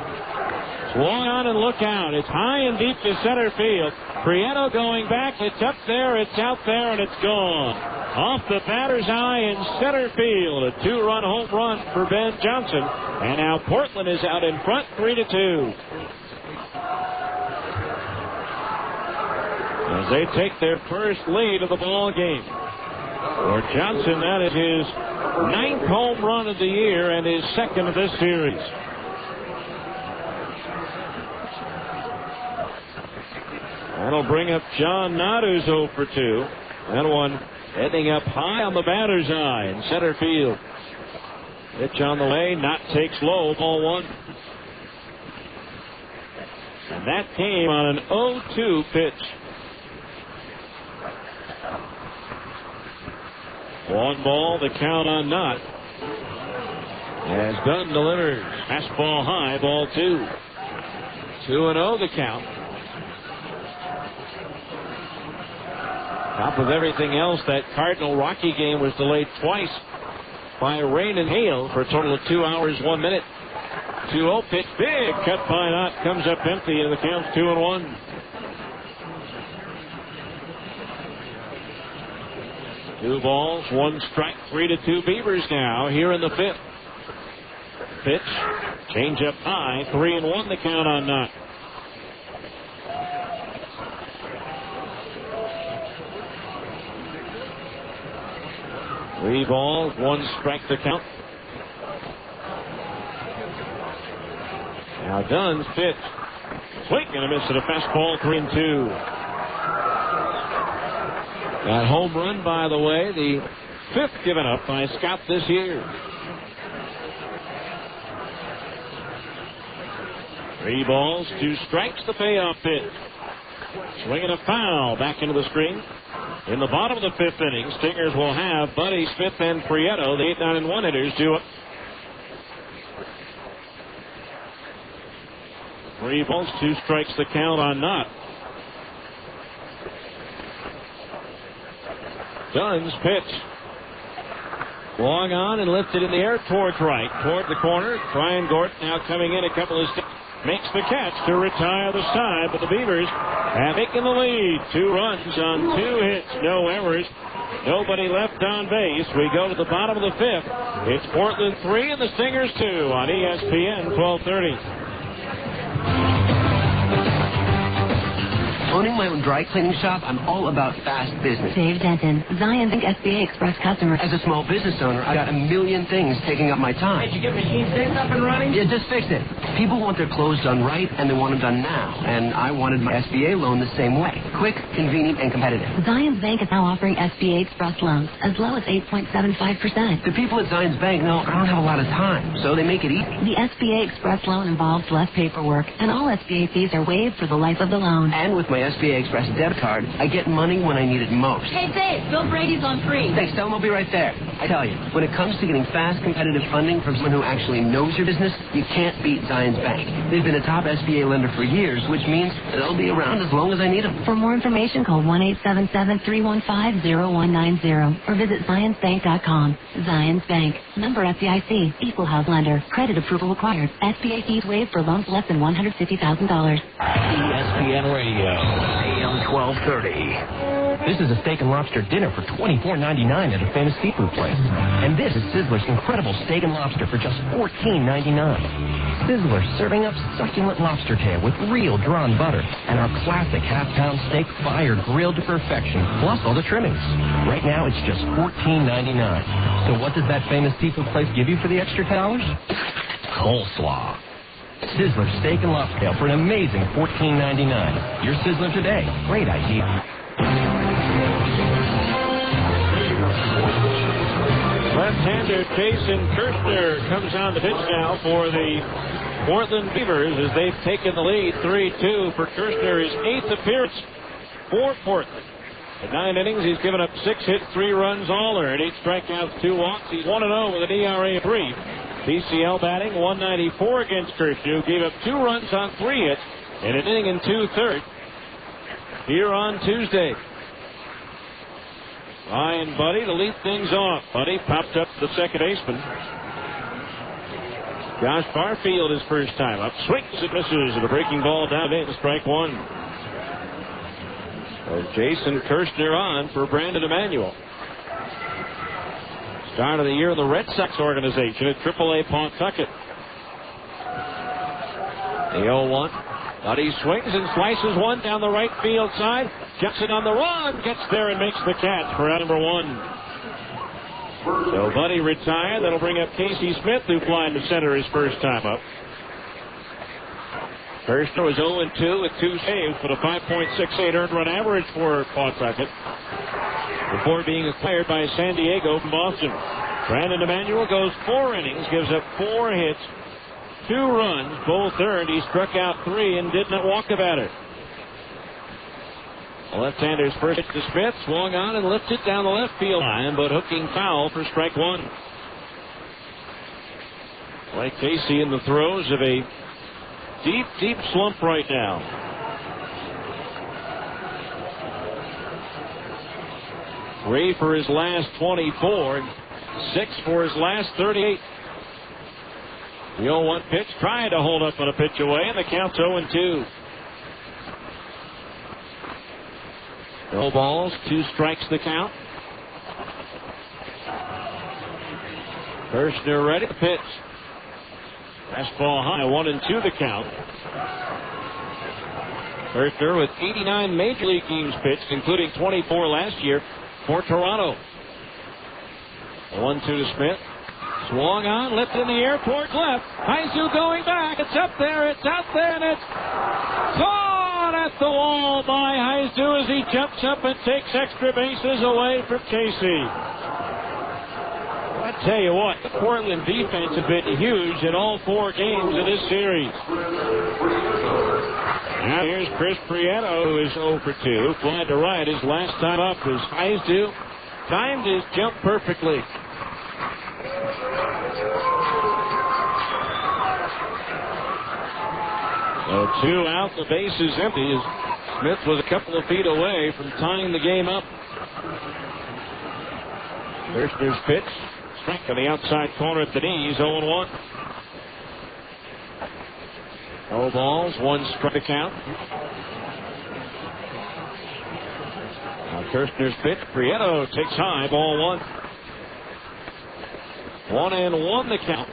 Swung on and look out. It's high and deep to center field. Prieto going back. It's up there, it's out there, and it's gone. Off the batter's eye in center field. A 2-run home run for Ben Johnson. And now Portland is out in front, 3-2. As they take their first lead of the ball game. For Johnson, that is his 9th home run of the year and his 2nd of this series. That'll bring up John Knott, who's 0 for 2. That one heading up high on the batter's eye in center field. Pitch on the way. Knott takes low. Ball 1. And that came on an 0-2 pitch. 1 ball, the count on Knott. As Dunn delivers. Fastball high, ball 2. 2-0 the count. Top of everything else, that Cardinal-Rocky game was delayed twice by rain and hail for a total of 2 hours, 1 minute. 2-0 pitch, big cut by Knott, comes up empty, and the count's 2-1. Two balls, 1 strike, 3-2 Beavers now here in the 5th. Pitch, change up high, 3-1 the count on Knott. Three balls, 1 strike to count. Now Dunn's pitch. Swing and a miss at a fastball, 3-2. That home run, by the way, the 5th given up by Scott this year. 3 balls, 2 strikes, the payoff pitch. Swinging a foul back into the screen. In the bottom of the 5th inning, Stingers will have Buddy, Smith, and Prieto, the 8, 9, and 1 hitters, do it. 3 balls, 2 strikes, the count on Knott. Dunn's pitch. Long on and lifted in the air towards right, toward the corner. Brian Gordon now coming in a couple of steps. Makes the catch to retire the side, but the Beavers have taken the lead. 2 runs on 2 hits, no errors, nobody left on base. We go to the bottom of the 5th. It's Portland 3 and the Stingers 2 on ESPN 1230. Owning my own dry cleaning shop, I'm all about fast business. Dave Denton, Zion Bank SBA Express customer. As a small business owner, I got a million things taking up my time. Did you get machine 6 up and running? Yeah, just fix it. People want their clothes done right, and they want them done now. And I wanted my SBA loan the same way. Quick, convenient, and competitive. Zion's Bank is now offering SBA Express loans as low as 8.75%. The people at Zion's Bank know I don't have a lot of time, so they make it easy. The SBA Express loan involves less paperwork, and all SBA fees are waived for the life of the loan. And with my SBA Express debit card, I get money when I need it most. Hey, Dave, Bill Brady's on 3. Thanks, tell him I'll be right there. I tell you, when it comes to getting fast, competitive funding from someone who actually knows your business, you can't beat Zion's Bank. They've been a top SBA lender for years, which means they'll be around as long as I need them. For more information, call 1-877-315-0190 or visit zionsbank.com. Zions Bank, member FDIC, equal house lender. Credit approval required. SBA fees waived for loans less than $150,000. ESPN Radio. AM 1230. This is a steak and lobster dinner for $24.99 at a famous seafood place. And this is Sizzler's incredible steak and lobster for just $14.99. Sizzler serving up succulent lobster tail with real drawn butter and our classic half-pound steak fire grilled to perfection, plus all the trimmings. Right now, it's just $14.99. So what does that famous seafood place give you for the extra $10? Coleslaw. Sizzler steak and lobster tail for an amazing $14.99. Your Sizzler today. Great idea. Left-hander Jason Kirshner comes on the pitch now for the Portland Beavers as they've taken the lead 3-2 for Kirshner, his 8th appearance for Portland. In 9 innings, he's given up 6 hits, 3 runs, all earned, 8 strikeouts, 2 walks. He's 1-0 with an ERA of 3. PCL batting 194 against Kirshner, gave up 2 runs on 3 hits in an inning and 2/3 here on Tuesday. Ryan Buddy to lead things off. Buddy popped up the second baseman. Josh Barfield his first time up. Swings and misses with a breaking ball down in strike 1. So Jason Kirshner on for Brandon Emanuel. Start of the year in the Red Sox organization at AAA Pawtucket. The 0-1. Buddy swings and slices one down the right field side. Jackson on the run, gets there and makes the catch for out number 1. So Buddy retired. That'll bring up Casey Smith, who flied to center his first time up. Kirshner was 0-2 with 2 saves, but a 5.68 earned run average for Pawtucket before being acquired by San Diego from Boston. Brandon Emanuel goes 4 innings, gives up 4 hits, 2 runs, both earned. He struck out 3 and did not walk a batter. The left-hander's first pitch to Smith, swung on and lifted down the left field line, but hooking foul for strike 1. Like Casey in the throes of a deep slump right now. Three for his last 24, 6 for his last 38. The 0-1 pitch, trying to hold up on a pitch away, and the count's 0-2. No balls, 2 strikes the count. Kirshner ready to pitch. Fastball high, 1-2 the count. Kirshner with 89 major league games pitched, including 24 last year for Toronto. 1-2 to Smith. Swung on, lifted in the air towards left. Haizu going back. It's up there, it's out there, and it's caught at the wall by Haizu as he jumps up and takes extra bases away from Casey. What tell you what, the Portland defense has been huge in all 4 games of this series. Now here's Chris Prieto, who is 0 for 2. Flying to right his last time up. His eyes do. Timed his jump perfectly. So 2 out, the base is empty as Smith was a couple of feet away from tying the game up. Kirshner's pitch. Strike on the outside corner at the knees, 0-1. No balls, 1 strike to count. Now Kirshner's pitch. Prieto takes high, ball 1. 1-1 the count.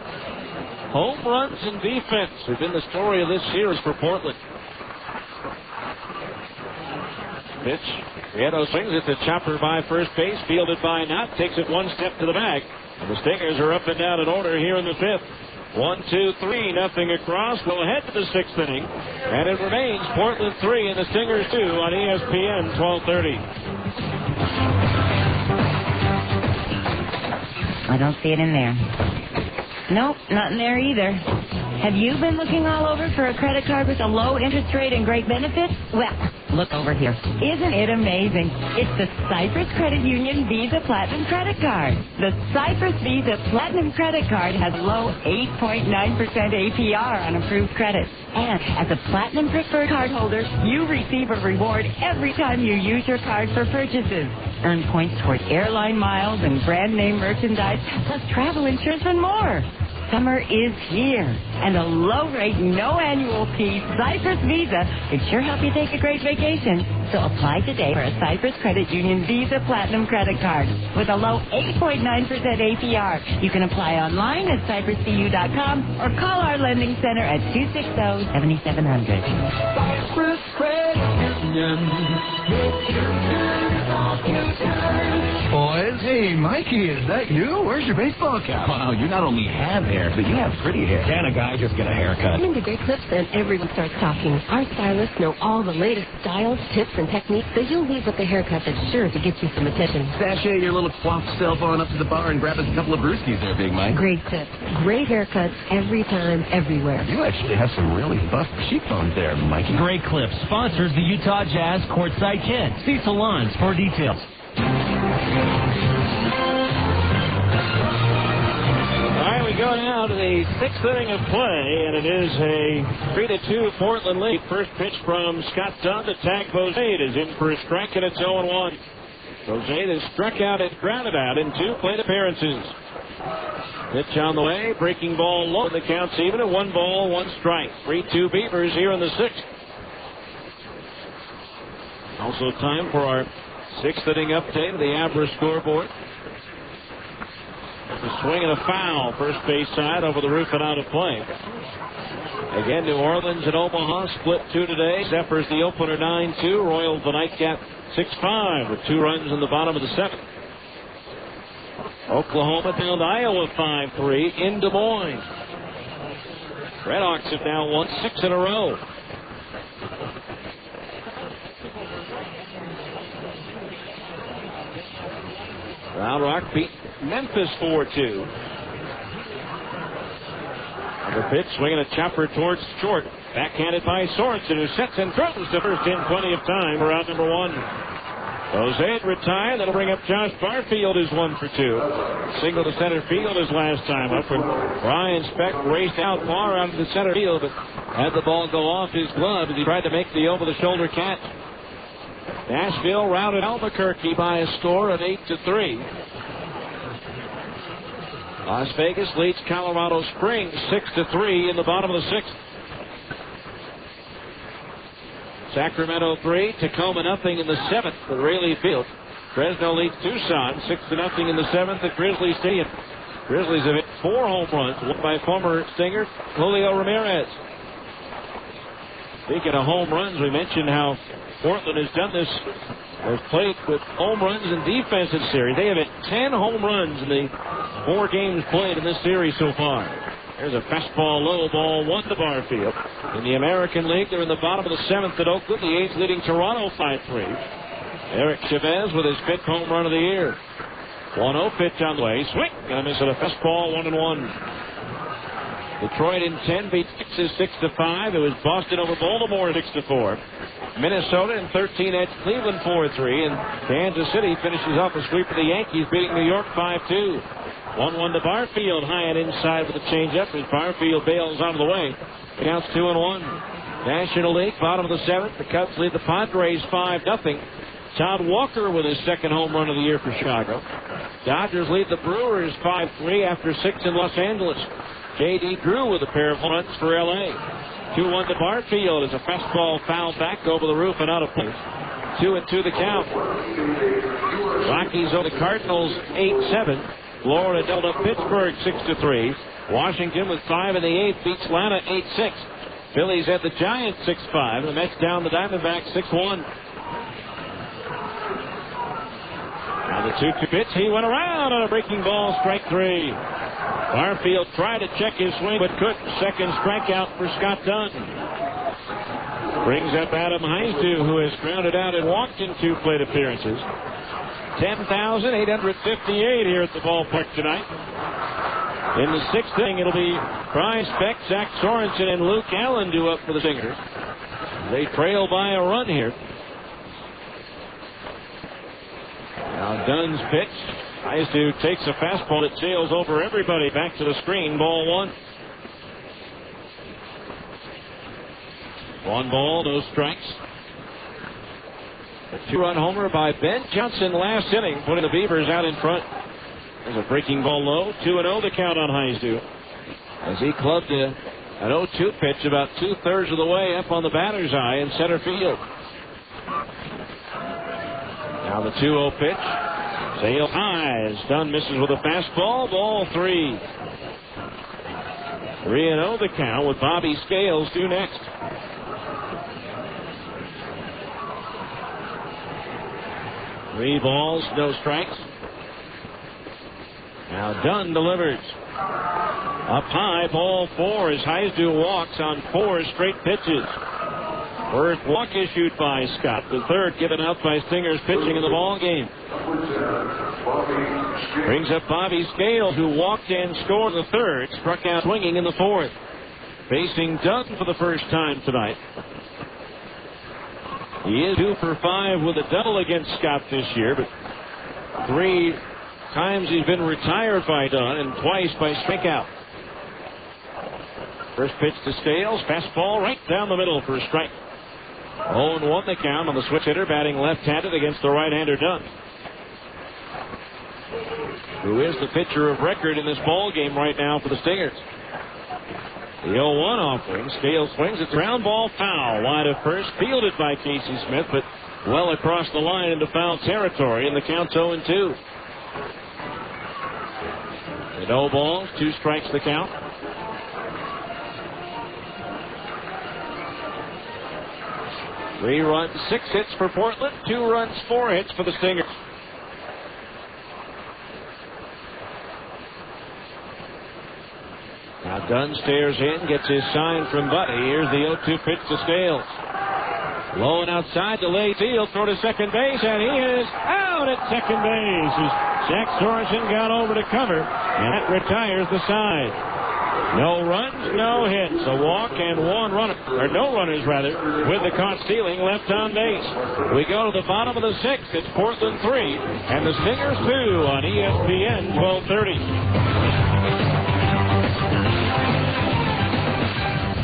Home runs and defense have been the story of this series for Portland. Pitch. Prieto swings it to Chopper by first base. Fielded by Knott. Takes it 1 step to the bag. And the Stingers are up and down in order here in the 5th. 1-2-3, nothing across. We'll head to the 6th inning. And it remains Portland 3 and the Stingers 2 on ESPN 1230. I don't see it in there. Nope, not in there either. Have you been looking all over for a credit card with a low interest rate and great benefits? Well, look over here. Isn't it amazing? It's the Cypress Credit Union Visa Platinum Credit Card. The Cypress Visa Platinum Credit Card has a low 8.9% APR on approved credit. And as a Platinum Preferred cardholder, you receive a reward every time you use your card for purchases. Earn points towards airline miles and brand name merchandise, plus travel insurance and more. Summer is here, and a low rate, no annual fee Cypress Visa can sure help you take a great vacation. So apply today for a Cypress Credit Union Visa Platinum Credit Card with a low 8.9% APR. You can apply online at cypresscu.com or call our lending center at 260-7700. Cypress Credit Union. Boys, hey, Mikey, is that you? Where's your baseball cap? Wow, you not only have hair, but you have pretty hair. Can a guy just get a haircut? Come into Great Clips and everyone starts talking. Our stylists know all the latest styles, tips, and techniques, so you'll leave with a haircut that's sure to get you some attention. Sashay your little coiffed self on up to the bar and grab us a couple of brewskis there, Big Mike. Great Clips. Great haircuts every time, everywhere. You actually have some really buff cheekbones there, Mikey. Great Clips sponsors the Utah Jazz Courtside Kid. See salons for details. We go now to the 6th inning of play, and it is a 3-2 Portland lead. First pitch from Scott Dunn to tag Bozade is in for a strike, and it's 0-1. Bozade has struck out and grounded out in 2 plate appearances. Pitch on the way, breaking ball low, and the count's even at 1 ball, 1 strike. 3-2 Beavers here in the 6th. Also time for our 6th inning update of the Abra scoreboard. A swing and a foul, first base side over the roof and out of play. Again, New Orleans and Omaha split 2 today. Zephyrs the opener 9-2. Royals the nightcap 6-5 with 2 runs in the bottom of the 7th. Oklahoma down to Iowa 5-3 in Des Moines. Redhawks have now won 6 in a row. Round Rock beat Memphis 4-2. The pitch, swinging a chopper towards short. Backhanded by Sorensen, who sets and throws to first in plenty of time for out number 1. Bozade retired. That'll bring up Josh Barfield, who's 1 for 2. Single to center field his last time up. And Brian Speck raced out far out of the center field, but had the ball go off his glove as he tried to make the over-the-shoulder catch. Nashville routed Albuquerque by a score of 8-3. Las Vegas leads Colorado Springs 6-3 in the bottom of the 6th. Sacramento 3, Tacoma nothing in the 7th at Raleigh Field. Fresno leads Tucson 6-0 in the 7th at Grizzly Stadium. Grizzlies have hit 4 home runs, one by former Stinger Julio Ramirez. Speaking of home runs, we mentioned how Portland has done this, has played with home runs and defensive series. They have hit 10 home runs in the 4 games played in this series so far. There's a fastball low, ball 1 to Barfield. In the American League, they're in the bottom of the 7th at Oakland. The A's leading Toronto 5-3. Eric Chavez with his 5th home run of the year. 1-0 pitch on the way. Swing. Gonna miss it. A fastball, 1-1. Detroit in 10 beat Texas 6-5. It was Boston over Baltimore 6-4. Minnesota in 13 edged Cleveland 4-3. And Kansas City finishes off a sweep of the Yankees, beating New York 5-2. 1-1 to Barfield, high and inside with a changeup as Barfield bails out of the way. It counts 2-1. National League, bottom of the 7th. The Cubs lead the Padres 5-0. Todd Walker with his second home run of the year for Chicago. Dodgers lead the Brewers 5-3 after 6 in Los Angeles. J.D. Drew with a pair of home runs for L.A. 2-1 to Barfield as a fastball fouled back over the roof and out of place. 2-2 the count. Rockies over the Cardinals 8-7. Florida dealt up Pittsburgh 6-3. Washington with 5 in the 8th beats Atlanta 8-6. Phillies at the Giants 6-5. The Mets down the Diamondbacks 6-1. Now the 2-2 pitch. He went around on a breaking ball, strike 3. Barfield tried to check his swing but couldn't. Second strikeout for Scott Dunn. Brings up Adam Heisdu, who has grounded out and walked in 2 plate appearances. 10,858 here at the ballpark tonight. In the 6th inning, it'll be Brian Speck, Zach Sorensen, and Luke Allen due up for the Stingers. They trail by a run here. Now Dunn's pitch. Heisdu takes a fastball that sails over everybody. Back to the screen. Ball 1. 1 ball, no strikes. A 2-run homer by Ben Johnson last inning, putting the Beavers out in front. There's a breaking ball low. 2-0 the count on Heisdu. As he clubbed an 0-2 pitch about 2/3 of the way up on the batter's eye in center field. Now the 2-0 pitch. Sail high. Dunn misses with a fastball. Ball 3. 3-0 the count with Bobby Scales due next. Three balls, no strikes. Now Dunn delivers. Up high, ball 4 as Heisdu walks on 4 straight pitches. First walk issued by Scott. The third given up by Stingers pitching in the ball game. Brings up Bobby Scales, who walked and scored the third. Struck out swinging in the 4th. Facing Dunn for the first time tonight. He is 2 for 5 with a double against Scott this year, but 3 times he's been retired by Dunn and twice by strikeout. First pitch to Scales, fastball right down the middle for a strike. 0-1 the count on the switch hitter, batting left-handed against the right-hander Dunn, who is the pitcher of record in this ball game right now for the Stingers. The 0-1 offering. Scales swings. It's ground ball foul. Wide of first. Fielded by Casey Smith, but well across the line into foul territory, and the count's 0-2. No balls. 2 strikes the count. Three runs, 6 hits for Portland. 2 runs, 4 hits for the Stingers. Now Dunn stares in, gets his sign from Buddy. Here's the 0-2 pitch to Scales. Low and outside to left field, throw to second base, and he is out at second base. Jack Sorensen got over to cover, and that retires the side. No runs, no hits. A walk and 1 runner, or no runners rather, with the caught stealing left on base. We go to the bottom of the 6th. It's Portland 3, and the Stingers 2 on ESPN 1230.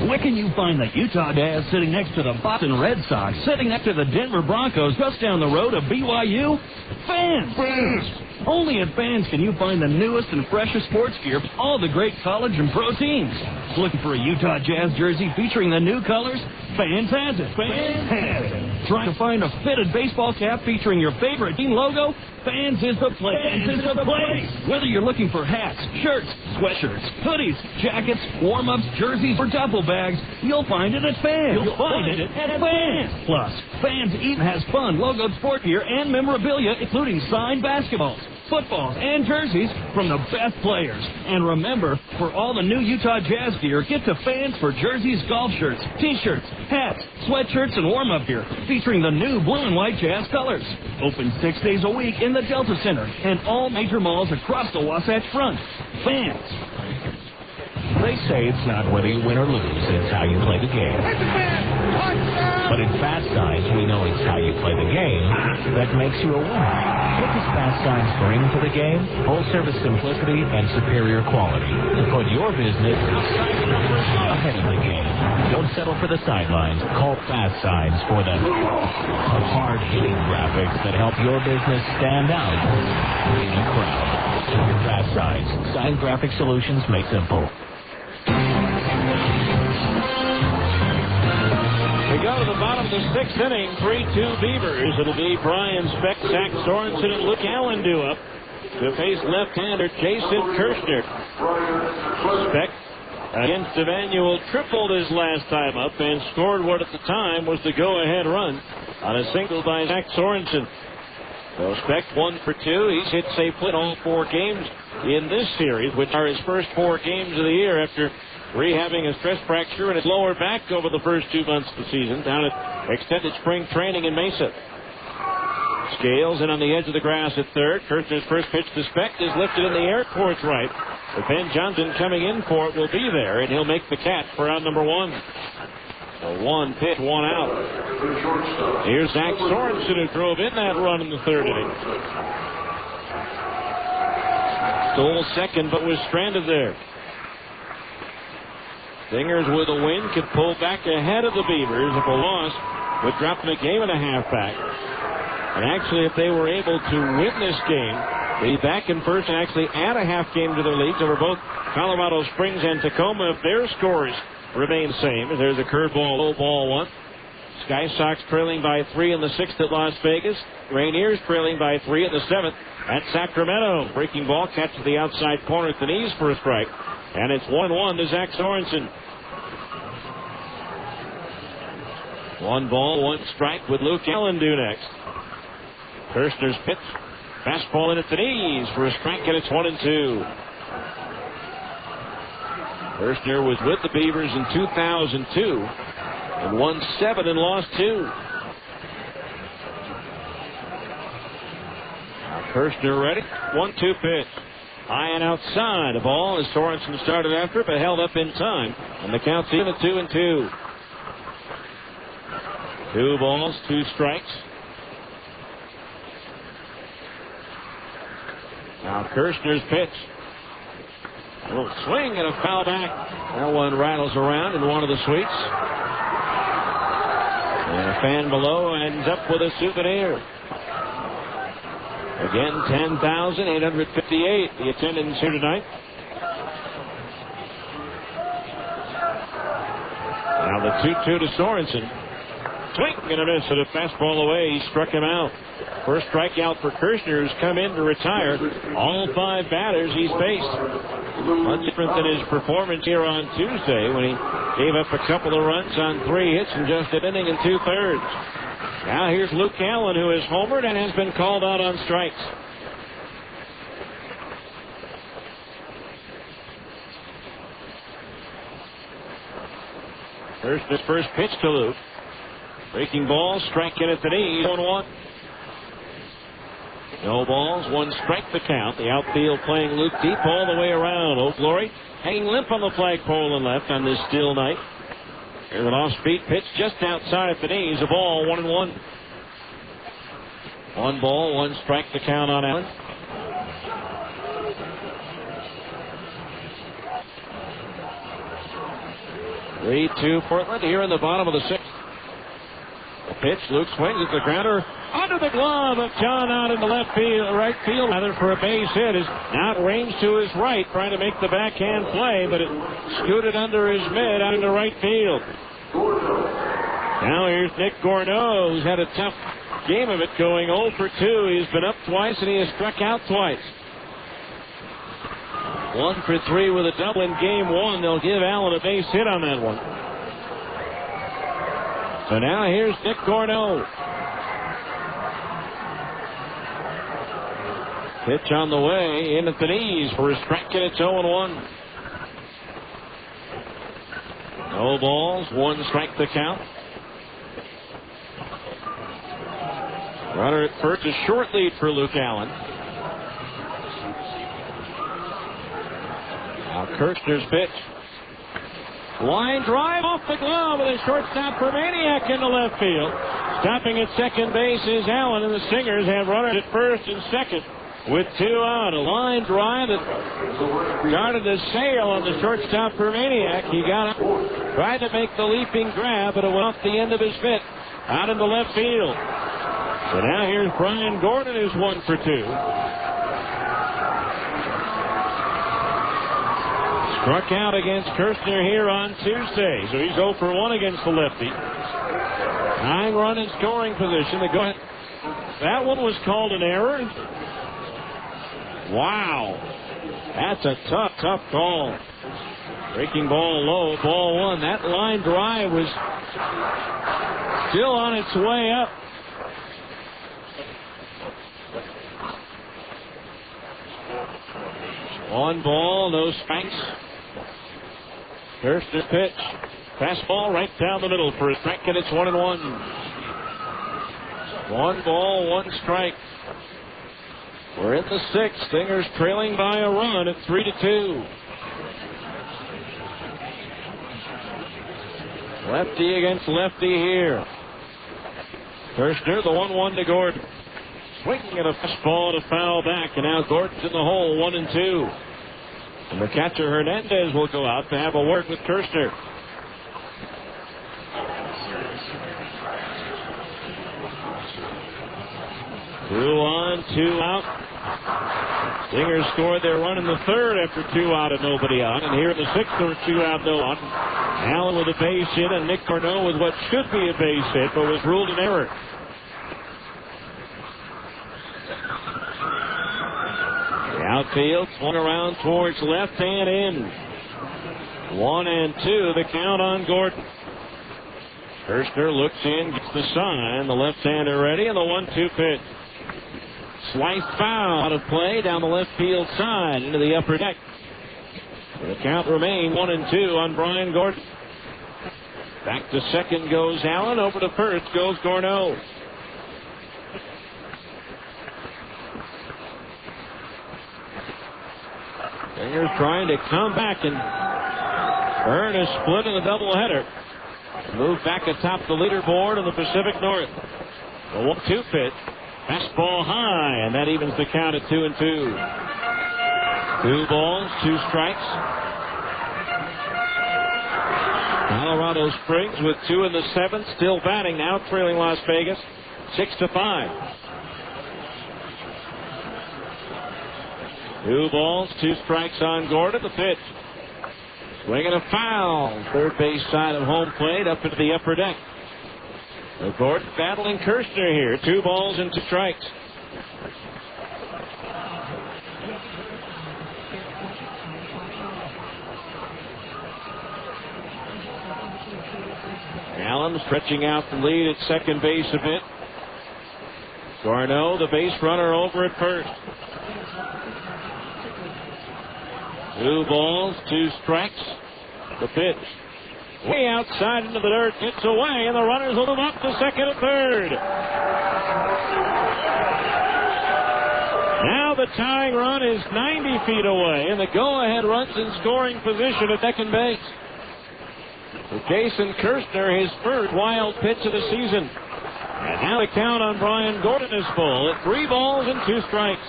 Where can you find the Utah Jazz sitting next to the Boston Red Sox, sitting next to the Denver Broncos, just down the road of BYU? Fans! Only at Fans can you find the newest and freshest sports gear, all the great college and pro teams. Looking for a Utah Jazz jersey featuring the new colors? Fans has it. Fans has it. Trying to find a fitted baseball cap featuring your favorite team logo? Fans is the place. Fans is the place. Whether you're looking for hats, shirts, sweatshirts, hoodies, jackets, warm-ups, jerseys, or duffel bags, you'll find it at Fans. You'll find it at Fans. Plus, Fans even has fun logoed sport gear and memorabilia, including signed basketballs, footballs, and jerseys from the best players. And remember, for all the new Utah Jazz gear, get to Fans for jerseys, golf shirts, t-shirts, hats, sweatshirts, and warm-up gear featuring the new blue and white Jazz colors. Open 6 days a week in the Delta Center and all major malls across the Wasatch Front. Fans. They say it's not whether you win or lose, it's how you play the game. But in Fast Signs, we know it's how you play the game that makes you a winner. What does Fast Signs bring to the game? Full-service simplicity and superior quality to put your business ahead of the game. Don't settle for the sidelines. Call Fast Signs for the hard-hitting graphics that help your business stand out in the crowd. Fast Signs. Sign graphic solutions made simple. We go to the bottom of the sixth inning, 3-2 Beavers. It'll be Brian Speck, Zach Sorensen, and Luke Allen due up to face left-hander Jason Kirshner. Speck against Emanuel tripled his last time up and scored what at the time was the go-ahead run on a single by Zach Sorensen. So Speck 1 for 2. He's hit safely in all 4 games in this series, which are his first 4 games of the year after rehabbing a stress fracture in his lower back over the first 2 months of the season down at extended spring training in Mesa. Scales in on the edge of the grass at third. Kirshner's first pitch to Speck is lifted in the air towards right. But Ben Johnson coming in for it will be there, and he'll make the catch for out number 1. So 1 pitch, 1 out. Here's Zach Sorensen, who drove in that run in the third inning. Stole second, but was stranded there. Stingers with a win could pull back ahead of the Beavers. If a loss would drop them a game and a half back. And actually, if they were able to win this game, they'd be back in first and actually add a half game to their leads over both Colorado Springs and Tacoma if their scores remain the same. There's a curveball, low ball 1. Sky Sox trailing by 3 in the 6th at Las Vegas. Rainiers trailing by 3 in the 7th at Sacramento. Breaking ball catches the outside corner at the knees for a strike. And it's 1-1 to Zach Sorensen. 1 ball, 1 strike with Luke Allen due next. Kirshner's pitch. Fastball in at the knees for a strike, and it's 1-2. Kirshner was with the Beavers in 2002 and won 7 and lost 2. Now Kirshner ready. 1-2 pitch. High and outside. A ball as Sorensen started after it, but held up in time. And the count's even at 2-2. 2 balls, 2 strikes. Now Kirshner's pitch. A little swing and a foul back. That one rattles around in one of the suites. And a fan below ends up with a souvenir. Again, 10,858, the attendance here tonight. Now the 2-2 to Sorensen. Swing and a miss at a fastball away. He struck him out. First strikeout for Kirshner, who's come in to retire. All 5 batters he's faced. Much different than his performance here on Tuesday when he gave up a couple of runs on 3 hits in just an inning and 2/3. Now here's Luke Allen, who has homered and has been called out on strikes. There's the first pitch to Luke. Breaking ball, strike in at the knees, 1-1. No balls, 1 strike the count. The outfield playing Luke deep all the way around. Old Glory hanging limp on the flagpole and left on this still night. Here's an off-speed pitch just outside at the knees. A ball, 1-1. 1 ball, 1 strike the count on Allen. Three, 2 Portland here in the bottom of the 6th. The pitch, Luke swings at the grounder. Under the glove of John out in the right field, rather, for a base hit. Is now ranged to his right, trying to make the backhand play, but it scooted under his mid out into right field. Now here's Nick Gorneau, who's had a tough game of it, going 0 for 2. He's been up twice and he has struck out twice. 1 for 3 with a double in game 1. They'll give Allen a base hit on that one. So now here's Nick Gorneau. Pitch on the way, in at the knees for a strike, and it's 0-1. No balls, 1 strike to count. Runner at first, a short lead for Luke Allen. Now Kirshner's pitch. Line drive off the glove with a shortstop for Maniac into left field. Stopping at second base is Allen, and the Stingers have runners at first and second with 2 out. A line drive that started to sail on the shortstop for Maniac. He got up, tried to make the leaping grab, but it went off the end of his mitt out into left field. So now here's Brian Gordon, who's 1 for 2. Struck out against Kirshner here on Tuesday, so he's 0 for 1 against the lefty. 9-run in scoring position. That one was called an error. Wow. That's a tough call. Breaking ball low, ball 1. That line drive was still on its way up. One ball, no strikes. Kirshner's pitch. Fastball right down the middle for a strike, and it's 1-1. 1 ball, 1 strike. We're in the 6th. Stingers trailing by a run at 3-2. Lefty against lefty here. Kirshner, the 1-1 to Gordon. Swinging at a fastball to foul back, and now Gordon's in the hole, 1-2. And the catcher Hernandez will go out to have a word with Kirshner. 2 on, 2 out. Stingers scored their run in the 3rd after 2 out and nobody out. And here in the 6th, there were 2 out, no out. Allen with a base hit, and Nick Corneau with what should be a base hit, but was ruled an error. The outfield swung around towards left and in. 1-2, the count on Gordon. Kirshner looks in, gets the sign. The left-hander ready, and the 1-2 pitch. Sliced foul out of play down the left field side into the upper deck. The count remains 1-2 on Brian Gordon. Back to second goes Allen. Over to first goes Corneau. Stingers trying to come back and earn a split in the doubleheader. Move back atop the leaderboard in the Pacific North. The 1-2 pitch. Fastball high, and that evens the count at 2-2. 2 balls, 2 strikes. Colorado Springs with 2 in the 7th, still batting now, trailing Las Vegas 6-5. 2 balls, 2 strikes on Gordon. The pitch. Swinging a foul. Third base side of home plate up into the upper deck. Gordon battling Kirshner here. 2 balls and 2 strikes. Allen stretching out the lead at second base a bit. Corneau, the base runner, over at first. 2 balls, 2 strikes. The pitch. Way outside into the dirt, gets away, and the runners will move up to second and third. Now the tying run is 90 feet away, and the go-ahead run's in scoring position at second base. For Jason Kirshner, his first wild pitch of the season. And now the count on Brian Gordon is full at 3 balls and 2 strikes.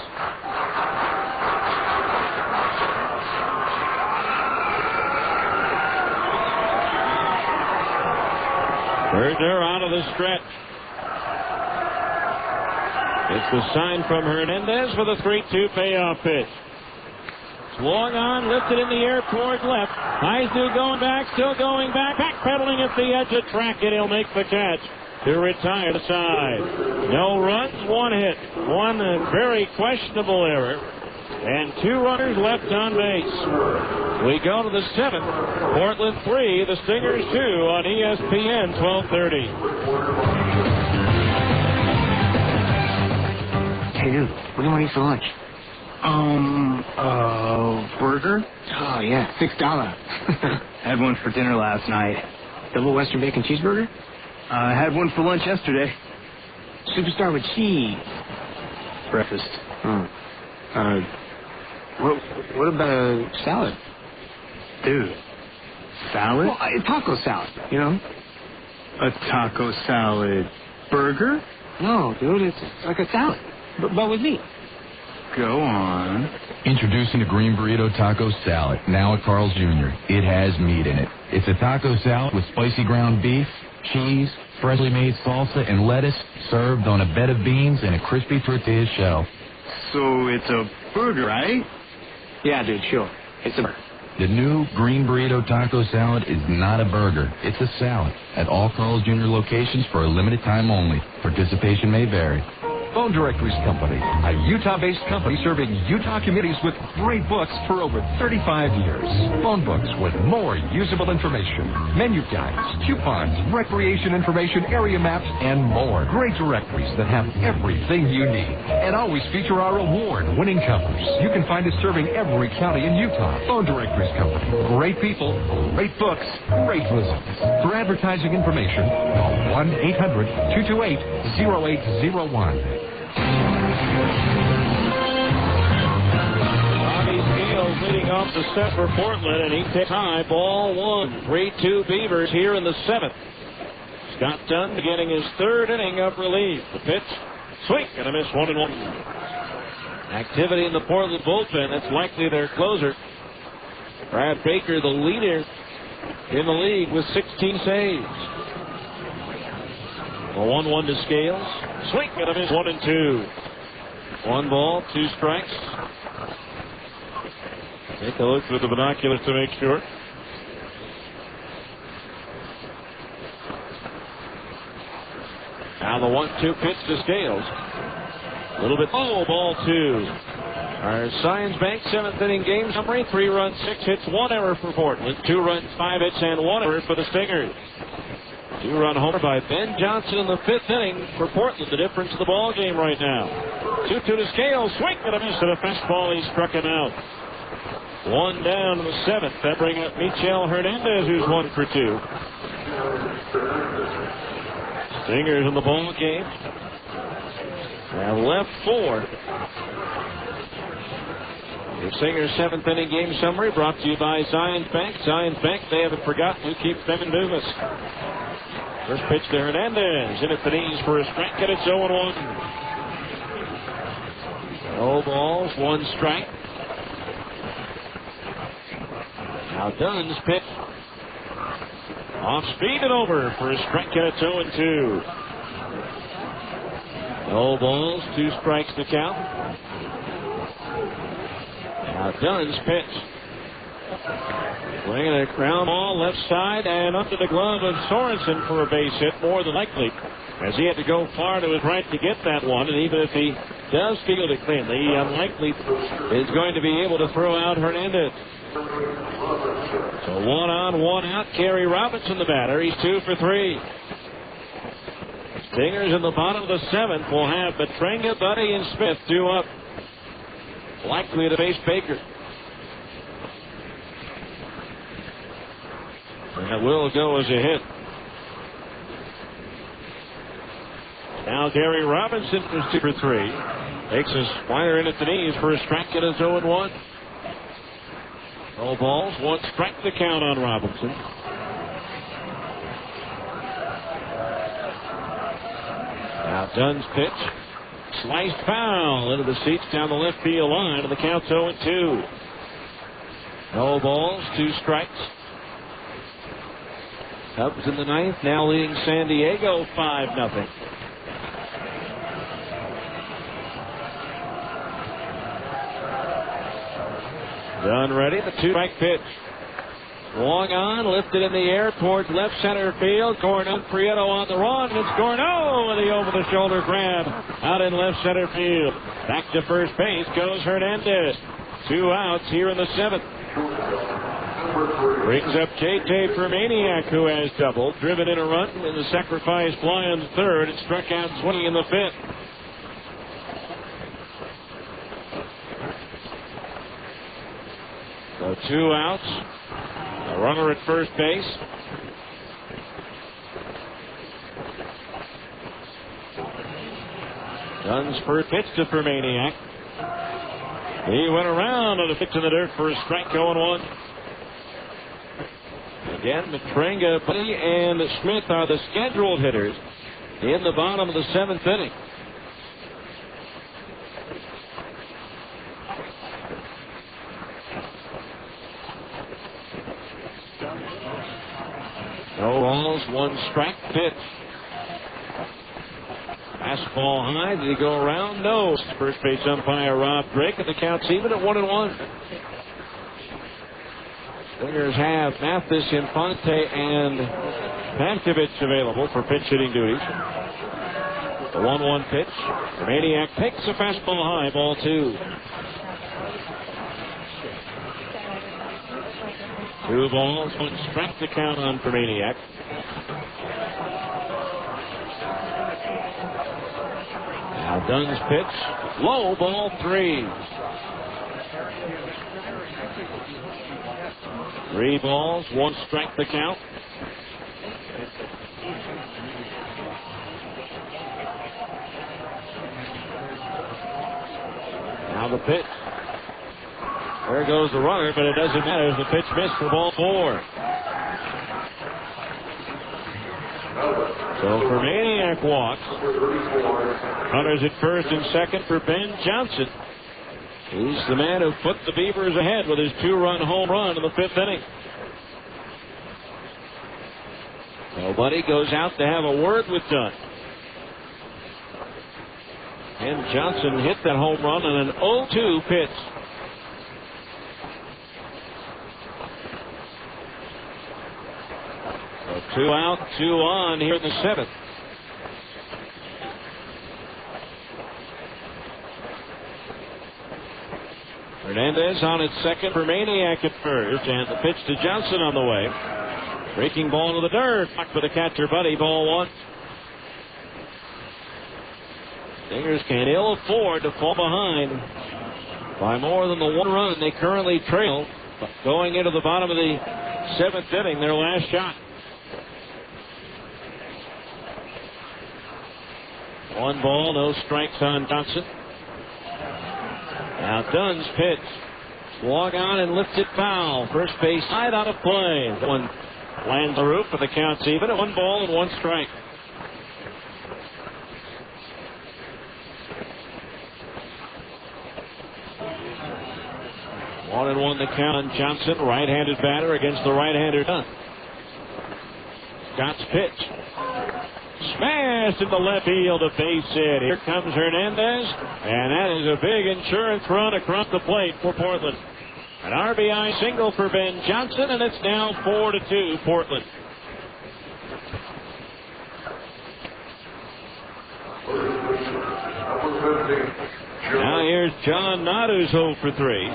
Kirshner out of the stretch. It's the sign from Hernandez for the 3-2 payoff pitch. Swung on, lifted in the air towards left. Heisner going back, still going back, backpedaling at the edge of track, and he'll make the catch to retire the side. No runs, 1 hit. 1 very questionable error, and 2 runners left on base. We go to the 7th. Portland 3, the Stingers 2 on ESPN 1230. Hey, dude, what do you want to eat for lunch? Burger? Oh, yeah, $6. Had one for dinner last night. Double Western bacon cheeseburger? Had one for lunch yesterday. Superstar with cheese. Breakfast. What about a salad? Dude, salad? Well, a taco salad, you know? A taco salad burger? No, dude, it's like a salad, but with meat. Go on. Introducing the Green Burrito Taco Salad, now at Carl's Jr. It has meat in it. It's a taco salad with spicy ground beef, cheese, freshly made salsa, and lettuce, served on a bed of beans and a crispy tortilla shell. So it's a burger, right? Yeah, dude, sure. It's a burger. The new Green Burrito Taco Salad is not a burger. It's a salad. At all Carl's Jr. locations for a limited time only. Participation may vary. Phone Directories Company, a Utah-based company serving Utah communities with great books for over 35 years. Phone books with more usable information, menu guides, coupons, recreation information, area maps, and more. Great directories that have everything you need and always feature our award-winning covers. You can find us serving every county in Utah. Phone Directories Company. Great people, great books, great visits. For advertising information, call 1-800-228-0801. Bobby Scales leading off the set for Portland, and he takes high. Ball one. 3-2 Beavers here in the seventh. Scott Dunn beginning his third inning of relief. The pitch, swing, and a miss, 1-1. Activity in the Portland bullpen. That's likely their closer. Brad Baker, the leader in the league with 16 saves. A 1-1 to Scales. Swing and a miss, 1-2. 1 ball, 2 strikes. Take a look through the binoculars to make sure. Now the 1-2 pitch to Scales. A little bit low, ball 2. Our Science Bank 7th inning game summary: 3 runs, 6 hits, 1 error for Portland. 2 runs, 5 hits, and 1 error for the Stingers. 2-run homer by Ben Johnson in the 5th inning for Portland. The difference in the ball game right now. 2-2 to Scales. Swing and a miss at a fastball. He struck him out. 1 down in the 7th. That brings up Michel Hernandez, who's 1 for 2. Stingers in the ball game. Have left 4. The Stingers 7th inning game summary brought to you by Zions Bank. Zions Bank, they haven't forgotten who keeps them in business. First pitch to Hernandez. In at the knees for a strike, and it's 0-1. No balls, 1 strike. Now Dunn's pitch. Off speed and over for a strike, and it's 0-2. No balls, 2 strikes to count. Now Dunn's pitch. Swinging a ground ball left side and under the glove of Sorensen for a base hit, more than likely, as he had to go far to his right to get that one. And even if he does field it cleanly, he unlikely is going to be able to throw out Hernandez. So 1 on, 1 out. Kerry Robinson, the batter. He's 2 for 3. Stingers in the bottom of the 7th will have Petrenga, Buddy, and Smith 2 up. Likely to base Baker. And that will go as a hit. Now Gary Robinson is 2 for 3. Takes a slider in at the knees for a strike, and it's 0-1. No balls, 1 strike to count on Robinson. Now Dunn's pitch. Sliced foul into the seats down the left field line, and the count's 0-2. No balls, 2 strikes. Cubs in the 9th, now leading San Diego 5-0. Dunn ready, the 2-strike pitch. Swung on, lifted in the air towards left center field. Cornell Prieto on the run. It's Cornell with the over-the-shoulder grab out in left center field. Back to first base goes Hernandez. 2 outs here in the 7th. Brings up J.J. Permaniak, who has doubled. Driven in a run in the sacrifice fly on the 3rd and struck out swinging in the 5th. So 2 outs. A runner at first base. Dunn's first pitch to Permaniak. He went around on a pitch in the dirt for a strike, 0-1. Again, Matrenga, Buddy, and Smith are the scheduled hitters in the bottom of the 7th inning. No balls, 1 strike pitch. Fastball high. Did he go around? No. First base umpire Rob Drake, and the count's even at 1-1. Stingers have Mathis, Infante, and Pankovic available for pinch hitting duties. The 1-1 pitch. Maniac takes a fastball high, ball 2. 2 balls, 1 strike to count on for Maniac. Now Dunn's pitch, low, ball 3. 3 balls, 1 strike to count. Now the pitch. There goes the runner, but it doesn't matter. The pitch missed for ball 4. So Permaniak walks. Runners at first and second for Ben Johnson. He's the man who put the Beavers ahead with his 2-run home run in the 5th inning. Nobody goes out to have a word with Dunn. And Johnson hit that home run on an 0-2 pitch. So 2 out, 2 on here in the 7th. Hernandez on its second, Permaniak at first, and the pitch to Johnson on the way. Breaking ball to the dirt, blocked by the catcher, Buddy, ball 1. Stingers can ill afford to fall behind by more than the 1 run they currently trail. Going into the bottom of the 7th inning, their last shot. 1 ball, no strikes on Johnson. Now Dunn's pitch. Swung on and lifted foul. First base side out of play. One lands the roof, but the count's even at 1 ball and 1 strike. One and 1 the count on Johnson, right-handed batter against the right-hander Dunn. Scott's pitch. Smashed into left field, a base hit. Here comes Hernandez, and that is a big insurance run across the plate for Portland. An RBI single for Ben Johnson, and it's now 4-2 Portland. Now here's John Knott, who's 0 for 3.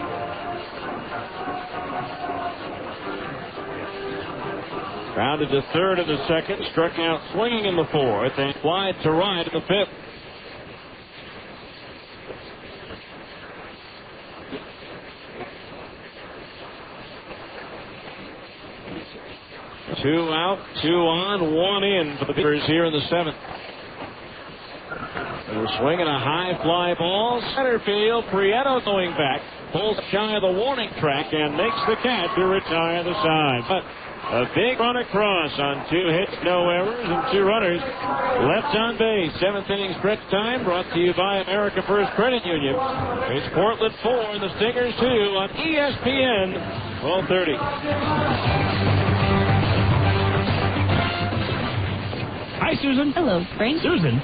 Grounded to third in the 2nd, struck out swinging in the 4th, and flied to right in the 5th. Two out, 2 on, 1 in for the Beavers here in the 7th. They're swinging a high fly ball, center field. Prieto going back, pulls shy of the warning track and makes the catch to retire the side. But a big run across on 2 hits, no errors, and 2 runners left on base. 7th inning stretch time brought to you by America First Credit Union. It's Portland 4 and the Stingers 2 on ESPN 1230. Hi, Susan. Hello, Frank. Susan,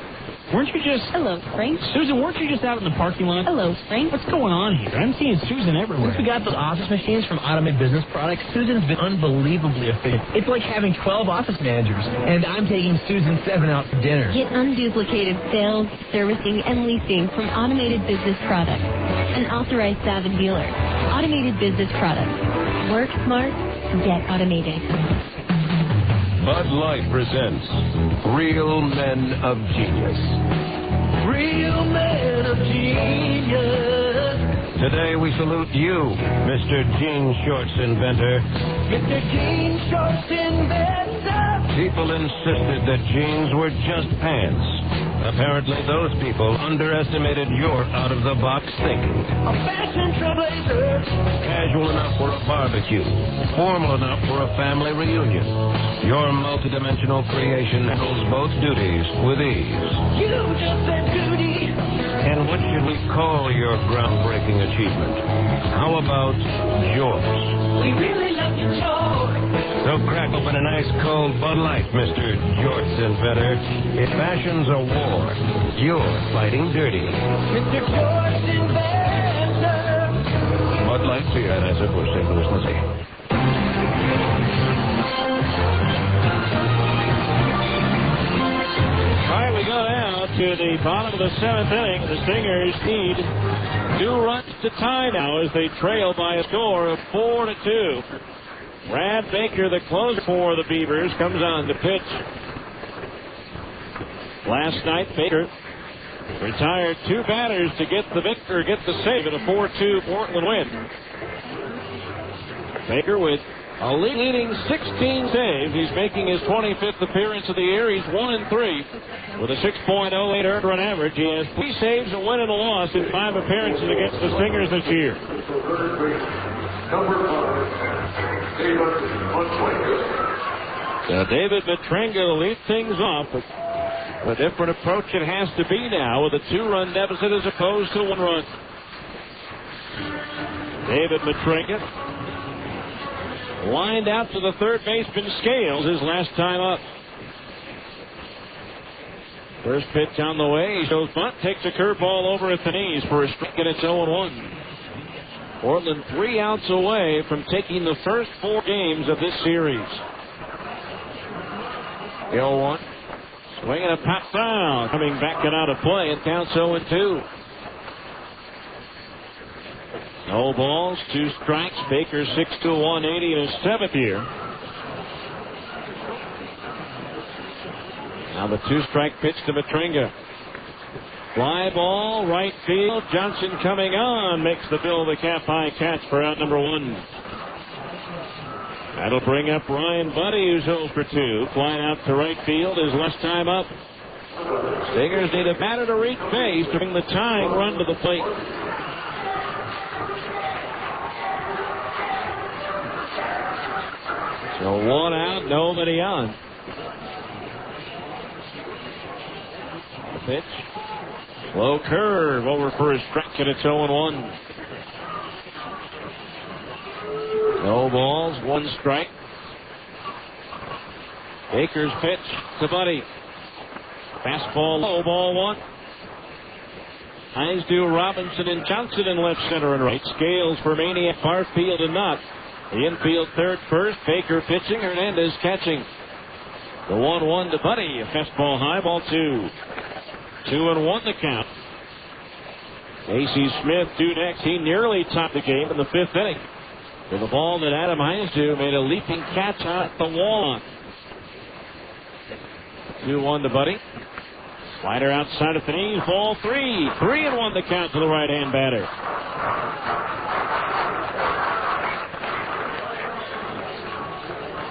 weren't you just... Hello, Frank. Susan, weren't you just out in the parking lot? Hello, Frank. What's going on here? I'm seeing Susan everywhere. Since we got those office machines from Automated Business Products, Susan's been unbelievably efficient. It's like having 12 office managers, and I'm taking Susan 7 out for dinner. Get unduplicated sales, servicing, and leasing from Automated Business Products, an authorized Savin dealer. Automated Business Products. Work smart, get automated. Bud Light presents Real Men of Genius. Real men of genius. Today we salute you, Mr. Jean Shorts inventor. Mr. Jean Shorts inventor. People insisted that jeans were just pants. Apparently those people underestimated your out-of-the-box thinking. A fashion trailblazer. Casual enough for a barbecue. Formal enough for a family reunion. Your multidimensional creation handles both duties with ease. You just said duty. And what should we call your groundbreaking achievement? How about yours? We really love your joy. So crack open an ice cold Bud Light, Mr. Jorts inventor. If fashion's a war, you're fighting dirty. Mr. Jorts inventor. Bud Light beer, Anheuser Busch, St. Louis, Missouri. All right, we go now to the bottom of the 7th inning. The Stingers need 2 runs to tie now as they trail by a score of 4-2. Brad Baker, the closer for the Beavers, comes on to pitch. Last night, Baker retired 2 batters to get the save in a 4-2 Portland win. Baker with a leading 16 saves. He's making his 25th appearance of the year. He's 1-3 with a 6.08 earned run average. He has 3 saves, a win and a loss in 5 appearances against the Stingers this year. So David Matrenga will lead things off. A different approach it has to be now with a 2-run deficit as opposed to 1 run. David Matrenga lined out to the third baseman Scales his last time up. First pitch on the way. He shows bunt, takes a curveball over at the knees for a strike, and it's 0-1. Portland 3 outs away from taking the first 4 games of this series. 0-1. Swinging a pop foul. Coming back and out of play. It counts 0-2. No balls, 2 strikes. Baker 6'2", 180 in his 7th year. Now the 2-strike pitch to Matrenga. Fly ball, right field. Johnson coming on. Makes the Bill the Cap high catch for out number 1. That'll bring up Ryan Buddy, who's 0 for 2. Flying out to right field his last time up. Stingers need a batter to reach base to bring the tying run to the plate. So 1 out, nobody on. The pitch. Low curve over for a strike, and it's 0-1. No balls, 1 strike. Baker's pitch to Buddy. Fastball low, ball 1. Eyes do Robinson and Johnson in left, center, and right. Scales for Maniac, far field and not. The infield third, first. Baker pitching, Hernandez catching. The 1-1 to Buddy. A fastball high, ball 2. 2-1 the count. Casey Smith due next. He nearly topped the game in the 5th inning with a ball that Adam Heinzu made a leaping catch at the wall on. 2-1 to Buddy. Slider outside of the knees, ball 3. 3-1 the count to the right-hand batter.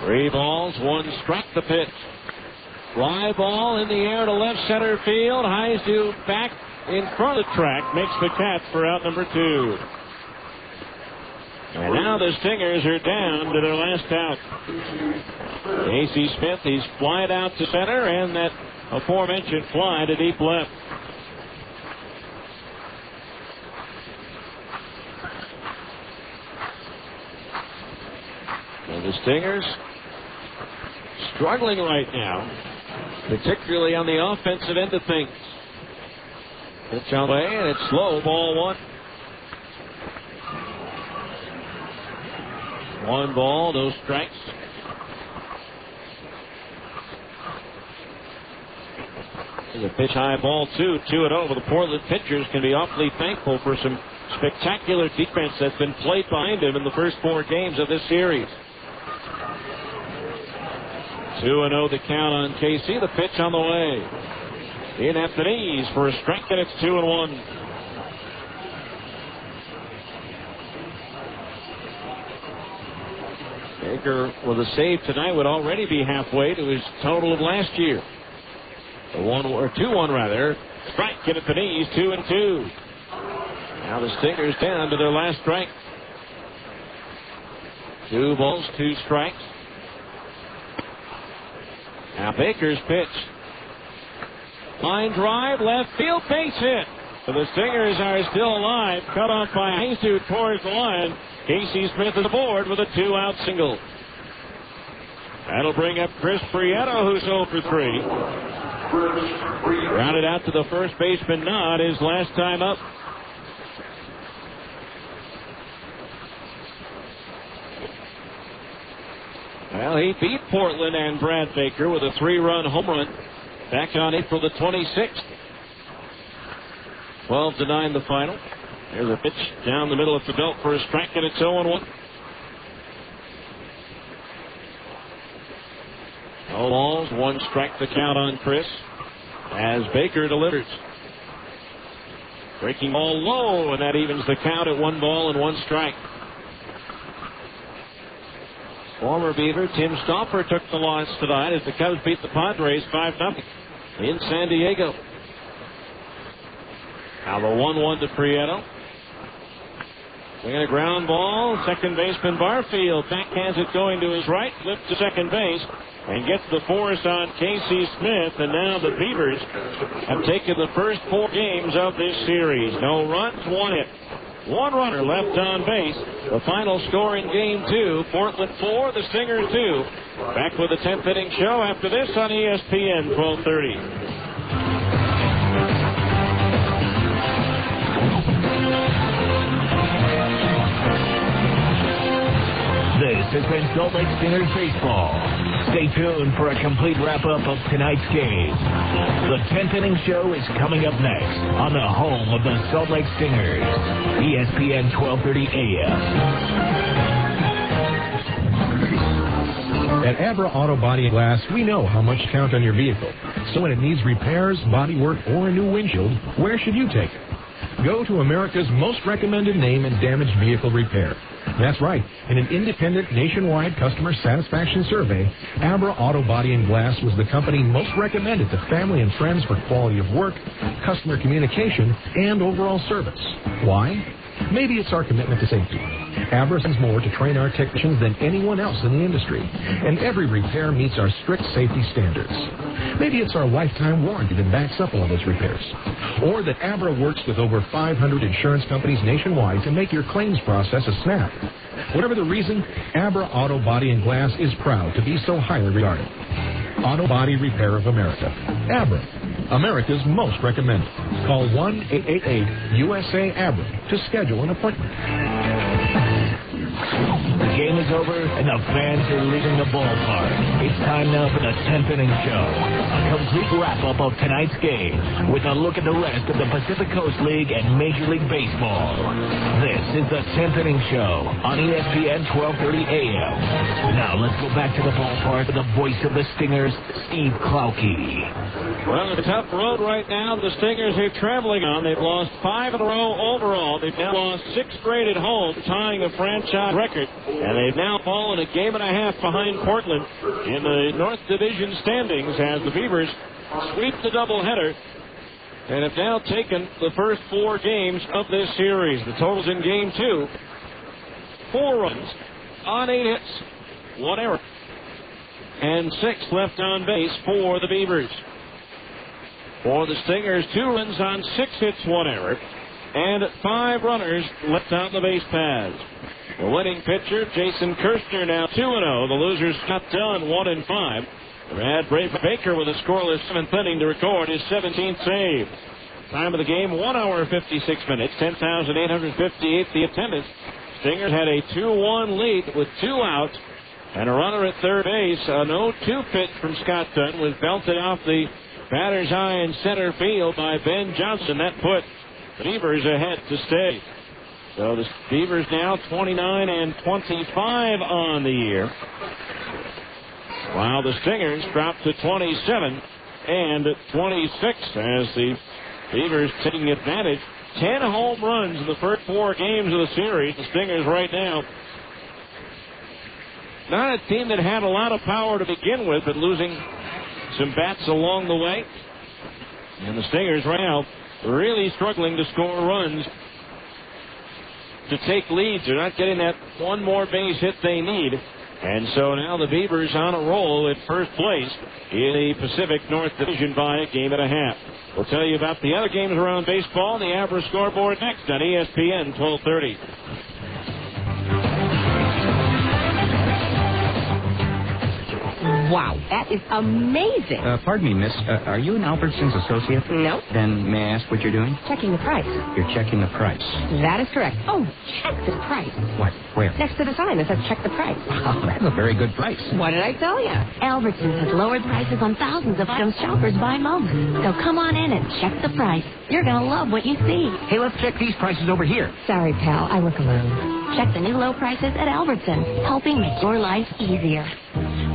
Three balls, 1 strike, the pitch. Fly ball in the air to left center field. Heinzu back in front of the track, makes the catch for out number 2. And now the Stingers are down to their last out. Casey Smith, he's flied out to center, and that aforementioned fly to deep left. And the Stingers struggling right now, particularly on the offensive end of things. Pitch on the way, and it's slow, ball 1. 1 ball, no strikes. And the pitch high, ball 2, 2-0. The Portland pitchers can be awfully thankful for some spectacular defense that's been played behind him in the first 4 games of this series. 2-0 the count on Casey. The pitch on the way. In at the knees for a strike, and it's 2-1. Baker with a save tonight would already be halfway to his total of last year. A 2-1 rather. Strike hit at the knees, 2-2. Now the Stingers down to their last strike. 2 balls, 2 strikes. Now Baker's pitch. Line drive, left field, base hit. So the Stingers are still alive. Cut off by Jesus towards the line. Casey Smith is aboard with a 2-out single. That'll bring up Chris Prieto, who's 0 for 3. Rounded out to the first baseman nod his last time up. Well, he beat Portland and Brad Baker with a 3-run home run back on April the 26th. 12-9 the final. There's a pitch down the middle of the belt for a strike, and it's 0-1. No balls, 1 strike to count on Chris as Baker delivers. Breaking ball low, and that evens the count at 1 ball and 1 strike. Former Beaver Tim Stauffer took the loss tonight as the Cubs beat the Padres 5-0 in San Diego. Now the 1-1 to Prieto. Swinging a ground ball. Second baseman Barfield backhands it going to his right. Flips to second base and gets the force on Casey Smith. And now the Beavers have taken the first 4 games of this series. No runs, 1 hit. 1 runner left on base. The final score in Game 2, Portland 4, the Stingers 2. Back with the 10th inning show after this on ESPN 1230. This has been Salt Lake Stingers baseball. Stay tuned for a complete wrap-up of tonight's game. The 10th inning show is coming up next on the home of the Salt Lake Stingers, ESPN 1230 AM. At Abra Auto Body and Glass, we know how much count on your vehicle. So when it needs repairs, body work, or a new windshield, where should you take it? Go to America's most recommended name in damaged vehicle repair. That's right. In an independent nationwide customer satisfaction survey, Abra Auto Body and Glass was the company most recommended to family and friends for quality of work, customer communication, and overall service. Why? Maybe it's our commitment to safety. Abra sends more to train our technicians than anyone else in the industry, and every repair meets our strict safety standards. Maybe it's our lifetime warranty that backs up all those repairs. Or that Abra works with over 500 insurance companies nationwide to make your claims process a snap. Whatever the reason, Abra Auto Body and Glass is proud to be so highly regarded. Auto Body Repair of America. Abra, America's most recommended. Call 1-888-USA-ABRA to schedule an appointment. The game is over and the fans are leaving the ballpark. It's time now for the 10th inning show. A complete wrap-up of tonight's game with a look at the rest of the Pacific Coast League and Major League Baseball. This is the 10th inning show on ESPN 1230 AM. Now let's go back to the ballpark with the voice of the Stingers, Steve Klauke. Well, it's a tough road right now. The Stingers are traveling on. They've lost 5 in a row overall. They've now lost 6 straight at home, tying the franchise record. And they've now fallen a game and a half behind Portland in the North Division standings as the Beavers sweep the doubleheader and have now taken the first 4 games of this series. The totals in Game 2, 4 runs on 8 hits, 1 error, and 6 left on base for the Beavers. For the Stingers, 2 runs on 6 hits, 1 error, and 5 runners left on the base paths. The winning pitcher, Jason Kirshner, now 2-0. The losers, Scott Dunn, 1-5. Brad Baker with a scoreless 7th inning to record his 17th save. Time of the game, 1 hour 56 minutes, 10,858 the attendance. Stingers had a 2-1 lead with 2 out and a runner at third base. An 0-2 pitch from Scott Dunn was belted off the batter's eye in center field by Ben Johnson. That put the Beavers ahead to stay. So the Beavers now 29-25 on the year, while the Stingers drop to 27-26 as the Beavers taking advantage. 10 home runs in the first 4 games of the series. The Stingers right now not a team that had a lot of power to begin with, but losing some bats along the way. And the Stingers right now really struggling to score runs to take leads. They're not getting that one more base hit they need. And so now the Beavers on a roll at first place in the Pacific North Division by a game and a half. We'll tell you about the other games around baseball and the average scoreboard next on ESPN 1230. Wow, that is amazing. Pardon me, miss. Are you an Albertsons associate? No. Then may I ask what you're doing? Checking the price. You're checking the price. That is correct. Oh, check the price. What? Where? Next to the sign that says check the price. Oh, that's a very good price. What did I tell you? Albertsons has lowered prices on thousands of items shoppers buy most. So come on in and check the price. You're going to love what you see. Hey, let's check these prices over here. Sorry, pal. I look alone. Check the new low prices at Albertsons, helping make your life easier.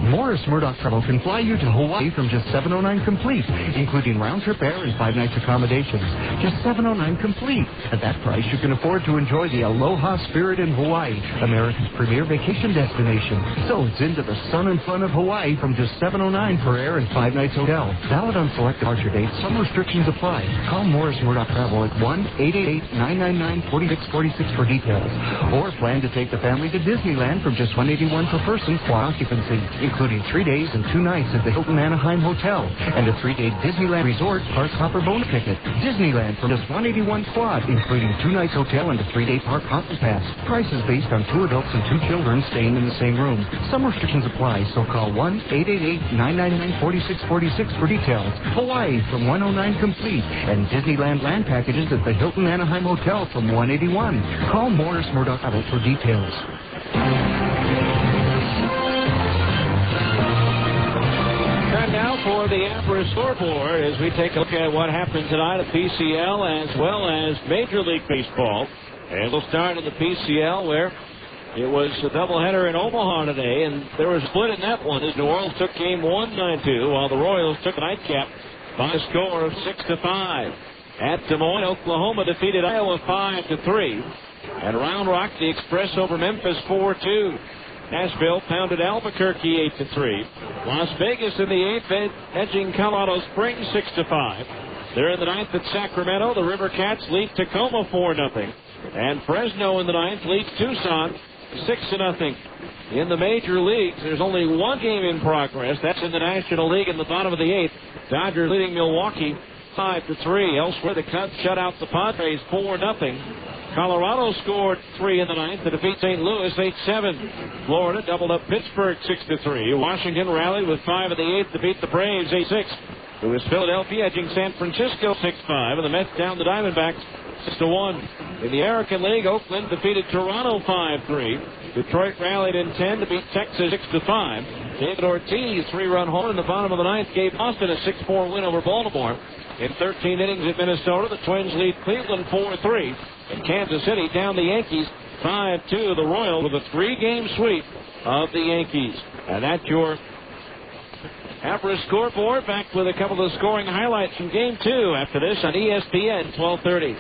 Morris Murdoch Travel can fly you to Hawaii from just $709 complete, including round-trip air and 5 nights accommodations. Just $709 complete. At that price, you can afford to enjoy the aloha spirit in Hawaii, America's premier vacation destination. So it's into the sun and fun of Hawaii from just $709 for air and 5 nights hotel. Valid on select departure dates. Some restrictions apply. Call Morris Murdoch Travel at 1-888-999-4646 for details. Or plan to take the family to Disneyland from just $181 per person for occupancy, including 3 days and 2 nights at the Hilton Anaheim Hotel and a 3-day Disneyland Resort Park Hopper bonus ticket. Disneyland for just $181 quad, including 2 nights hotel and a 3-day Park Hopper pass. Prices based on 2 adults and 2 children staying in the same room. Some restrictions apply, so call 1-888-999-4646 for details. Hawaii from $109 complete and Disneyland land packages at the Hilton Anaheim Hotel from $181. Call Morris Murdoch Travel for details. Time now for the Average scoreboard as we take a look at what happened tonight at PCL as well as Major League Baseball. And we'll start in the PCL where it was a doubleheader in Omaha today, and there was a split in that one as New Orleans took game 1 9-2, while the Royals took a nightcap by a score of 6-5. At Des Moines, Oklahoma defeated Iowa 5-3. At Round Rock, the Express over Memphis 4-2. Nashville pounded Albuquerque 8-3. Las Vegas in the 8th, edging Colorado Springs 6-5. There in the 9th at Sacramento, the River Cats lead Tacoma 4-0. And Fresno in the 9th leads Tucson 6-0. In the major leagues, there's only one game in progress. That's in the National League in the bottom of the 8th. Dodgers leading Milwaukee 5-3. Elsewhere, the Cubs shut out the Padres 4-0. Colorado scored 3 in the 9th to defeat St. Louis 8-7. Florida doubled up Pittsburgh 6-3. Washington rallied with 5 in the 8th to beat the Braves 8-6. It was Philadelphia edging San Francisco 6-5, and the Mets down the Diamondbacks 6-1. In the American League, Oakland defeated Toronto 5-3. Detroit rallied in 10 to beat Texas 6-5. David Ortiz 3-run homer in the bottom of the 9th gave Boston a 6-4 win over Baltimore. In 13 innings at Minnesota, the Twins lead Cleveland 4-3. And Kansas City down the Yankees 5-2. The Royals with a 3-game sweep of the Yankees. And that's your Average scoreboard. Back with a couple of scoring highlights from Game 2 after this on ESPN 1230.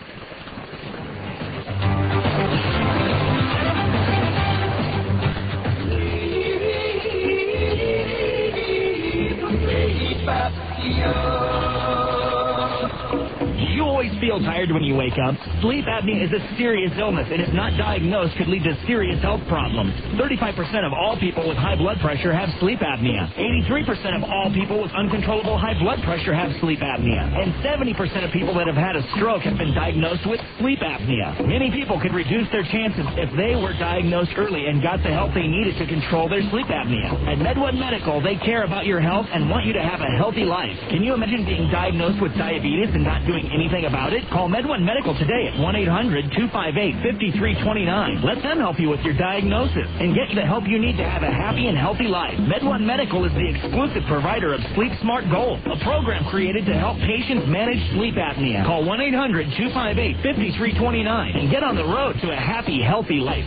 You always feel tired when you wake up. Sleep apnea is a serious illness, and if not diagnosed, could lead to serious health problems. 35% of all people with high blood pressure have sleep apnea. 83% of all people with uncontrollable high blood pressure have sleep apnea. And 70% of people that have had a stroke have been diagnosed with sleep apnea. Many people could reduce their chances if they were diagnosed early and got the help they needed to control their sleep apnea. At MedOne Medical, they care about your health and want you to have a healthy life. Can you imagine being diagnosed with diabetes and not doing anything about it? Call MedOne Medical today at 1-800-258-5329. Let them help you with your diagnosis and get you the help you need to have a happy and healthy life. MedOne Medical is the exclusive provider of Sleep Smart Gold, a program created to help patients manage sleep apnea. Call 1-800-258-5329 and get on the road to a happy, healthy life.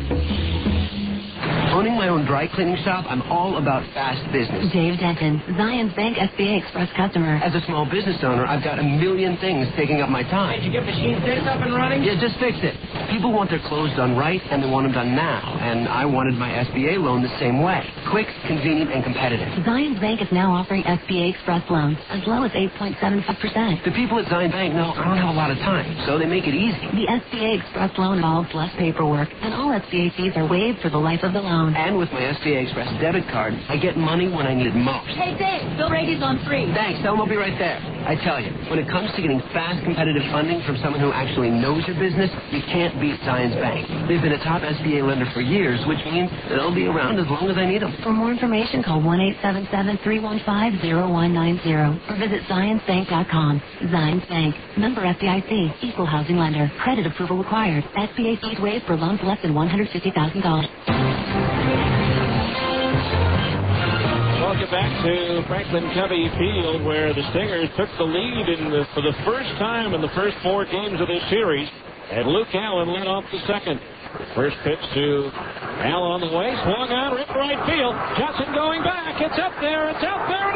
Owning my own dry cleaning shop, I'm all about fast business. Dave Denton, Zions Bank SBA Express customer. As a small business owner, I've got a million things taking up my time. Did you get machine 6 up and running? Yeah, just fix it. People want their clothes done right, and they want them done now. And I wanted my SBA loan the same way. Quick, convenient, and competitive. Zions Bank is now offering SBA Express loans as low as 8.75%. The people at Zions Bank know I don't have a lot of time, so they make it easy. The SBA Express loan involves less paperwork, and all SBA fees are waived for the life of the loan. And with my SBA Express debit card, I get money when I need it most. Hey, Dave, Bill Brady's on 3. Thanks, tell them I'll be right there. I tell you, when it comes to getting fast, competitive funding from someone who actually knows your business, you can't beat Zions Bank. They've been a top SBA lender for years, which means that they'll be around as long as I need them. For more information, call 1-877-315-0190 or visit ZionsBank.com. Zions Bank, member FDIC, equal housing lender. Credit approval required. SBA fees waived for loans less than $150,000. Welcome back to Franklin Covey Field, where the Stingers took the lead for the first time in the first 4 games of this series. And Luke Allen led off the second. First pitch to Allen on the way. Swung on, ripped right field. Johnson going back. It's up there, and it's gone.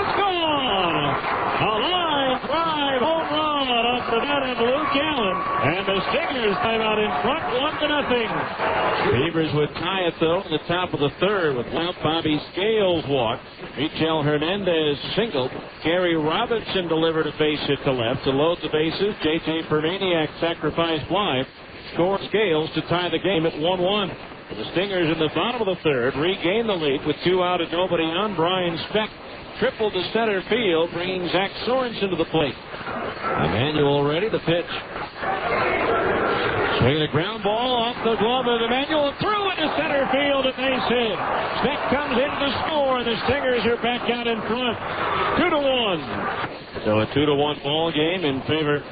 A line drive home run off the bat of Luke Allen. And the Stingers come out in front 1-0. Beavers would tie it, though, in the top of the third with Bobby Scales walk. Michel Hernandez singled. Gary Robinson delivered a base hit to left to load the bases. J.J. Permaniak sacrificed fly. Scored Scales to tie the game at 1-1. The Stingers in the bottom of the third regain the lead with 2 out and nobody on. Brian Speck tripled to center field, bringing Zach Sorensen to the plate. Emanuel ready, the pitch. Swinging a ground ball off the glove of Emanuel, through into center field, a base hit. Speck comes in to score, and the Stingers are back out in front, 2-1. So a 2-1 ball game in favor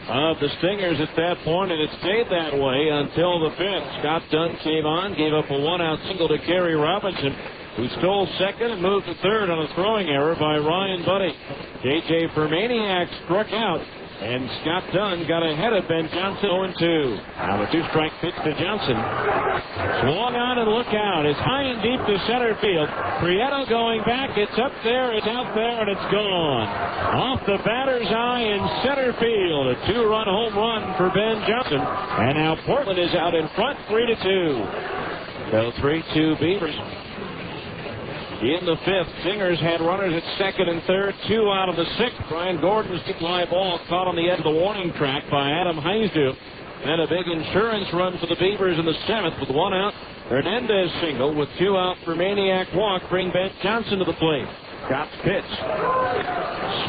of the Stingers at that point, and it stayed that way until the fifth. Scott Dunn came on, gave up a 1-out single to Gary Robinson, who stole second and moved to third on a throwing error by Ryan Buddy. J.J. Permaniak struck out, and Scott Dunn got ahead of Ben Johnson 0-2. Now the 2-strike pitch to Johnson. Swung on and look out. It's high and deep to center field. Prieto going back. It's up there, it's out there, and it's gone. Off the batter's eye in center field. A 2-run home run for Ben Johnson. And now Portland is out in front 3-2. So 3-2 Beavers. In the fifth, Stingers had runners at second and third, 2 out of the sixth. Brian Gordon's deep fly ball caught on the edge of the warning track by Adam Heisdu. Then a big insurance run for the Beavers in the seventh with 1 out. Hernandez single with 2 out for Maniac walk. Bring Ben Johnson to the plate. Scott's pitch.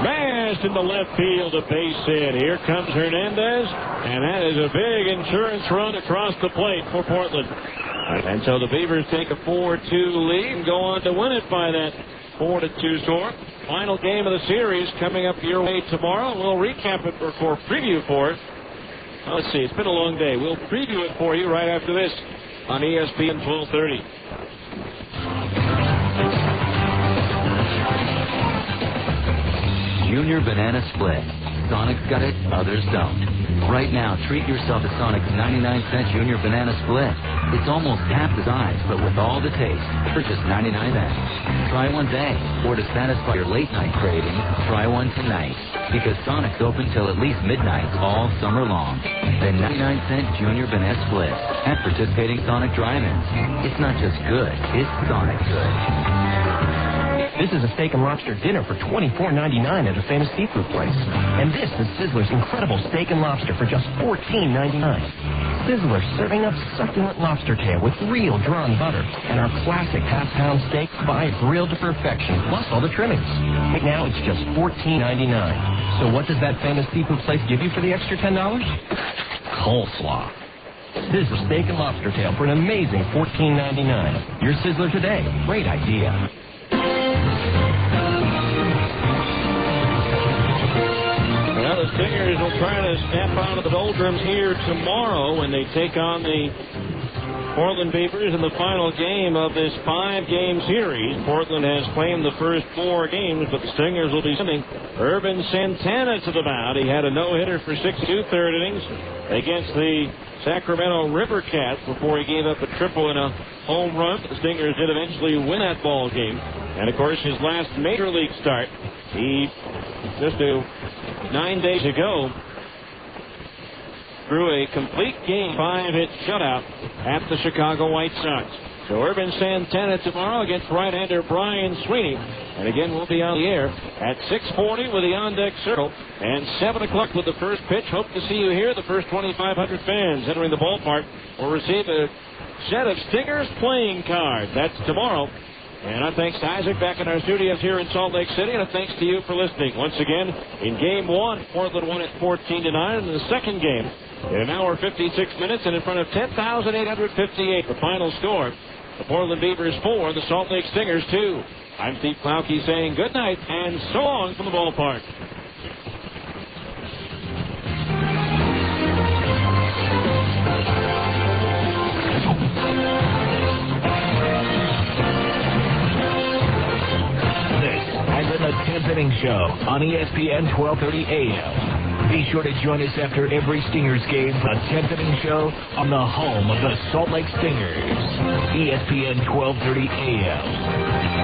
Smashed into left field, a base hit. Here comes Hernandez, and that is a big insurance run across the plate for Portland. And so the Beavers take a 4-2 lead and go on to win it by that 4-2 score. Final game of the series coming up your way tomorrow. We'll recap it or preview for it. Let's see, it's been a long day. We'll preview it for you right after this on ESPN 1230. Junior Banana Split. Sonic's got it, others don't. Right now, treat yourself to Sonic's 99-cent Junior Banana Split. It's almost half the size, but with all the taste, for just 99 cents. Try one today, or to satisfy your late-night cravings, try one tonight. Because Sonic's open till at least midnight all summer long. The 99-cent Junior Banana Split at participating Sonic drive-ins. It's not just good, it's Sonic good. This is a steak and lobster dinner for $24.99 at a famous seafood place. And this is Sizzler's incredible steak and lobster for just $14.99. Sizzler serving up succulent lobster tail with real drawn butter and our classic half-pound steak by grilled to perfection, plus all the trimmings. Right now, it's just $14.99. So what does that famous seafood place give you for the extra $10? Coleslaw. Sizzler steak and lobster tail for an amazing $14.99. Your Sizzler today. Great idea. Well, the Stingers will try to step out of the doldrums here tomorrow when they take on the Portland Beavers in the final game of this 5-game series. Portland has claimed the first 4 games, but the Stingers will be sending Urban Santana to the mound. He had a no-hitter for 6 2/3 innings against the Sacramento River Cats before he gave up a triple and a home run. The Stingers did eventually win that ball game. And, of course, his last major league start, he just 9 days ago threw a complete game 5-hit shutout at the Chicago White Sox. So Urban Santana tomorrow against right-hander Brian Sweeney. And again, we'll be on the air at 6:40 with the on-deck circle and 7 o'clock with the first pitch. Hope to see you here. The first 2,500 fans entering the ballpark will receive a set of Stingers playing cards. That's tomorrow. And our thanks to Isaac back in our studios here in Salt Lake City, and a thanks to you for listening. Once again, in Game 1, Portland won at 14-9. In the second game, in an hour 56 minutes and in front of 10,858, the final score, the Portland Beavers 4, the Salt Lake Stingers 2. I'm Steve Klauke saying good night and so long from the ballpark. The 10th Inning Show on ESPN 1230 AM. Be sure to join us after every Stingers game for the 10th Inning Show on the home of the Salt Lake Stingers. ESPN 1230 AM.